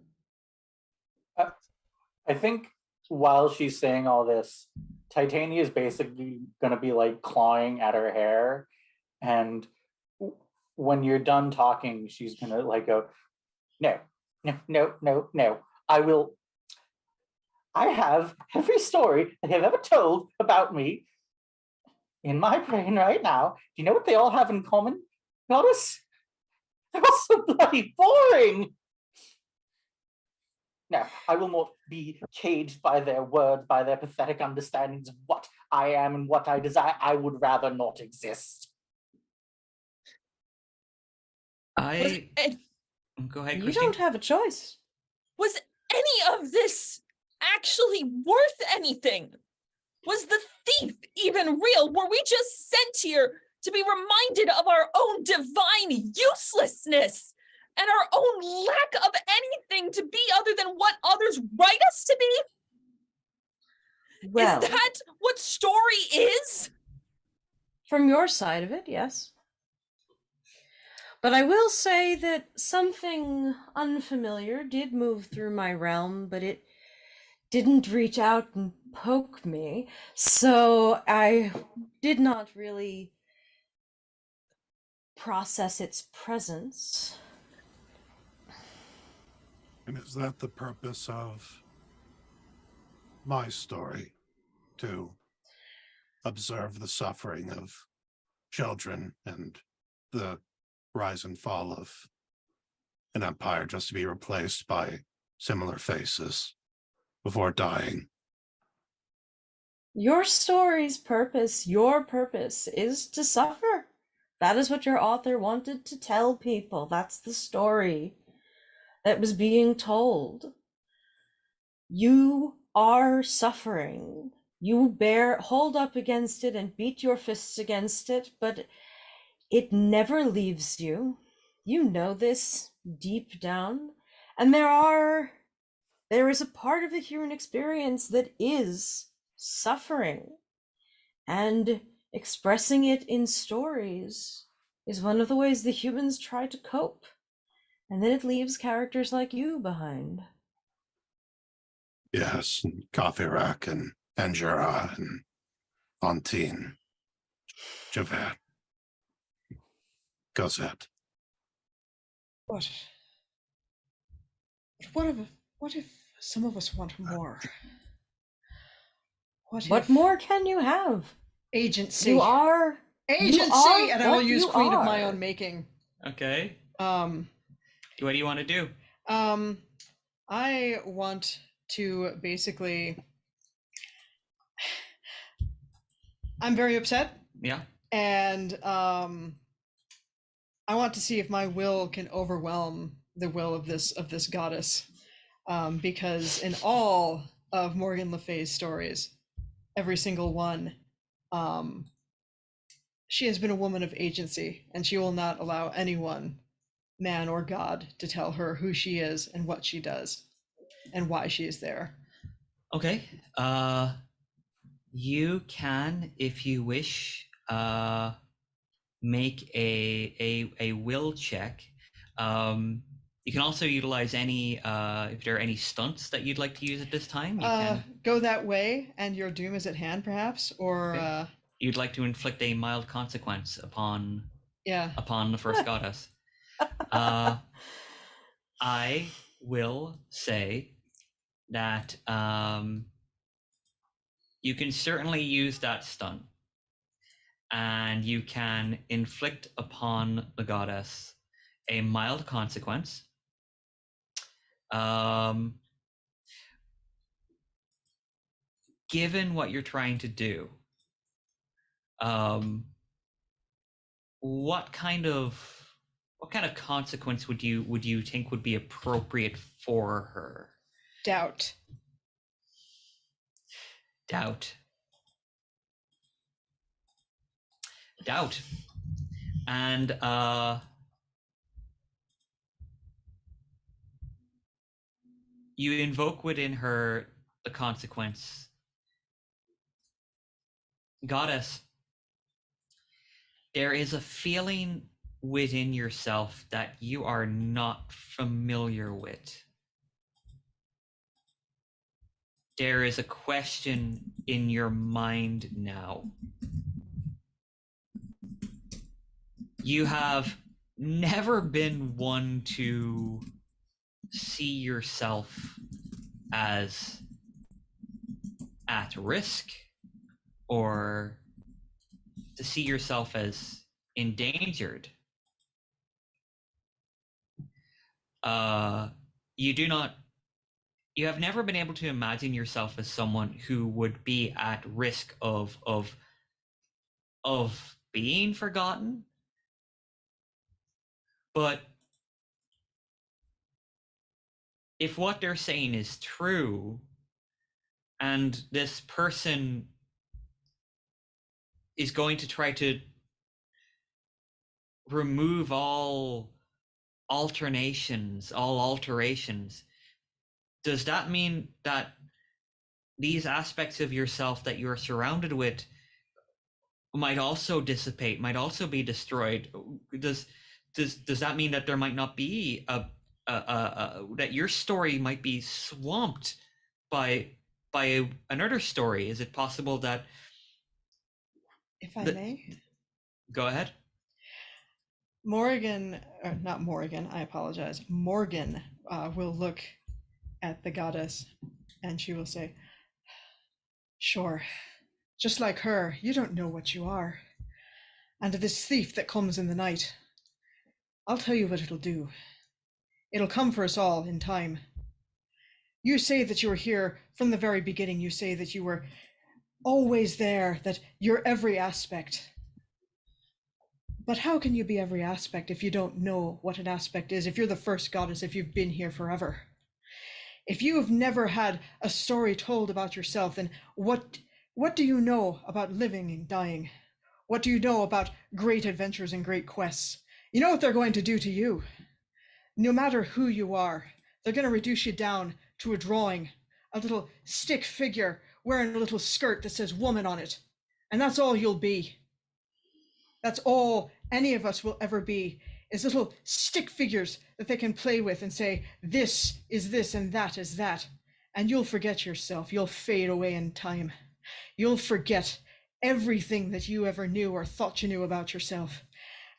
I think while she's saying all this, Titania is basically going to be like clawing at her hair. And when you're done talking, she's going to like go, no, no, no, no, no. I have every story they have ever told about me in my brain right now. Do you know what they all have in common? Notice? They're all so bloody boring. No, I will not be caged by their words, by their pathetic understandings of what I am and what I desire. I would rather not exist. Go ahead, You Christine. don't have a choice. Was any of this actually worth anything? Was the thief even real? Were we just sent here to be reminded of our own divine uselessness and our own lack of anything to be other than what others write us to be? Well, is that what story is? From your side of it, yes. But I will say that something unfamiliar did move through my realm, but it didn't reach out and poke me, so I did not really process its presence. And is that the purpose of my story? To observe the suffering of children and the rise and fall of an empire just to be replaced by similar faces before dying. Your story's purpose, your purpose, is to suffer. That is what your author wanted to tell people. That's the story that was being told. You are suffering. You hold up against it and beat your fists against it, but it never leaves you. You know this deep down. And there is a part of the human experience that is suffering. And expressing it in stories is one of the ways the humans try to cope. And then it leaves characters like you behind. Yes, and Katherine and Angera and Fantine, Javert, Cosette. What if some of us want more? What more can you have? Agency. You are agency, and I will use Queen of my are. own making. Okay. What do you want to do? I want to basically. I'm very upset. Yeah. And I want to see if my will can overwhelm the will of this goddess, because in all of Morgan Le Fay's stories, every single one, she has been a woman of agency, and she will not allow anyone, man or god, to tell her who she is and what she does and why she is there. Okay. You can, if you wish, make a will check. You can also utilize any if there are any stunts that you'd like to use at this time. You can go that way, and your doom is at hand, perhaps, or okay. You'd like to inflict a mild consequence upon the first goddess. I will say that you can certainly use that stunt, and you can inflict upon the goddess a mild consequence. Given what you're trying to do, what kind of consequence would you think would be appropriate for her? Doubt. And you invoke within her the consequence. Goddess, there is a feeling within yourself that you are not familiar with. There is a question in your mind now. You have never been one to see yourself as at risk or to see yourself as endangered. You have never been able to imagine yourself as someone who would be at risk of being forgotten. But if what they're saying is true, and this person is going to try to remove all alterations, does that mean that these aspects of yourself that you're surrounded with might also dissipate, might also be destroyed? Does that mean that there might not be that your story might be swamped by another story? Is it possible that, if I may, go ahead? Morgan will look at the goddess and she will say, sure, just like her, you don't know what you are. And this thief that comes in the night, I'll tell you what it'll do. It'll come for us all in time. You say that you were here from the very beginning. You say that you were always there, that you're every aspect. But how can you be every aspect if you don't know what an aspect is? If you're the first goddess, if you've been here forever, if you have never had a story told about yourself, then what do you know about living and dying? What do you know about great adventures and great quests? You know what they're going to do to you. No matter who you are, they're going to reduce you down to a drawing, a little stick figure wearing a little skirt that says woman on it. And that's all you'll be. That's all any of us will ever be, is little stick figures that they can play with and say, this is this and that is that. And you'll forget yourself. You'll fade away in time. You'll forget everything that you ever knew or thought you knew about yourself.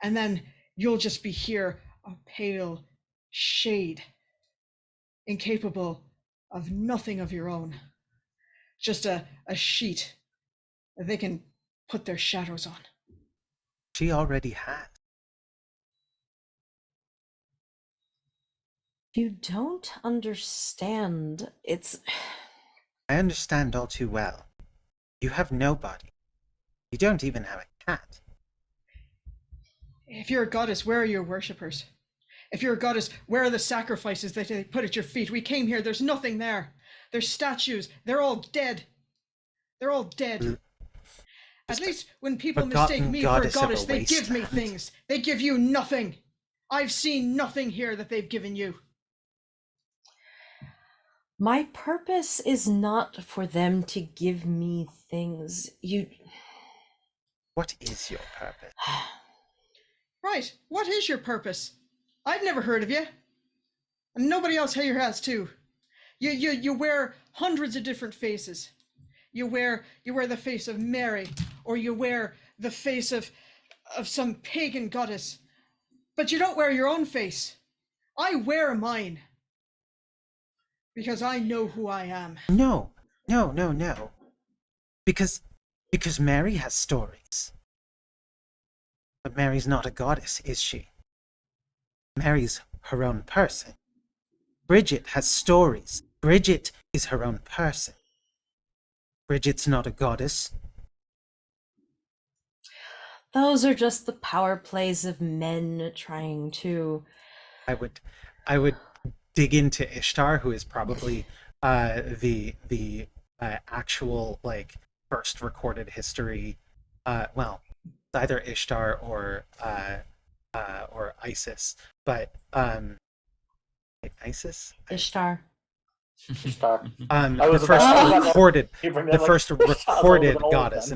And then you'll just be here, a pale shade, incapable of nothing of your own. Just a sheet that they can put their shadows on. She already has. You don't understand. I understand all too well. You have nobody. You don't even have a cat. If you're a goddess, where are your worshippers? If you're a goddess, where are the sacrifices that they put at your feet? We came here, there's nothing there. There's statues, they're all dead. They're all dead. At least when people mistake me for a goddess, they give me things. They give you nothing. I've seen nothing here that they've given you. My purpose is not for them to give me things. What is your purpose? Right, what is your purpose? I've never heard of you. And nobody else here has too. You wear hundreds of different faces. You wear the face of Mary, or you wear the face of some pagan goddess. But you don't wear your own face. I wear mine. Because I know who I am. No. Because Mary has stories. But Mary's not a goddess, is she? Mary's her own person. Bridget has stories. Bridget is her own person. Bridget's not a goddess. Those are just the power plays of men trying to... I would dig into Ishtar, who is probably the actual first recorded history. Well, either Ishtar or Isis, but Isis? Ishtar. The first recorded goddess.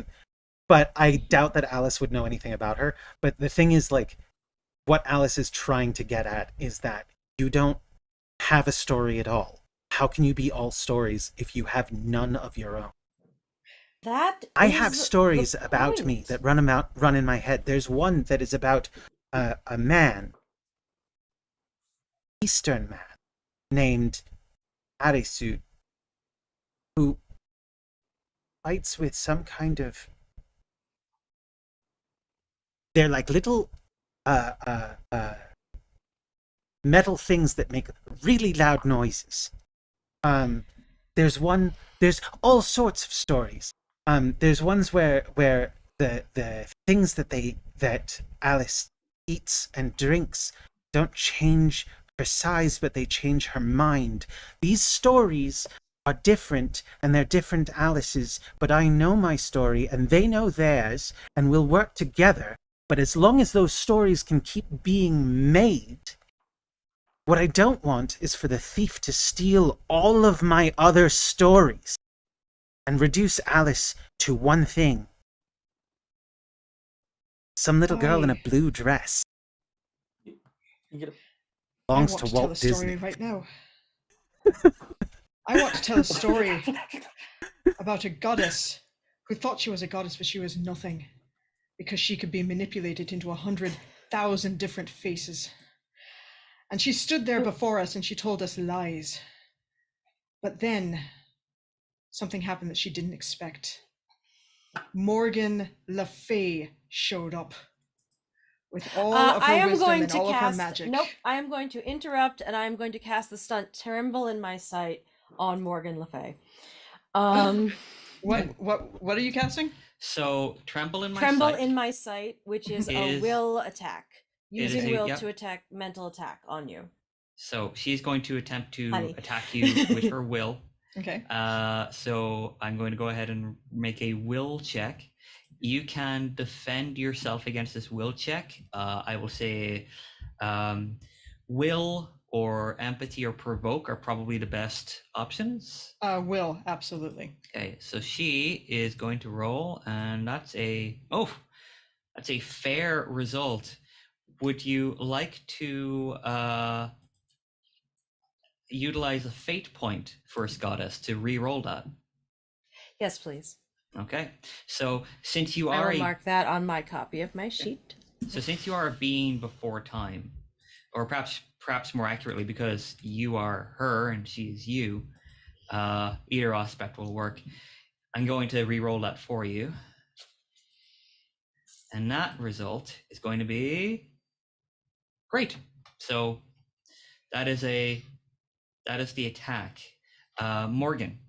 But I doubt that Alice would know anything about her. But the thing is, what Alice is trying to get at is that you don't have a story at all. How can you be all stories if you have none of your own? I have stories about me that run in my head. There's one that is about a man, Eastern man, named Aresud, who fights with some kind of... They're like little metal things that make really loud noises. There's all sorts of stories. There's ones where the things that Alice eats and drinks don't change her size, but they change her mind. These stories are different, and they're different Alice's, but I know my story, and they know theirs, and we'll work together. But as long as those stories can keep being made, what I don't want is for the thief to steal all of my other stories and reduce Alice to one thing. Some little girl in a blue dress. Belongs to Walt Disney. I want to tell a story right now. I want to tell a story about a goddess who thought she was a goddess, but she was nothing, because she could be manipulated into 100,000 different faces. And she stood there before us and she told us lies. But then something happened that she didn't expect. Morgan Le Fay showed up with all of her wisdom and all of her magic. Nope, I am going to interrupt, and I am going to cast the stunt Tremble in My Sight on Morgan Le Fay. What are you casting? So Tremble in My Sight, which is a will attack. Using will to attack mental attack on you. So she's going to attempt to attack you with her will. Okay. So I'm going to go ahead and make a will check. You can defend yourself against this will check. I will say will or empathy or provoke are probably the best options. Will, absolutely. Okay, so she is going to roll, and that's a fair result. Would you like to utilize a fate point, First Goddess, to re-roll that? Yes, please. Okay, so since you I are will mark that on my copy of my sheet. So since you are a being before time, or perhaps more accurately, because you are her and she is you, either aspect will work. I'm going to re-roll that for you, and that result is going to be great. So that is the attack. Morgan,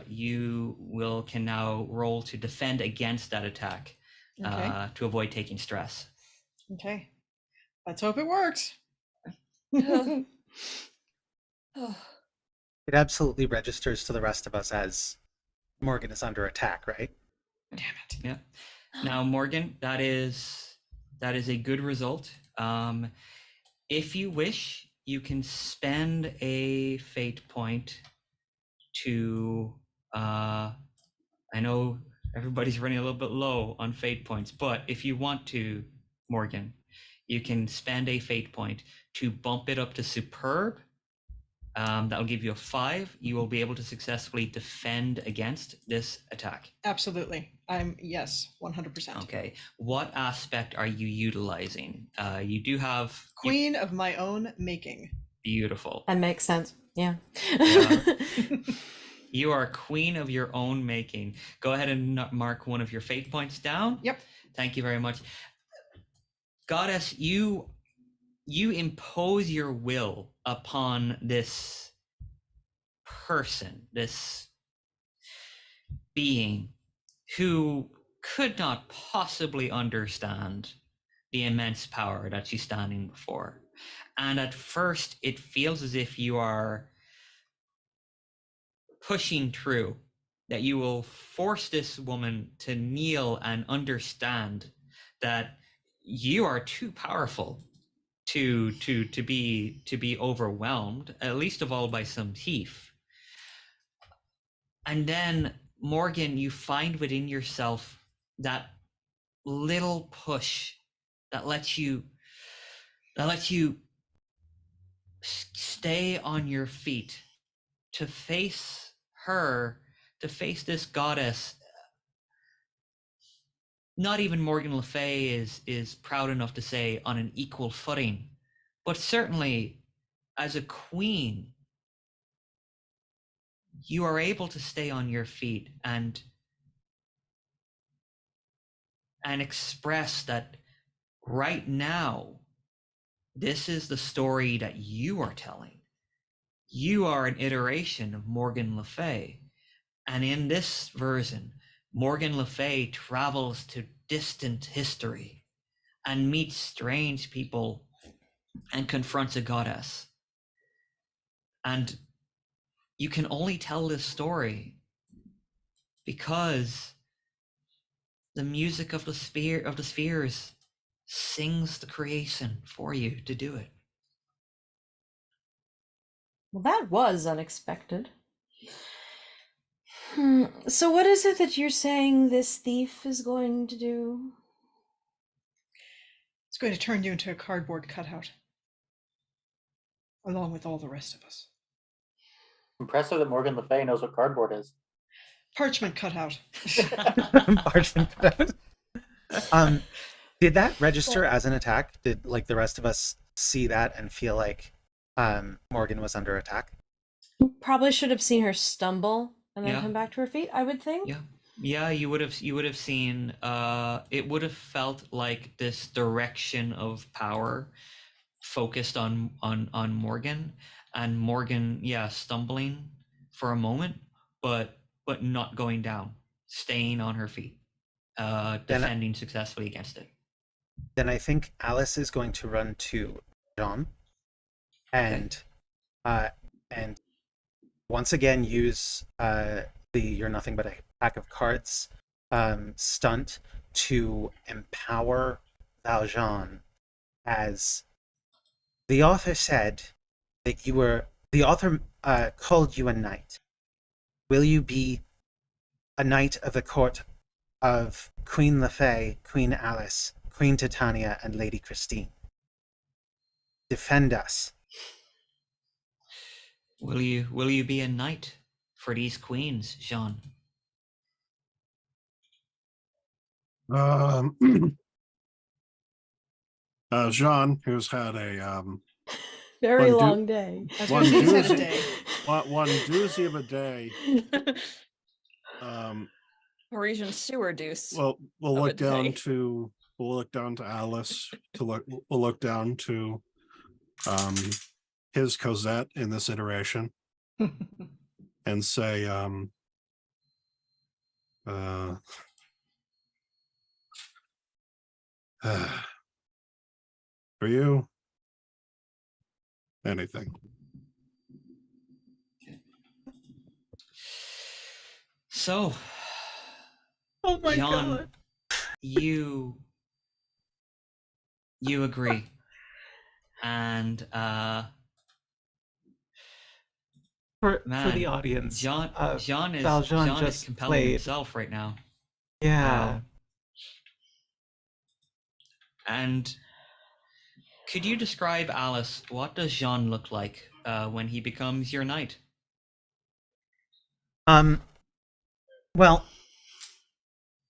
you can now roll to defend against that attack, to avoid taking stress. Okay, let's hope it works. It absolutely registers to the rest of us as Morgan is under attack, right? Damn it. Yeah. Now, Morgan, that is a good result. If you wish, you can spend a fate point to I know everybody's running a little bit low on fate points, but if you want to, Morgan, you can spend a fate point to bump it up to superb. That'll give you a 5. You will be able to successfully defend against this attack. Absolutely. Yes, 100%. Okay. What aspect are you utilizing? You do have Queen of my own making. Beautiful. That makes sense. Yeah. You are queen of your own making. Go ahead and mark one of your fate points down. Yep. Thank you very much. Goddess, you impose your will upon this person, this being who could not possibly understand the immense power that she's standing before. And at first, it feels as if you are pushing through, that you will force this woman to kneel and understand that you are too powerful to be overwhelmed, at least of all by some thief. And then, Morgan, you find within yourself that little push that lets you that lets you stay on your feet to face her, to face this goddess. Not even Morgan Le Fay is proud enough to say on an equal footing, but certainly as a queen, you are able to stay on your feet and express that right now, this is the story that you are telling. You are an iteration of Morgan Le Fay. And in this version, Morgan Le Fay travels to distant history and meets strange people and confronts a goddess. And you can only tell this story because the music of the spheres sings the creation for you to do it. Well, that was unexpected. So what is it that you're saying this thief is going to do? It's going to turn you into a cardboard cutout, along with all the rest of us. Impressive that Morgan Le Fay knows what cardboard is. Parchment cutout. Parchment cutout. Did that register as an attack? Did like the rest of us see that and feel like Morgan was under attack? Probably should have seen her stumble and then Yeah. come back to her feet, I would think. Yeah, you would have seen it would have felt like this direction of power focused on Morgan, and Morgan stumbling for a moment, but not going down, staying on her feet, defending successfully against it. Then I think Alice is going to run to Jean and once again use the "You're nothing but a pack of cards" stunt to empower Valjean, as the author said that the author called you a knight. Will you be a knight of the court of Queen Le Fay, Queen Alice, Queen Titania, and Lady Christine? Defend us. Will you be a knight for these queens, Jean? Jean, who's had a Very long day. one doozy of a day. Parisian sewer deuce. Well, we'll look down to Alice. We'll look down to his Cosette in this iteration, and say, for you, anything. So, Oh my Jean, god. you agree, and For man, the audience, Jean is Valjean just compelling played. himself right now. Yeah. And could you describe, Alice, what does Jean look like when he becomes your knight? Well,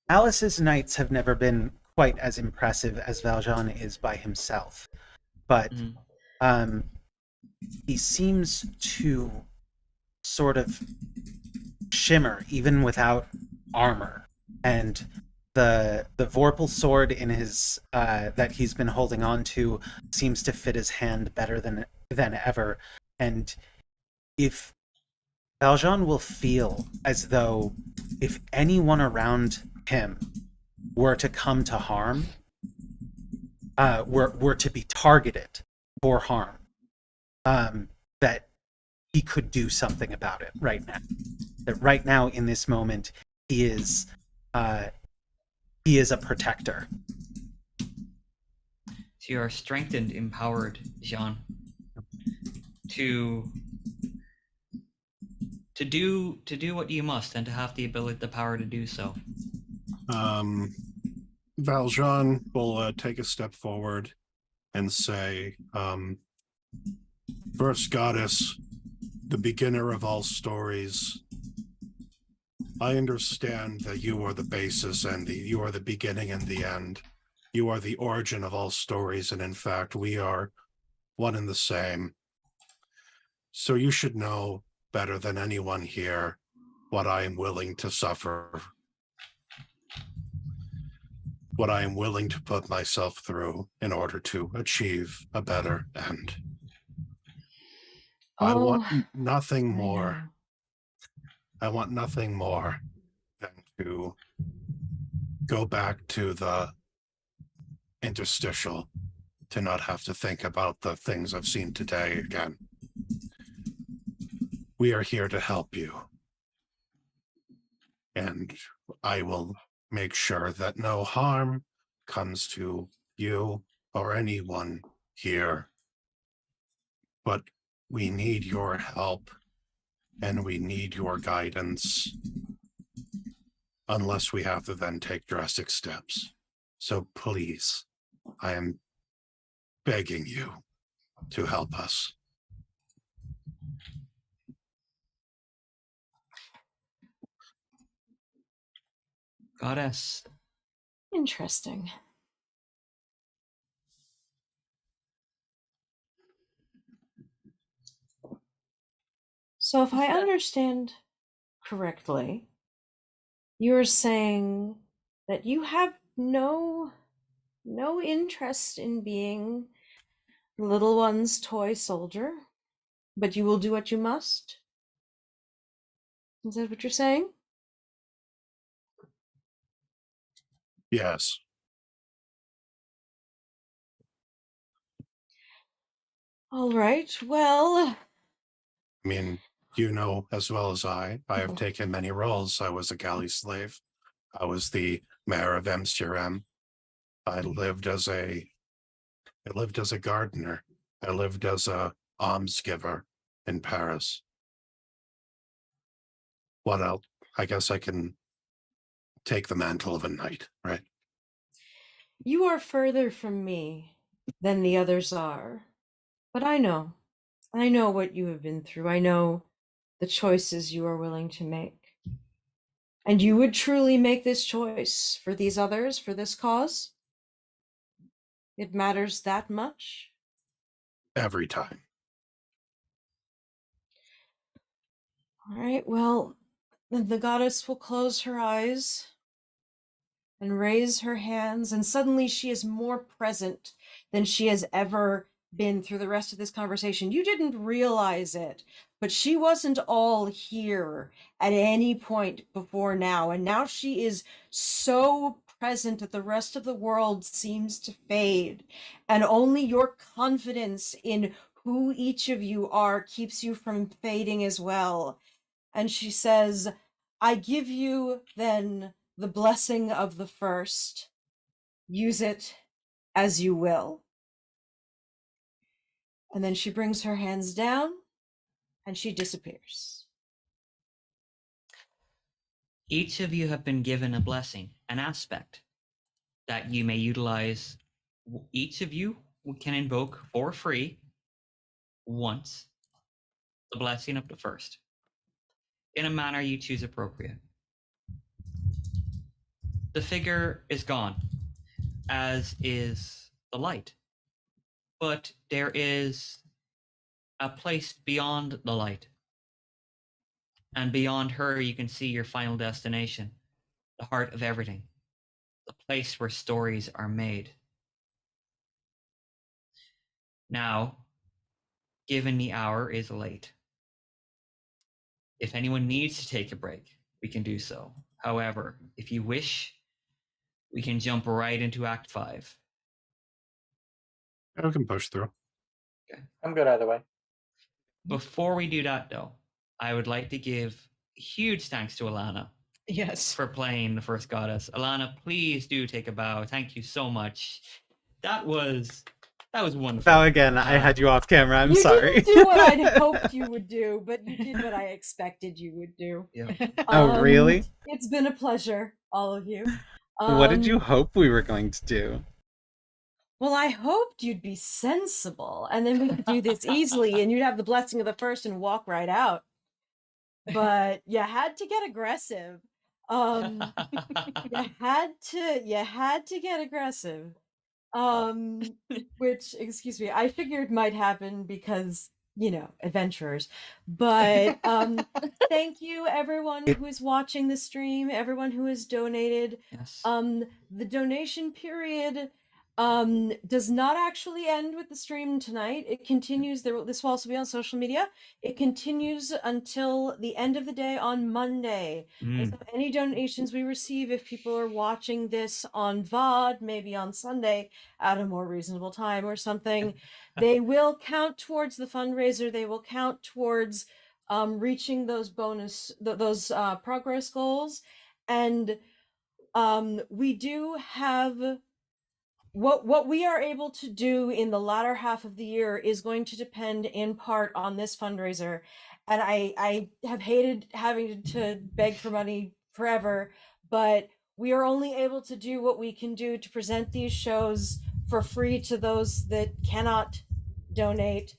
Alice's knights have never been quite as impressive as Valjean is by himself, but he seems to sort of shimmer even without armor, and the Vorpal sword in his that he's been holding on to seems to fit his hand better than ever. And if Valjean will feel as though if anyone around him were to come to harm, were to be targeted for harm, that he could do something about it right now. That right now, in this moment, he is a protector. So you are strengthened, empowered, Jean, to do what you must, and to have the ability, the power to do so. Valjean will take a step forward and say, First Goddess, the beginner of all stories, I understand that you are the basis and you are the beginning and the end. You are the origin of all stories, and in fact, we are one and the same. So you should know better than anyone here what I am willing to suffer, what I am willing to put myself through in order to achieve a better end. I want nothing more. I want nothing more than to go back to the interstitial, to not have to think about the things I've seen today again. We are here to help you. And I will make sure that no harm comes to you or anyone here. But we need your help and we need your guidance, unless we have to then take drastic steps. So please, I am begging you to help us. Goddess. Interesting. So if I understand correctly, you're saying that you have no interest in being the little one's toy soldier, but you will do what you must? Is that what you're saying? Yes. All right, well... I mean, you know as well as I have taken many roles. I was a galley slave. I was the mayor of Amsterdam. I lived as a gardener. I lived as a almsgiver in Paris. What else? I guess I can take the mantle of a knight, right? You are further from me than the others are, but I know what you have been through. I know the choices you are willing to make. And you would truly make this choice for these others, for this cause? It matters that much? Every time. All right, well, the goddess will close her eyes and raise her hands, and suddenly she is more present than she has ever been through the rest of this conversation. You didn't realize it, but she wasn't all here at any point before now, and now she is so present that the rest of the world seems to fade, and only your confidence in who each of you are keeps you from fading as well. And she says, I give you then the blessing of the first. Use it as you will. And then she brings her hands down and she disappears. Each of you have been given a blessing, an aspect that you may utilize. Each of you can invoke for free once the blessing of the first in a manner you choose appropriate. The figure is gone, as is the light. But there is a place beyond the light. And beyond her, you can see your final destination, the heart of everything, the place where stories are made. Now, given the hour is late, if anyone needs to take a break, we can do so. However, if you wish, we can jump right into Act 5. I can push through. Okay. I'm good either way. Before we do that, though, I would like to give huge thanks to Ilana. Yes. For playing the first goddess. Ilana, please do take a bow. Thank you so much. That was wonderful. Bow again. I had you off camera. I'm sorry. You didn't do what I'd hoped you would do, but you did what I expected you would do. Yeah. Oh, really? It's been a pleasure, all of you. What did you hope we were going to do? Well, I hoped you'd be sensible, and then we could do this easily, and you'd have the blessing of the first and walk right out. But you had to get aggressive. You had to get aggressive. Which, excuse me, I figured might happen because, adventurers. But thank you everyone who is watching the stream, everyone who has donated. Yes. The donation period does not actually end with the stream tonight. It continues. This will also be on social media. It continues until the end of the day on Monday. And so any donations we receive, if people are watching this on VOD, maybe on Sunday at a more reasonable time or something, they will count towards the fundraiser. They will count towards reaching those progress goals. And we do have what we are able to do in the latter half of the year is going to depend in part on this fundraiser. And I have hated having to beg for money forever, but we are only able to do what we can do to present these shows for free to those that cannot donate,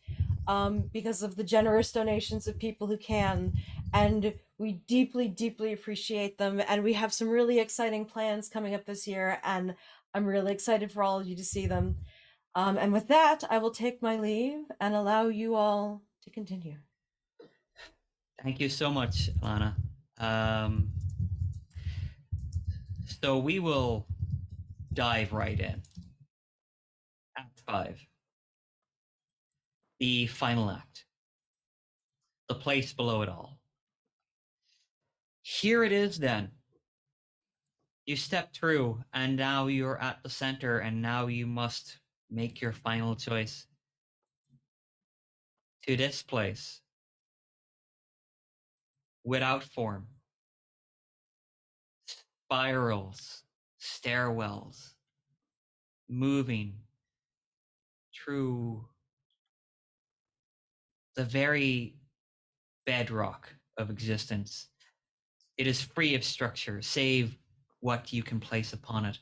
because of the generous donations of people who can. And we deeply, deeply appreciate them. And we have some really exciting plans coming up this year, and I'm really excited for all of you to see them. And with that, I will take my leave and allow you all to continue. Thank you so much, Ilana. So we will dive right in. Act 5. The final act. The place below it all. Here it is then. You step through, and now you're at the center, and now you must make your final choice. To this place. Without form. Spirals, stairwells, moving through the very bedrock of existence. It is free of structure, save what you can place upon it.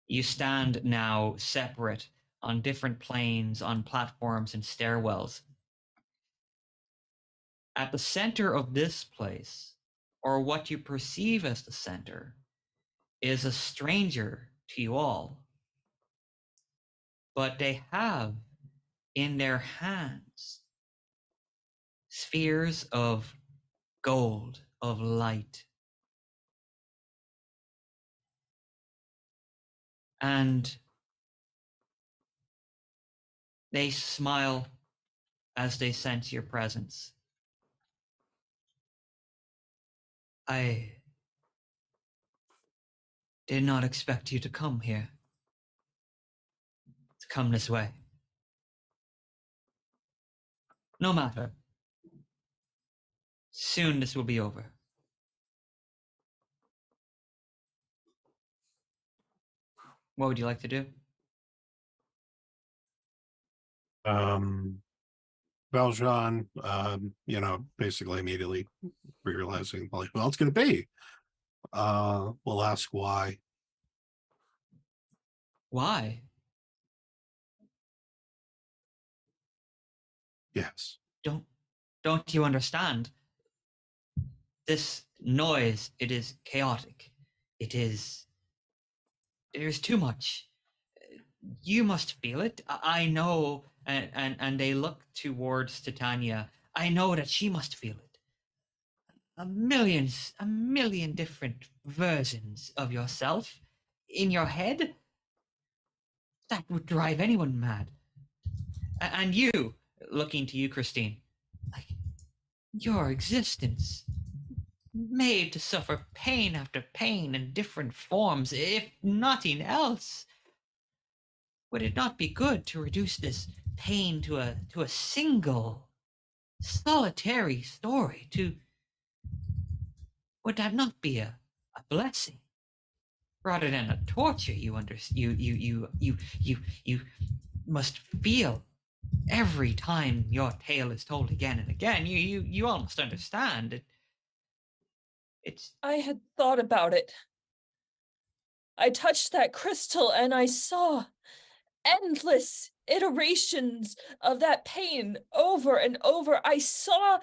You stand now separate on different planes, on platforms and stairwells. At the center of this place, or what you perceive as the center, is a stranger to you all. But they have in their hands spheres of gold, of light. And they smile as they sense your presence. I did not expect you to come here. To come this way. No matter. Soon this will be over. What would you like to do? Valjean, basically immediately realizing, like, well, it's going to be. We'll ask why. Why? Yes. Don't you understand? This noise, it is chaotic. There's too much. You must feel it. I know, and they look towards Titania. I know that she must feel it. A million different versions of yourself in your head. That would drive anyone mad. And you, looking to you, Christine, like, your existence, made to suffer pain after pain in different forms, if nothing else. Would it not be good to reduce this pain to a single, solitary story? Would that not be a blessing, rather than a torture? You must feel every time your tale is told again and again. You almost understand it. I had thought about it. I touched that crystal and I saw endless iterations of that pain over and over. I saw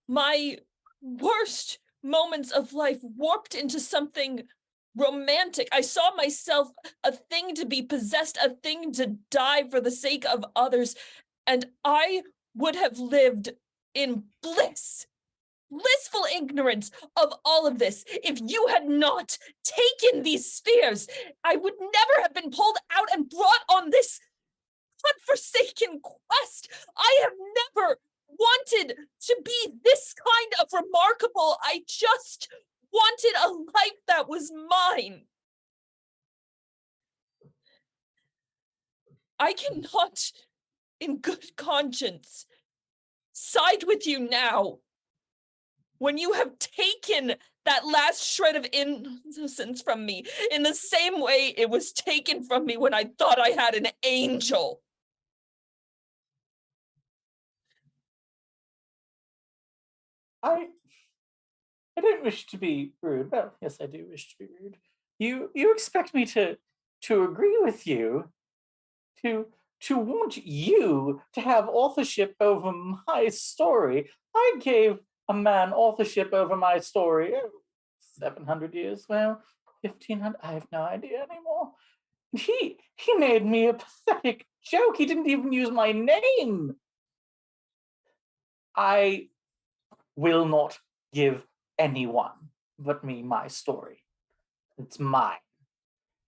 my worst moments of life warped into something romantic. I saw myself a thing to be possessed, a thing to die for the sake of others, and I would have lived in blissful ignorance of all of this if you had not taken these spears. I would never have been pulled out and brought on this godforsaken quest. I have never wanted to be this kind of remarkable. I just wanted a life that was mine. I cannot, in good conscience, side with you now when you have taken that last shred of innocence from me in the same way it was taken from me when I thought I had an angel. I don't wish to be rude. Well, yes, I do wish to be rude. You expect me to agree with you, to want you to have authorship over my story. I gave a man authorship over my story 700 years, well, 1500, I have no idea anymore. He made me a pathetic joke. He didn't even use my name. I will not give anyone but me my story. It's mine.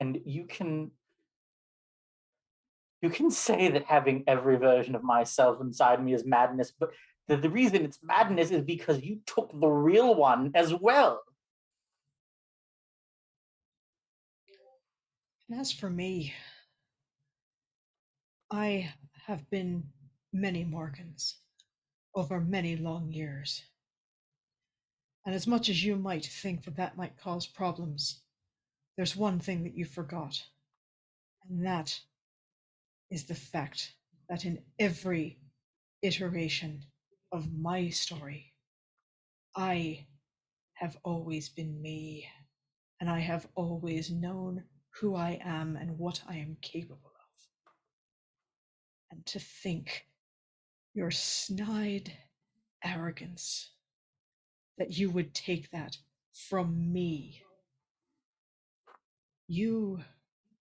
And you can say that having every version of myself inside me is madness, but the reason it's madness is because you took the real one as well. And as for me, I have been many Morgans over many long years. And as much as you might think that that might cause problems, there's one thing that you forgot. And that is the fact that in every iteration of my story, I have always been me, and I have always known who I am and what I am capable of. And to think your snide arrogance that you would take that from me. You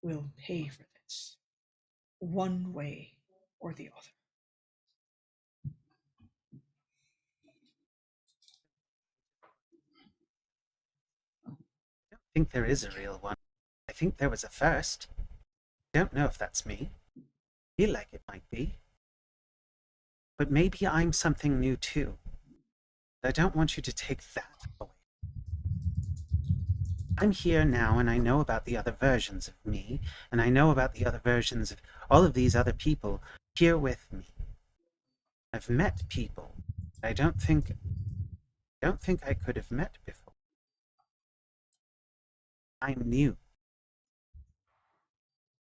will pay for this one way or the other. I don't think there is a real one. I think there was a first. I don't know if that's me. I feel like it might be. But maybe I'm something new too. I don't want you to take that away. I'm here now and I know about the other versions of me, and I know about the other versions of all of these other people here with me. I've met people I don't think I could have met before. I'm new.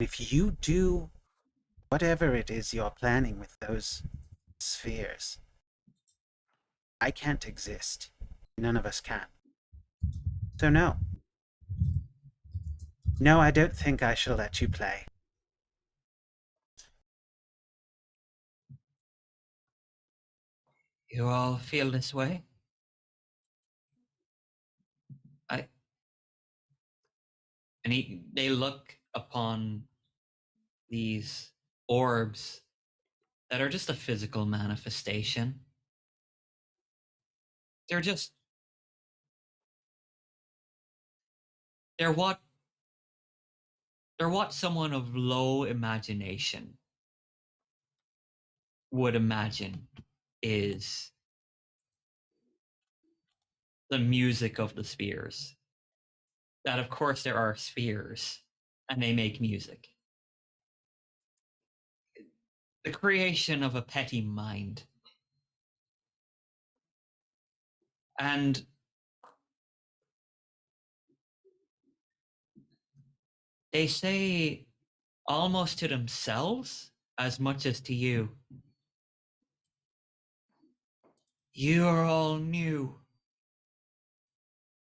If you do whatever it is you're planning with those spheres, I can't exist. None of us can. So no. No, I don't think I shall let you play. You all feel this way? They look upon these orbs that are just a physical manifestation. They're what someone of low imagination would imagine is the music of the spheres. That of course there are spheres and they make music. The creation of a petty mind. And they say almost to themselves as much as to you. You are all new.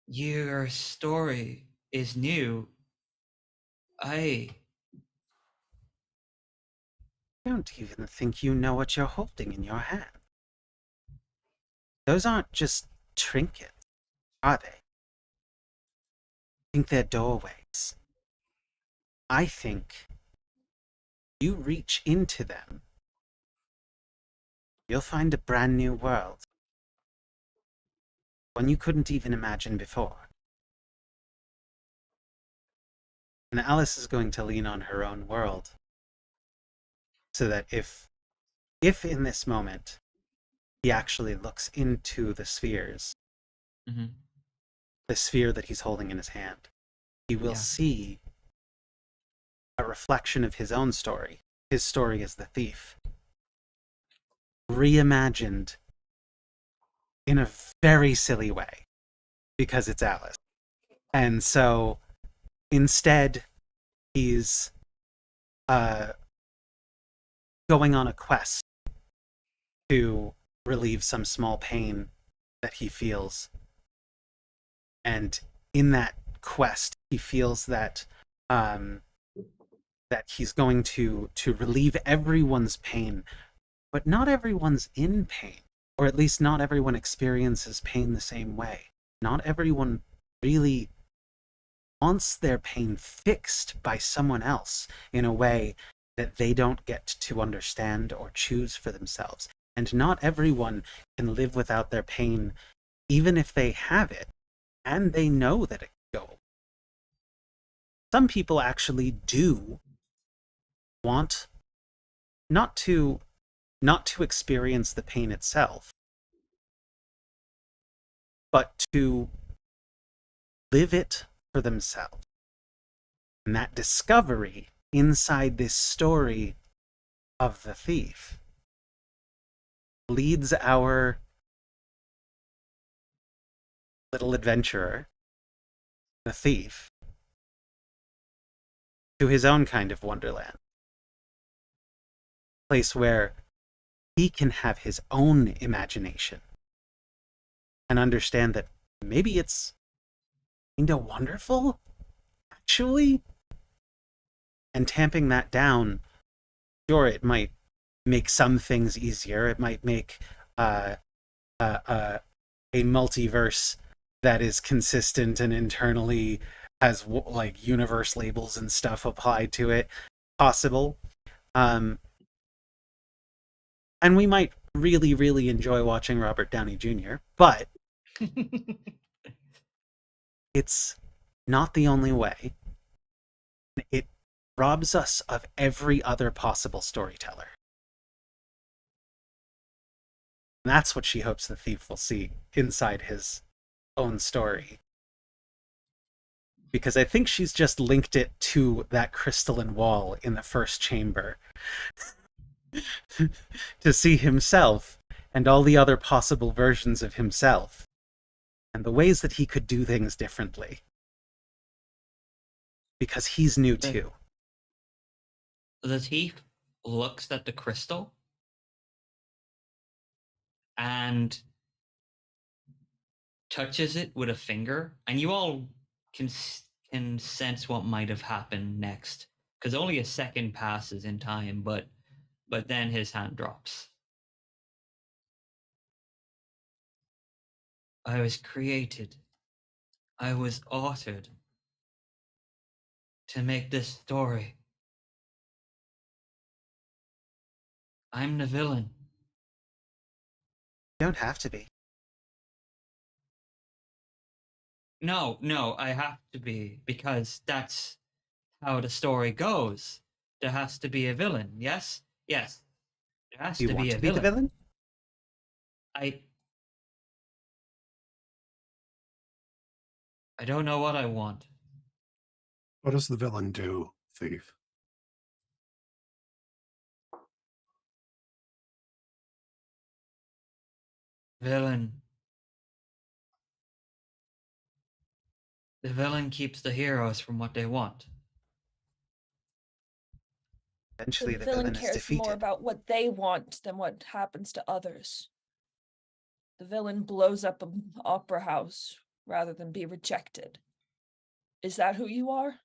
Your story is new. I don't even think you know what you're holding in your hand. Those aren't just trinkets, are they? I think they're doorways. I think you reach into them, you'll find a brand new world. One you couldn't even imagine before. And Alice is going to lean on her own world. So that if in this moment he actually looks into the spheres, the sphere that he's holding in his hand, he will see a reflection of his own story. His story as the thief. Reimagined in a very silly way. Because it's Alice. And so instead, he's going on a quest to relieve some small pain that he feels. And in that quest, he feels that that he's going to relieve everyone's pain, but not everyone's in pain, or at least not everyone experiences pain the same way. Not everyone really wants their pain fixed by someone else in a way that they don't get to understand or choose for themselves. And not everyone can live without their pain, even if they have it, and they know that it can go. Some people actually do want not to experience the pain itself, but to live it for themselves. And that discovery inside this story of the thief leads our little adventurer, the thief, to his own kind of wonderland. A place where he can have his own imagination and understand that maybe it's kind of wonderful, actually. And tamping that down, sure, it might make some things easier. It might make a multiverse that is consistent and internally has like universe labels and stuff applied to it possible. And we might really, really enjoy watching Robert Downey Jr., but it's not the only way. It robs us of every other possible storyteller. And that's what she hopes the thief will see inside his own story. Because I think she's just linked it to that crystalline wall in the first chamber. To see himself and all the other possible versions of himself. And the ways that he could do things differently. Because he's new too. The thief looks at the crystal and touches it with a finger, and you all can sense what might have happened next, because only a second passes in time, but then his hand drops. I was created, I was authored to make this story. I'm the villain. You don't have to be. No, I have to be, because that's how the story goes. There has to be a villain, yes? Yes. There has Do you to want be a to be the villain? I don't know what I want. What does the villain do, thief? Villain. The villain keeps the heroes from what they want. Eventually, The the villain villain is cares defeated. more about what they want than what happens to others. The villain blows up an opera house rather than be rejected. Is that who you are?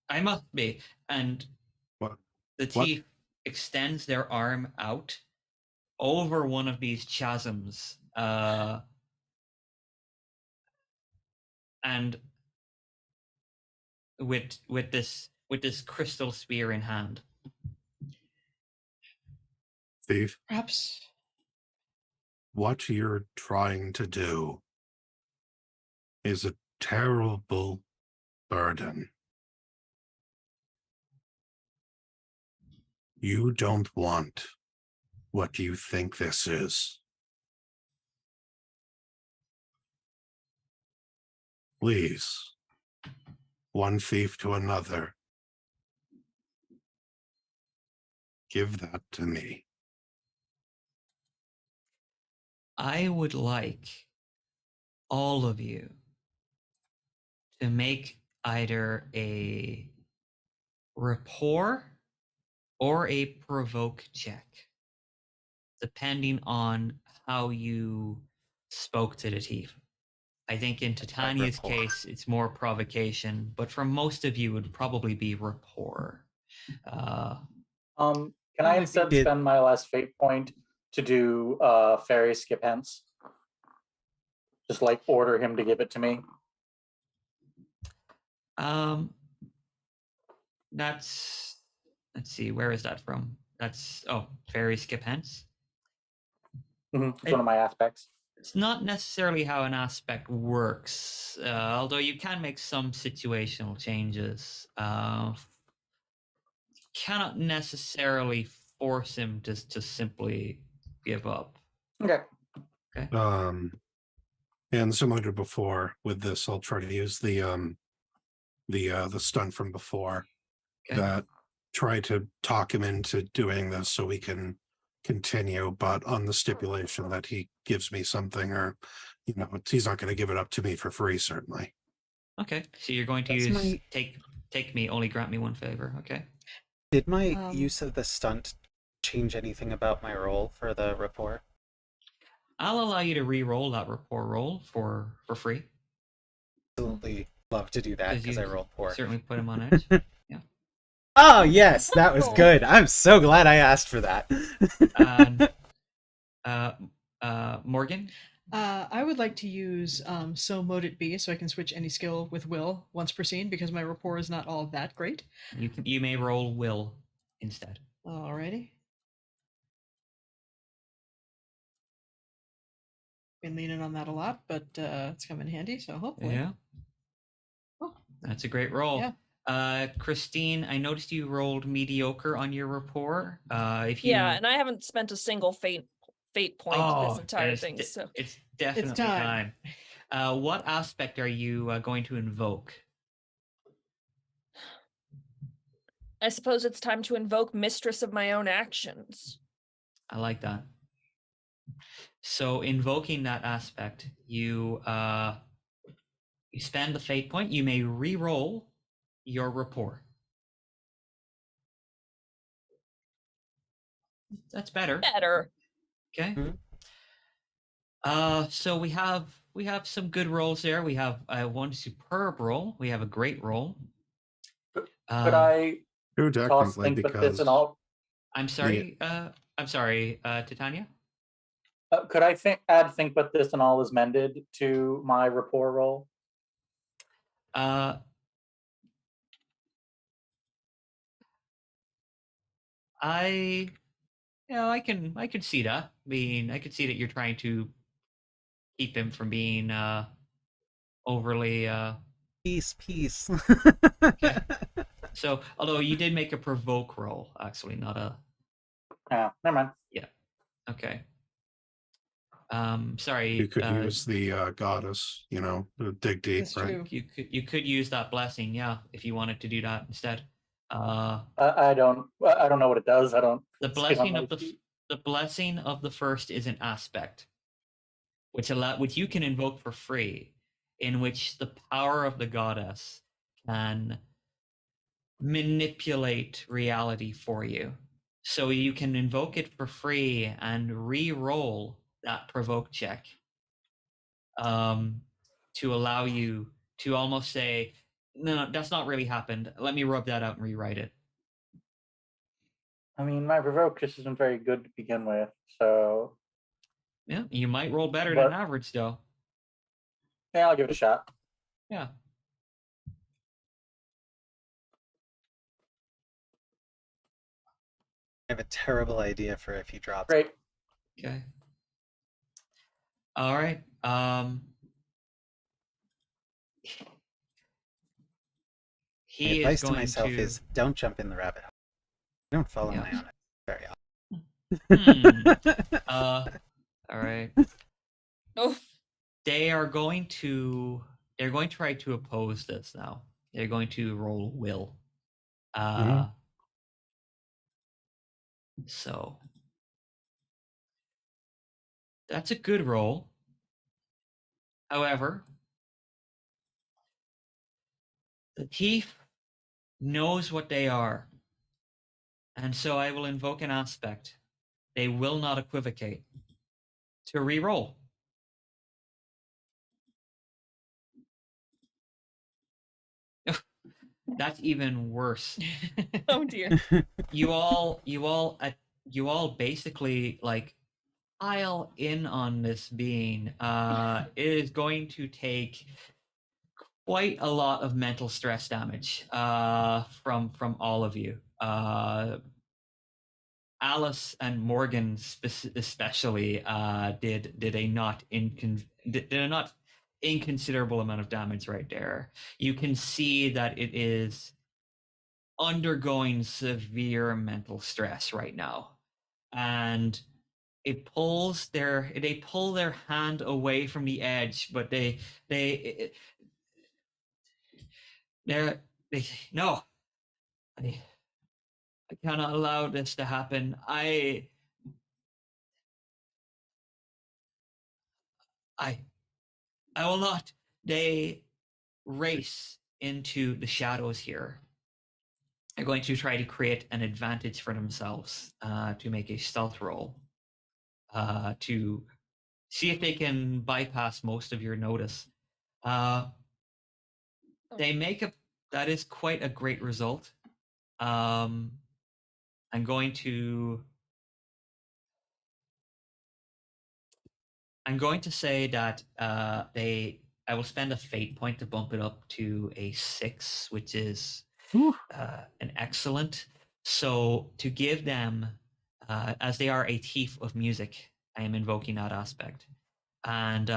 I must be. And What? the thief extends their arm out over one of these chasms, and with this crystal spear in hand. Thief, Perhaps. what you're trying to do is a terrible burden. You don't want what you think this is. Please, one thief to another. Give that to me. I would like all of you to make either a rapport or a provoke check, depending on how you spoke to the thief. I think in Titania's rapport. case, it's more provocation, but for most of you, it would probably be rapport. Can I instead spend my last fate point to do fairy skip hence? Just like order him to give it to me. That's, let's see, where is that from? That's, fairy skip hence. It's one of my aspects. It's not necessarily how an aspect works, although you can make some situational changes. Cannot necessarily force him to simply give up. Okay. And similar to before, with this, I'll try to use the stunt from before. Okay. That try to talk him into doing this so we can continue, but on the stipulation that he gives me something, or he's not going to give it up to me for free, certainly. Okay, so you're going to use take me, only grant me one favor. Okay. Did my use of the stunt change anything about my roll for the rapport? I'll allow you to re-roll that rapport roll for free. Absolutely love to do that because I rolled poor. Certainly put him on edge. Yeah. Oh yes, that was good. I'm so glad I asked for that. Morgan? I would like to use So Mote It Be, so I can switch any skill with will once per scene, because my rapport is not all that great. You may roll will instead. Alrighty. Been leaning on that a lot, but it's come in handy, so hopefully. Yeah. Oh. That's a great roll. Yeah. Christine, I noticed you rolled mediocre on your rapport. Yeah, and I haven't spent a single fate point this entire thing. So it's definitely time. What aspect are you going to invoke? I suppose it's time to invoke Mistress of My Own Actions. I like that. So invoking that aspect, you spend the fate point. You may re-roll your rapport. That's better. Okay. So we have some good rolls there. We have one superb roll. We have a great roll. Could I toss think but this and all? I'm sorry. Titania. Could I add think but this and all is mended to my rapport roll? I can see that. I could see that you're trying to keep him from being overly peace. Okay. So, although you did make a provoke roll, actually, not a. Never mind. Yeah. Okay. Sorry. You could use the goddess, dig deep, right? You could use that blessing, yeah, if you wanted to do that instead. I don't know what it does. I don't. The blessing of the first is an aspect, which you can invoke for free, in which the power of the goddess can manipulate reality for you. So you can invoke it for free and re-roll that provoke check to allow you to almost say, No, that's not really happened. Let me rub that out and rewrite it. I mean, my provoke just isn't very good to begin with, so Yeah, you might roll better But- than average, though. yeah, I'll give it a shot. Yeah. I have a terrible idea for if he drops. Great. Okay. All right. My He is advice to going myself to. is don't jump in the rabbit hole. Don't follow Yeah. my own very Hmm. often. All right. Oh, They are going to. They're going to try to oppose this now. They're going to roll will. So that's a good roll. However, the thief knows what they are. And so I will invoke an aspect. They will not equivocate. To re-roll. That's even worse. oh dear. You all basically like pile in on this being. It is going to take quite a lot of mental stress damage from all of you. Alice and Morgan especially did a not inconsiderable amount of damage right there. You can see that it is undergoing severe mental stress right now, and they pull their hand away from the edge, but they're no. I cannot allow this to happen. I will not. They race into the shadows here. They're going to try to create an advantage for themselves to make a stealth roll to see if they can bypass most of your notice. They make that is quite a great result. I'm going to say that I will spend a fate point to bump it up to a 6, which is an excellent. So to give them, as they are a thief of music, I am invoking that aspect, and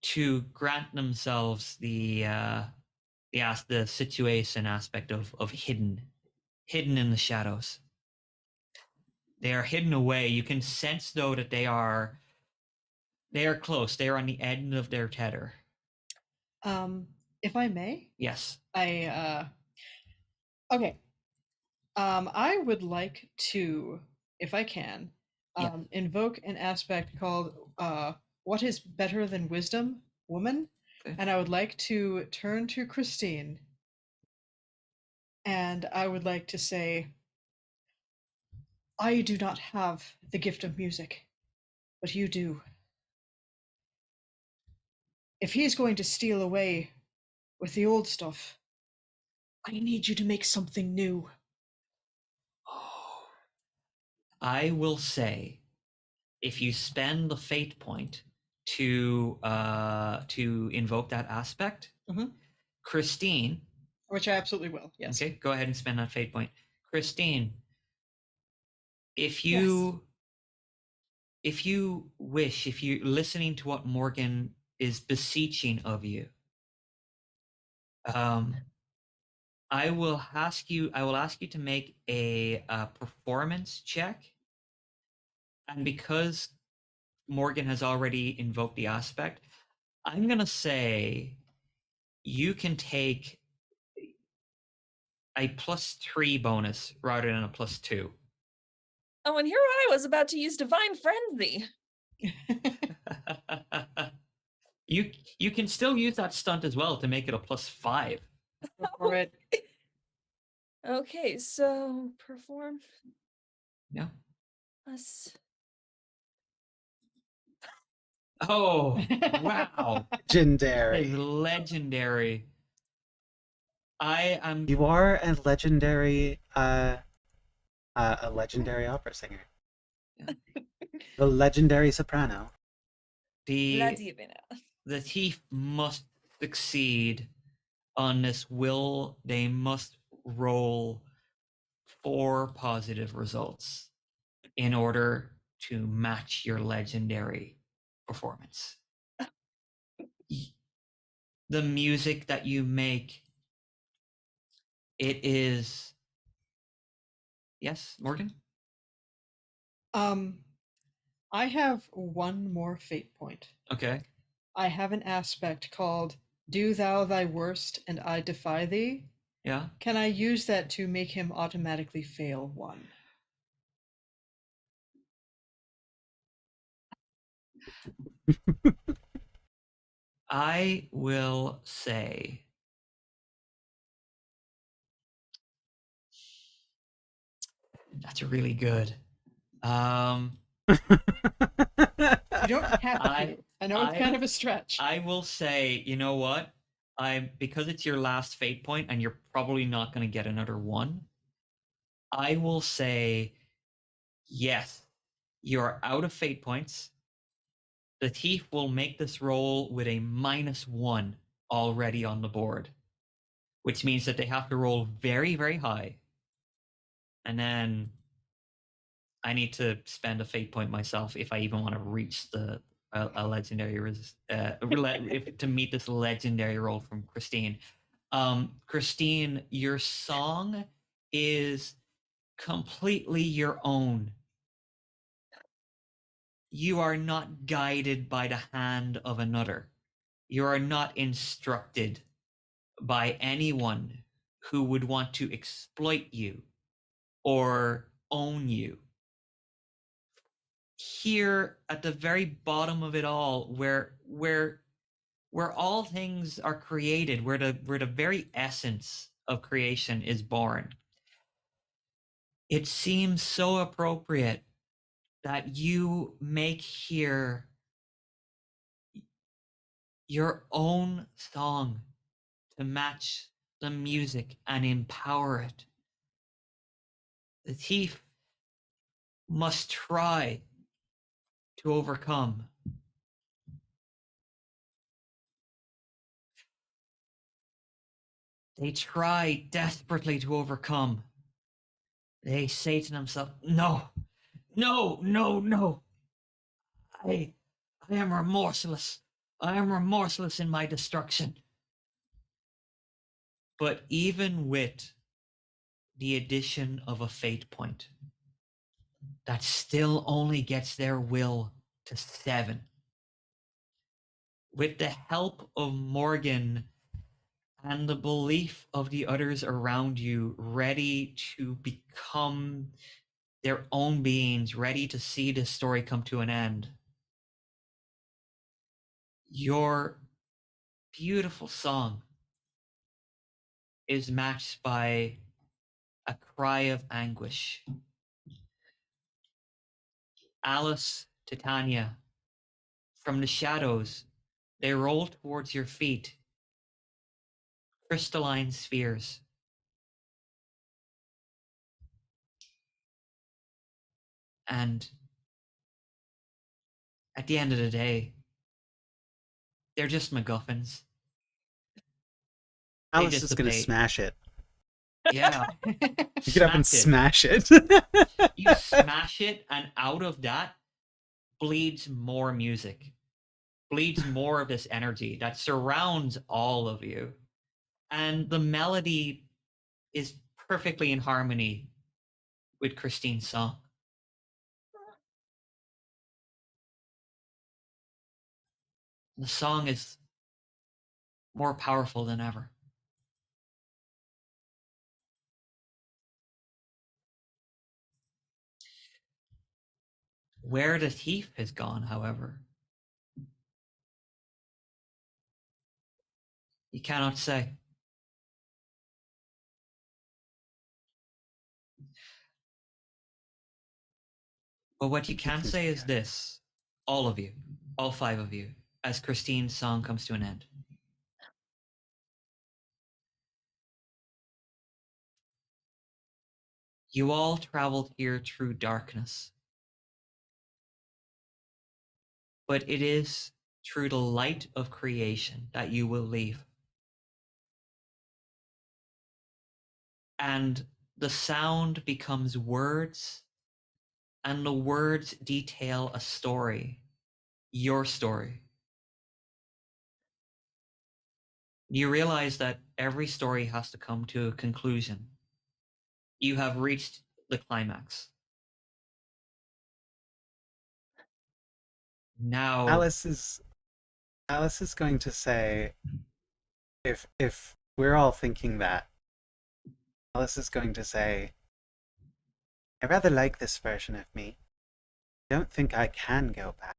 to grant themselves the situation aspect of hidden in the shadows. They are hidden away. You can sense though that they are close. They are on the end of their tether. If I may, Yes. I would like to, if I can, invoke an aspect called what is better than wisdom, woman? Okay. And I would like to turn to Christine and I would like to say, I do not have the gift of music, but you do. If he's going to steal away with the old stuff, I need you to make something new. I will say, if you spend the fate point to invoke that aspect, Christine, which I absolutely will. Yes. Okay, go ahead and spend that fate point, Christine. If you wish, if you're listening to what Morgan is beseeching of you, I will ask you to make a performance check, and because Morgan has already invoked the aspect, I'm gonna say you can take a +3 bonus rather than a +2. Oh, and here I was about to use Divine Frenzy. You can still use that stunt as well to make it a +5. For it. Okay, so perform. Yeah. Plus. Oh, wow. Legendary. Legendary. I am. You are a legendary opera singer. The legendary soprano. La The Divina. thief must succeed on this will. They must roll 4 positive results in order to match your legendary performance. The music that you make, it is. Yes, Morgan? I have one more fate point. Okay. I have an aspect called Do Thou Thy Worst and I Defy Thee. Yeah. Can I use that to make him automatically fail 1? I will say that's really good. You don't have I- to. I know it's kind of a stretch. I will say, you know what? Because it's your last fate point and you're probably not going to get another one. I will say yes. You're out of fate points. The thief will make this roll with a -1 already on the board, which means that they have to roll very, very high. And then I need to spend a fate point myself if I even want to reach a legendary to meet this legendary roll from Christine. Christine, your song is completely your own. You are not guided by the hand of another. You are not instructed by anyone who would want to exploit you or own you. Here at the very bottom of it all, where all things are created, where the very essence of creation is born, it seems so appropriate that you make here your own song to match the music and empower it. The thief must try to overcome. They try desperately to overcome. They say to themselves, no, no, no, no. I am remorseless. I am remorseless in my destruction. But even with the addition of a fate point, that still only gets their will to 7. With the help of Morgan and the belief of the others around you, ready to become their own beings, ready to see this story come to an end, your beautiful song is matched by a cry of anguish. Alice, Titania, from the shadows, they roll towards your feet, crystalline spheres. And at the end of the day, they're just MacGuffins. Alice is going to smash it. Yeah. You get up and smash it. You smash it, and out of that bleeds more music, bleeds more of this energy that surrounds all of you. And the melody is perfectly in harmony with Christine's song. The song is more powerful than ever. Where the thief has gone, however, you cannot say. But what you can say is this, all of you, all 5 of you, as Christine's song comes to an end. You all traveled here through darkness, but it is through the light of creation that you will leave. And the sound becomes words, and the words detail a story, your story. You realize that every story has to come to a conclusion. You have reached the climax. Now, Alice is going to say, if we're all thinking that, Alice is going to say, I rather like this version of me. I don't think I can go back.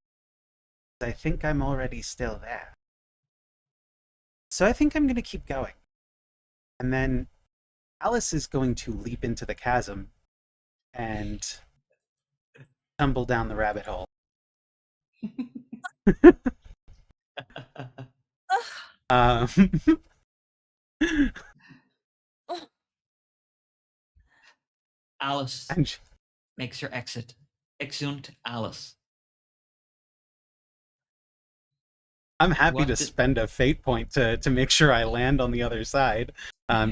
I think I'm already still there. So I think I'm going to keep going. And then Alice is going to leap into the chasm and tumble down the rabbit hole. um, Alice and makes her exit. Exeunt Alice. I'm happy What to did- spend a fate point to make sure I land on the other side,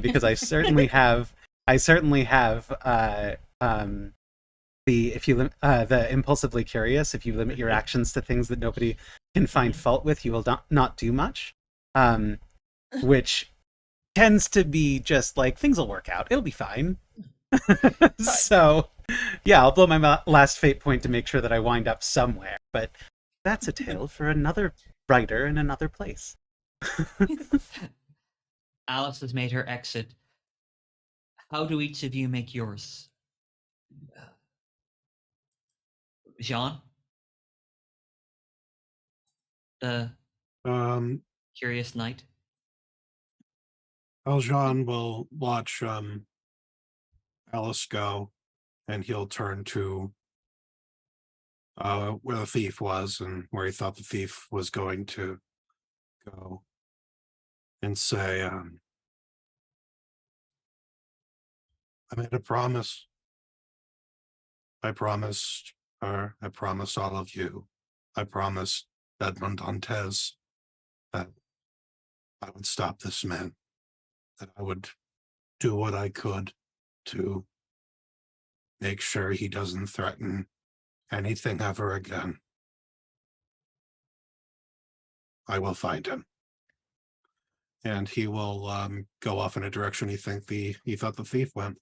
because I certainly have the impulsively curious. If you limit your actions to things that nobody can find fault with, you will not do much, which tends to be just like things will work out. It'll be fine. So, yeah, I'll blow my last fate point to make sure that I wind up somewhere. But that's a tale for another writer in another place. Alice has made her exit. How do each of you make yours? Jean? The curious knight? Valjean will watch Alice go, and he'll turn to where the thief was and where he thought the thief was going to go, and say, I made a promise. I promised her, I promised all of you, I promised Edmond Dantes that I would stop this man, that I would do what I could to make sure he doesn't threaten anything ever again. I will find him. And he will go off in a direction he thought the thief went.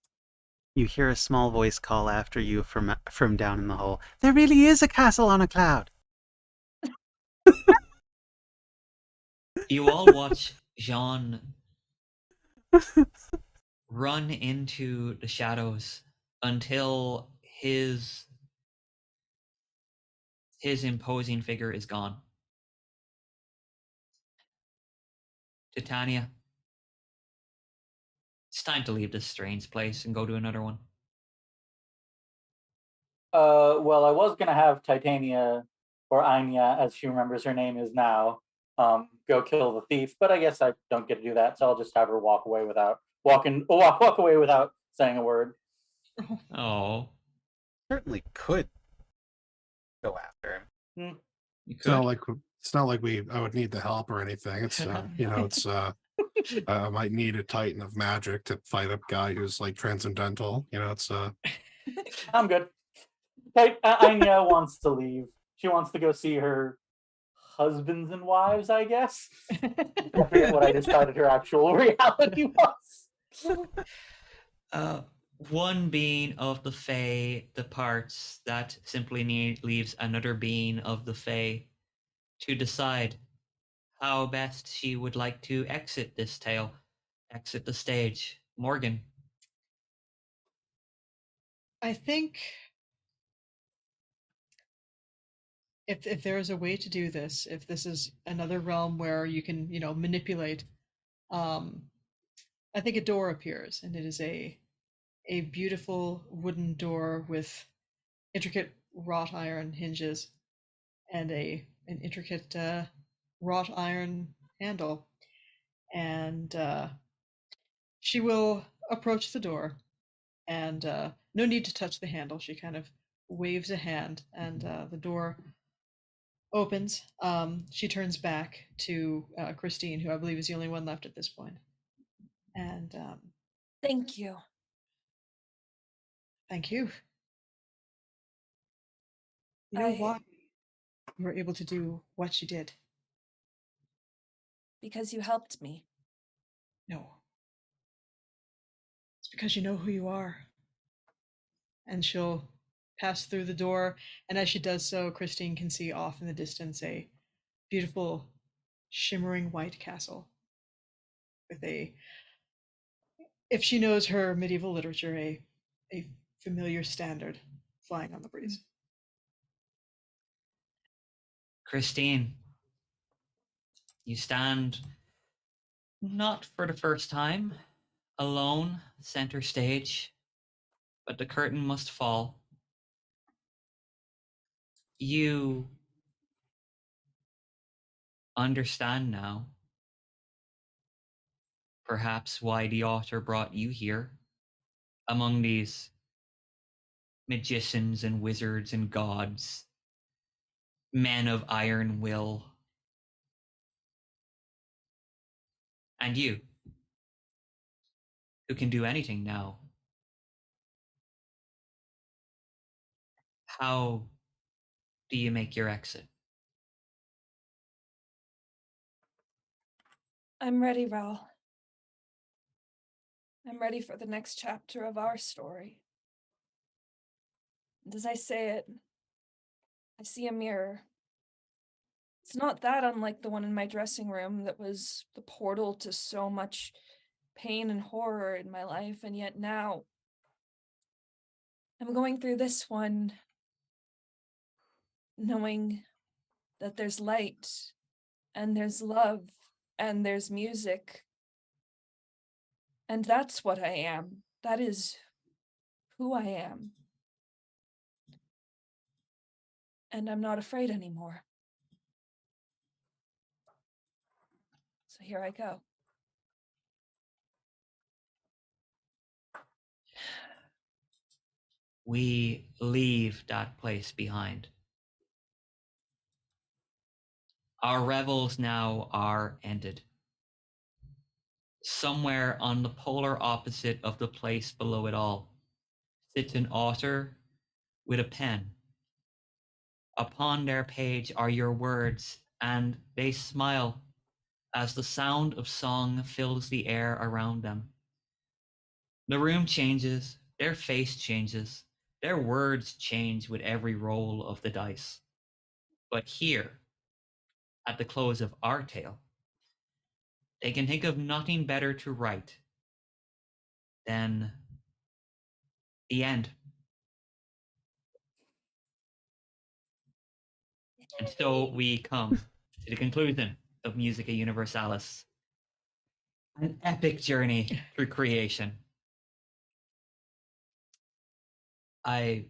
You hear a small voice call after you from down in the hole. There really is a castle on a cloud. You all watch Jean run into the shadows until his imposing figure is gone. Titania, it's time to leave this strange place and go to another one. Well, I was gonna have Titania, or Anya, as she remembers her name is now, go kill the thief, but I guess I don't get to do that, so I'll just have her walk away without saying a word. Oh, Certainly could go after him. you It's could. not like I would need the help or anything. It's I might need a titan of magic to fight a guy who's like transcendental. I'm good. Anya wants to leave. She wants to go see her husbands and wives, I guess. I forget what I decided her actual reality was. One being of the Fae departs, that simply leaves another being of the Fae to decide how best she would like to exit this tale, exit the stage. Morgan. I think if there is a way to do this, if this is another realm where you can, manipulate, I think a door appears, and it is a beautiful wooden door with intricate wrought iron hinges. and an intricate wrought iron handle. And she will approach the door, and no need to touch the handle. She kind of waves a hand, and the door opens. She turns back to Christine, who I believe is the only one left at this point. And Thank you. thank you. You know why you were able to do what you did? Because you helped me. No. It's because you know who you are. And she'll pass through the door, and as she does so, Christine can see off in the distance a beautiful, shimmering white castle with a, if she knows her medieval literature, a familiar standard flying on the breeze. Christine, you stand not for the first time alone, center stage, but the curtain must fall. You understand now, perhaps, why the author brought you here among these magicians and wizards and gods, men of iron will. And you, who can do anything now. How do you make your exit? I'm ready, Raul. I'm ready for the next chapter of our story. And as I say it, I see a mirror. It's not that unlike the one in my dressing room that was the portal to so much pain and horror in my life, and yet now I'm going through this one knowing that there's light, and there's love, and there's music. And that's what I am. That is who I am. And I'm not afraid anymore. So here I go. We leave that place behind. Our revels now are ended. Somewhere on the polar opposite of the place below it all sits an author with a pen. Upon their page are your words, and they smile as the sound of song fills the air around them. The room changes, their face changes, their words change with every roll of the dice. But here, at the close of our tale, they can think of nothing better to write than the end. And so we come to the conclusion of Musica Universalis, an epic journey through creation. I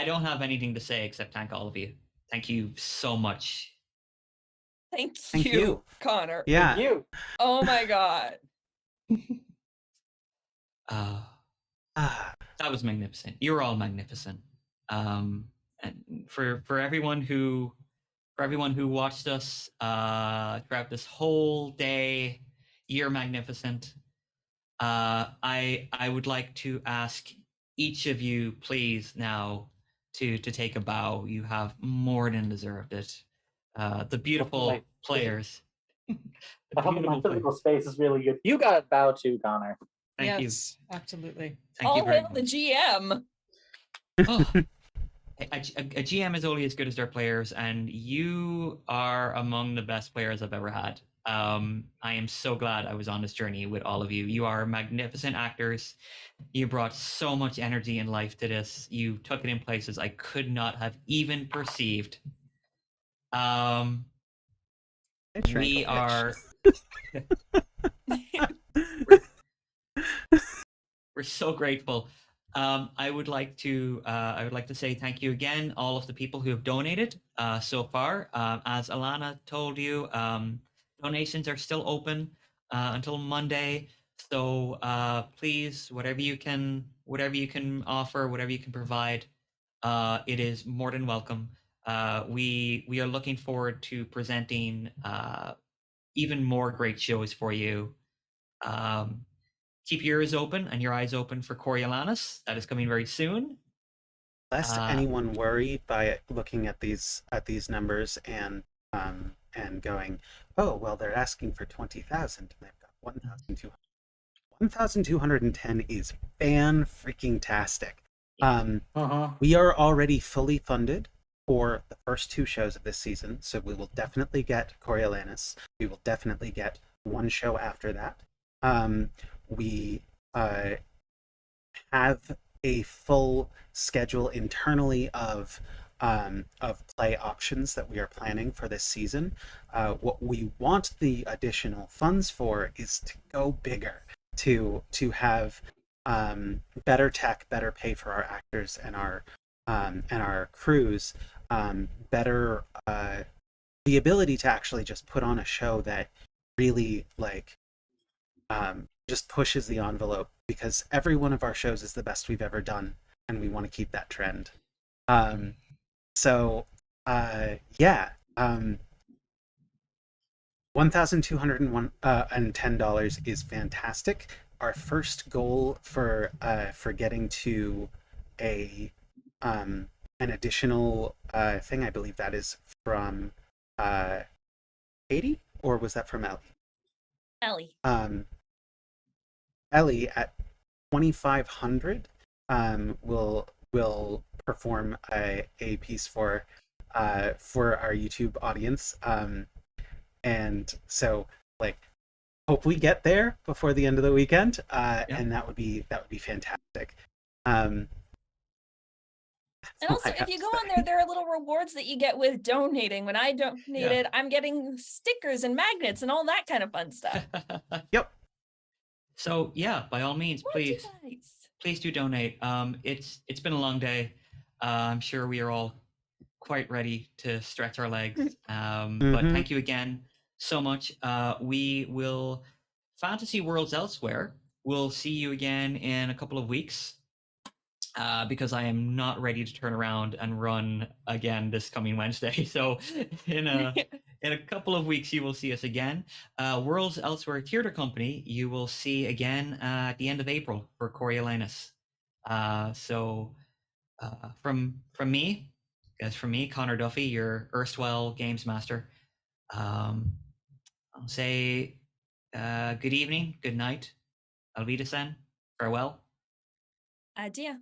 don't have anything to say except thank all of you. Thank you so much. Thank Thank you, you. Connor. Yeah. Thank you. Oh my God. That was magnificent. You're all magnificent. And for everyone who watched us throughout this whole day, you're magnificent. I would like to ask each of you, please, now to take a bow. You have more than deserved it. The beautiful players. I hope my physical space is really good. You got to bow to, Connor. Thank you. Yes, absolutely. Thank you All very hail much. the GM. Oh, a GM is only as good as their players, and you are among the best players I've ever had. I am so glad I was on this journey with all of you. You are magnificent actors. You brought so much energy and life to this. You took it in places I could not have even perceived. We are we're so grateful. I would like to say thank you again, all of the people who have donated so far. As Ilana told you, donations are still open until Monday. So please, whatever you can offer, whatever you can provide, it is more than welcome. We are looking forward to presenting even more great shows for you. Keep your ears open and your eyes open for Coriolanus. That is coming very soon. Lest anyone worry by looking at these numbers and going, oh well, they're asking for 20,000 and they've got 1,200. 1,210 is fan-freaking-tastic. We are already fully funded for the first 2 shows of this season, so we will definitely get Coriolanus. We will definitely get one show after that. We have a full schedule internally of play options that we are planning for this season. What we want the additional funds for is to go bigger, to have better tech, better pay for our actors and our crews, better the ability to actually just put on a show that really just pushes the envelope, because every one of our shows is the best we've ever done, and we want to keep that trend. $1,210 is fantastic. Our first goal for getting to an additional thing, I believe that is from Katie, or was that from Ellie? Ellie at 2,500 will perform a piece for our YouTube audience, and so hope we get there before the end of the weekend, and that would be fantastic. And also, if you go on there are little rewards that you get with donating. When I donated, I'm getting stickers and magnets and all that kind of fun stuff. Yep. So yeah, by all means, please do donate. It's been a long day. I'm sure we are all quite ready to stretch our legs. But thank you again so much. We will Fantasy Worlds Elsewhere. We'll see you again in a couple of weeks. Because I am not ready to turn around and run again this coming Wednesday. So in a couple of weeks, you will see us again. Worlds Elsewhere Theatre Company, you will see again at the end of April for Coriolanus. From me, Conor Duffy, your erstwhile games master, I'll say good evening, good night, Auf Wiedersehen, farewell. Adieu.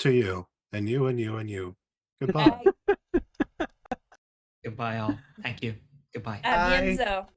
To you, and you, and you, and you. Goodbye. Goodbye, all. Thank you. Goodbye. A bienzo.